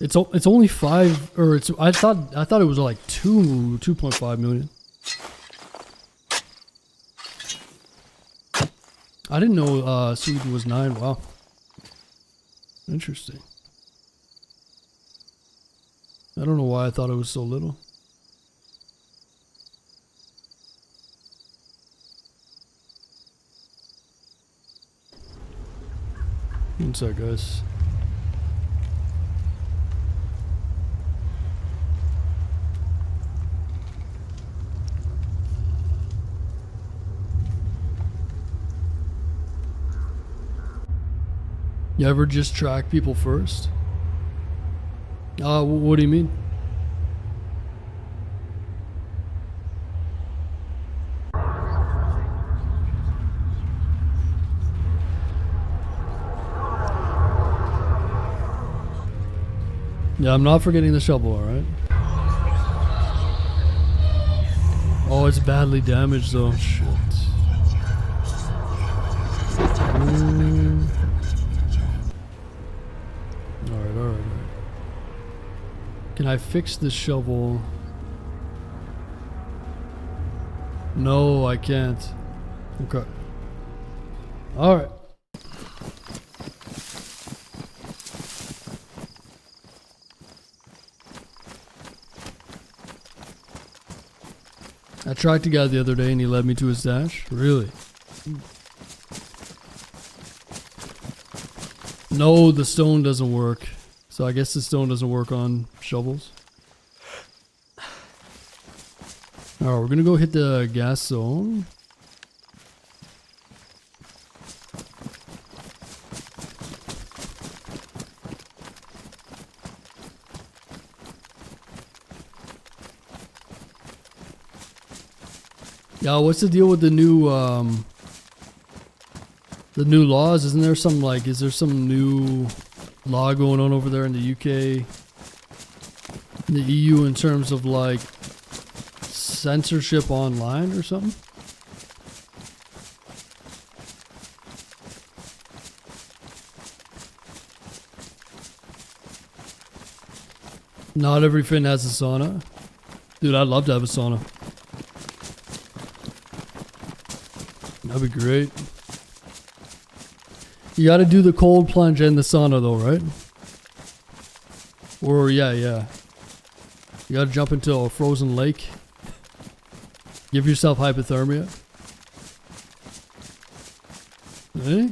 It's only 5, or it's I thought it was like 2.5 million. I didn't know Sweden was 9. Wow. Interesting. I don't know why I thought it was so little. One sec, guys. You ever just track people first? What do you mean? Yeah, I'm not forgetting the shovel, alright? Oh, it's badly damaged though. Shit. Alright. Can I fix the shovel? No, I can't. Okay. Alright. I tracked a guy the other day and he led me to his stash. Really? No, the stone doesn't work. So I guess the stone doesn't work on shovels. Alright, we're gonna go hit the gas zone. Yeah, what's the deal with the new laws? Isn't there some is there some new law going on over there in the UK, in the EU, in terms of like censorship online or something? Not every Finn has a sauna. Dude, I'd love to have a sauna. That'd be great. You gotta do the cold plunge and the sauna though, right? Or yeah. You gotta jump into a frozen lake. Give yourself hypothermia. Eh?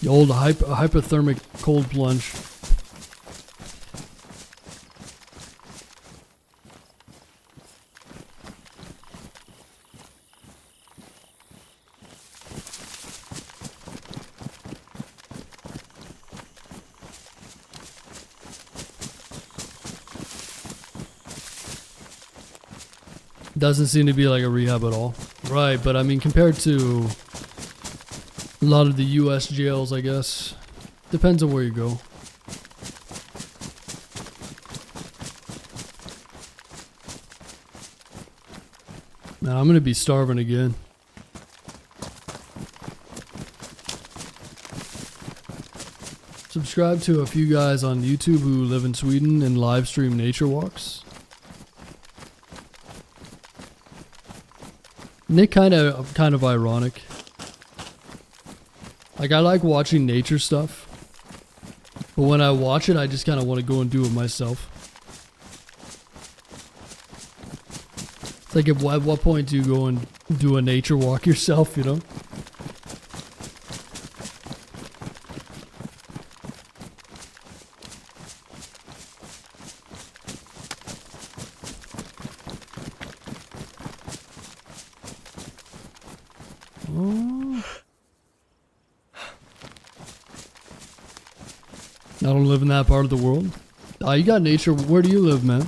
The old hypothermic cold plunge. Doesn't seem to be like a rehab at all. Right, but I mean, compared to a lot of the US jails, I guess. Depends on where you go. Man, I'm gonna be starving again. Subscribe to a few guys on YouTube who live in Sweden and live stream nature walks. And they're kind of ironic. Like, I like watching nature stuff, but when I watch it, I just kind of want to go and do it myself. It's like, at what point do you go and do a nature walk yourself, you know? Oh. I don't live in that part of the world. You got nature. Where do you live, man?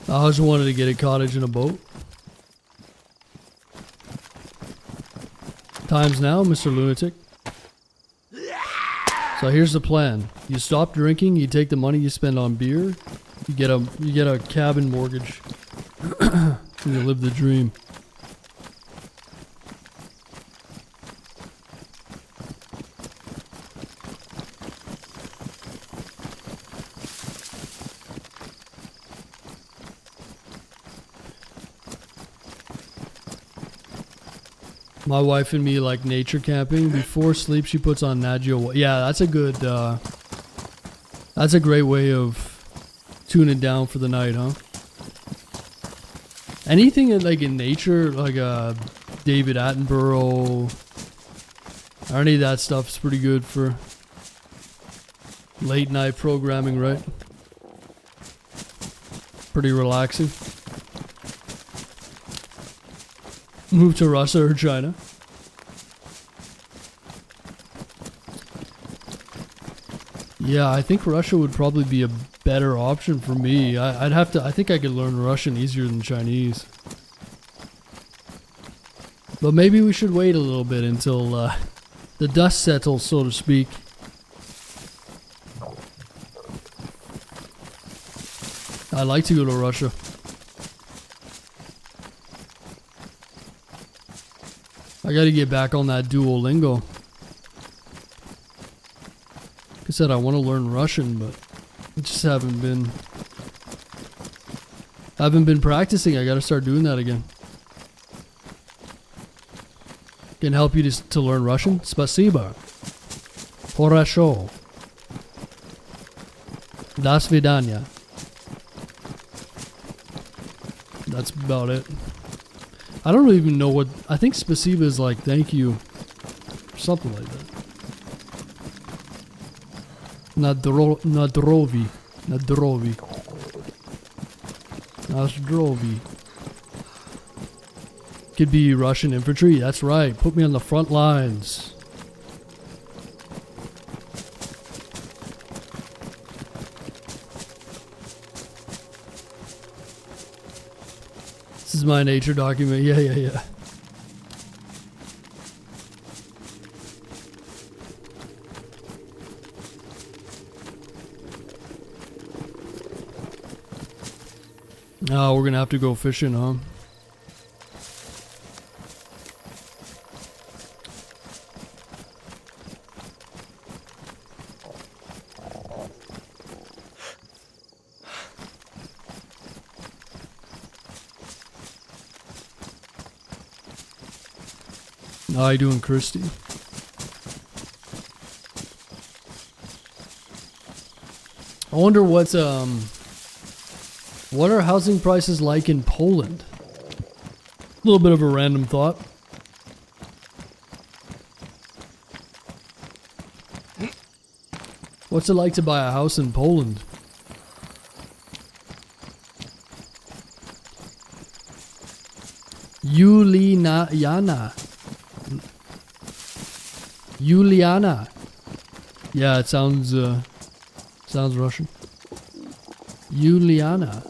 I just wanted to get a cottage and a boat. Times now, Mr. Lunatic. So here's the plan. You stop drinking, you take the money you spend on beer, you get a cabin mortgage. And you live the dream. My wife and me like nature camping. Before sleep, she puts on Nat Geo. Yeah, that's a good, that's a great way of tuning down for the night, huh? Anything like in nature, like David Attenborough, or any of that stuff's pretty good for late night programming, right? Pretty relaxing. Move to Russia or China. Yeah, I think Russia would probably be a better option for me. I think I could learn Russian easier than Chinese. But maybe we should wait a little bit until the dust settles, so to speak. I'd like to go to Russia. I gotta get back on that Duolingo. Like I said, I want to learn Russian, but I just haven't been practicing. I gotta start doing that again. Can help you to learn Russian? Спасибо. Хорошо. До свидания. That's about it. I don't even know what... I think spasiba is like thank you. Something like that. Nadrovi. Could be Russian infantry. That's right. Put me on the front lines. This is my nature document. Yeah. Oh, we're gonna have to go fishing, huh? How you doing, Christy? I wonder what are housing prices like in Poland? A little bit of a random thought. What's it like to buy a house in Poland? Juliana. Yeah, it sounds Russian. Juliana.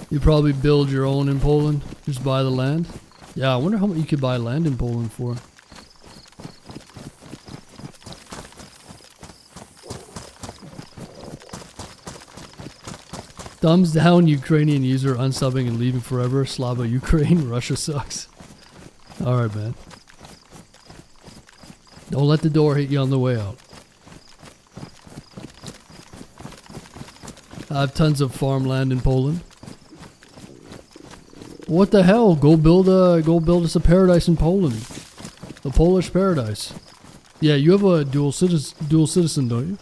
You probably build your own in Poland. Just buy the land. Yeah, I wonder how much you could buy land in Poland for. Thumbs down, Ukrainian user unsubbing and leaving forever. Slava Ukraine, Russia sucks. Alright, man. Don't let the door hit you on the way out. I have tons of farmland in Poland. What the hell? Go build us a paradise in Poland. The Polish paradise. Yeah, you have a dual citizen, don't you?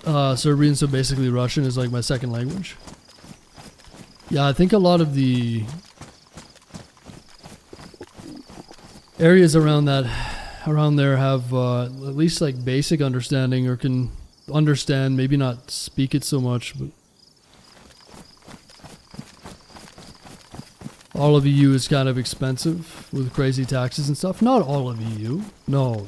I'm Serbian, so basically Russian is like my second language. Yeah, I think a lot of the areas around there have at least like basic understanding, or can understand, maybe not speak it so much, but all of EU is kind of expensive with crazy taxes and stuff. Not all of EU. No.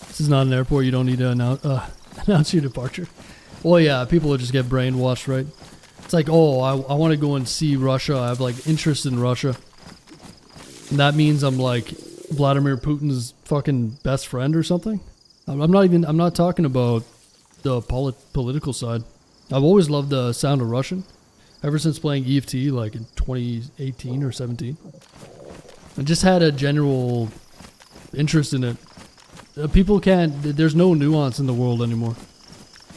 This is not an airport. You don't need to announce your departure. Well, yeah, people will just get brainwashed, right? It's like, oh, I want to go and see Russia. I have like interest in Russia. And that means I'm like Vladimir Putin's fucking best friend or something. I'm not talking about the political side. I've always loved the sound of Russian. Ever since playing EFT like in 2018 or 17. I just had a general interest in it. People there's no nuance in the world anymore.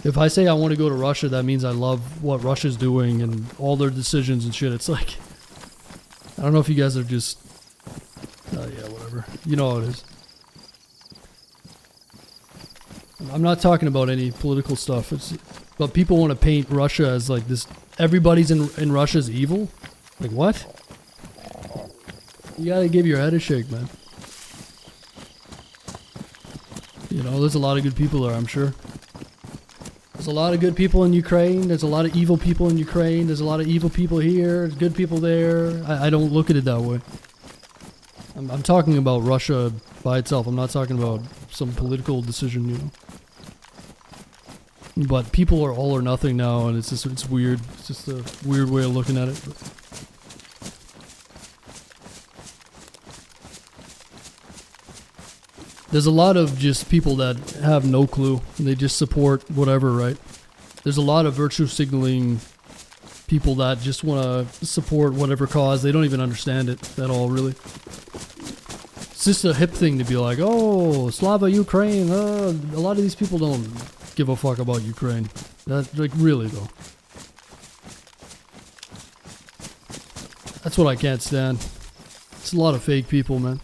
If I say I want to go to Russia, that means I love what Russia's doing and all their decisions and shit. It's like, I don't know if you guys are just, yeah, whatever. You know how it is. I'm not talking about any political stuff. But people want to paint Russia as like this, everybody's in Russia's evil. Like what? You gotta give your head a shake, man. You know, there's a lot of good people there, I'm sure. There's a lot of good people in Ukraine. There's a lot of evil people in Ukraine. There's a lot of evil people here. There's good people there. I don't look at it that way. I'm talking about Russia by itself. I'm not talking about some political decision, you know. But people are all or nothing now, and it's weird. It's just a weird way of looking at it. There's a lot of just people that have no clue. And they just support whatever, right? There's a lot of virtue signaling people that just want to support whatever cause. They don't even understand it at all, really. It's just a hip thing to be like, oh, Slava Ukraine. A lot of these people don't give a fuck about Ukraine. That, like, really, though. That's what I can't stand. It's a lot of fake people, man.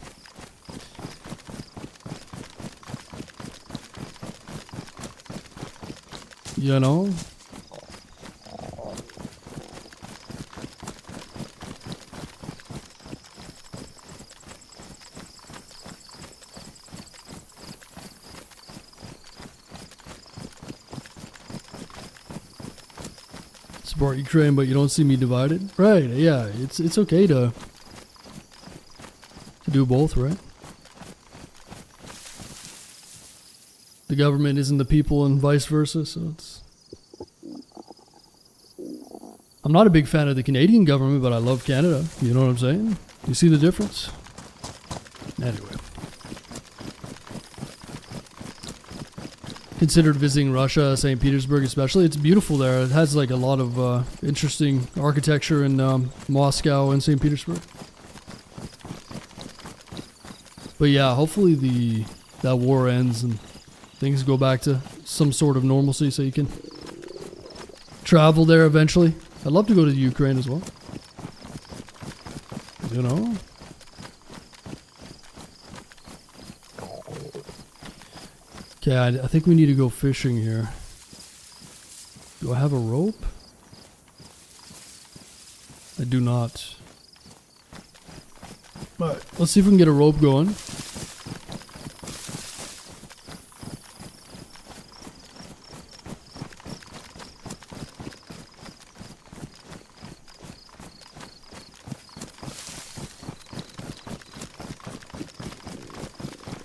You know? Support Ukraine, but you don't see me divided? Right, yeah. It's okay to do both, right? The government isn't the people and vice versa, so it's... I'm not a big fan of the Canadian government, but I love Canada. You know what I'm saying? You see the difference? Anyway. considered visiting Russia, St. Petersburg especially. It's beautiful there. It has like a lot of interesting architecture in Moscow and St. Petersburg. But yeah, hopefully that war ends and things go back to some sort of normalcy so you can travel there eventually. I'd love to go to Ukraine as well. You know? Okay, I think we need to go fishing here. Do I have a rope? I do not. But let's see if we can get a rope going.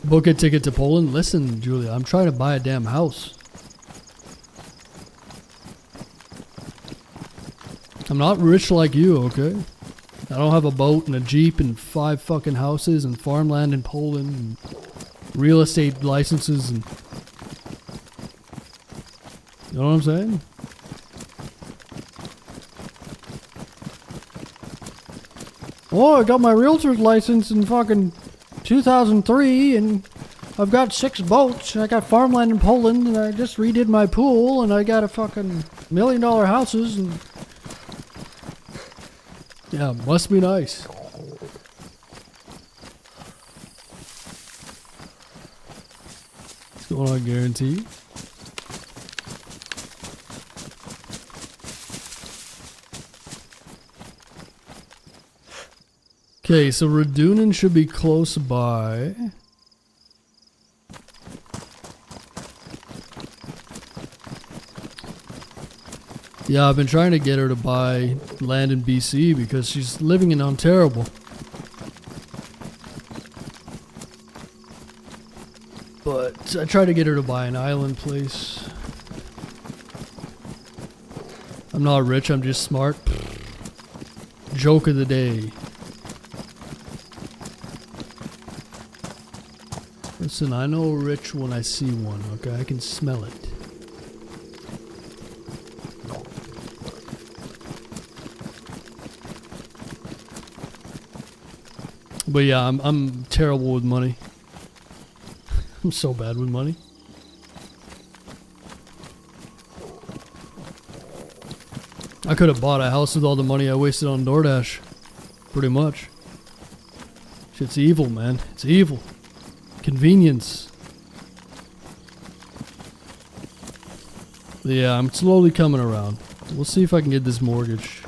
Book a ticket to Poland? Listen, Julia, I'm trying to buy a damn house. I'm not rich like you, okay? I don't have a boat and a Jeep and 5 fucking houses and farmland in Poland and real estate licenses and... You know what I'm saying? Oh, I got my realtor's license in fucking 2003 and I've got 6 boats and I got farmland in Poland and I just redid my pool and I got a fucking $1 million houses and... Yeah, must be nice. What's going on, Guarantee? Okay, so Radunin should be close by. Yeah, I've been trying to get her to buy land in BC because she's living in Ontario. But I tried to get her to buy an island place. I'm not rich, I'm just smart. Joke of the day. Listen, I know rich when I see one, okay? I can smell it. But yeah, I'm terrible with money. I'm so bad with money. I could have bought a house with all the money I wasted on DoorDash. Pretty much. Shit's evil, man. It's evil. Convenience. But yeah, I'm slowly coming around. We'll see if I can get this mortgage.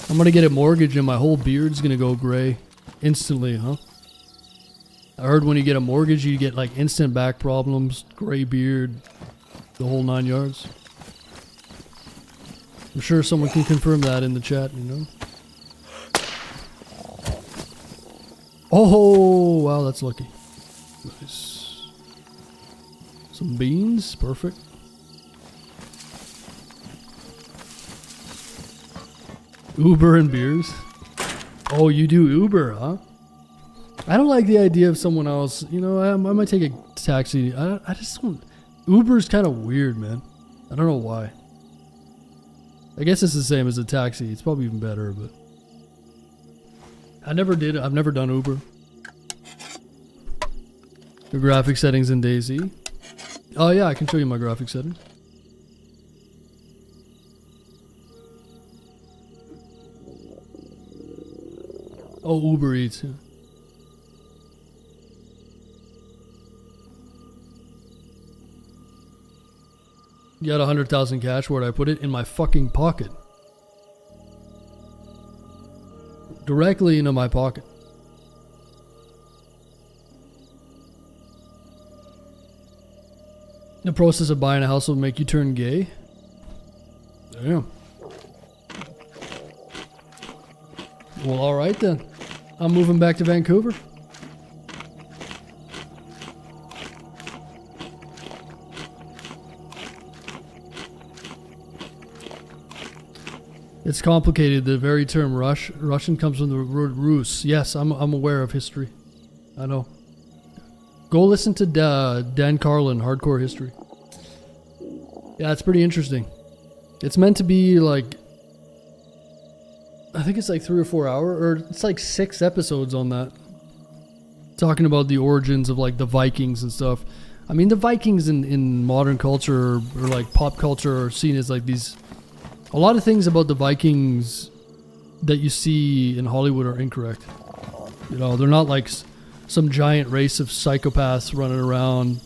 I'm gonna get a mortgage and my whole beard's gonna go gray instantly, huh? I heard when you get a mortgage you get like instant back problems, gray beard, the whole 9 yards. I'm sure someone can confirm that in the chat, you know? Oh, wow, that's lucky. Nice. Some beans, perfect. Uber and beers. Oh, you do Uber, huh? I don't like the idea of someone else. You know, I might take a taxi. I just don't... Uber's kind of weird, man. I don't know why. I guess it's the same as a taxi. It's probably even better, but... I've never done Uber. The graphic settings in DayZ. Oh yeah, I can show you my graphic settings. Oh, Uber Eats. Yeah. You got 100,000 cash. Where'd I put it? In my fucking pocket. Directly into my pocket. The process of buying a house will make you turn gay? Damn. Well, alright then. I'm moving back to Vancouver. It's complicated. The very term Russian comes from the word Rus. Yes, I'm aware of history. I know. Go listen to Dan Carlin, Hardcore History. Yeah, it's pretty interesting. It's meant to be like, I think it's like 3 or 4 hours, or it's like 6 episodes on that. Talking about the origins of like the Vikings and stuff. I mean, the Vikings in modern culture or like pop culture are seen as like these, a lot of things about the Vikings that you see in Hollywood are incorrect. You know, they're not like some giant race of psychopaths running around.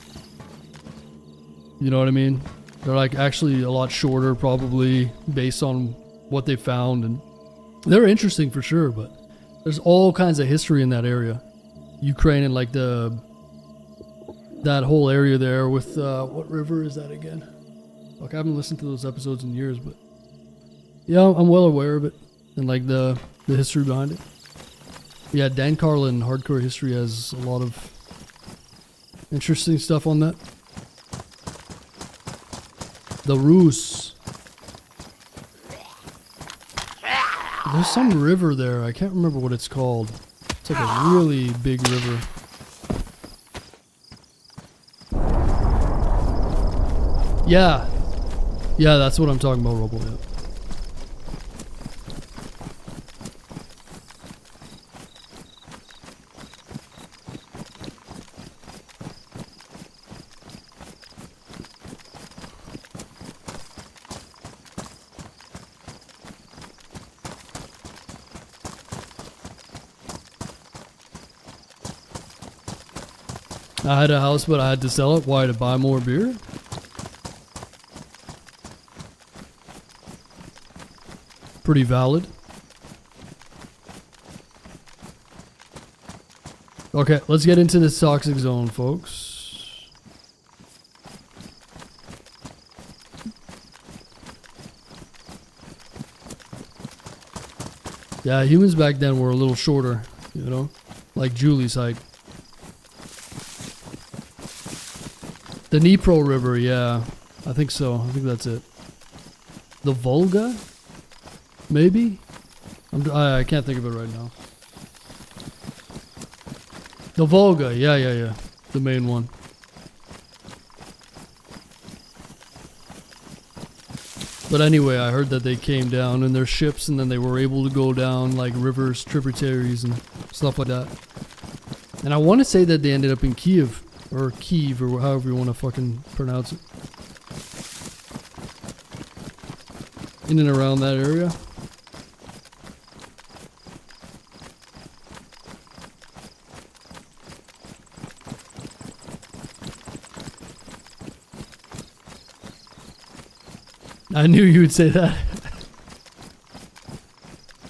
You know what I mean? They're like actually a lot shorter, probably based on what they found, and they're interesting for sure. But there's all kinds of history in that area, Ukraine, and like that whole area there with what river is that again? Like I haven't listened to those episodes in years, but yeah, I'm well aware of it and like the history behind it. Yeah, Dan Carlin, Hardcore History, has a lot of interesting stuff on that. The Rus. There's some river there. I can't remember what it's called. It's like a really big river. Yeah. Yeah, that's what I'm talking about, Robo. Yeah. I had a house, but I had to sell it. Why? To buy more beer? Pretty valid. Okay, let's get into this toxic zone, folks. Yeah, humans back then were a little shorter, you know? Like Julie's height. The Dnipro River, yeah. I think so. I think that's it. The Volga? Maybe? I can't think of it right now. The Volga, yeah. The main one. But anyway, I heard that they came down in their ships and then they were able to go down like rivers, tributaries and stuff like that. And I want to say that they ended up in Kiev. Or Kiev, or however you want to fucking pronounce it. In and around that area. I knew you would say that.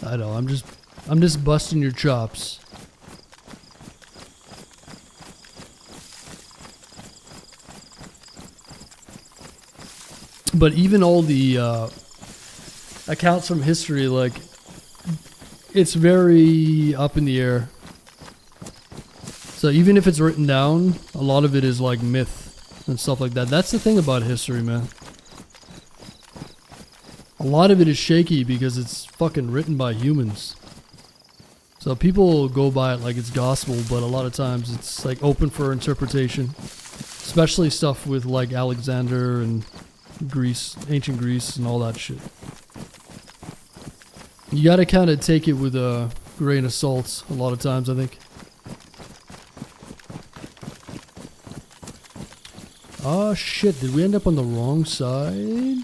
I know, I'm just busting your chops. But even all the accounts from history, like, it's very up in the air. So even if it's written down, a lot of it is like myth and stuff like that. That's the thing about history, man. A lot of it is shaky because it's fucking written by humans. So people go by it like it's gospel, but a lot of times it's like open for interpretation. Especially stuff with like Alexander and Greece, ancient Greece and all that shit. You gotta kind of take it with a grain of salt a lot of times, I think. Oh shit, did we end up on the wrong side?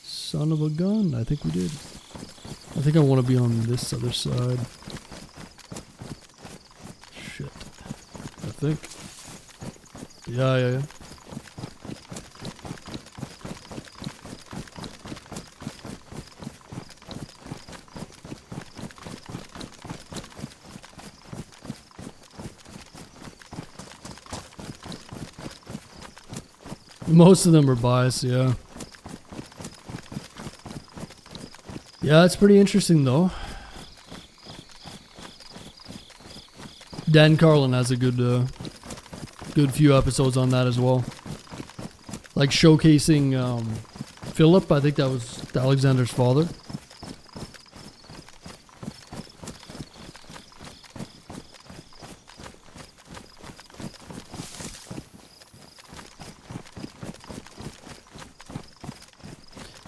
Son of a gun, I think we did. I think I want to be on this other side. Shit. I think. Yeah. Most of them are biased, yeah. Yeah, it's pretty interesting though. Dan Carlin has a good few episodes on that as well. Like showcasing Philip, I think that was Alexander's father.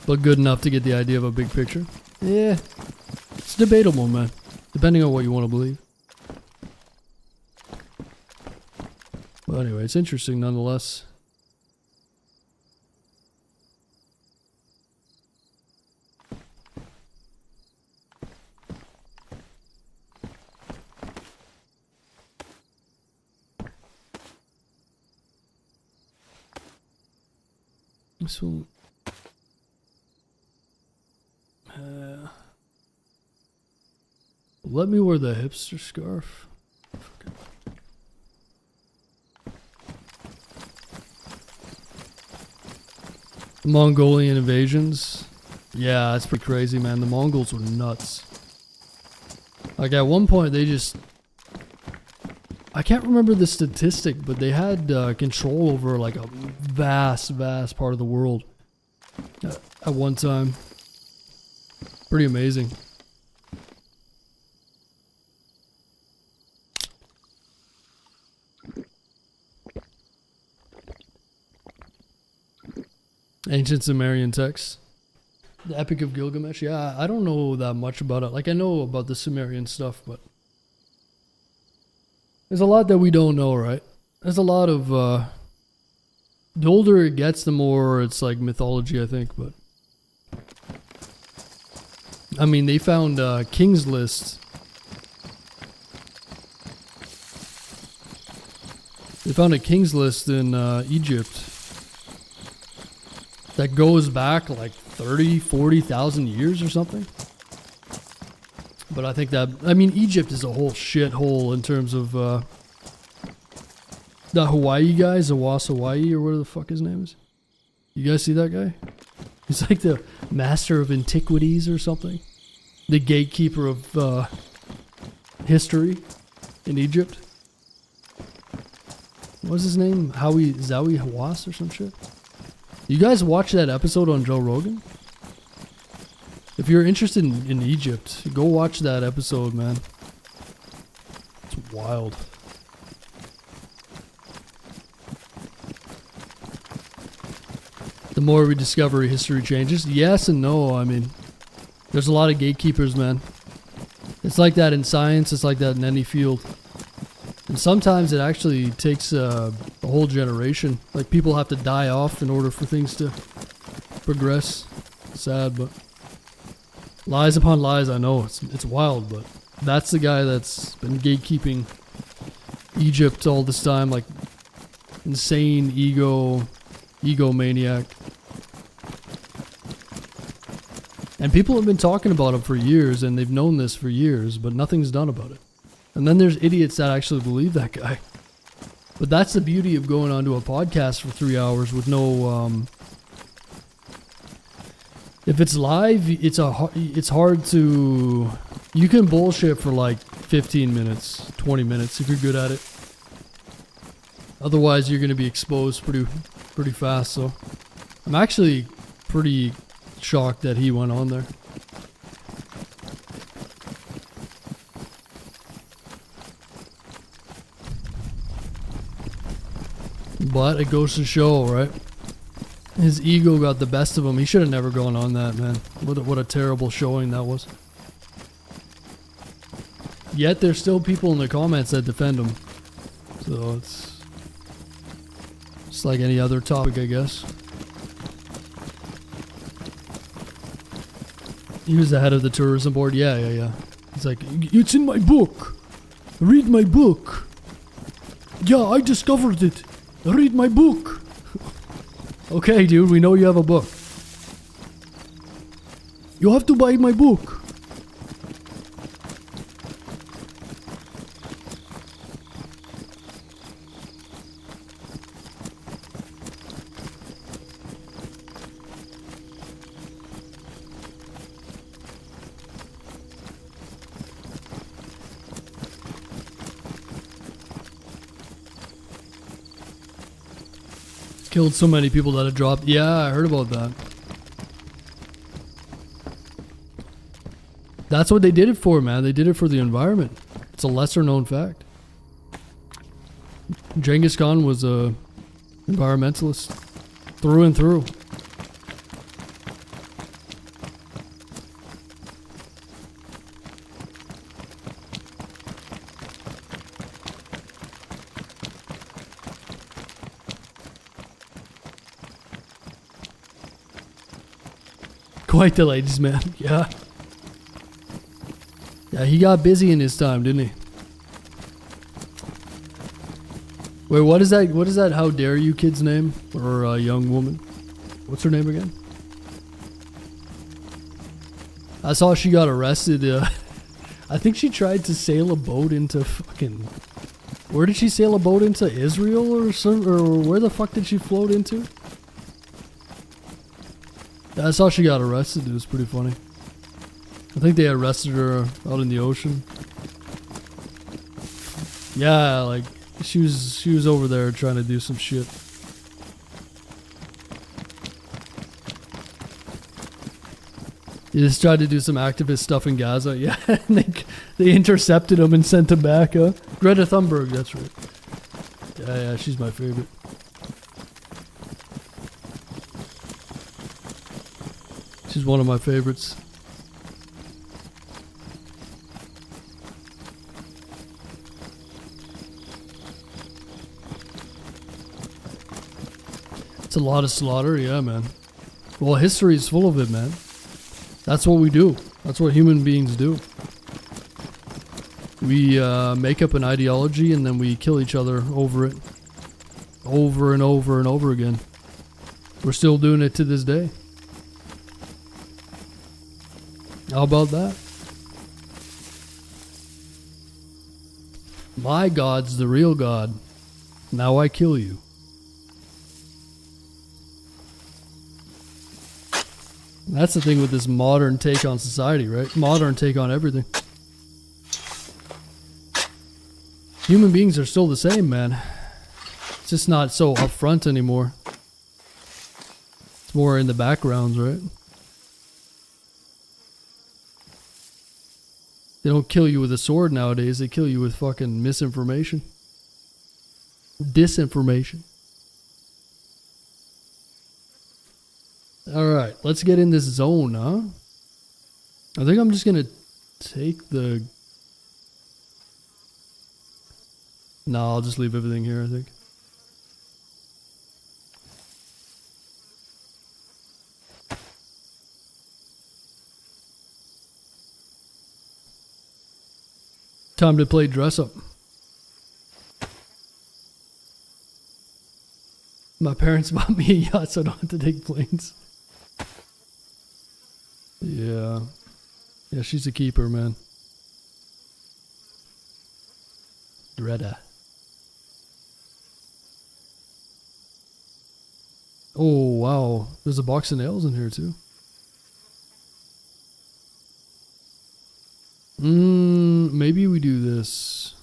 but good enough to get the idea of a big picture. Yeah, it's debatable, man, depending on what you want to believe. But anyway, it's interesting nonetheless. So, let me wear the hipster scarf. Mongolian invasions. Yeah, that's pretty crazy, man. The Mongols were nuts. Like at one point they just... I can't remember the statistic, but they had control over like a vast part of the world at one time. Pretty amazing. Ancient Sumerian texts. The Epic of Gilgamesh. Yeah, I don't know that much about it. Like I know about the Sumerian stuff, but there's a lot that we don't know, right? There's a lot of, the older it gets, the more it's like mythology, I think, but. I mean, they found King's List. They found a King's List in Egypt that goes back like 30, 40,000 years or something. But I think that, I mean, Egypt is a whole shithole in terms of the Hawaii guy, Zawas Hawaii, or whatever the fuck his name is. You guys see that guy? He's like the master of antiquities or something. The gatekeeper of history in Egypt. What's his name? Zawi Hawass or some shit? You guys watch that episode on Joe Rogan? If you're interested in Egypt, go watch that episode, man. It's wild. The more we discover, history changes. Yes and no. I mean, there's a lot of gatekeepers, man. It's like that in science. It's like that in any field. And sometimes it actually takes a whole generation. Like people have to die off in order for things to progress. Sad, but lies upon lies. I know it's wild, but that's the guy that's been gatekeeping Egypt all this time. Like insane egomaniac. And people have been talking about him for years, and they've known this for years, but nothing's done about it. And then there's idiots that actually believe that guy. But that's the beauty of going onto a podcast for 3 hours with no, if it's live, it's hard to, you can bullshit for like 15 minutes, 20 minutes if you're good at it. Otherwise, you're going to be exposed pretty fast, so I'm actually pretty shocked that he went on there. But it goes to show, right? His ego got the best of him. He should have never gone on that, man. What a terrible showing that was. Yet there's still people in the comments that defend him. So it's like any other topic, I guess. He was the head of the tourism board. Yeah. He's like, it's in my book. Read my book. Yeah, I discovered it. Read my book. Okay, dude, we know you have a book. You have to buy my book. Killed so many people that had dropped. Yeah, I heard about that. That's what they did it for, man. They did it for the environment. It's a lesser known fact. Genghis Khan was a environmentalist through and through. quite the ladies' man. Yeah. Yeah, he got busy in his time, didn't he? Wait, what is that? What is that? How dare you kid's name? Or a young woman? What's her name again? I saw she got arrested. I think she tried to sail a boat into fucking... Where did she sail a boat into? Israel or some? Or where the fuck did she float into? Yeah, I saw she got arrested. It was pretty funny. I think they arrested her out in the ocean. Yeah, like she was over there trying to do some shit. He just tried to do some activist stuff in Gaza. Yeah, and they intercepted him and sent him back. Greta Thunberg, that's right. Yeah, she's my favorite. She's one of my favorites. It's a lot of slaughter, yeah, man. Well, history is full of it, man. That's what we do. That's what human beings do. We make up an ideology and then we kill each other over it. Over and over and over again. We're still doing it to this day. How about that? My God's the real God. Now I kill you. That's the thing with this modern take on society, right? Modern take on everything. Human beings are still the same, man. It's just not so upfront anymore. It's more in the backgrounds, right? They don't kill you with a sword nowadays. They kill you with fucking misinformation. Disinformation. Alright, let's get in this zone, huh? I think I'm just gonna take the... No, I'll just leave everything here, I think. Time to play dress up. My parents bought me a yacht so I don't have to take planes. Yeah. Yeah, she's a keeper, man. Greta. Oh, wow. There's a box of nails in here, too. Maybe we do this.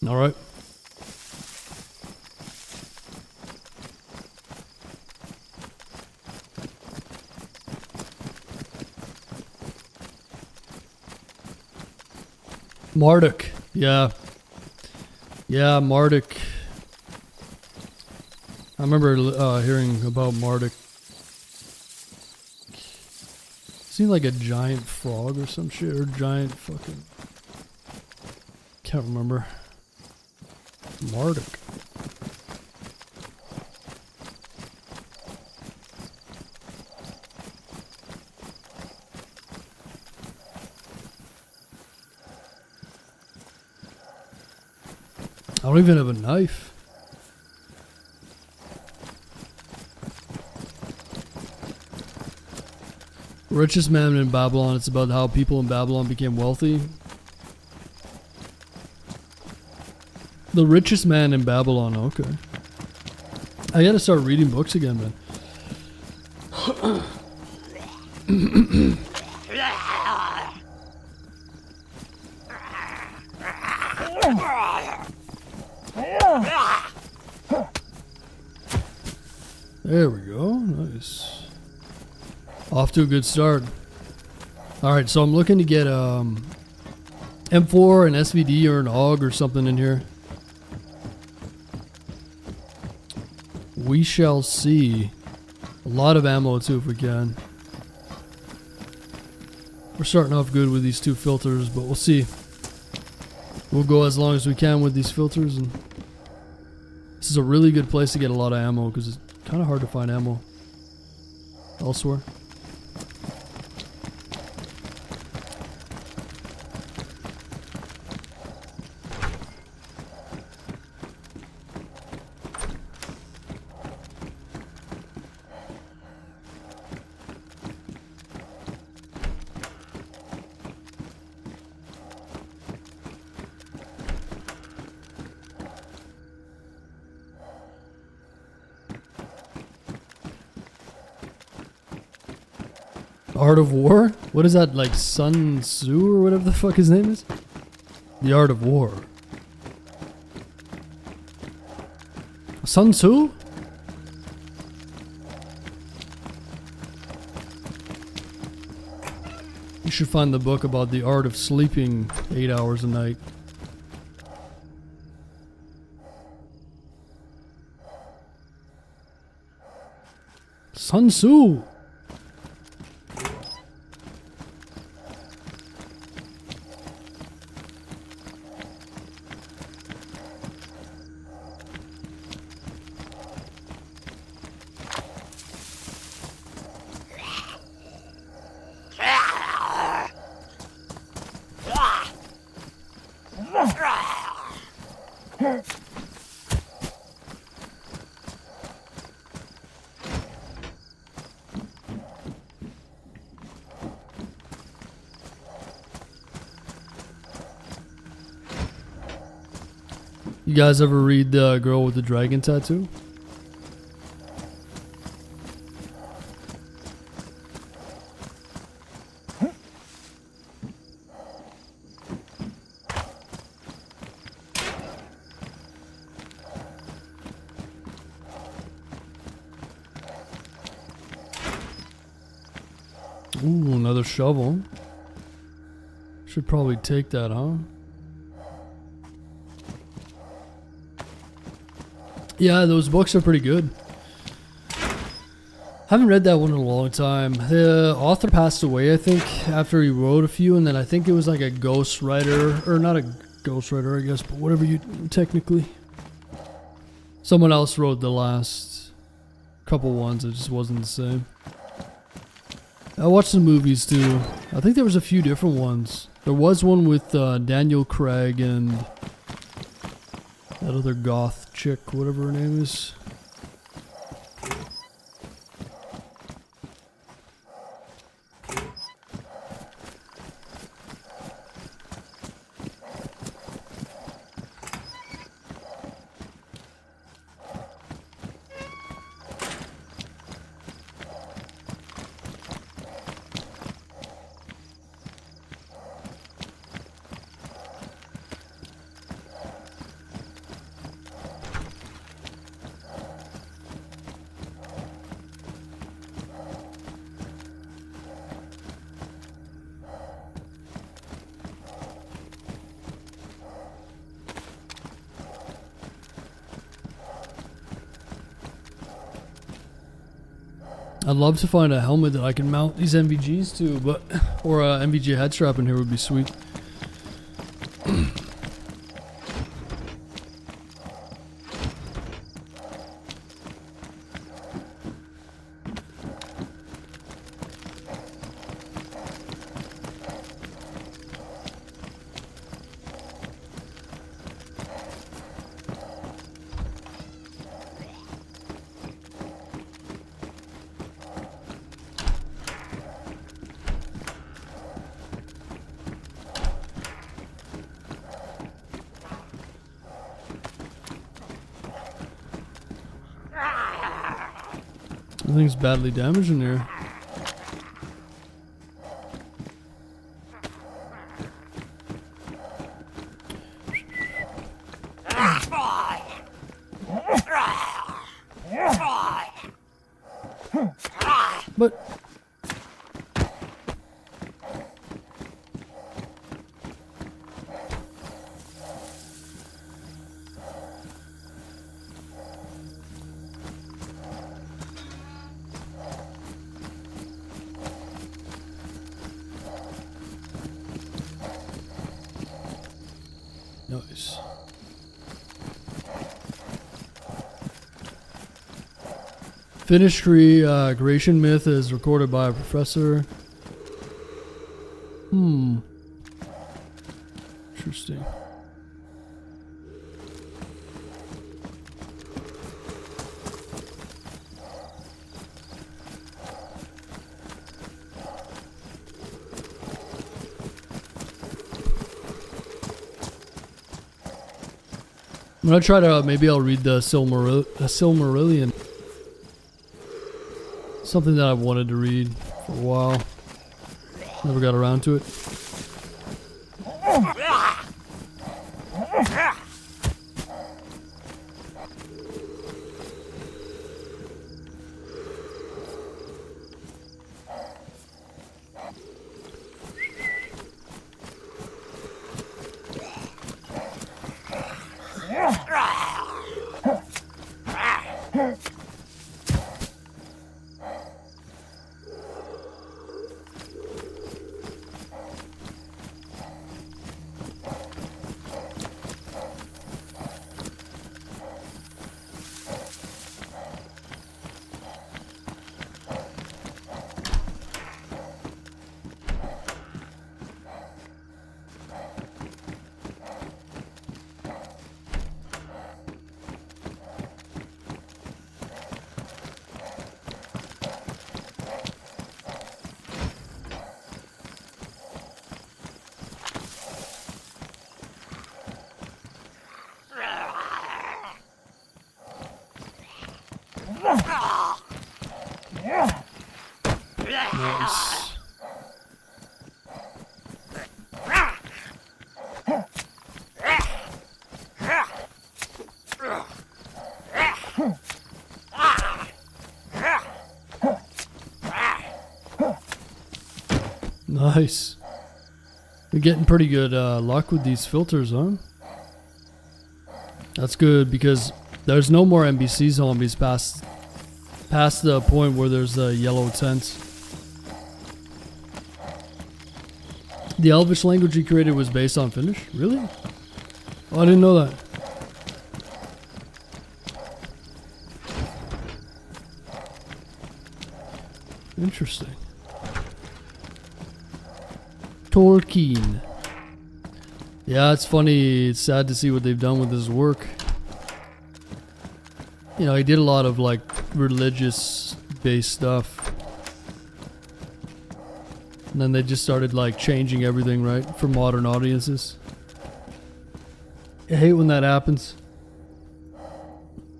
All right. Marduk. Yeah. Yeah, Marduk. I remember hearing about Marduk. Seemed like a giant frog or some shit, or giant fucking... Can't remember. Marduk. I don't even have a knife. Richest man in Babylon. It's about how people in Babylon became wealthy. The richest man in Babylon. Okay. I gotta start reading books again, man. There we go. Nice. Off to a good start. Alright, so I'm looking to get M4, an SVD, or an AUG or something in here. We shall see. A lot of ammo too if we can. We're starting off good with these 2 filters, but we'll see. We'll go as long as we can with these filters, and this is a really good place to get a lot of ammo because it's kind of hard to find ammo elsewhere. Art of War? What is that, like Sun Tzu or whatever the fuck his name is? The Art of War. Sun Tzu? You should find the book about the art of sleeping 8 hours a night. Sun Tzu! You guys ever read The Girl with the Dragon Tattoo? Ooh, another shovel. Should probably take that, huh? Yeah, those books are pretty good. Haven't read that one in a long time. The author passed away, I think, after he wrote a few, and then I think it was like a ghostwriter, or not a ghostwriter, I guess, but whatever you technically. Someone else wrote the last couple ones, it just wasn't the same. I watched some movies too. I think there was a few different ones. There was one with Daniel Craig and that other goth chick, whatever her name is. I'd love to find a helmet that I can mount these MVGs to, but or a MVG head strap in here would be sweet. Everything's badly damaged in there. But nice. Finnish creation myth is recorded by a professor. Interesting. I'm gonna try to, maybe I'll read the Silmarillion. Something that I've wanted to read for a while. Never got around to it. Nice. Nice. You're getting pretty good luck with these filters, huh? That's good because there's no more NPC zombies past the point where there's the yellow tents. The Elvish language he created was based on Finnish? Really? Oh, I didn't know that. Interesting. Tolkien. Yeah, it's funny. It's sad to see what they've done with his work. You know, he did a lot of like religious based stuff. And then they just started like changing everything, right? For modern audiences. I hate when that happens.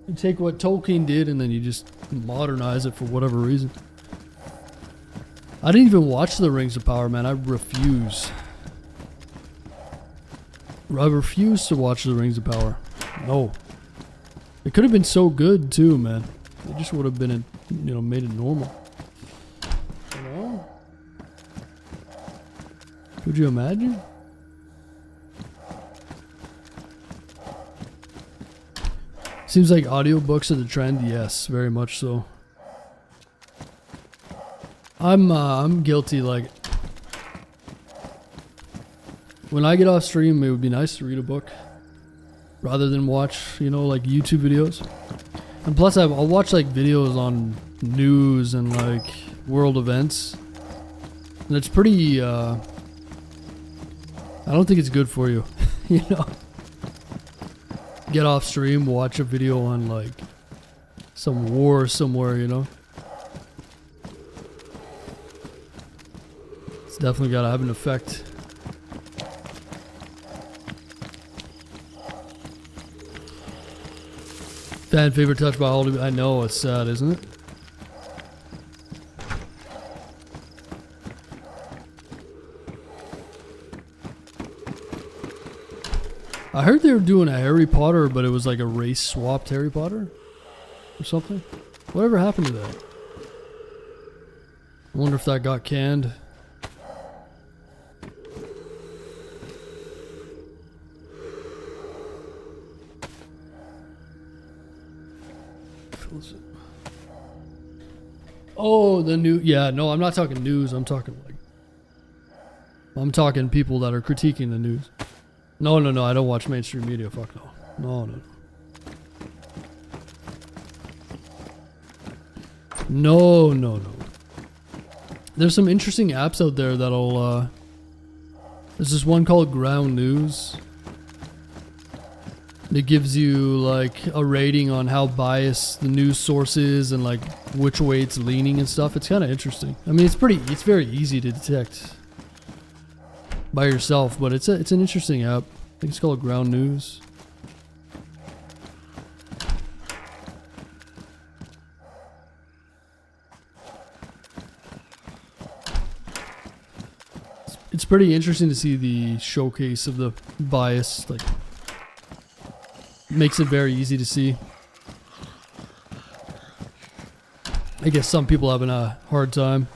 You take what Tolkien did and then you just modernize it for whatever reason. I didn't even watch The Rings of Power, man. I refuse. I refuse to watch The Rings of Power. No. It could have been so good too, man. It just would have been, you know, made it normal. You know? Could you imagine? Seems like audiobooks are the trend. Yes, very much so. I'm guilty. Like, when I get off stream, it would be nice to read a book rather than watch, you know, like YouTube videos. And plus, I'll watch like videos on news and like world events, and it's pretty. I don't think it's good for you, you know. Get off stream, watch a video on like some war somewhere, you know. It's definitely gotta have an effect. Fan favorite touch by Hollywood. I know, it's sad, isn't it? I heard they were doing a Harry Potter, but it was like a race swapped Harry Potter or something. Whatever happened to that? I wonder if that got canned. Oh, the new, yeah, no, I'm not talking news. I'm talking people that are critiquing the news. No, I don't watch mainstream media. Fuck no. No. There's some interesting apps out there that'll, there's this one called Ground News. It gives you like a rating on how biased the news source is and like which way it's leaning and stuff. It's kind of interesting. I mean, it's very easy to detect by yourself, but it's an interesting app. I think it's called Ground News. It's pretty interesting to see the showcase of the bias, like makes it very easy to see. I guess some people having a hard time.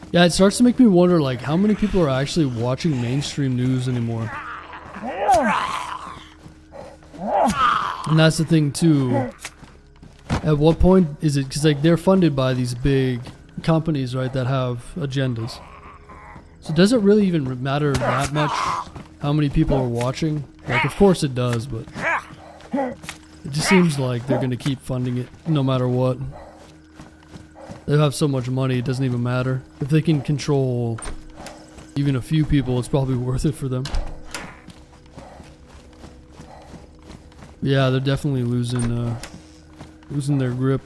Yeah, it starts to make me wonder, like, how many people are actually watching mainstream news anymore? And that's the thing, too. At what point is it... Because, like, they're funded by these big companies, right, that have agendas. So does it really even matter that much how many people are watching? Like, of course it does, but... It just seems like they're going to keep funding it no matter what. They have so much money, it doesn't even matter. If they can control even a few people, it's probably worth it for them. Yeah, they're definitely losing their grip.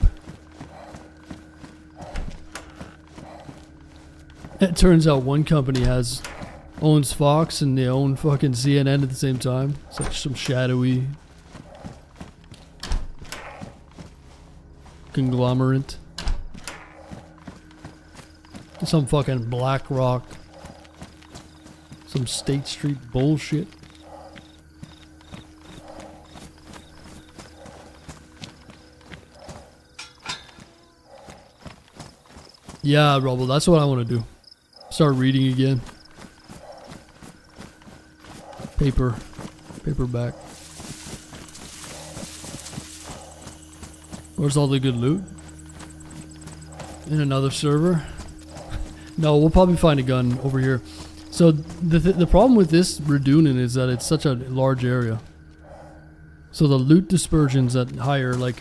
It turns out one company owns Fox and they own fucking CNN at the same time. It's like some shadowy conglomerate. Some fucking BlackRock. Some State Street bullshit. Yeah, Rubble, that's what I want to do. Start reading again. Paperback. Where's all the good loot? In another server? No, we'll probably find a gun over here. So the problem with this Redunin is that it's such a large area. So the loot dispersion's at higher. Like,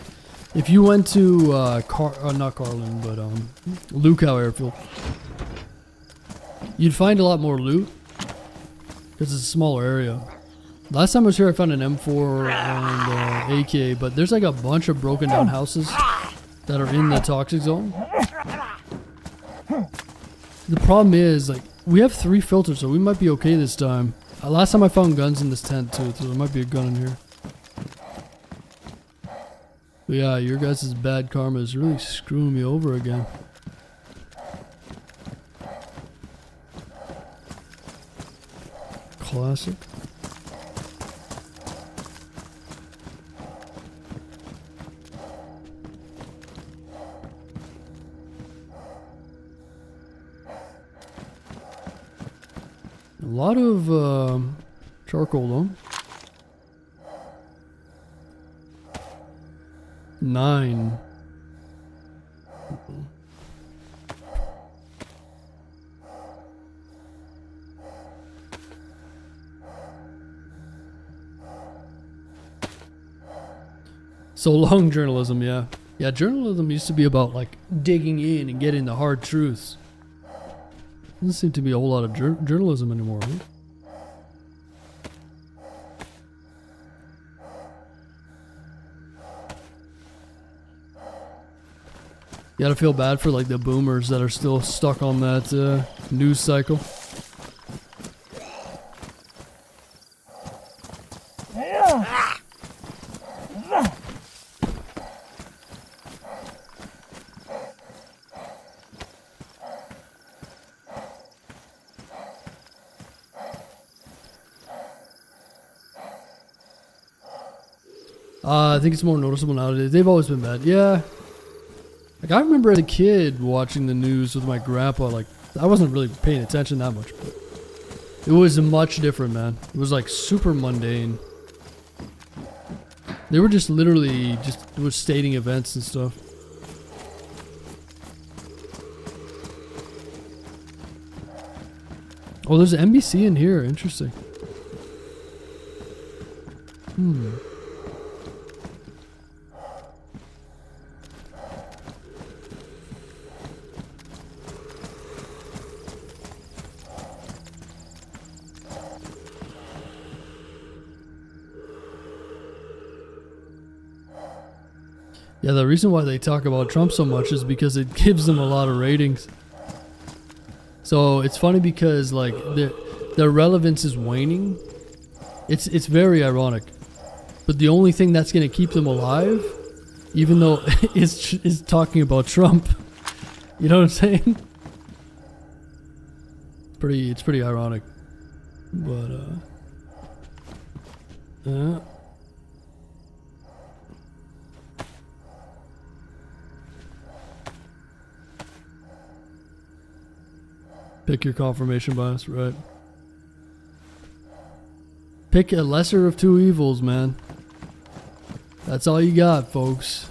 if you went to not Carlin, but Lukow Airfield, you'd find a lot more loot because it's a smaller area. Last time I was here, I found an M4 and AK, but there's like a bunch of broken down houses that are in the toxic zone. The problem is, like, we have 3 filters, so we might be okay this time. Last time I found guns in this tent, too, so there might be a gun in here. But yeah, your guys' bad karma is really screwing me over again. Classic. A lot of charcoal though. 9. So long journalism, yeah. Yeah, journalism used to be about like digging in and getting the hard truths. Doesn't seem to be a whole lot of journalism anymore, huh? You gotta feel bad for like the boomers that are still stuck on that news cycle. I think it's more noticeable nowadays. They've always been bad. Yeah. Like, I remember as a kid watching the news with my grandpa. Like, I wasn't really paying attention that much, but it was much different, man. It was like super mundane. They were just literally was stating events and stuff. Oh, there's an NBC in here. Interesting. Yeah, the reason why they talk about Trump so much is because it gives them a lot of ratings. So it's funny because like their relevance is waning. It's very ironic, but the only thing that's gonna keep them alive, even though is talking about Trump. You know what I'm saying? It's pretty ironic, but pick your confirmation bias, right? Pick a lesser of two evils, man. That's all you got, folks.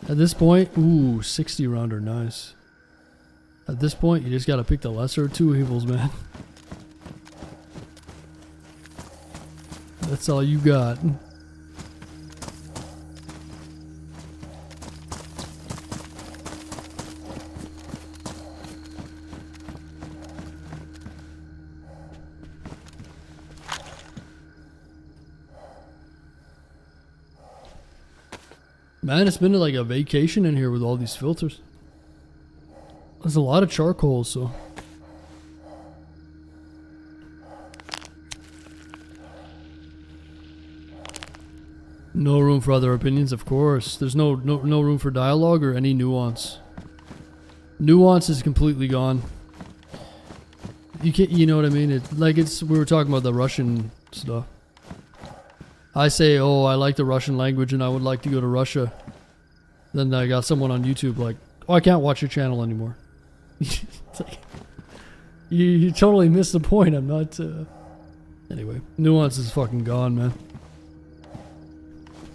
At this point, ooh, 60 rounder, nice. At this point, you just gotta pick the lesser of two evils, man. That's all you got. Man, it's been like a vacation in here with all these filters. There's a lot of charcoal, so. No room for other opinions, of course. There's no room for dialogue or any nuance. Nuance is completely gone. You can't, you know what I mean? We were talking about the Russian stuff. I say, oh, I like the Russian language and I would like to go to Russia. Then I got someone on YouTube like, oh, I can't watch your channel anymore. It's like, you totally missed the point. I'm not... Anyway, nuance is fucking gone, man.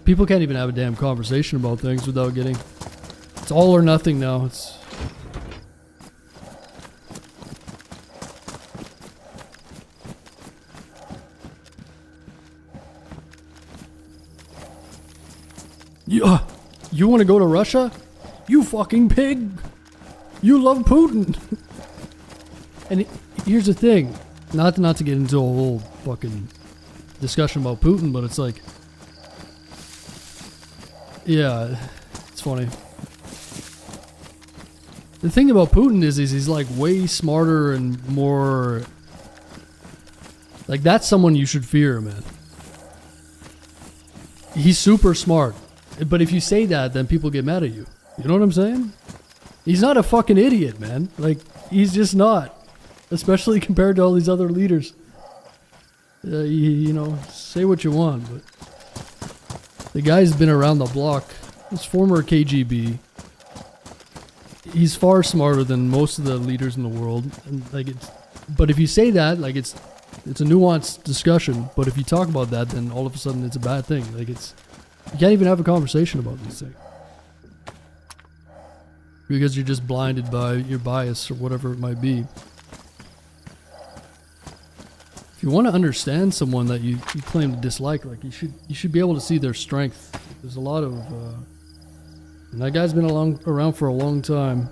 People can't even have a damn conversation about things without getting... It's all or nothing now. It's... Yeah, you want to go to Russia? You fucking pig! You love Putin! And here's the thing, not to get into a whole fucking discussion about Putin, but it's like, yeah, it's funny. The thing about Putin is he's like way smarter and more, like that's someone you should fear, man. He's super smart. But if you say that, then people get mad at you. You know what I'm saying? He's not a fucking idiot, man. Like, he's just not. Especially compared to all these other leaders. You know, say what you want, but... The guy's been around the block. He's former KGB. He's far smarter than most of the leaders in the world. And like but if you say that, like it's a nuanced discussion. But if you talk about that, then all of a sudden it's a bad thing. Like it's... You can't even have a conversation about these things. Because you're just blinded by your bias or whatever it might be. If you want to understand someone that you claim to dislike, like you should be able to see their strength. There's a lot of... and that guy's been around for a long time.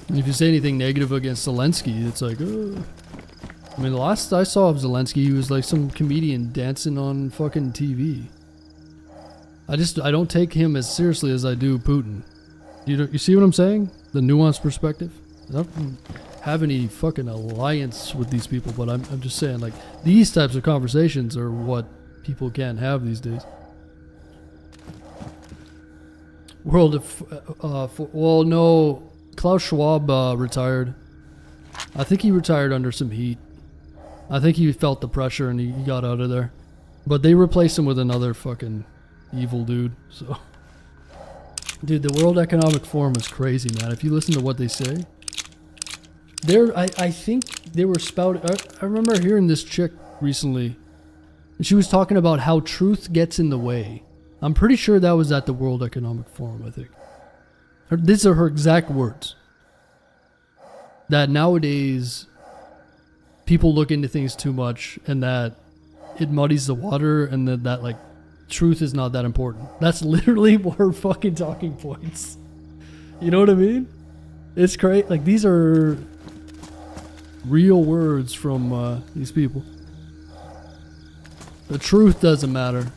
And if you say anything negative against Zelensky, it's like, I mean, the last I saw of Zelensky, he was like some comedian dancing on fucking TV. I don't take him as seriously as I do Putin. You see what I'm saying? The nuanced perspective? I don't have any fucking alliance with these people, but I'm just saying, like, these types of conversations are what people can't have these days. Well, no, Klaus Schwab retired. I think he retired under some heat. I think he felt the pressure and he got out of there. But they replaced him with another fucking evil dude, so. Dude, the World Economic Forum is crazy, man. If you listen to what they say, I think they were spouting. I remember hearing this chick recently, and she was talking about how truth gets in the way. I'm pretty sure that was at the World Economic Forum, I think. These are her exact words. That nowadays, people look into things too much, and that it muddies the water, and that like, truth is not that important. That's literally her fucking talking points. You know what I mean? It's great. Like, these are real words from these people. The truth doesn't matter.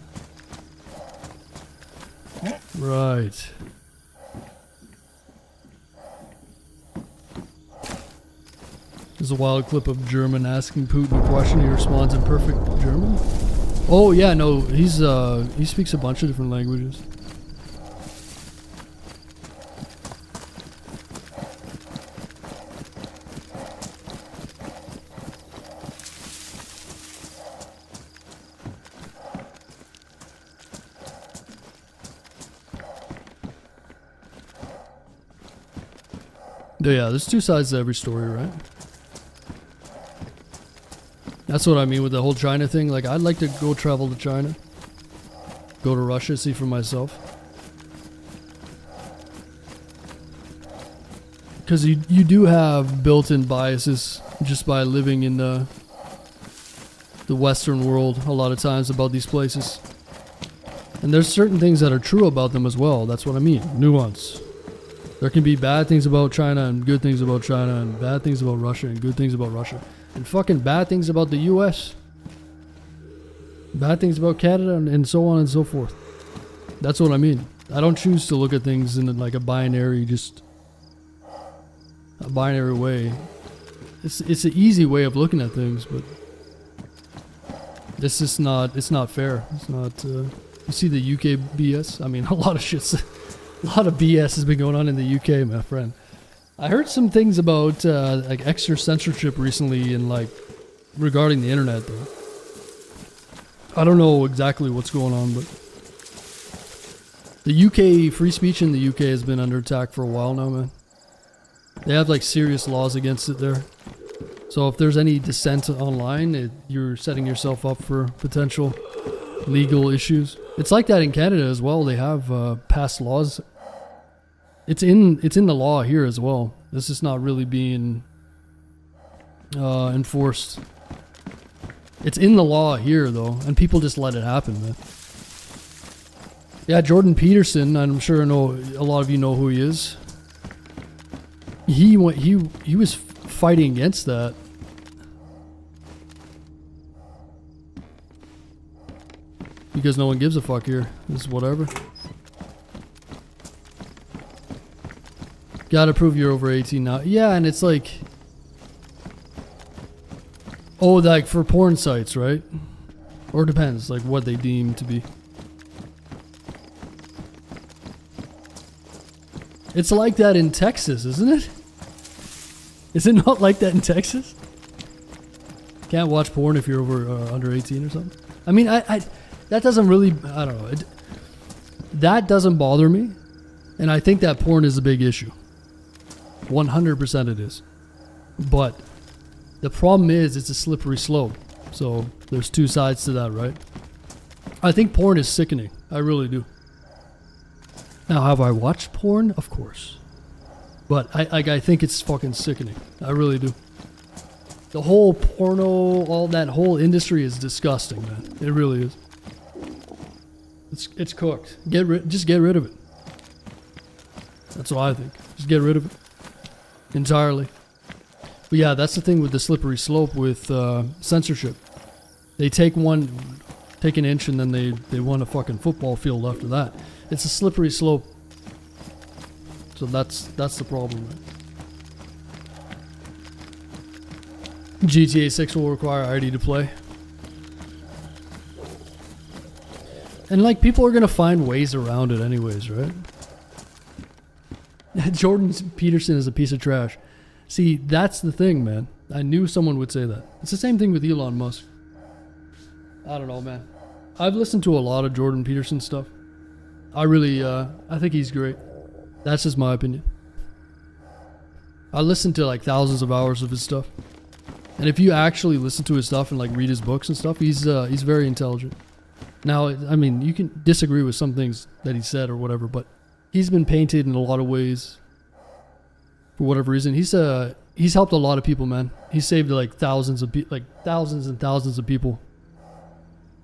Right. There's a wild clip of German asking Putin a question. He responds in perfect German. Oh yeah, no, he speaks a bunch of different languages. Yeah, there's two sides to every story, right? That's what I mean with the whole China thing. Like, I'd like to go travel to China. Go to Russia, see for myself. Because you do have built-in biases just by living in the Western world a lot of times about these places. And there's certain things that are true about them as well. That's what I mean. Nuance. There can be bad things about China and good things about China, and bad things about Russia and good things about Russia. And fucking bad things about the US. Bad things about Canada and so on and so forth. That's what I mean. I don't choose to look at things in like a binary way. It's an easy way of looking at things, but it's just not, it's not fair. It's not, you see the UK BS? I mean, a lot of BS has been going on in the UK, my friend. I heard some things about like extra censorship recently and like regarding the internet though. I don't know exactly what's going on, but the UK, free speech in the UK has been under attack for a while now, man. They have like serious laws against it there. So if there's any dissent online, you're setting yourself up for potential legal issues. It's like that in Canada as well. They have passed laws. It's in the law here as well. This is not really being enforced. It's in the law here though, and people just let it happen, man. Yeah, Jordan Peterson, I'm sure a lot of you know who he is. He was fighting against that. Because no one gives a fuck here. It's whatever. Gotta prove you're over 18 now. Yeah, and it's like... Oh, like for porn sites, right? Or it depends, like what they deem to be. It's like that in Texas, isn't it? Is it not like that in Texas? Can't watch porn if you're over under 18 or something? I mean, I that doesn't really... I don't know. That doesn't bother me. And I think that porn is a big issue. 100% it is. But the problem is it's a slippery slope. So there's two sides to that, right? I think porn is sickening. I really do. Now, have I watched porn? Of course. But I think it's fucking sickening. I really do. The whole porno, all that whole industry is disgusting, man. It really is. It's cooked. Just get rid of it. That's what I think. Just get rid of it. entirely. But yeah, that's the thing with the slippery slope with censorship. They take an inch and then they want a fucking football field after that. It's a slippery slope. So that's the problem. Right? GTA 6 will require ID to play. And like, people are gonna find ways around it anyways, right? Jordan Peterson is a piece of trash. See, that's the thing, man. I knew someone would say that. It's the same thing with Elon Musk. I don't know, man. I've listened to a lot of Jordan Peterson stuff. I think he's great. That's just my opinion. I listened to like thousands of hours of his stuff. And if you actually listen to his stuff and like read his books and stuff, he's very intelligent. Now, I mean, you can disagree with some things that he said or whatever, but he's been painted in a lot of ways for whatever reason. He's helped a lot of people, man. He saved like thousands and thousands of people,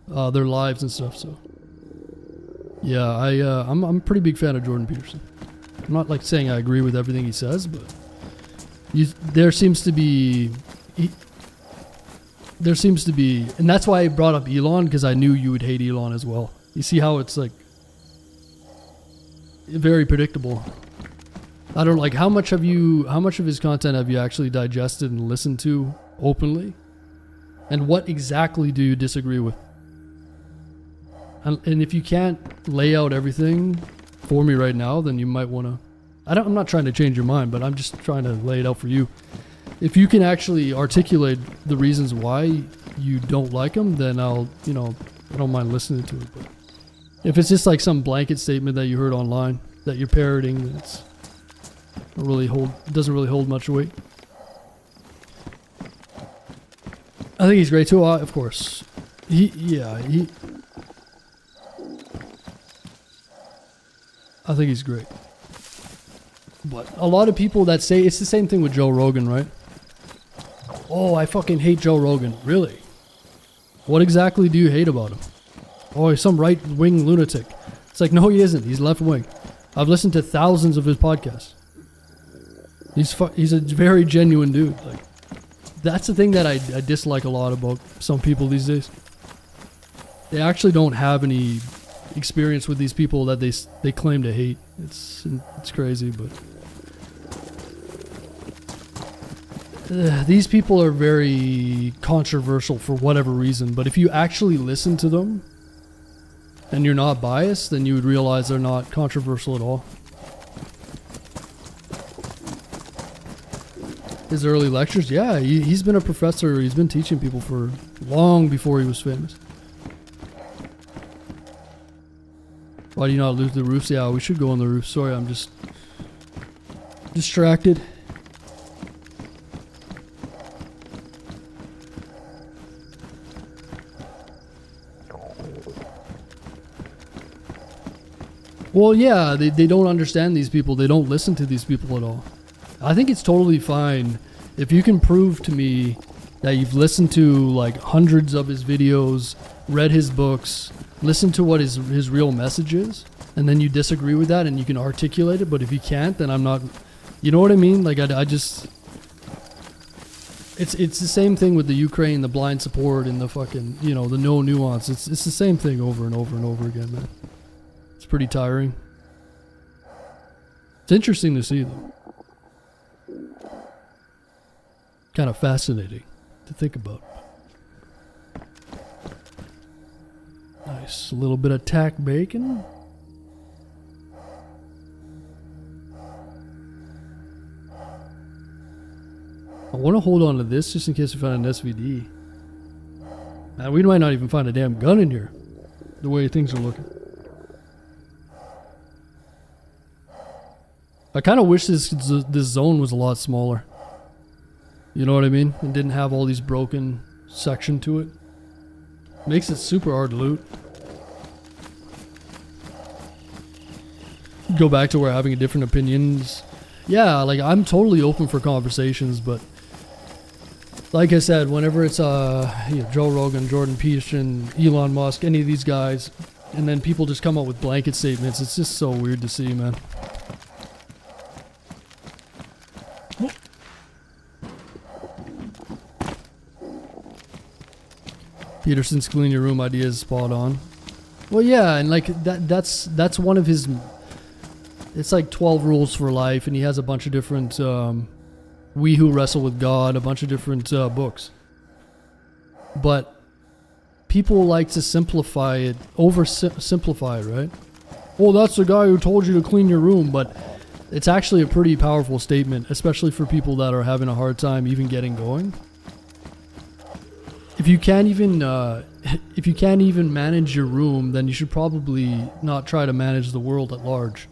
their lives and stuff. So, yeah, I'm a pretty big fan of Jordan Peterson. I'm not like saying I agree with everything he says, but there seems to be, and that's why I brought up Elon, because I knew you would hate Elon as well. You see how it's like very predictable. I don't like how much of his content have you actually digested and listened to openly, and what exactly do you disagree with? And if you can't lay out everything for me right now, then you might want to. I'm not trying to change your mind, but I'm just trying to lay it out for you. If you can actually articulate the reasons why you don't like him, then I don't mind listening to it. But if it's just like some blanket statement that you heard online that you're parroting, then it doesn't really hold much weight. I think he's great too, of course. I think he's great. But a lot of people that say, it's the same thing with Joe Rogan, right? Oh, I fucking hate Joe Rogan. Really? What exactly do you hate about him? Oh, he's some right-wing lunatic. It's like, no, he isn't. He's left-wing. I've listened to thousands of his podcasts. He's a very genuine dude. Like, that's the thing that I dislike a lot about some people these days. They actually don't have any experience with these people that they claim to hate. It's crazy, but these people are very controversial for whatever reason. But if you actually listen to them and you're not biased, then you would realize they're not controversial at all. His early lectures, yeah, he's been a professor. He's been teaching people for long before he was famous. Why do you not lose the roofs? Yeah, we should go on the roof. Sorry, I'm just distracted. Well, yeah, they don't understand these people. They don't listen to these people at all. I think it's totally fine if you can prove to me that you've listened to like hundreds of his videos, read his books, listened to what his real message is, and then you disagree with that and you can articulate it. But if you can't, then I'm not. You know what I mean? Like I just. It's the same thing with the Ukraine, the blind support, and the fucking the no nuance. It's the same thing over and over and over again, man. It's pretty tiring. It's interesting to see though. Kind of fascinating to think about. Nice. A little bit of tack bacon. I want to hold on to this just in case we find an SVD. Man, we might not even find a damn gun in here. The way things are looking. I kind of wish this zone was a lot smaller. You know what I mean? And didn't have all these broken section to it. Makes it super hard to loot. Go back to where having different opinions. Yeah, like I'm totally open for conversations, but like I said, whenever it's Joe Rogan, Jordan Peterson, Elon Musk, any of these guys, and then people just come up with blanket statements, it's just so weird to see, man. Peterson's clean your room idea is spot on. Well, yeah, and like that's one of his. It's like 12 rules for life, and he has a bunch of different. We Who Wrestle with God, a bunch of different books. But people like to simplify it, simplify it, right? Well, that's the guy who told you to clean your room, but it's actually a pretty powerful statement, especially for people that are having a hard time even getting going. If you can't even manage your room, then you should probably not try to manage the world at large.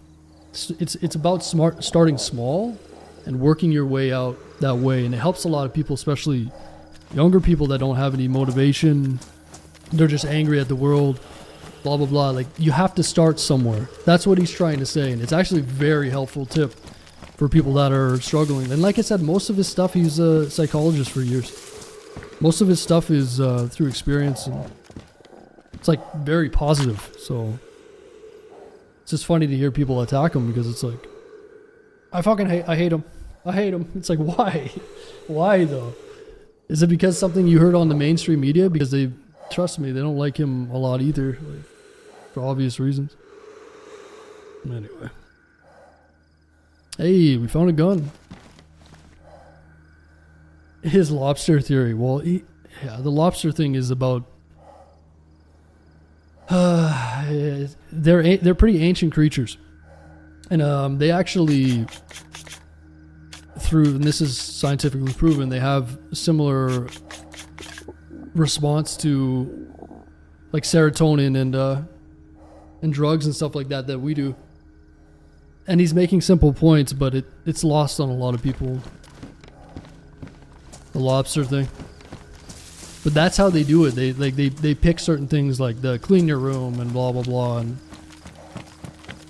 It's about starting small and working your way out that way, and it helps a lot of people, especially younger people that don't have any motivation. They're just angry at the world, blah blah blah. Like, you have to start somewhere. That's what he's trying to say, and it's actually a very helpful tip for people that are struggling. And like I said, most of his stuff, he's a psychologist for years. Most of his stuff is through experience, and it's like very positive. So it's just funny to hear people attack him, because it's like, I hate him. I hate him. It's like, why? Why though? Is it because something you heard on the mainstream media? Because trust me, they don't like him a lot either, like, for obvious reasons. Anyway. Hey, we found a gun. His lobster theory. Well, the lobster thing is about. They're pretty ancient creatures, and they actually, and this is scientifically proven, they have similar response to like serotonin and drugs and stuff like that we do. And he's making simple points, but it's lost on a lot of people. The lobster thing. But that's how they do it. They pick certain things like the clean your room and blah blah blah, and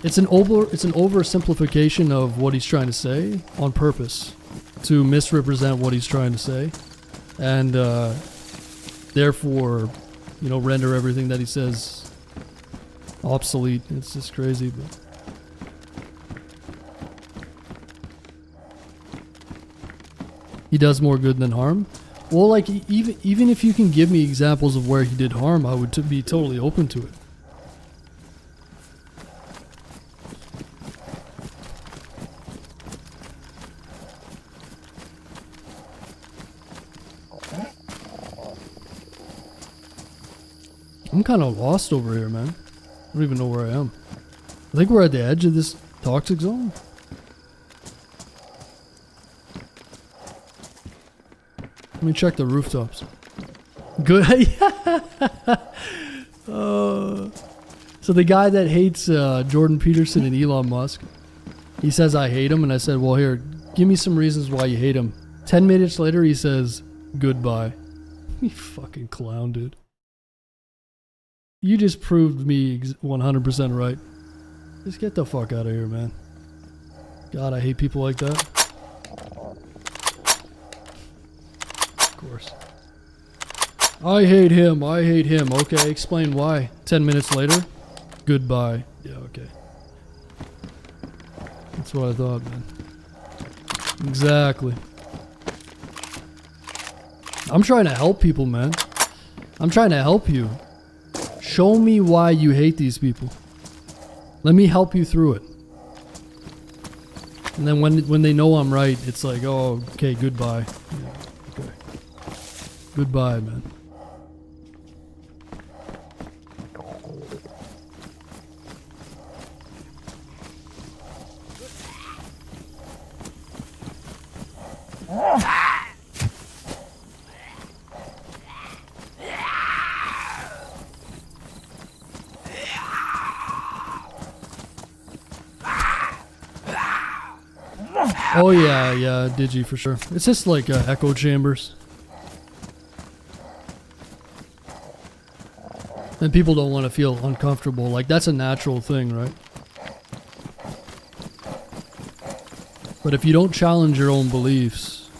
it's an oversimplification of what he's trying to say on purpose to misrepresent what he's trying to say, and therefore, render everything that he says obsolete. It's just crazy, but he does more good than harm. Well, like, even if you can give me examples of where he did harm, I would be totally open to it. I'm kind of lost over here, man. I don't even know where I am. I think we're at the edge of this toxic zone. Let me check the rooftops. Good. So the guy that hates Jordan Peterson and Elon Musk, he says, I hate him. And I said, well, here, give me some reasons why you hate him. 10 minutes later, he says, goodbye. You fucking clown, dude. You just proved me 100% right. Just get the fuck out of here, man. God, I hate people like that. Course. I hate him. Okay, explain why. 10 minutes later, goodbye. Yeah, okay. That's what I thought, man. Exactly. I'm trying to help people, man. I'm trying to help you. Show me why you hate these people. Let me help you through it. And then when they know I'm right, it's like, oh, okay, goodbye. Yeah. Goodbye, man. Oh yeah, Digi for sure. It's just like echo chambers. And people don't want to feel uncomfortable. Like, that's a natural thing, right? But if you don't challenge your own beliefs,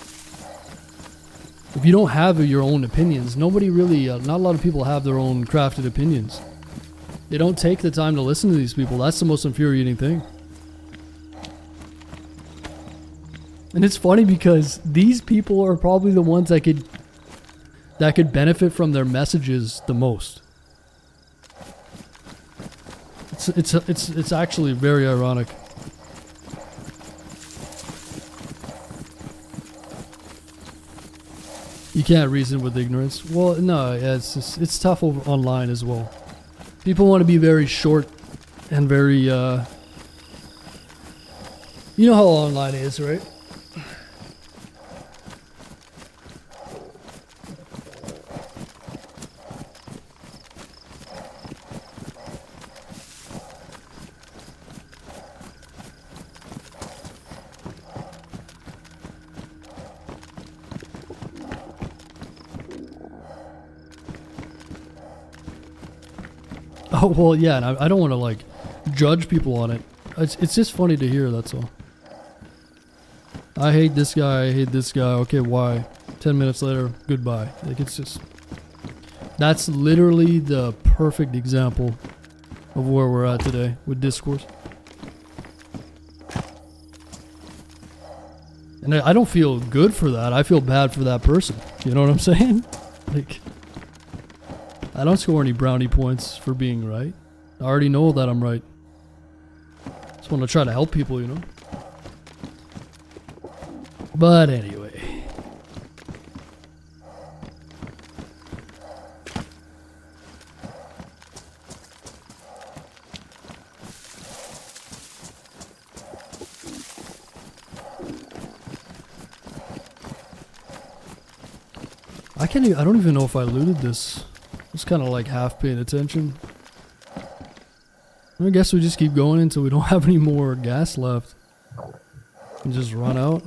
if you don't have your own opinions, nobody really, not a lot of people have their own crafted opinions. They don't take the time to listen to these people. That's the most infuriating thing. And it's funny because these people are probably the ones that that could benefit from their messages the most. It's actually very ironic. You can't reason with ignorance. Well, no, yeah, it's tough online as well. People want to be very short and very, you know how online is, right? Oh, well, yeah, and I don't want to, like, judge people on it. It's just funny to hear, that's all. I hate this guy, I hate this guy. Okay, why? 10 minutes later, goodbye. Like, it's just... That's literally the perfect example of where we're at today with discourse. And I don't feel good for that. I feel bad for that person. You know what I'm saying? Like... I don't score any brownie points for being right. I already know that I'm right. Just want to try to help people, you know? But anyway. I don't even know if I looted this. Just kind of like half paying attention. I guess we just keep going until we don't have any more gas left. And just run out.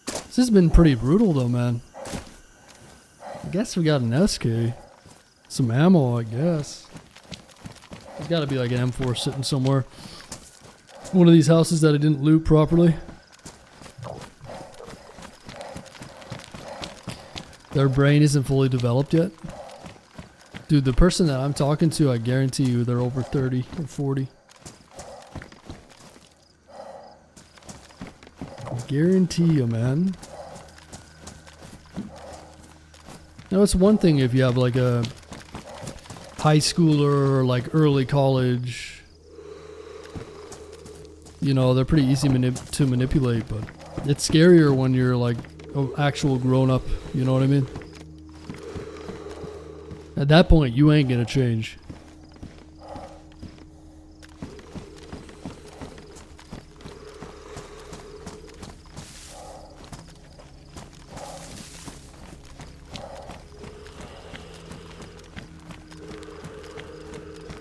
This has been pretty brutal though, man. I guess we got an SK. Some ammo, I guess. There's gotta be like an M4 sitting somewhere. One of these houses that I didn't loot properly. Their brain isn't fully developed yet. Dude, the person that I'm talking to, I guarantee you they're over 30 or 40. I guarantee you, man. Now, it's one thing if you have like a high schooler or like early college. You know, they're pretty easy to manipulate, but it's scarier when you're like an actual grown-up, you know what I mean? At that point, you ain't gonna change.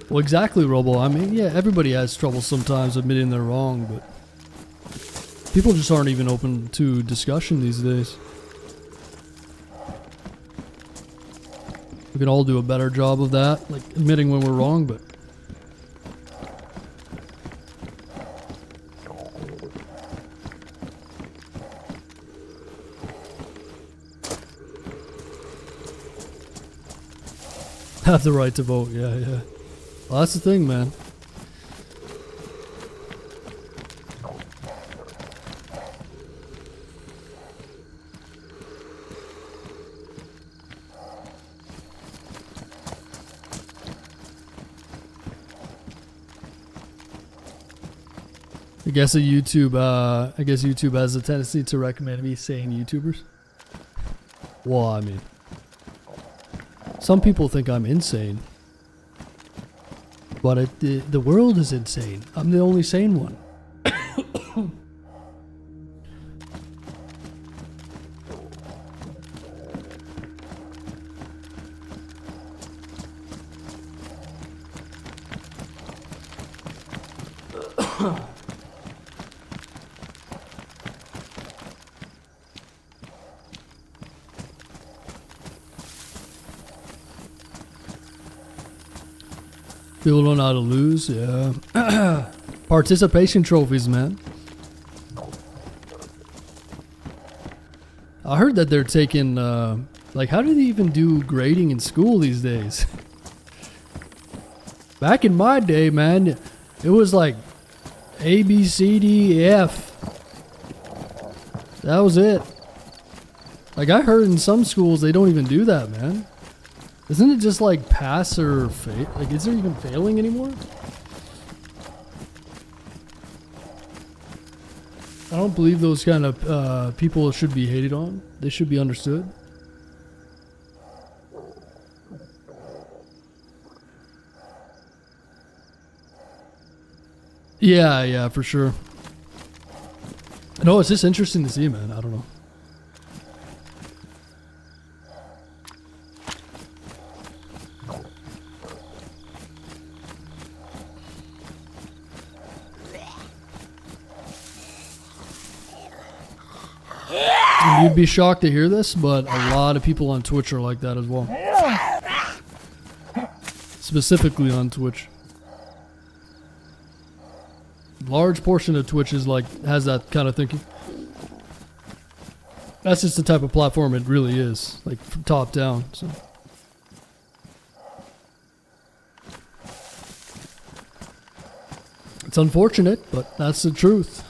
Well, exactly, Robo. I mean, yeah, everybody has trouble sometimes admitting they're wrong, but people just aren't even open to discussion these days. We can all do a better job of that, like admitting when we're wrong, but... Have the right to vote, yeah, yeah. Well, that's the thing, man. I guess YouTube has a tendency to recommend me saying YouTubers. Well, I mean, some people think I'm insane, but the world is insane. I'm the only sane one. People don't know how to lose, yeah. Participation trophies, man. I heard that they're taking, like, how do they even do grading in school these days? Back in my day, man, it was like A, B, C, D, F. That was it. Like, I heard in some schools they don't even do that, man. Isn't it just like pass or fail? Like, is there even failing anymore? I don't believe those kind of people should be hated on. They should be understood. Yeah, for sure. No, it's just interesting to see, man. I don't know. You'd be shocked to hear this, but a lot of people on Twitch are like that as well. Specifically on Twitch. Large portion of Twitch is like, has that kind of thinking. That's just the type of platform it really is, like from top down. So. It's unfortunate, but that's the truth.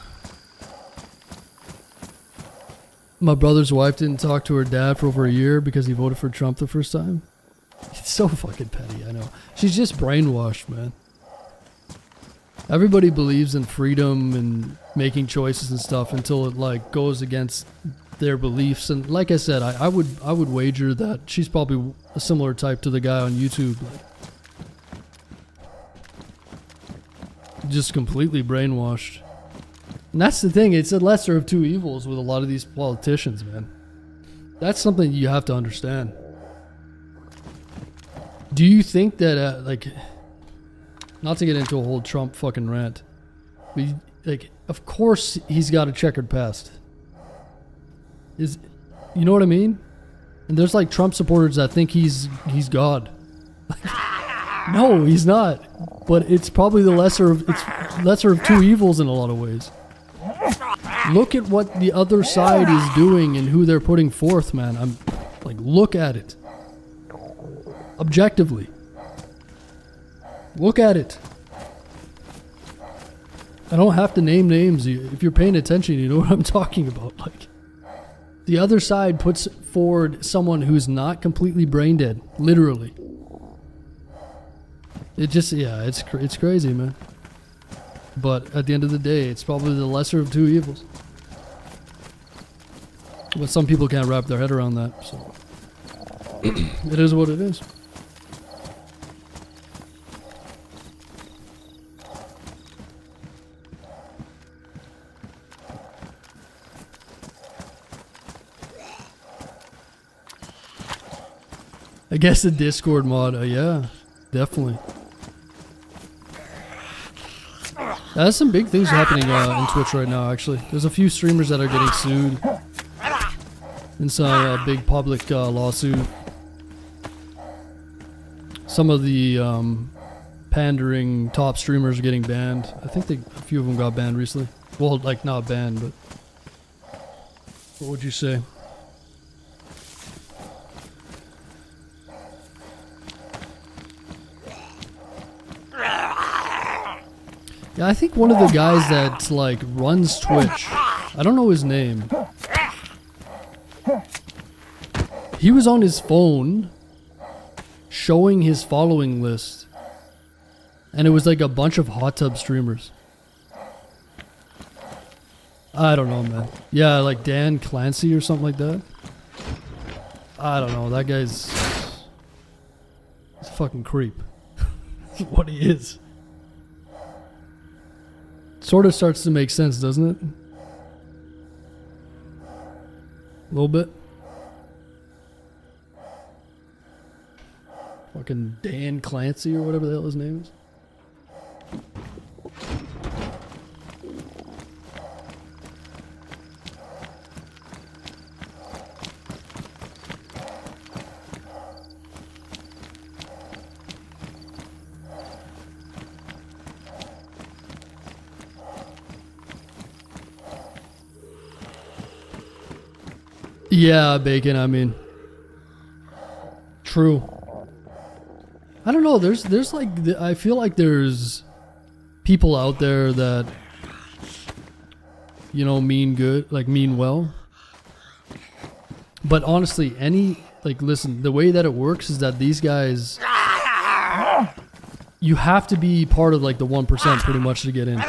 My brother's wife didn't talk to her dad for over a year because he voted for Trump the first time. It's so fucking petty, I know. She's just brainwashed, man. Everybody believes in freedom and making choices and stuff until it like goes against their beliefs. And like I said, I would wager that she's probably a similar type to the guy on YouTube. Like, just completely brainwashed. And that's the thing, it's a lesser of two evils with a lot of these politicians, man. That's something you have to understand. Do you think that, like, not to get into a whole Trump fucking rant, but, like, of course he's got a checkered past. You know what I mean? And there's, like, Trump supporters that think he's God. No, he's not. But it's probably the lesser of two evils in a lot of ways. Look at what the other side is doing and who they're putting forth, man. I'm like, look at it. Objectively. Look at it. I don't have to name names. If you're paying attention, you know what I'm talking about. Like, the other side puts forward someone who's not completely brain dead. Literally. It just, yeah, it's crazy, man. But at the end of the day, it's probably the lesser of two evils. But some people can't wrap their head around that, so it is what it is. I guess the Discord mod, yeah, definitely. There's some big things happening in Twitch right now, actually. There's a few streamers that are getting sued in some big public lawsuit. Some of the pandering top streamers are getting banned. I think a few of them got banned recently. Well, like, not banned, but what would you say? Yeah, I think one of the guys that like runs Twitch, I don't know his name. He was on his phone showing his following list. And it was like a bunch of hot tub streamers. I don't know, man. Yeah, like Dan Clancy or something like that. I don't know. That guy's a fucking creep. That's what he is. Sort of starts to make sense, doesn't it? A little bit. Fucking Dan Clancy or whatever the hell his name is. Yeah, Bacon, I mean. True. I don't know, there's like, I feel like there's people out there that, you know, mean good, like mean well. But honestly, listen, the way that it works is that these guys, you have to be part of like the 1% pretty much to get in.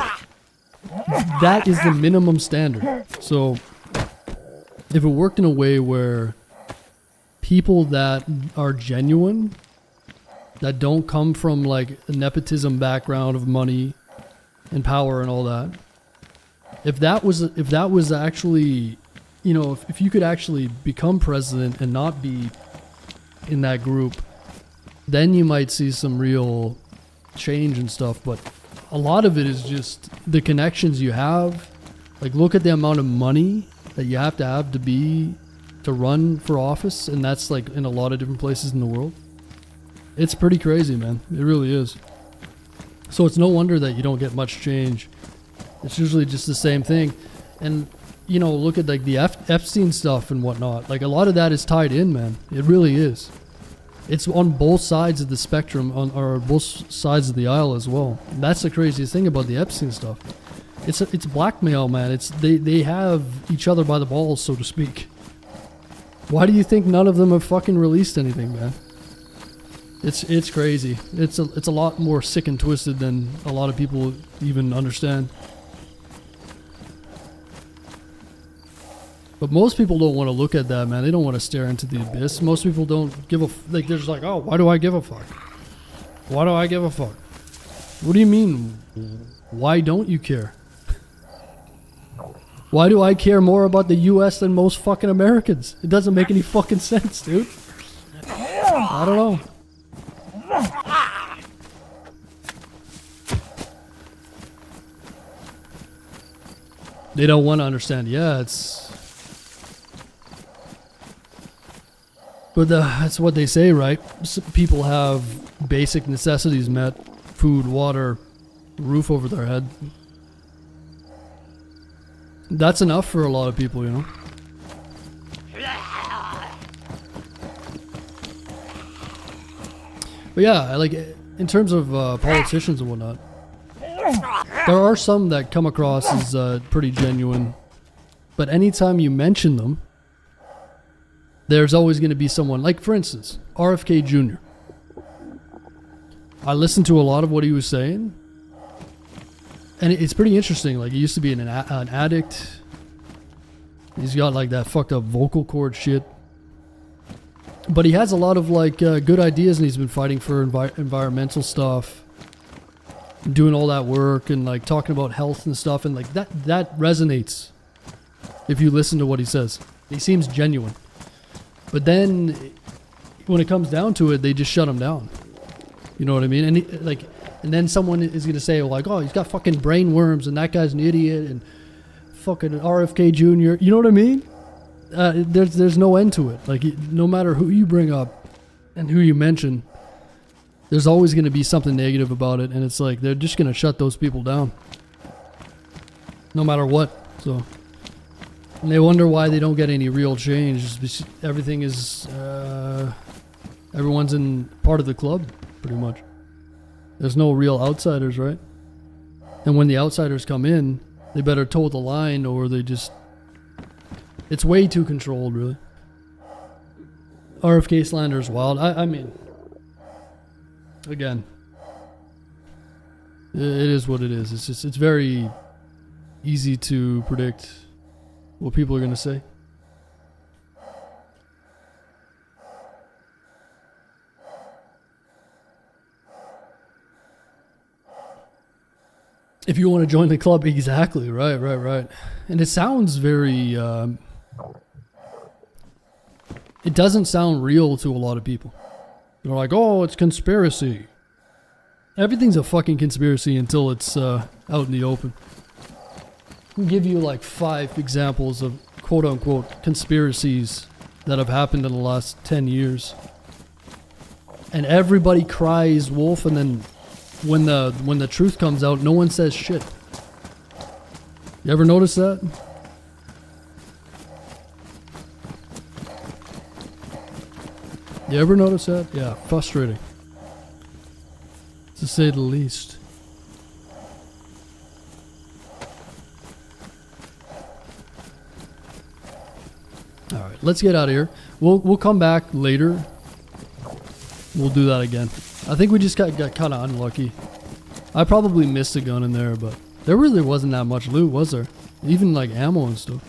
That is the minimum standard. So if it worked in a way where people that are genuine, that don't come from like a nepotism background of money and power and all that, if that was actually, you know, if you could actually become president and not be in that group, then you might see some real change and stuff. But a lot of it is just the connections you have. Like, look at the amount of money that you have to run for office, and that's like in a lot of different places in the world. It's pretty crazy, man. It really is. So it's no wonder that you don't get much change. It's usually just the same thing. And, you know, look at like the Epstein stuff and whatnot. Like, a lot of that is tied in, man. It really is. It's on both sides of the spectrum, or both sides of the aisle as well. And that's the craziest thing about the Epstein stuff. It's blackmail, man. They have each other by the balls, so to speak. Why do you think none of them have fucking released anything, man? It's crazy. It's a lot more sick and twisted than a lot of people even understand. But most people don't want to look at that, man. They don't want to stare into the abyss. Most people don't give like, they're just like, oh, why do I give a fuck? Why do I give a fuck? What do you mean? Why don't you care? Why do I care more about the US than most fucking Americans? It doesn't make any fucking sense, dude. I don't know. They don't want to understand. Yeah, but that's what they say, right? People have basic necessities met: food, water, roof over their head. That's enough for a lot of people, you know? But yeah, like, in terms of politicians and whatnot, there are some that come across as pretty genuine. But anytime you mention them, there's always going to be someone, like, for instance, RFK Jr. I listened to a lot of what he was saying, and it's pretty interesting. Like, he used to be an addict. He's got like that fucked up vocal cord shit. But he has a lot of like good ideas, and he's been fighting for environmental stuff, doing all that work, and like talking about health and stuff, and like that resonates if you listen to what he says. He seems genuine. But then when it comes down to it, they just shut him down. You know what I mean? And then someone is going to say, like, oh, he's got fucking brain worms, and that guy's an idiot, and fucking RFK Jr. You know what I mean? There's no end to it. Like, no matter who you bring up and who you mention, there's always going to be something negative about it, and it's like they're just going to shut those people down, no matter what. So, and they wonder why they don't get any real change. Everything is everyone's in part of the club, pretty much. There's no real outsiders, right? And when the outsiders come in, they better toe the line, or they just... It's way too controlled, really. RFK slander is wild. I mean... Again. It is what it is. It's very easy to predict what people are going to say. If you want to join the club, exactly, right. And it sounds very, it doesn't sound real to a lot of people. They're like, oh, it's conspiracy. Everything's a fucking conspiracy until it's out in the open. I'll give you like 5 examples of quote-unquote conspiracies that have happened in the last 10 years. And everybody cries wolf, and then when the truth comes out, no one says shit. You ever notice that? You ever notice that? Yeah, frustrating, to say the least. All right, let's get out of here. We'll come back later. We'll do that again. I think we just got kind of unlucky. I probably missed a gun in there, but there really wasn't that much loot, was there? Even like ammo and stuff.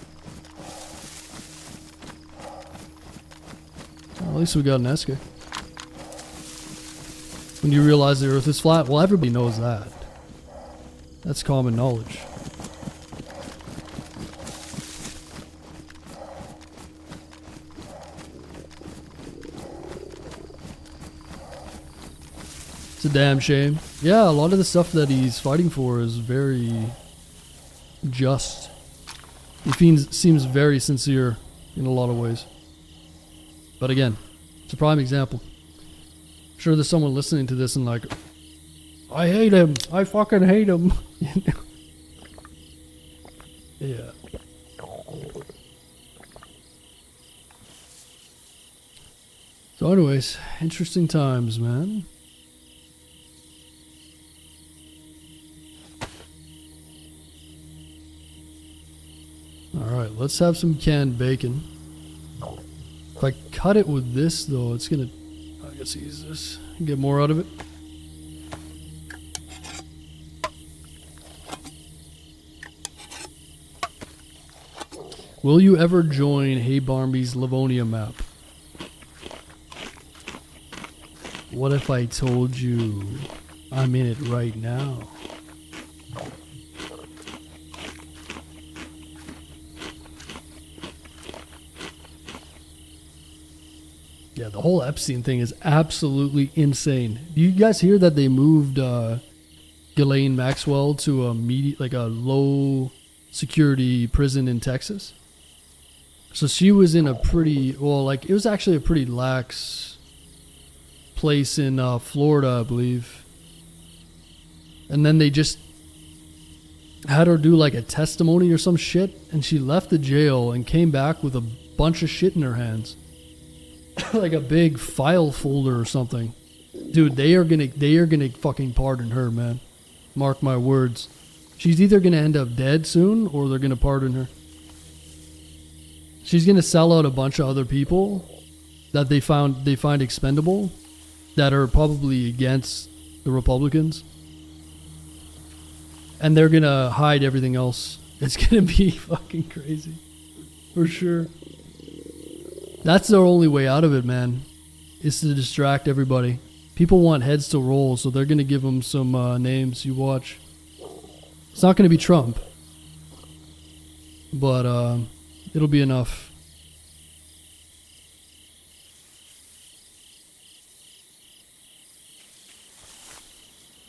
Well, at least we got an SK. When you realize the earth is flat, well, everybody knows that. That's common knowledge. It's a damn shame. Yeah, a lot of the stuff that he's fighting for is very just. He seems very sincere in a lot of ways. But again, it's a prime example. I'm sure there's someone listening to this and like, I hate him. I fucking hate him. Yeah. So anyways, interesting times, man. Alright, let's have some canned bacon. If I cut it with this though, it's gonna... I guess use this and get more out of it. Will you ever join Hey Barmby's Livonia map? What if I told you I'm in it right now? Yeah, the whole Epstein thing is absolutely insane. Do you guys hear that they moved Ghislaine Maxwell to a low security prison in Texas? So she was in a pretty, well, like it was actually a pretty lax place in Florida, I believe. And then they just had her do like a testimony or some shit, and she left the jail and came back with a bunch of shit in her hands. Like a big file folder or something. Dude, they are gonna fucking pardon her, man. Mark my words. She's either gonna end up dead soon or they're gonna pardon her. She's gonna sell out a bunch of other people that they find expendable, that are probably against the Republicans, and they're gonna hide everything else. It's gonna be fucking crazy, for sure. That's their only way out of it, man, is to distract everybody. People want heads to roll, so they're gonna give them some names. You watch. It's not gonna be Trump, but it'll be enough.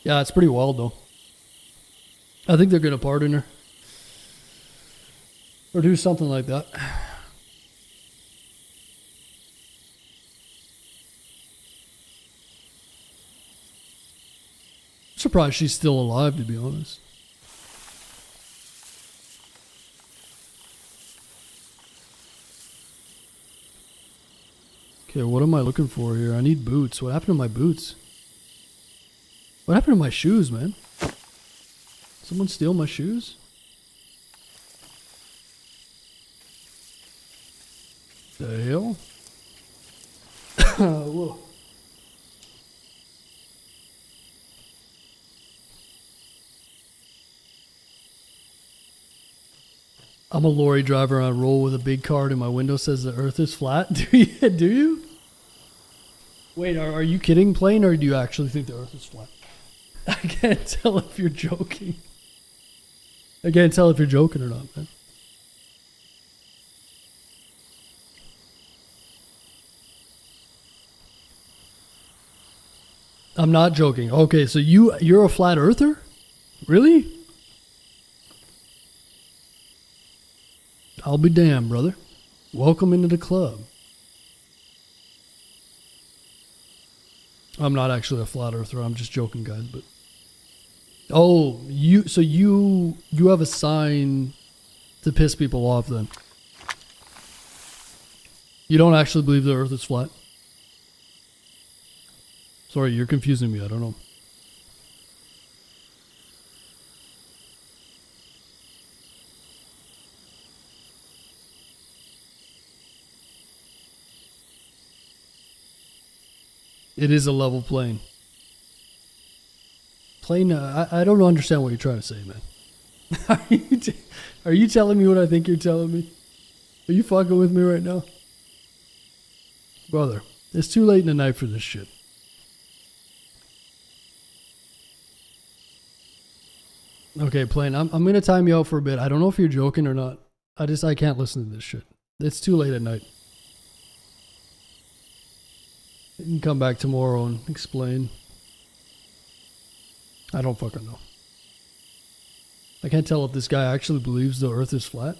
Yeah, it's pretty wild though. I think they're gonna pardon her or do something like that. Surprised she's still alive, to be honest. Okay, what am I looking for here? I need boots. What happened to my boots? What happened to my shoes, man? Someone steal my shoes? The hell? Whoa. I'm a lorry driver. I roll with a big card and my window says the earth is flat. Do you? Wait, are you kidding, Plane, or do you actually think the earth is flat? I can't tell if you're joking. I can't tell if you're joking or not, man. I'm not joking. Okay, so you're a flat earther? Really? I'll be damned, brother. Welcome into the club. I'm not actually a flat earther. I'm just joking, guys. But oh, you have a sign to piss people off then. You don't actually believe the earth is flat? Sorry, you're confusing me. I don't know. It is a level plane. Plane, I don't understand what you're trying to say, man. Are you telling me what I think you're telling me? Are you fucking with me right now? Brother, it's too late in the night for this shit. Okay, plane, I'm going to time you out for a bit. I don't know if you're joking or not. I can't listen to this shit. It's too late at night. You can come back tomorrow and explain. I don't fucking know. I can't tell if this guy actually believes the earth is flat.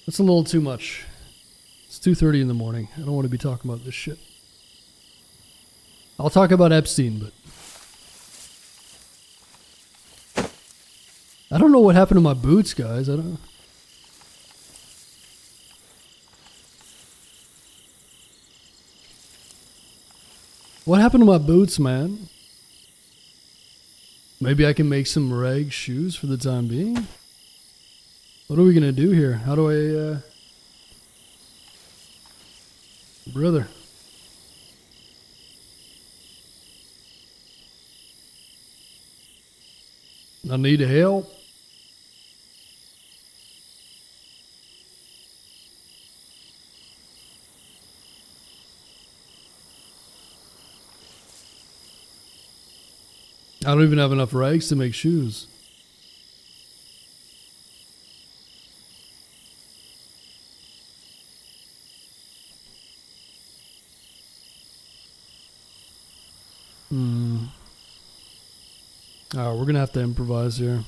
That's a little too much. It's 2:30 in the morning. I don't want to be talking about this shit. I'll talk about Epstein, but I don't know what happened to my boots, guys. I don't know. What happened to my boots, man? Maybe I can make some rag shoes for the time being? What are we gonna do here? How do I, Brother. I need help. I don't even have enough rags to make shoes. Alright, we're gonna have to improvise here.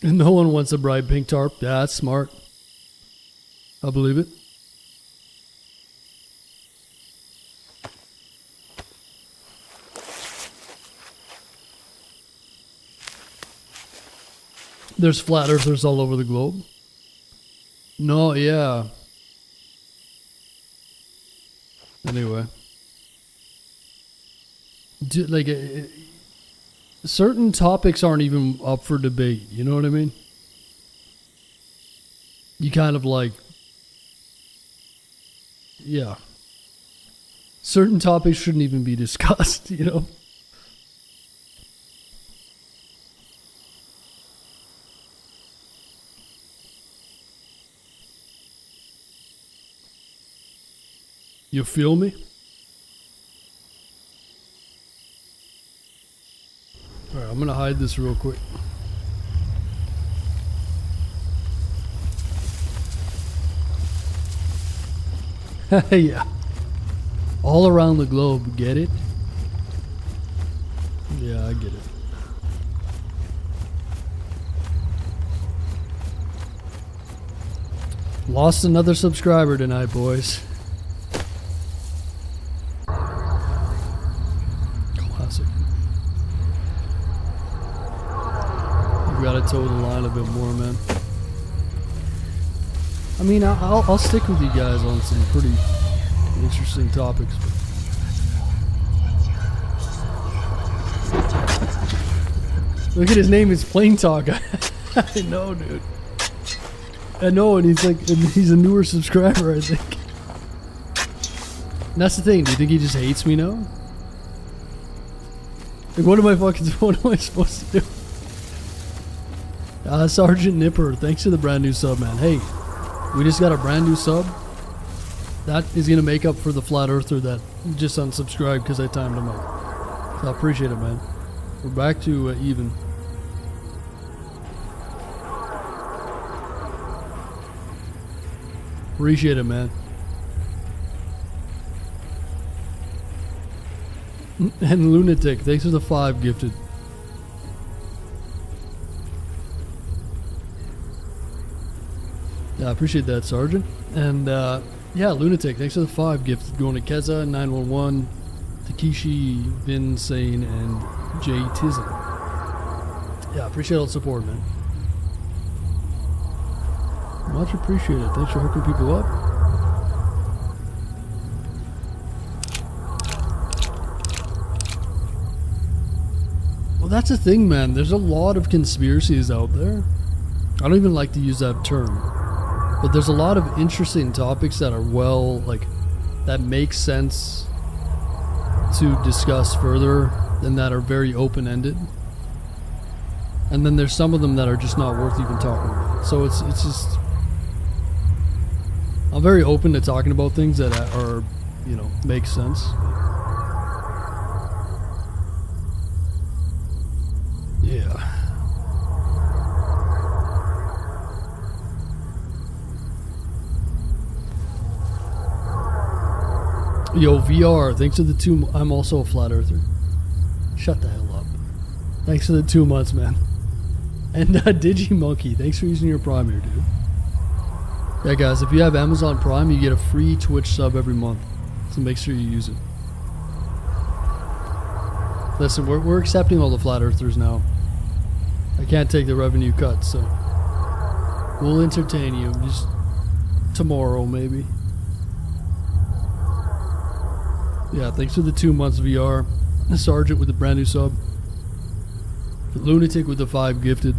And no one wants a bright pink tarp. Yeah, that's smart. I believe it. There's flat earthers all over the globe. No, yeah. Anyway. Certain topics aren't even up for debate. You know what I mean? You kind of like... Yeah. Certain topics shouldn't even be discussed, you know? You feel me? Alright, I'm gonna hide this real quick. Yeah. All around the globe, get it? Yeah, I get it. Lost another subscriber tonight, boys. Classic. You gotta toe the line a bit more, man. I mean, I'll stick with you guys on some pretty interesting topics. Look at his name, it's Plain Talk. I know, dude. I know, and he's a newer subscriber, I think. And that's the thing. Do you think he just hates me now? Like, what am I supposed to do? Sergeant Nipper, thanks for the brand new sub, man. Hey, we just got a brand new sub. That is gonna make up for the flat earther that just unsubscribed because I timed him up. So I appreciate it, man. We're back to even. Appreciate it, man. And Lunatic, thanks for the 5 gifted. Yeah, I appreciate that, Sergeant. And yeah, Lunatic, thanks for the 5 gifted. Going to Keza, 911, Takeshi, Vin Sane, and Jay Tizen. Yeah, appreciate all the support, man. Much appreciated. Thanks for hooking people up. Well, that's the thing, man. There's a lot of conspiracies out there. I don't even like to use that term. But there's a lot of interesting topics that are that make sense to discuss further and that are very open-ended. And then there's some of them that are just not worth even talking about. So it's just... I'm very open to talking about things that are, make sense. Yeah. Yo, VR, thanks to the 2... I'm also a flat earther. Shut the hell up. Thanks for the 2 months, man. And Digimonkey, thanks for using your Prime here, dude. Yeah, guys, if you have Amazon Prime, you get a free Twitch sub every month. So make sure you use it. Listen, we're accepting all the flat earthers now. I can't take the revenue cut, so we'll entertain you just tomorrow, maybe. Yeah, thanks for the 2 months VR. Sergeant with the brand new sub. Lunatic with the 5 gifted.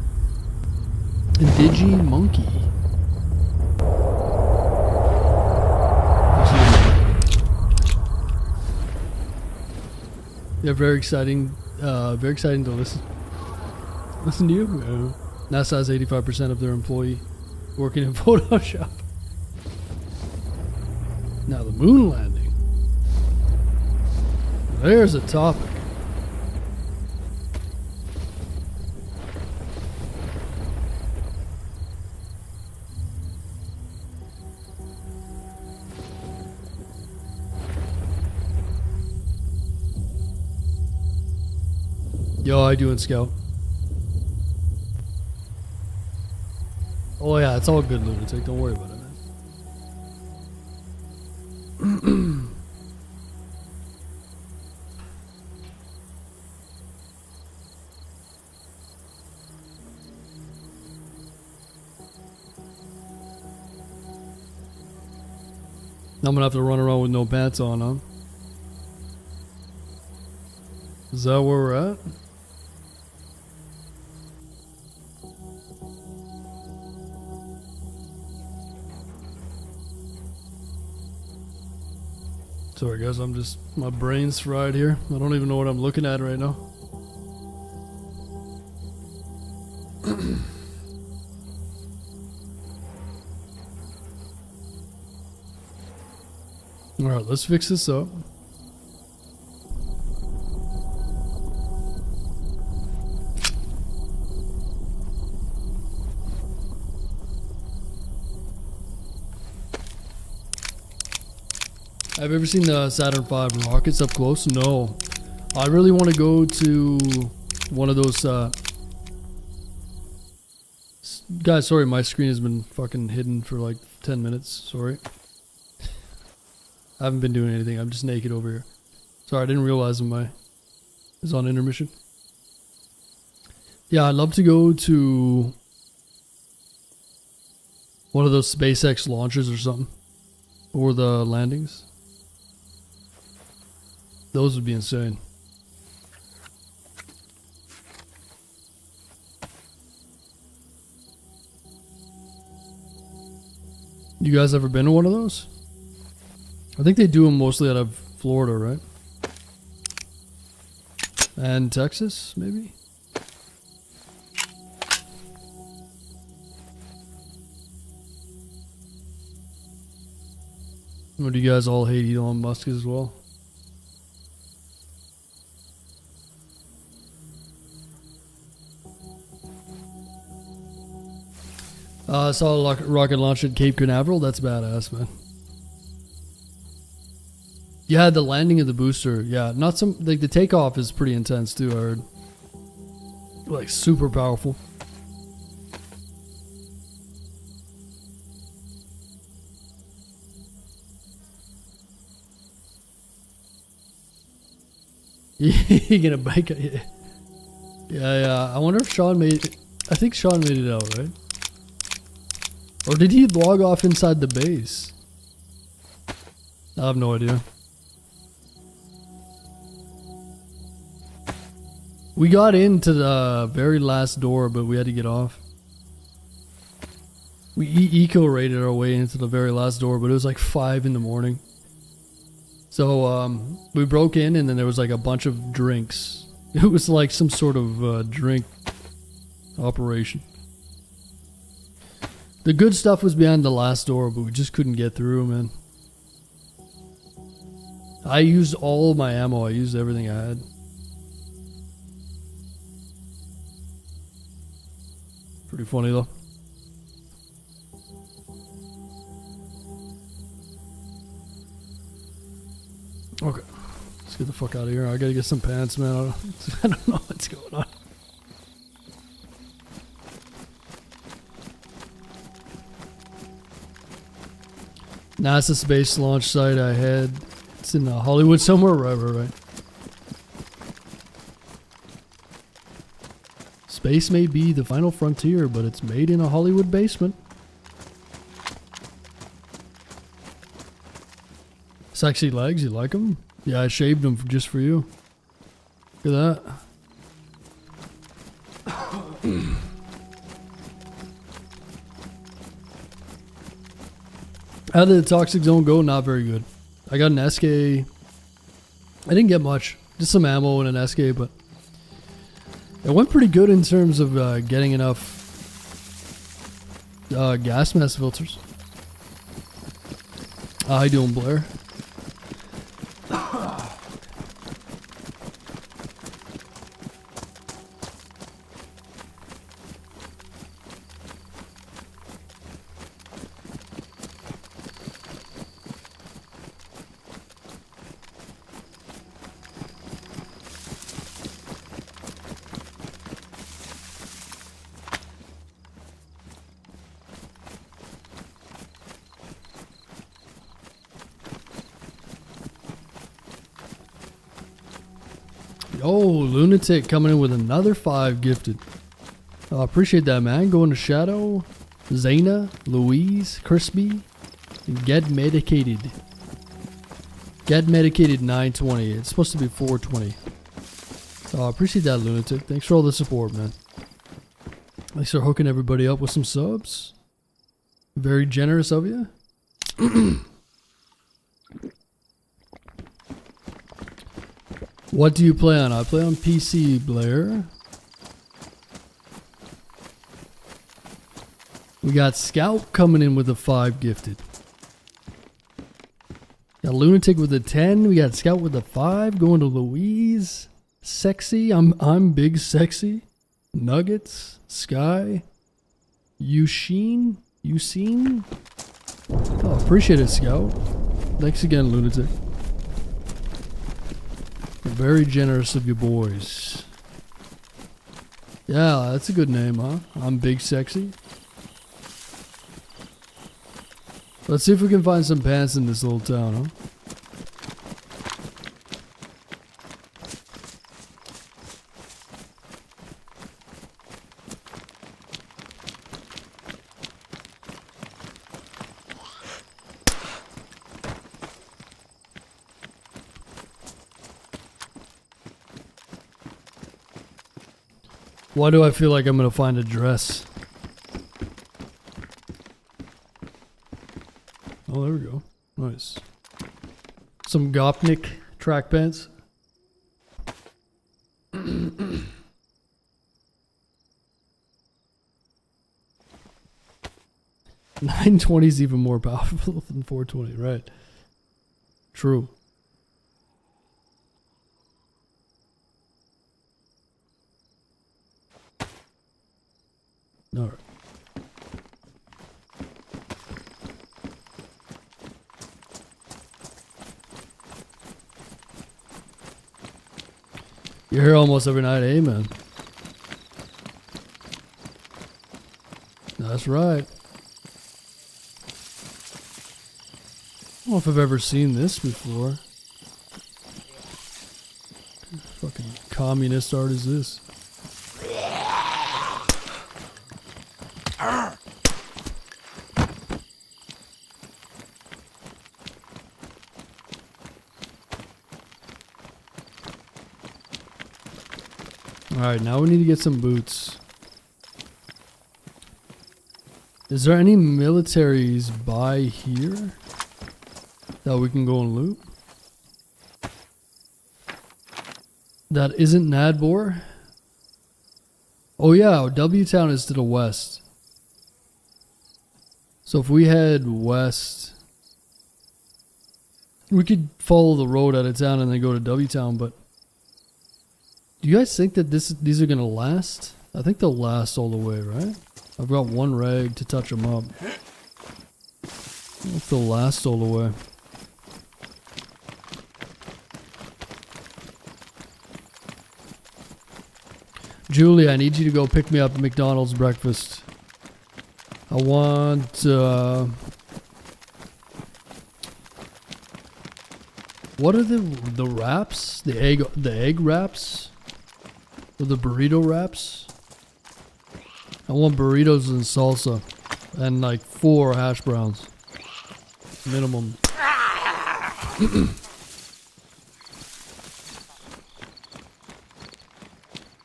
And Digimonkey. Yeah, very exciting to listen to you. NASA has 85% of their employee working in Photoshop. Now the moon landing. There's a topic. Yo, how you doing, Scout? Oh yeah, it's all good, Lunatic. Don't worry about it, man. I'm gonna have to run around with no pants on, huh? Is that where we're at? Sorry guys, my brain's fried here. I don't even know what I'm looking at right now. Alright, let's fix this up. Have you ever seen the Saturn V rockets up close? No. I really want to go to one of those, guys, sorry, my screen has been fucking hidden for like 10 minutes. Sorry. I haven't been doing anything. I'm just naked over here. Sorry, I didn't realize I was on intermission. Yeah, I'd love to go to one of those SpaceX launches or something. Or the landings. Those would be insane. You guys ever been to one of those? I think they do them mostly out of Florida, right? And Texas, maybe? Or do you guys all hate Elon Musk as well? I saw a rocket launch at Cape Canaveral. That's badass, man. You had the landing of the booster. Yeah, not some... Like, the takeoff is pretty intense, too, I heard. Like, super powerful. You gonna bike it? Yeah. I wonder if Sean made it. I think Sean made it out, right? Or did he log off inside the base? I have no idea. We got into the very last door, but we had to get off. We eco-rated our way into the very last door, but it was like 5 in the morning. So we broke in, and then there was like a bunch of drinks. It was like some sort of drink operation. The good stuff was behind the last door, but we just couldn't get through, man. I used all my ammo. I used everything I had. Pretty funny though. Okay, let's get the fuck out of here. I gotta get some pants, man. I don't know what's going on. NASA space launch site I had. It's in Hollywood somewhere. Right. Space may be the final frontier, but it's made in a Hollywood basement. Sexy legs, you like them? Yeah, I shaved them just for you. Look at that. How did the toxic zone go? Not very good. I got an SK. I didn't get much. Just some ammo and an SK, but it went pretty good in terms of getting enough gas mask filters. How you doing, Blair? Oh, Lunatic coming in with another 5 gifted. I appreciate that, man. Going to Shadow, Zaina, Louise, Crispy, and Get Medicated. Get Medicated 920. It's supposed to be 420. I appreciate that, Lunatic. Thanks for all the support, man. Thanks for hooking everybody up with some subs. Very generous of you. What do you play on? I play on PC, Blair. We got Scout coming in with a 5 gifted. Got Lunatic with a 10. We got Scout with a 5 going to Louise. Sexy. I'm big sexy. Nuggets. Sky. Yusheen. Oh, appreciate it, Scout. Thanks again, Lunatic. Very generous of you boys. Yeah, that's a good name, huh? I'm big sexy. Let's see if we can find some pants in this little town, huh? Why do I feel like I'm gonna find a dress? Oh, there we go. Nice. Some Gopnik track pants. 920 is even more powerful than 420, right? True. All right. You're here almost every night, amen. That's right. I don't know if I've ever seen this before. What fucking communist art is this? Alright, now we need to get some boots. Is there any militaries by here that we can go and loot? That isn't Nadbor? Oh yeah, W Town is to the west. So if we head west, we could follow the road out of town and then go to W Town, but do you guys think that these are gonna last? I think they'll last all the way, right? I've got one rag to touch them up. I don't know if they'll last all the way. Julie, I need you to go pick me up at McDonald's breakfast. I want, what are the wraps? The egg wraps? Or the burrito wraps? I want burritos and salsa. And like 4 hash browns. Minimum.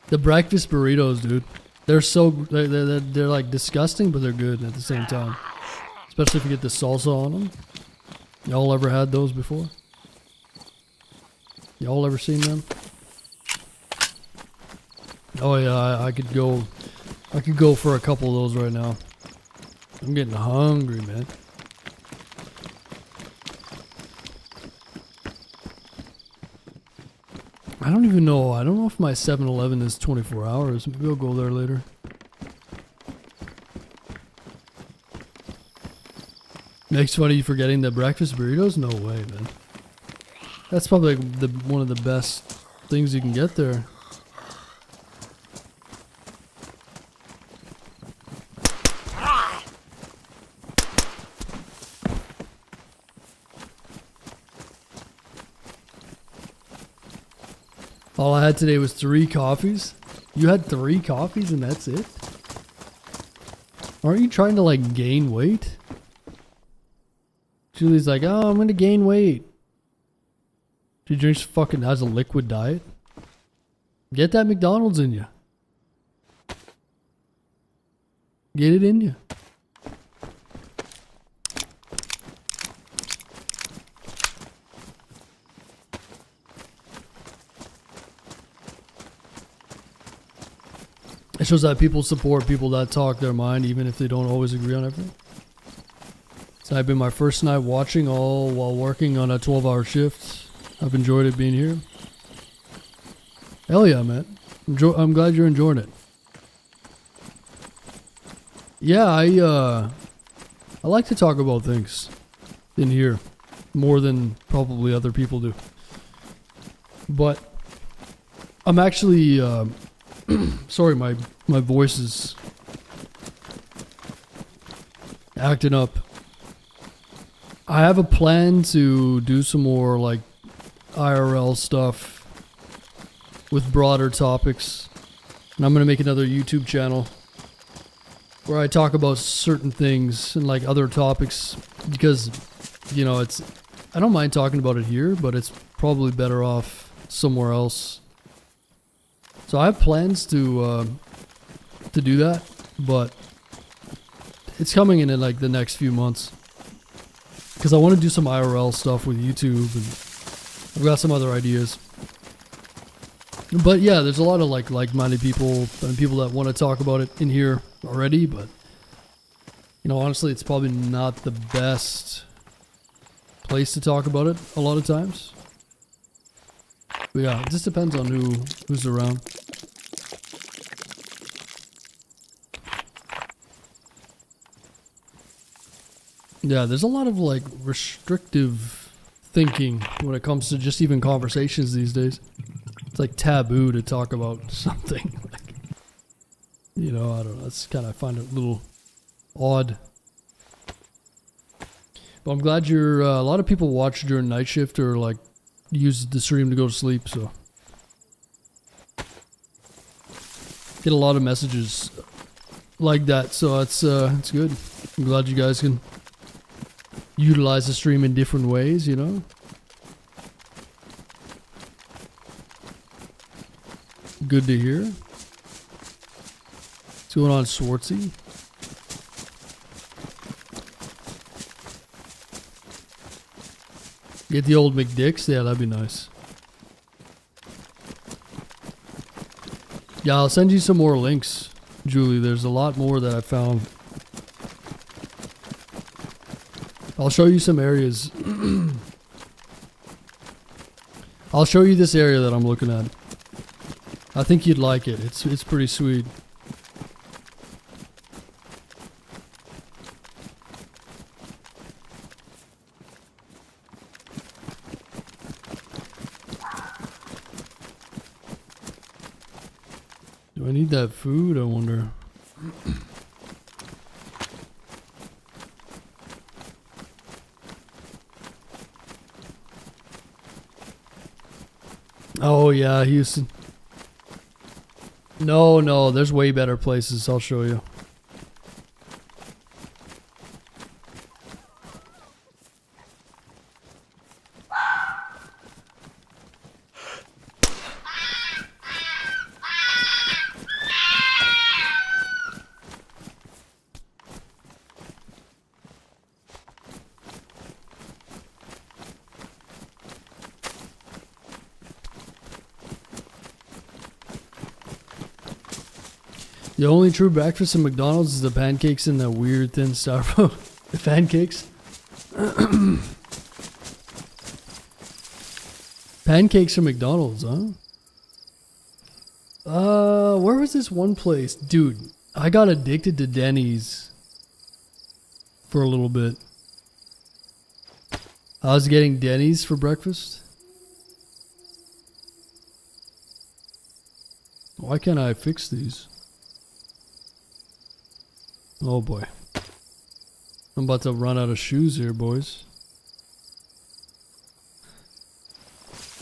The breakfast burritos, dude. They're so they're like disgusting, but they're good at the same time. Especially if you get the salsa on them. Y'all ever had those before? Y'all ever seen them? Oh yeah, I could go for a couple of those right now. I'm getting hungry, man. I don't even know. I don't know if my 7-Eleven is 24 hours. Maybe I'll go there later. Makes fun of you forgetting the breakfast burritos? No way, man. That's probably one of the best things you can get there. All I had today was 3 coffees. You had 3 coffees and that's it? Aren't you trying to like gain weight? Julie's like, oh, I'm gonna gain weight. She drinks fucking has a liquid diet. Get that McDonald's in you. Get it in you. It shows that people support people that talk their mind even if they don't always agree on everything. So I've been my first night watching all while working on a 12-hour shift. I've enjoyed it being here. Hell yeah, man. I'm glad you're enjoying it. Yeah, I like to talk about things in here more than probably other people do. But I'm actually sorry, my voice is acting up. I have a plan to do some more like IRL stuff with broader topics. And I'm going to make another YouTube channel where I talk about certain things and like other topics because, you know, I don't mind talking about it here, but it's probably better off somewhere else. So I have plans to do that, but it's coming in like the next few months because I want to do some IRL stuff with YouTube and I've got some other ideas. But yeah, there's a lot of like-minded people and people that want to talk about it in here already, but you know, honestly, it's probably not the best place to talk about it a lot of times. But yeah, it just depends on who's around. Yeah, there's a lot of like restrictive thinking when it comes to just even conversations these days. It's like taboo to talk about something. Like, you know, I don't know. It's kind of, I find it a little odd. But I'm glad a lot of people watch during night shift or like use the stream to go to sleep, so. Get a lot of messages like that, so it's good. I'm glad you guys can utilize the stream in different ways, you know. Good to hear. What's going on, Swartzy? Get the old McDicks? Yeah, that'd be nice. Yeah, I'll send you some more links, Julie. There's a lot more that I found. I'll show you some areas. I'll show you this area that I'm looking at. I think you'd like it. It's pretty sweet. Do I need that food? I wonder. Oh yeah, Houston. No, there's way better places. I'll show you. The only true breakfast in McDonald's is the pancakes and the weird thin styrofoam. The pancakes? Pancakes from McDonald's, huh? Where was this one place? Dude, I got addicted to Denny's for a little bit. I was getting Denny's for breakfast. Why can't I fix these? Oh boy. I'm about to run out of shoes here, boys.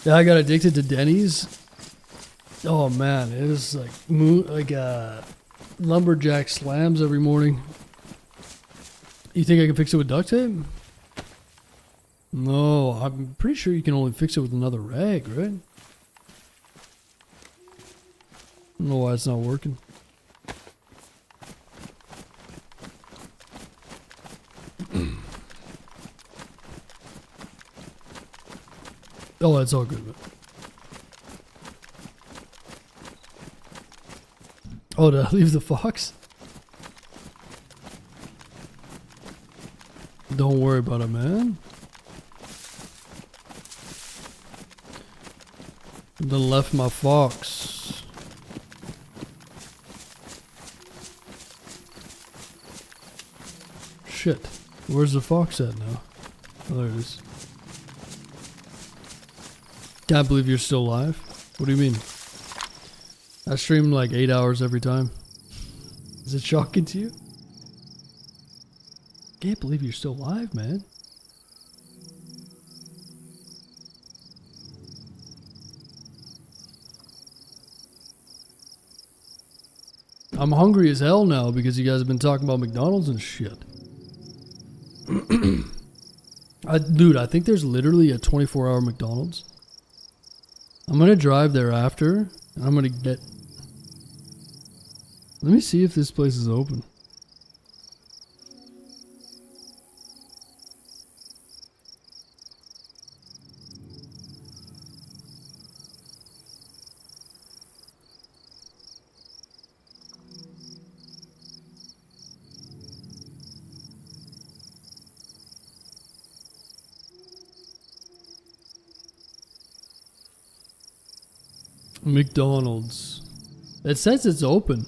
Yeah, I got addicted to Denny's. Oh man, it was like lumberjack slams every morning. You think I can fix it with duct tape? No, I'm pretty sure you can only fix it with another rag, right? I don't know why it's not working. Oh, that's all good. Oh, did I leave the fox? Don't worry about it, man. I done left my fox. Shit. Where's the fox at now? Oh, there it is. Can't believe you're still alive. What do you mean? I stream like 8 hours every time. Is it shocking to you? Can't believe you're still alive, man. I'm hungry as hell now because you guys have been talking about McDonald's and shit. Dude, I think there's literally a 24-hour McDonald's. I'm gonna drive there after, and I'm gonna get... Let me see if this place is open. McDonald's. It says it's open.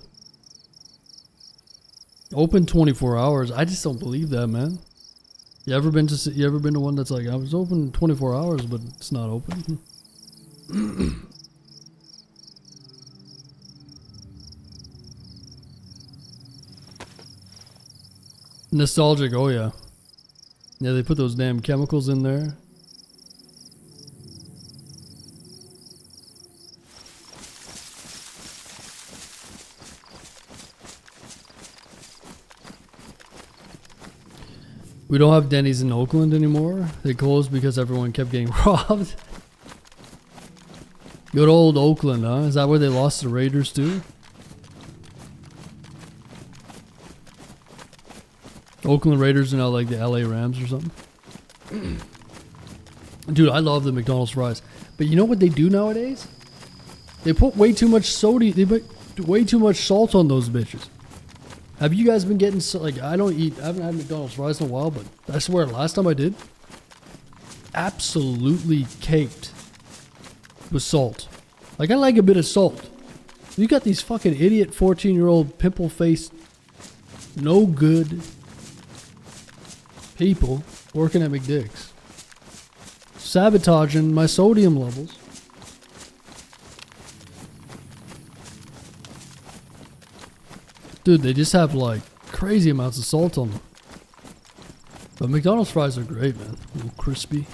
Open 24 hours. I just don't believe that, man. You ever been to one that's like, I was open 24 hours, but it's not open? Nostalgic, oh yeah. Yeah, they put those damn chemicals in there. We don't have Denny's in Oakland anymore. They closed because everyone kept getting robbed. Good old Oakland, huh? Is that where they lost the Raiders too? Oakland Raiders are now like the LA Rams or something. Dude, I love the McDonald's fries. But you know what they do nowadays? They put way too much soda. They put way too much salt on those bitches. Have you guys been getting like? I haven't had McDonald's fries in a while, but I swear last time I did, absolutely caked with salt. Like I like a bit of salt. You got these fucking idiot 14-year-old pimple faced, no good people working at McDick's, sabotaging my sodium levels. Dude, they just have like crazy amounts of salt on them. But McDonald's fries are great, man. A little crispy.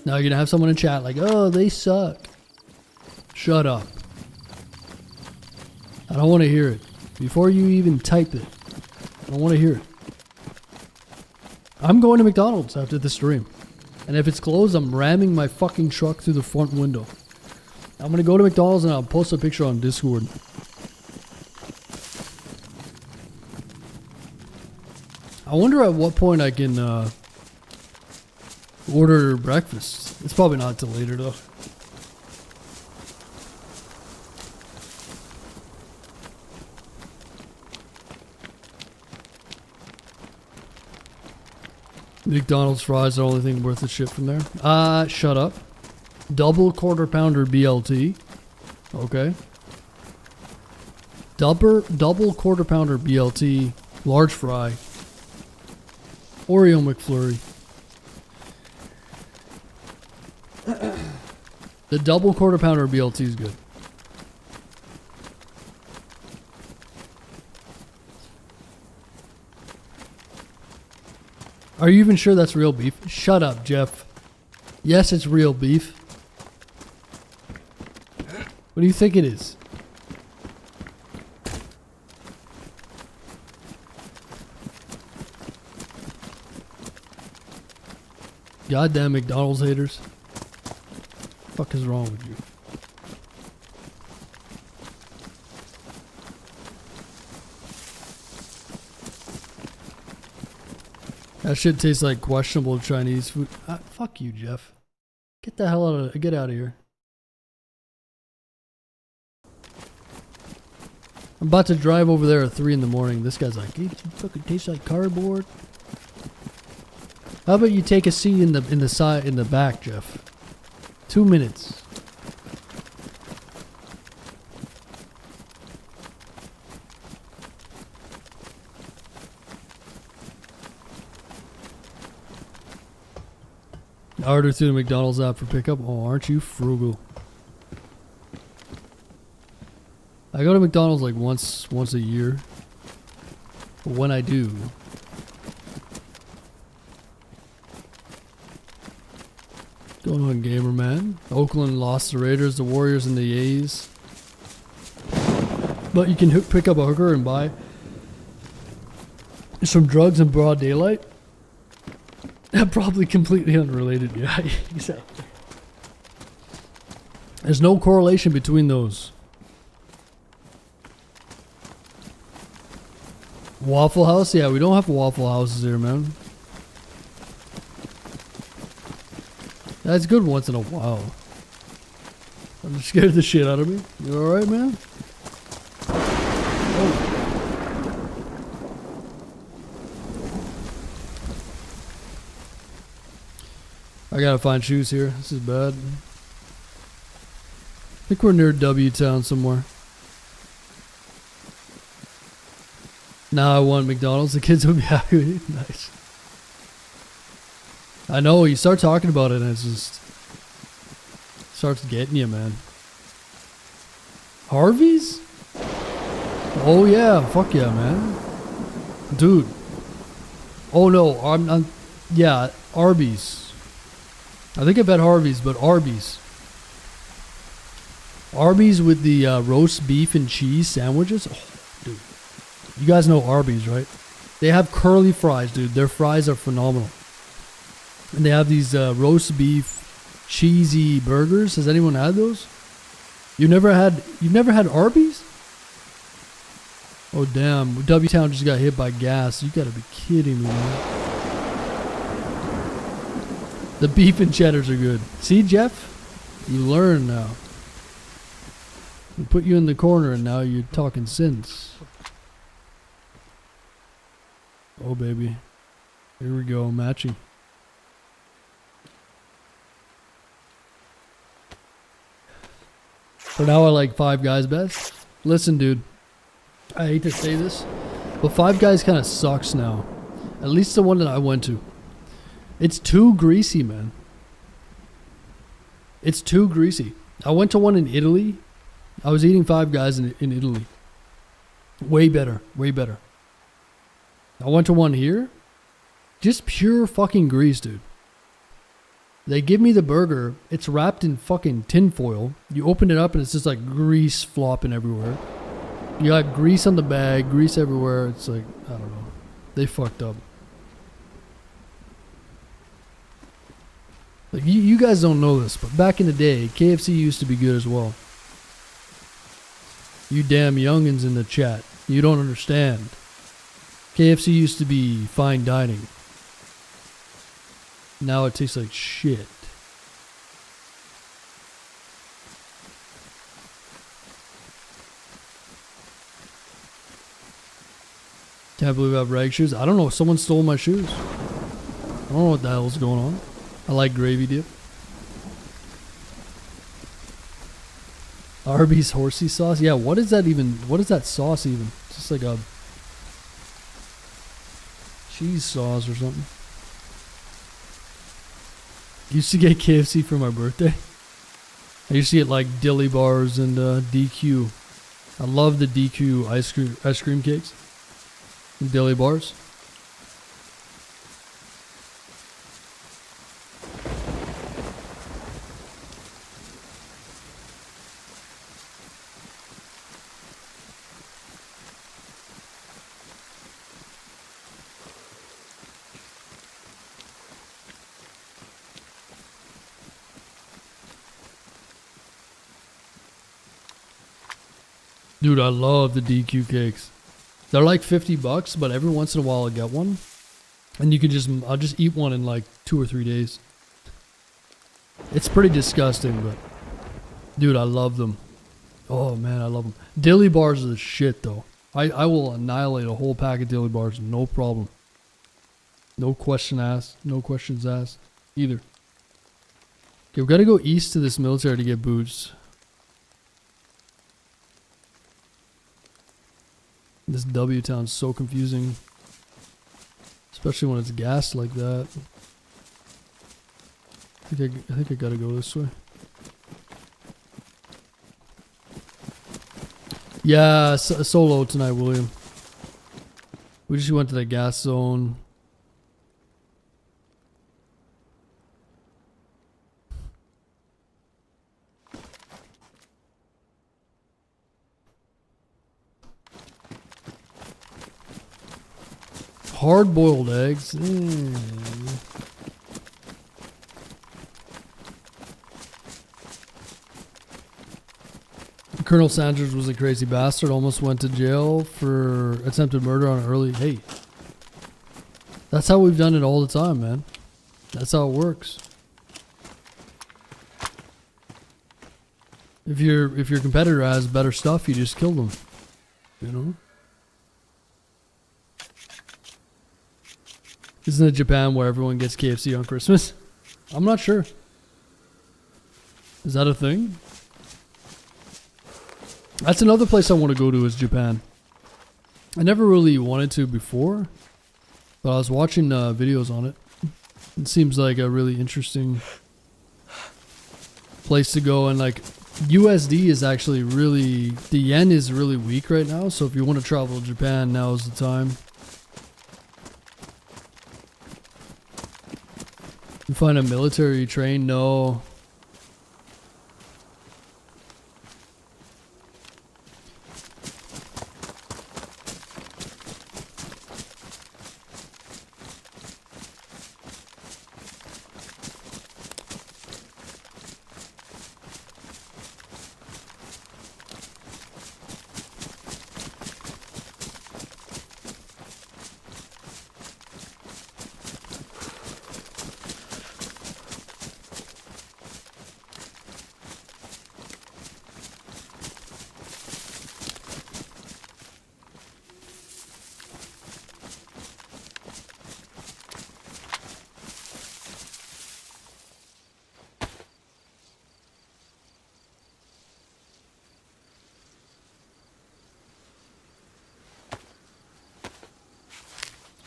Now you're gonna have someone in chat like, oh, they suck. Shut up. I don't want to hear it. Before you even type it, I don't want to hear it. I'm going to McDonald's after the stream. And if it's closed, I'm ramming my fucking truck through the front window. I'm going to go to McDonald's and I'll post a picture on Discord. I wonder at what point I can order breakfast. It's probably not till later though. McDonald's fries are the only thing worth the shit from there. Shut up. Double quarter pounder BLT. Okay. Double quarter pounder BLT. Large fry. Oreo McFlurry. The double quarter pounder BLT is good. Are you even sure that's real beef? Shut up, Jeff. Yes, it's real beef. What do you think it is? Goddamn McDonald's haters. What the fuck is wrong with you? That shit tastes like questionable Chinese food. Fuck you, Jeff. Get the hell out of here. I'm about to drive over there at 3 in the morning. This guy's like, it fucking tastes like cardboard. How about you take a seat in the back, Jeff? 2 minutes. I ordered through the McDonald's app for pickup. Oh, aren't you frugal? I go to McDonald's like once a year. But when I do, going on, gamer man. Oakland lost the Raiders, the Warriors, and the A's. But you can pick up a hooker and buy some drugs in broad daylight. Probably completely unrelated. Yeah, exactly. There's no correlation between those. Waffle House? Yeah, we don't have Waffle Houses here, man. That's good once in a while. I'm scared the shit out of me. You alright, man? Oh. I gotta find shoes here. This is bad. I think we're near W Town somewhere. Now I want McDonald's. The kids will be happy with you. Nice. I know, you start talking about it and it just starts getting you, man. Harvey's? Oh yeah, fuck yeah, man. Dude. Oh no, yeah, Arby's. I think I've had Harvey's, but Arby's. Arby's with the roast beef and cheese sandwiches. Oh, dude. You guys know Arby's, right? They have curly fries, dude. Their fries are phenomenal. And they have these roast beef cheesy burgers. Has anyone had those? You've never had Arby's? Oh damn, W-Town just got hit by gas. You gotta be kidding me, man. The beef and cheddars are good. See, Jeff? You learn now. We put you in the corner and now you're talking sense. Oh baby. Here we go, matching. For now I like Five Guys best. Listen dude, I hate to say this, but Five Guys kind of sucks now. At least the one that I went to. It's too greasy, man. It's too greasy. I went to one in Italy. I was eating Five Guys in Italy. Way better. Way better. I went to one here. Just pure fucking grease, dude. They give me the burger. It's wrapped in fucking tinfoil. You open it up and it's just like grease flopping everywhere. You got grease on the bag, grease everywhere. It's like, I don't know. They fucked up. Like you guys don't know this, but back in the day, KFC used to be good as well. You damn youngins in the chat, you don't understand. KFC used to be fine dining. Now it tastes like shit. Can't believe I have rag shoes. I don't know. Someone stole my shoes. I don't know what the hell's going on. I like gravy dip. Arby's horsey sauce. Yeah, what is that even? What is that sauce even? It's just like a cheese sauce or something. Used to get KFC for my birthday. I used to get like dilly bars and DQ. I love the DQ ice cream cakes. And dilly bars. Dude, I love the DQ cakes. They're like $50, but every once in a while I get one. And I'll just eat one in like 2 or 3 days. It's pretty disgusting, but dude, I love them. Oh man, I love them. Dilly bars are the shit though. I will annihilate a whole pack of dilly bars, no problem. No questions asked either. Okay, we've got to go east to this military to get boots. This W town's so confusing. Especially when it's gassed like that. I think I gotta go this way. Yeah, solo tonight, William. We just went to the gas zone. Hard-boiled eggs. Colonel Sanders was a crazy bastard. Almost went to jail for attempted murder on early. Hey, that's how we've done it all the time, man. That's how it works. If your competitor has better stuff, you just kill them. You know. Isn't it Japan where everyone gets KFC on Christmas? I'm not sure. Is that a thing? That's another place I want to go to is Japan. I never really wanted to before, but I was watching videos on it. It seems like a really interesting place to go, and like USD is actually really, the yen is really weak right now, so if you want to travel to Japan, now is the time. You find a military train? No.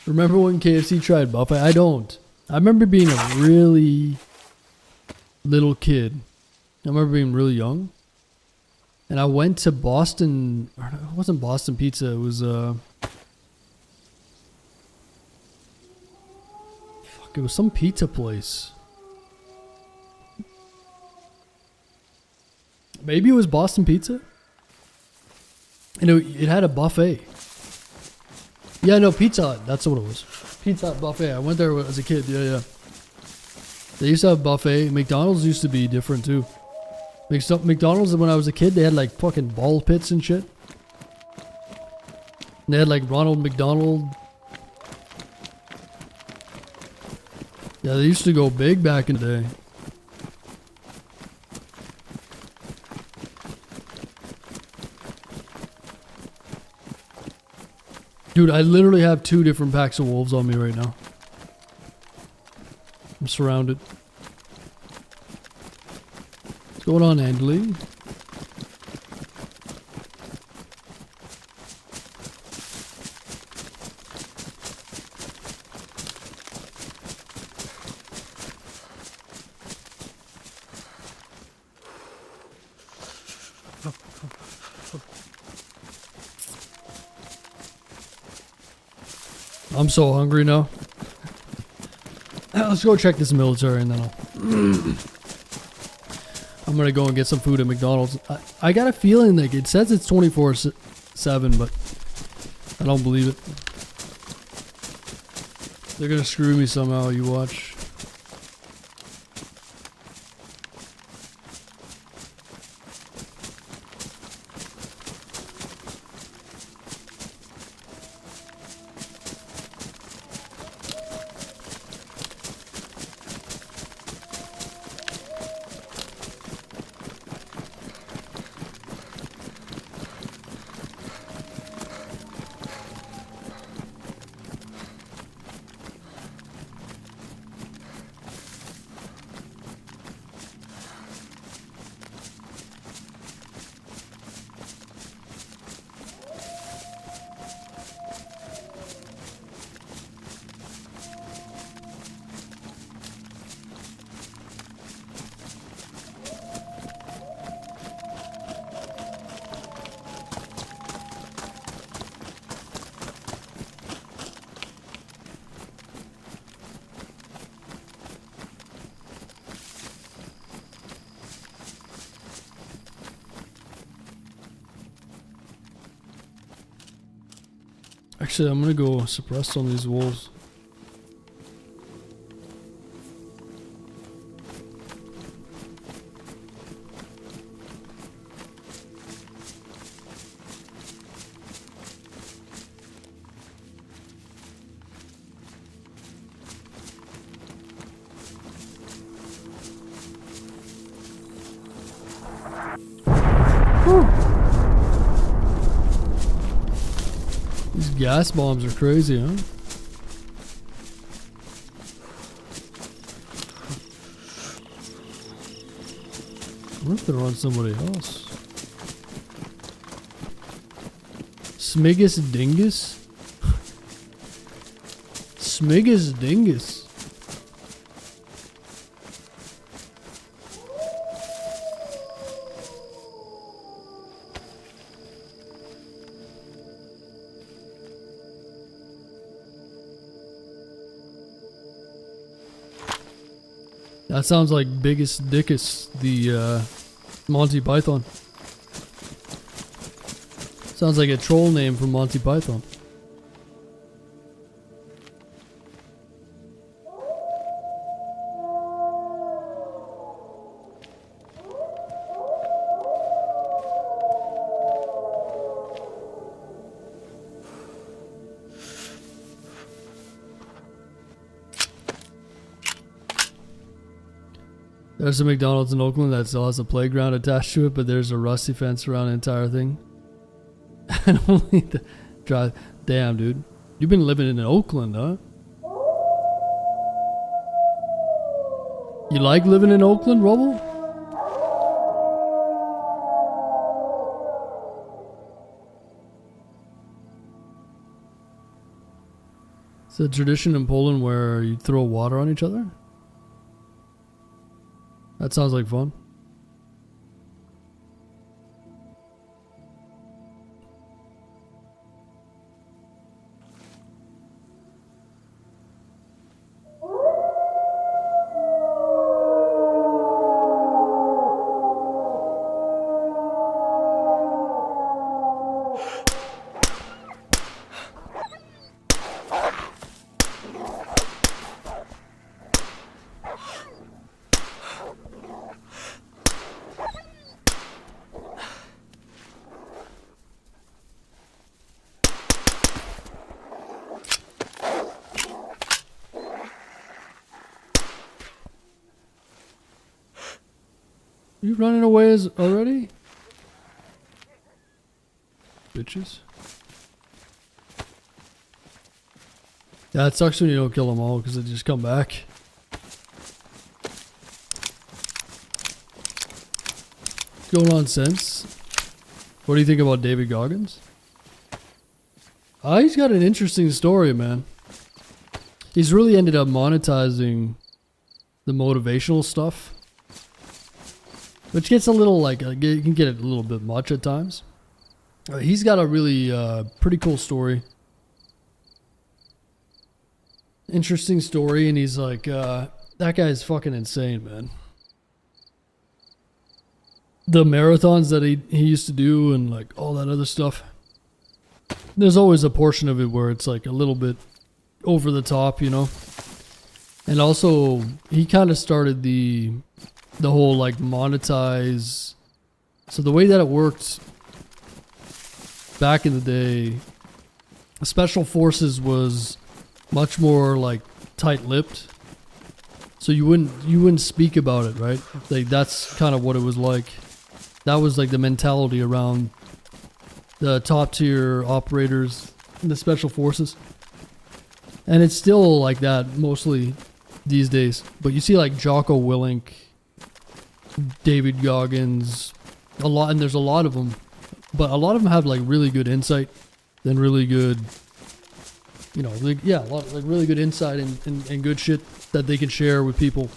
Remember when KFC tried buffet? I don't. I remember being a really little kid. I remember being really young. And I went to Boston. It wasn't Boston Pizza. It was it was some pizza place. Maybe it was Boston Pizza. And it had a buffet. Yeah, no, Pizza Hut. That's what it was. Pizza Hut buffet. I went there as a kid. Yeah. They used to have buffet. McDonald's used to be different too. McDonald's, when I was a kid, they had like fucking ball pits and shit. And they had like Ronald McDonald. Yeah, they used to go big back in the day. Dude, I literally have 2 different packs of wolves on me right now. I'm surrounded. What's going on, Andley? I'm so hungry now. Let's go check this military and then I'm gonna go and get some food at McDonald's. I got a feeling like it says it's 24/7, but I don't believe it. They're gonna screw me somehow, you watch. Actually, I'm gonna go suppress some of these wolves. These gas bombs are crazy, huh? I wonder if they're on somebody else. Smigus Dingus? Smigus Dingus. That sounds like Biggest Dickus, the Monty Python. Sounds like a troll name from Monty Python. There's a McDonald's in Oakland that still has a playground attached to it, but there's a rusty fence around the entire thing. And only the drive. Damn, dude. You've been living in Oakland, huh? You like living in Oakland, Rubble? It's a tradition in Poland where you throw water on each other. That sounds like fun. You running away already? Bitches. Yeah, it sucks when you don't kill them all because they just come back. What's going on, Sense? What do you think about David Goggins? He's got an interesting story, man. He's really ended up monetizing the motivational stuff. Which gets a little like, you can get a little bit much at times. He's got a really pretty cool story. Interesting story, and he's like, that guy's fucking insane, man. The marathons that he used to do and like all that other stuff. There's always a portion of it where it's like a little bit over the top, you know. And also, he kind of started the whole like monetize. So the way that it worked back in the day, special forces was much more like tight-lipped. So you wouldn't speak about it, right? Like that's kind of what it was like. That was like the mentality around the top tier operators in the special forces. And it's still like that mostly these days. But you see like Jocko Willink, David Goggins, a lot, and there's a lot of them, but a lot of them have like really good insight and really good, you know, like, yeah, a lot of, like really good insight and good shit that they can share with people.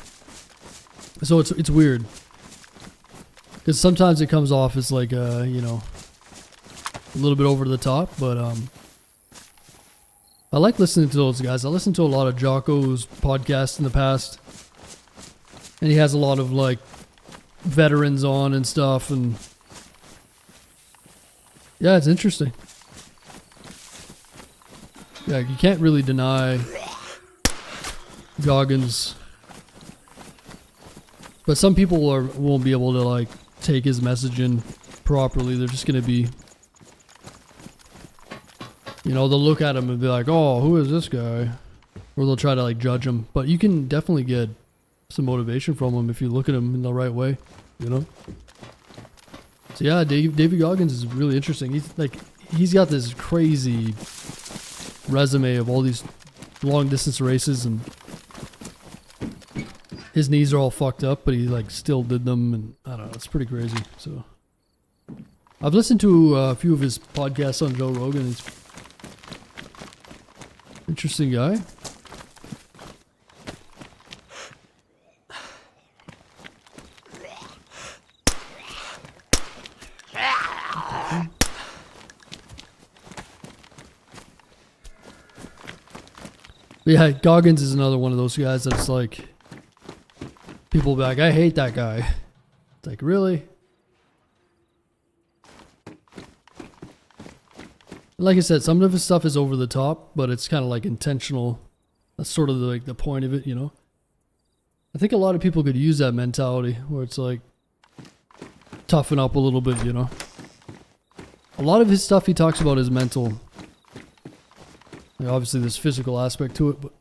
So it's weird because sometimes it comes off as like you know, a little bit over the top, but I like listening to those guys. I listened to a lot of Jocko's podcasts in the past, and he has a lot of like veterans on and stuff, and yeah, it's interesting. Yeah, you can't really deny Goggins, but some people won't be able to like take his message in properly. They're just gonna be, you know, they'll look at him and be like, oh, who is this guy? Or they'll try to like judge him, but you can definitely get some motivation from him if you look at him in the right way, you know? So yeah, David Goggins is really interesting. He's got this crazy resume of all these long distance races, and his knees are all fucked up, but he like still did them, and I don't know, it's pretty crazy. So I've listened to a few of his podcasts on Joe Rogan. He's an interesting guy. But yeah, Goggins is another one of those guys that's like, people be like, I hate that guy. It's like, really? Like I said, some of his stuff is over the top, but it's kind of like intentional. That's sort of like the point of it, you know? I think a lot of people could use that mentality where it's like, toughen up a little bit, you know? A lot of his stuff he talks about is mental. Like obviously there's physical aspect to it, but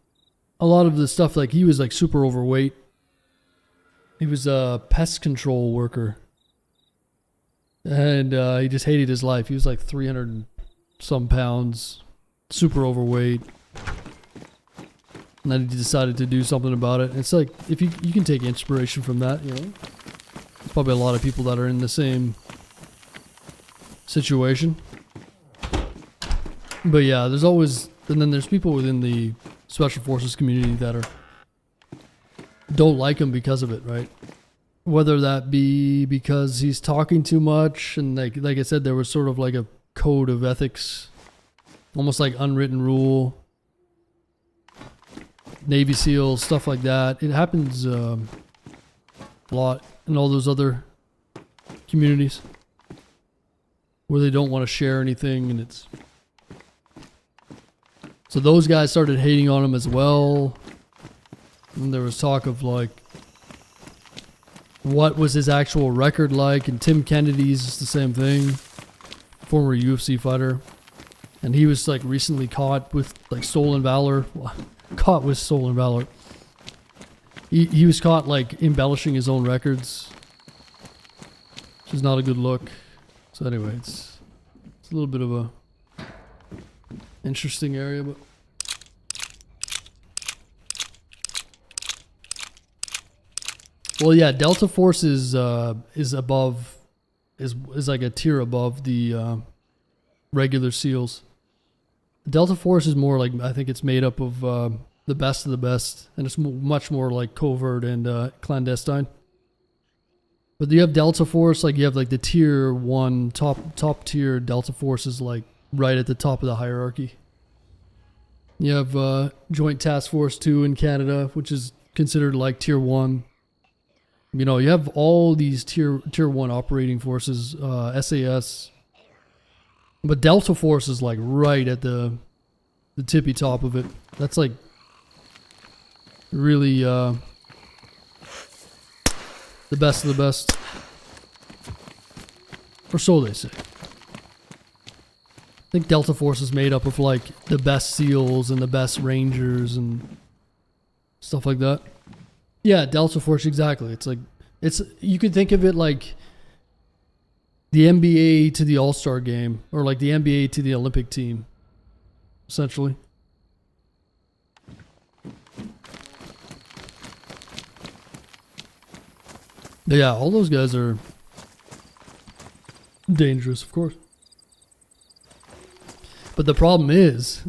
a lot of the stuff, like he was like super overweight. He was a pest control worker. And he just hated his life. He was like 300 and some pounds, super overweight. And then he decided to do something about it. It's like, if you can take inspiration from that, you know. There's probably a lot of people that are in the same situation. But yeah, there's always And then there's people within the Special Forces community that don't like him because of it, right? Whether that be because he's talking too much, and like I said, there was sort of like a code of ethics, almost like unwritten rule, Navy SEALs, stuff like that. It happens a lot in all those other communities where they don't want to share anything, and it's... So those guys started hating on him as well. And there was talk of like, what was his actual record like? And Tim Kennedy's the same thing, former UFC fighter, and he was like recently caught with like stolen valor. Caught with stolen valor. He was caught like embellishing his own records, which is not a good look. So anyway, it's a little bit of a interesting area, but well, yeah, Delta Force is above, is like a tier above the regular SEALs. Delta Force is more like, I think it's made up of the best of the best, and it's much more like covert and clandestine. But you have Delta Force, like you have like the tier 1 top tier Delta Force is like right at the top of the hierarchy. You have Joint Task Force 2 in Canada, which is considered like tier 1. You know, you have all these tier 1 operating forces, SAS. But Delta Force is like right at the tippy top of it. That's like really the best of the best. Or so they say. I think Delta Force is made up of like the best SEALs and the best Rangers and stuff like that. Yeah, Delta Force, exactly. It's like, you could think of it like the NBA to the All-Star game, or like the NBA to the Olympic team, essentially. But yeah, all those guys are dangerous, of course. But the problem is,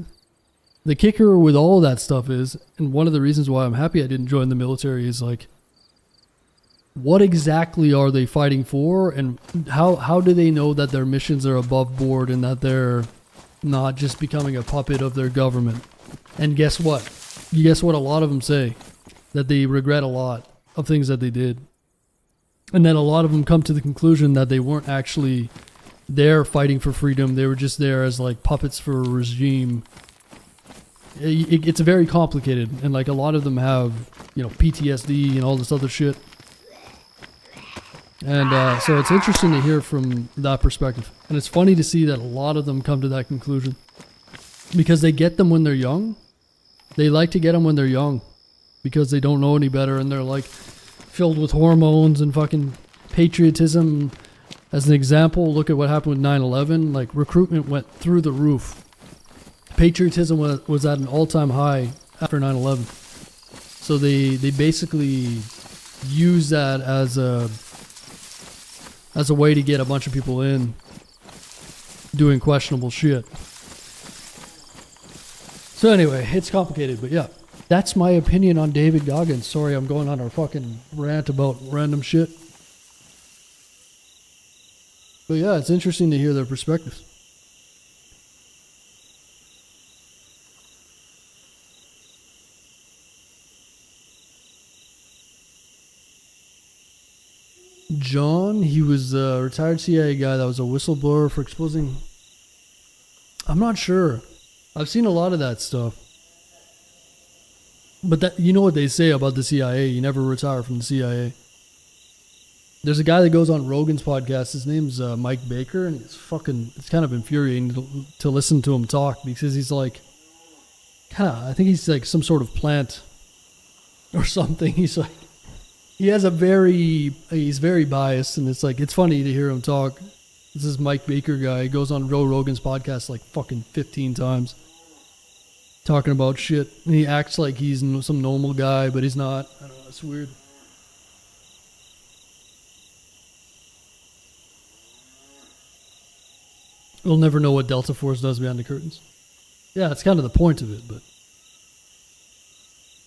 the kicker with all that stuff is, and one of the reasons why I'm happy I didn't join the military is like, what exactly are they fighting for, and how do they know that their missions are above board and that they're not just becoming a puppet of their government? And guess what? A lot of them say that they regret a lot of things that they did. And then a lot of them come to the conclusion that they weren't actually there fighting for freedom. They were just there as like puppets for a regime. It's very complicated, and like a lot of them have, you know, PTSD and all this other shit. And so it's interesting to hear from that perspective. And it's funny to see that a lot of them come to that conclusion because they get them when they're young. They like to get them when they're young because they don't know any better, and they're like filled with hormones and fucking patriotism. As an example, look at what happened with 9/11. Like, recruitment went through the roof. Patriotism was at an all-time high after 9/11. So they basically use that as a way to get a bunch of people in doing questionable shit. So anyway, it's complicated, but yeah. That's my opinion on David Goggins. Sorry, I'm going on a fucking rant about random shit. But yeah, it's interesting to hear their perspectives. John, he was a retired CIA guy that was a whistleblower for exposing... I'm not sure. I've seen a lot of that stuff. But that, you know what they say about the CIA, you never retire from the CIA. There's a guy that goes on Rogan's podcast, his name's Mike Baker, and it's kind of infuriating to listen to him talk, because he's like, I think he's like some sort of plant or something. He's like, he's very biased, and it's funny to hear him talk. This is Mike Baker guy. He goes on Joe Rogan's podcast like fucking 15 times. Talking about shit. And he acts like he's some normal guy, but he's not. I don't know, it's weird. We'll never know what Delta Force does behind the curtains. yeah, it's kind of the point of it, but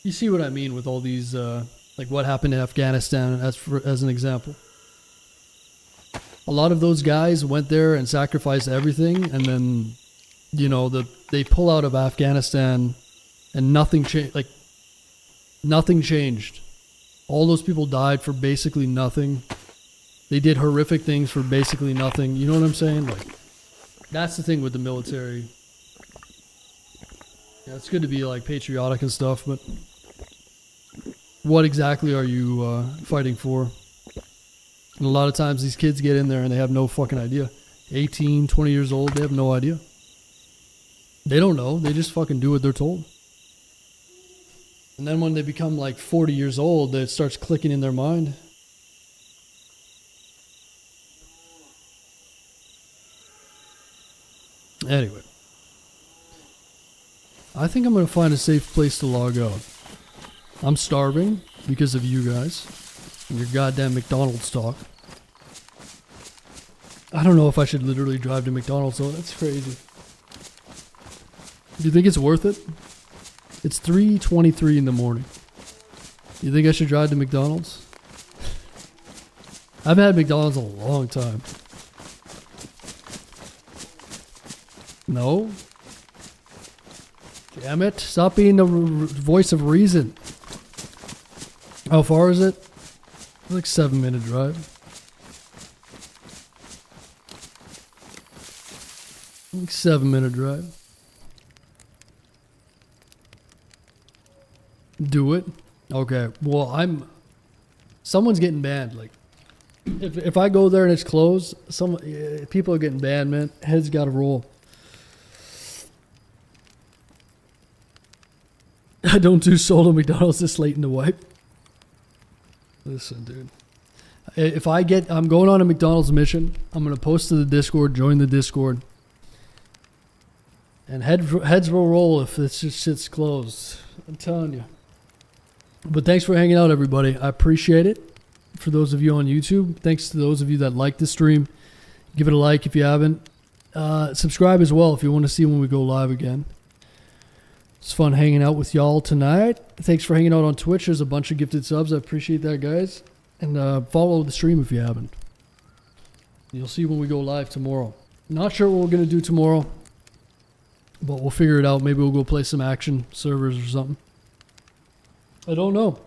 you see what I mean with all these, like what happened in Afghanistan as an example. A lot of those guys went there and sacrificed everything, and then, they pull out of Afghanistan, and nothing changed. Like, nothing changed. All those people died for basically nothing. They did horrific things for basically nothing. You know what I'm saying? Like, that's the thing with the military. Yeah, it's good to be like patriotic and stuff, but what exactly are you fighting for? And a lot of times these kids get in there and they have no fucking idea. 18, 20 years old, they have no idea. They don't know. They just fucking do what they're told. And then when they become like 40 years old, it starts clicking in their mind. Anyway. I think I'm going to find a safe place to log out. I'm starving because of you guys and your goddamn McDonald's talk. I don't know if I should literally drive to McDonald's though. That's crazy. Do you think it's worth it? It's 3:23 in the morning. You think I should drive to McDonald's? I've had McDonald's a long time. No? Damn it. Stop being the voice of reason. How far is it? It's like 7-minute drive. Like 7-minute drive. Do it? Okay. Well, someone's getting banned. Like, if I go there and it's closed, people are getting banned, man. Heads gotta roll. I don't do solo McDonald's this late in the wipe. Listen, dude. I'm going on a McDonald's mission. I'm going to post to the Discord, join the Discord. And heads will roll if this shit's closed. I'm telling you. But thanks for hanging out, everybody. I appreciate it. For those of you on YouTube, thanks to those of you that like the stream. Give it a like if you haven't. Subscribe as well if you want to see when we go live again. It's fun hanging out with y'all tonight. Thanks for hanging out on Twitch. There's a bunch of gifted subs. I appreciate that, guys. And follow the stream if you haven't. You'll see when we go live tomorrow. Not sure what we're going to do tomorrow. But we'll figure it out. Maybe we'll go play some action servers or something. I don't know.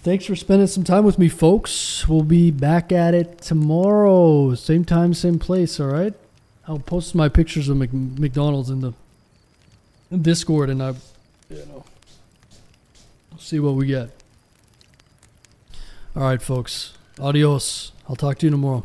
Thanks for spending some time with me, folks. We'll be back at it tomorrow. Same time, same place, all right? I'll post my pictures of McDonald's in the Discord, and we'll see what we get. All right, folks. Adios. I'll talk to you tomorrow.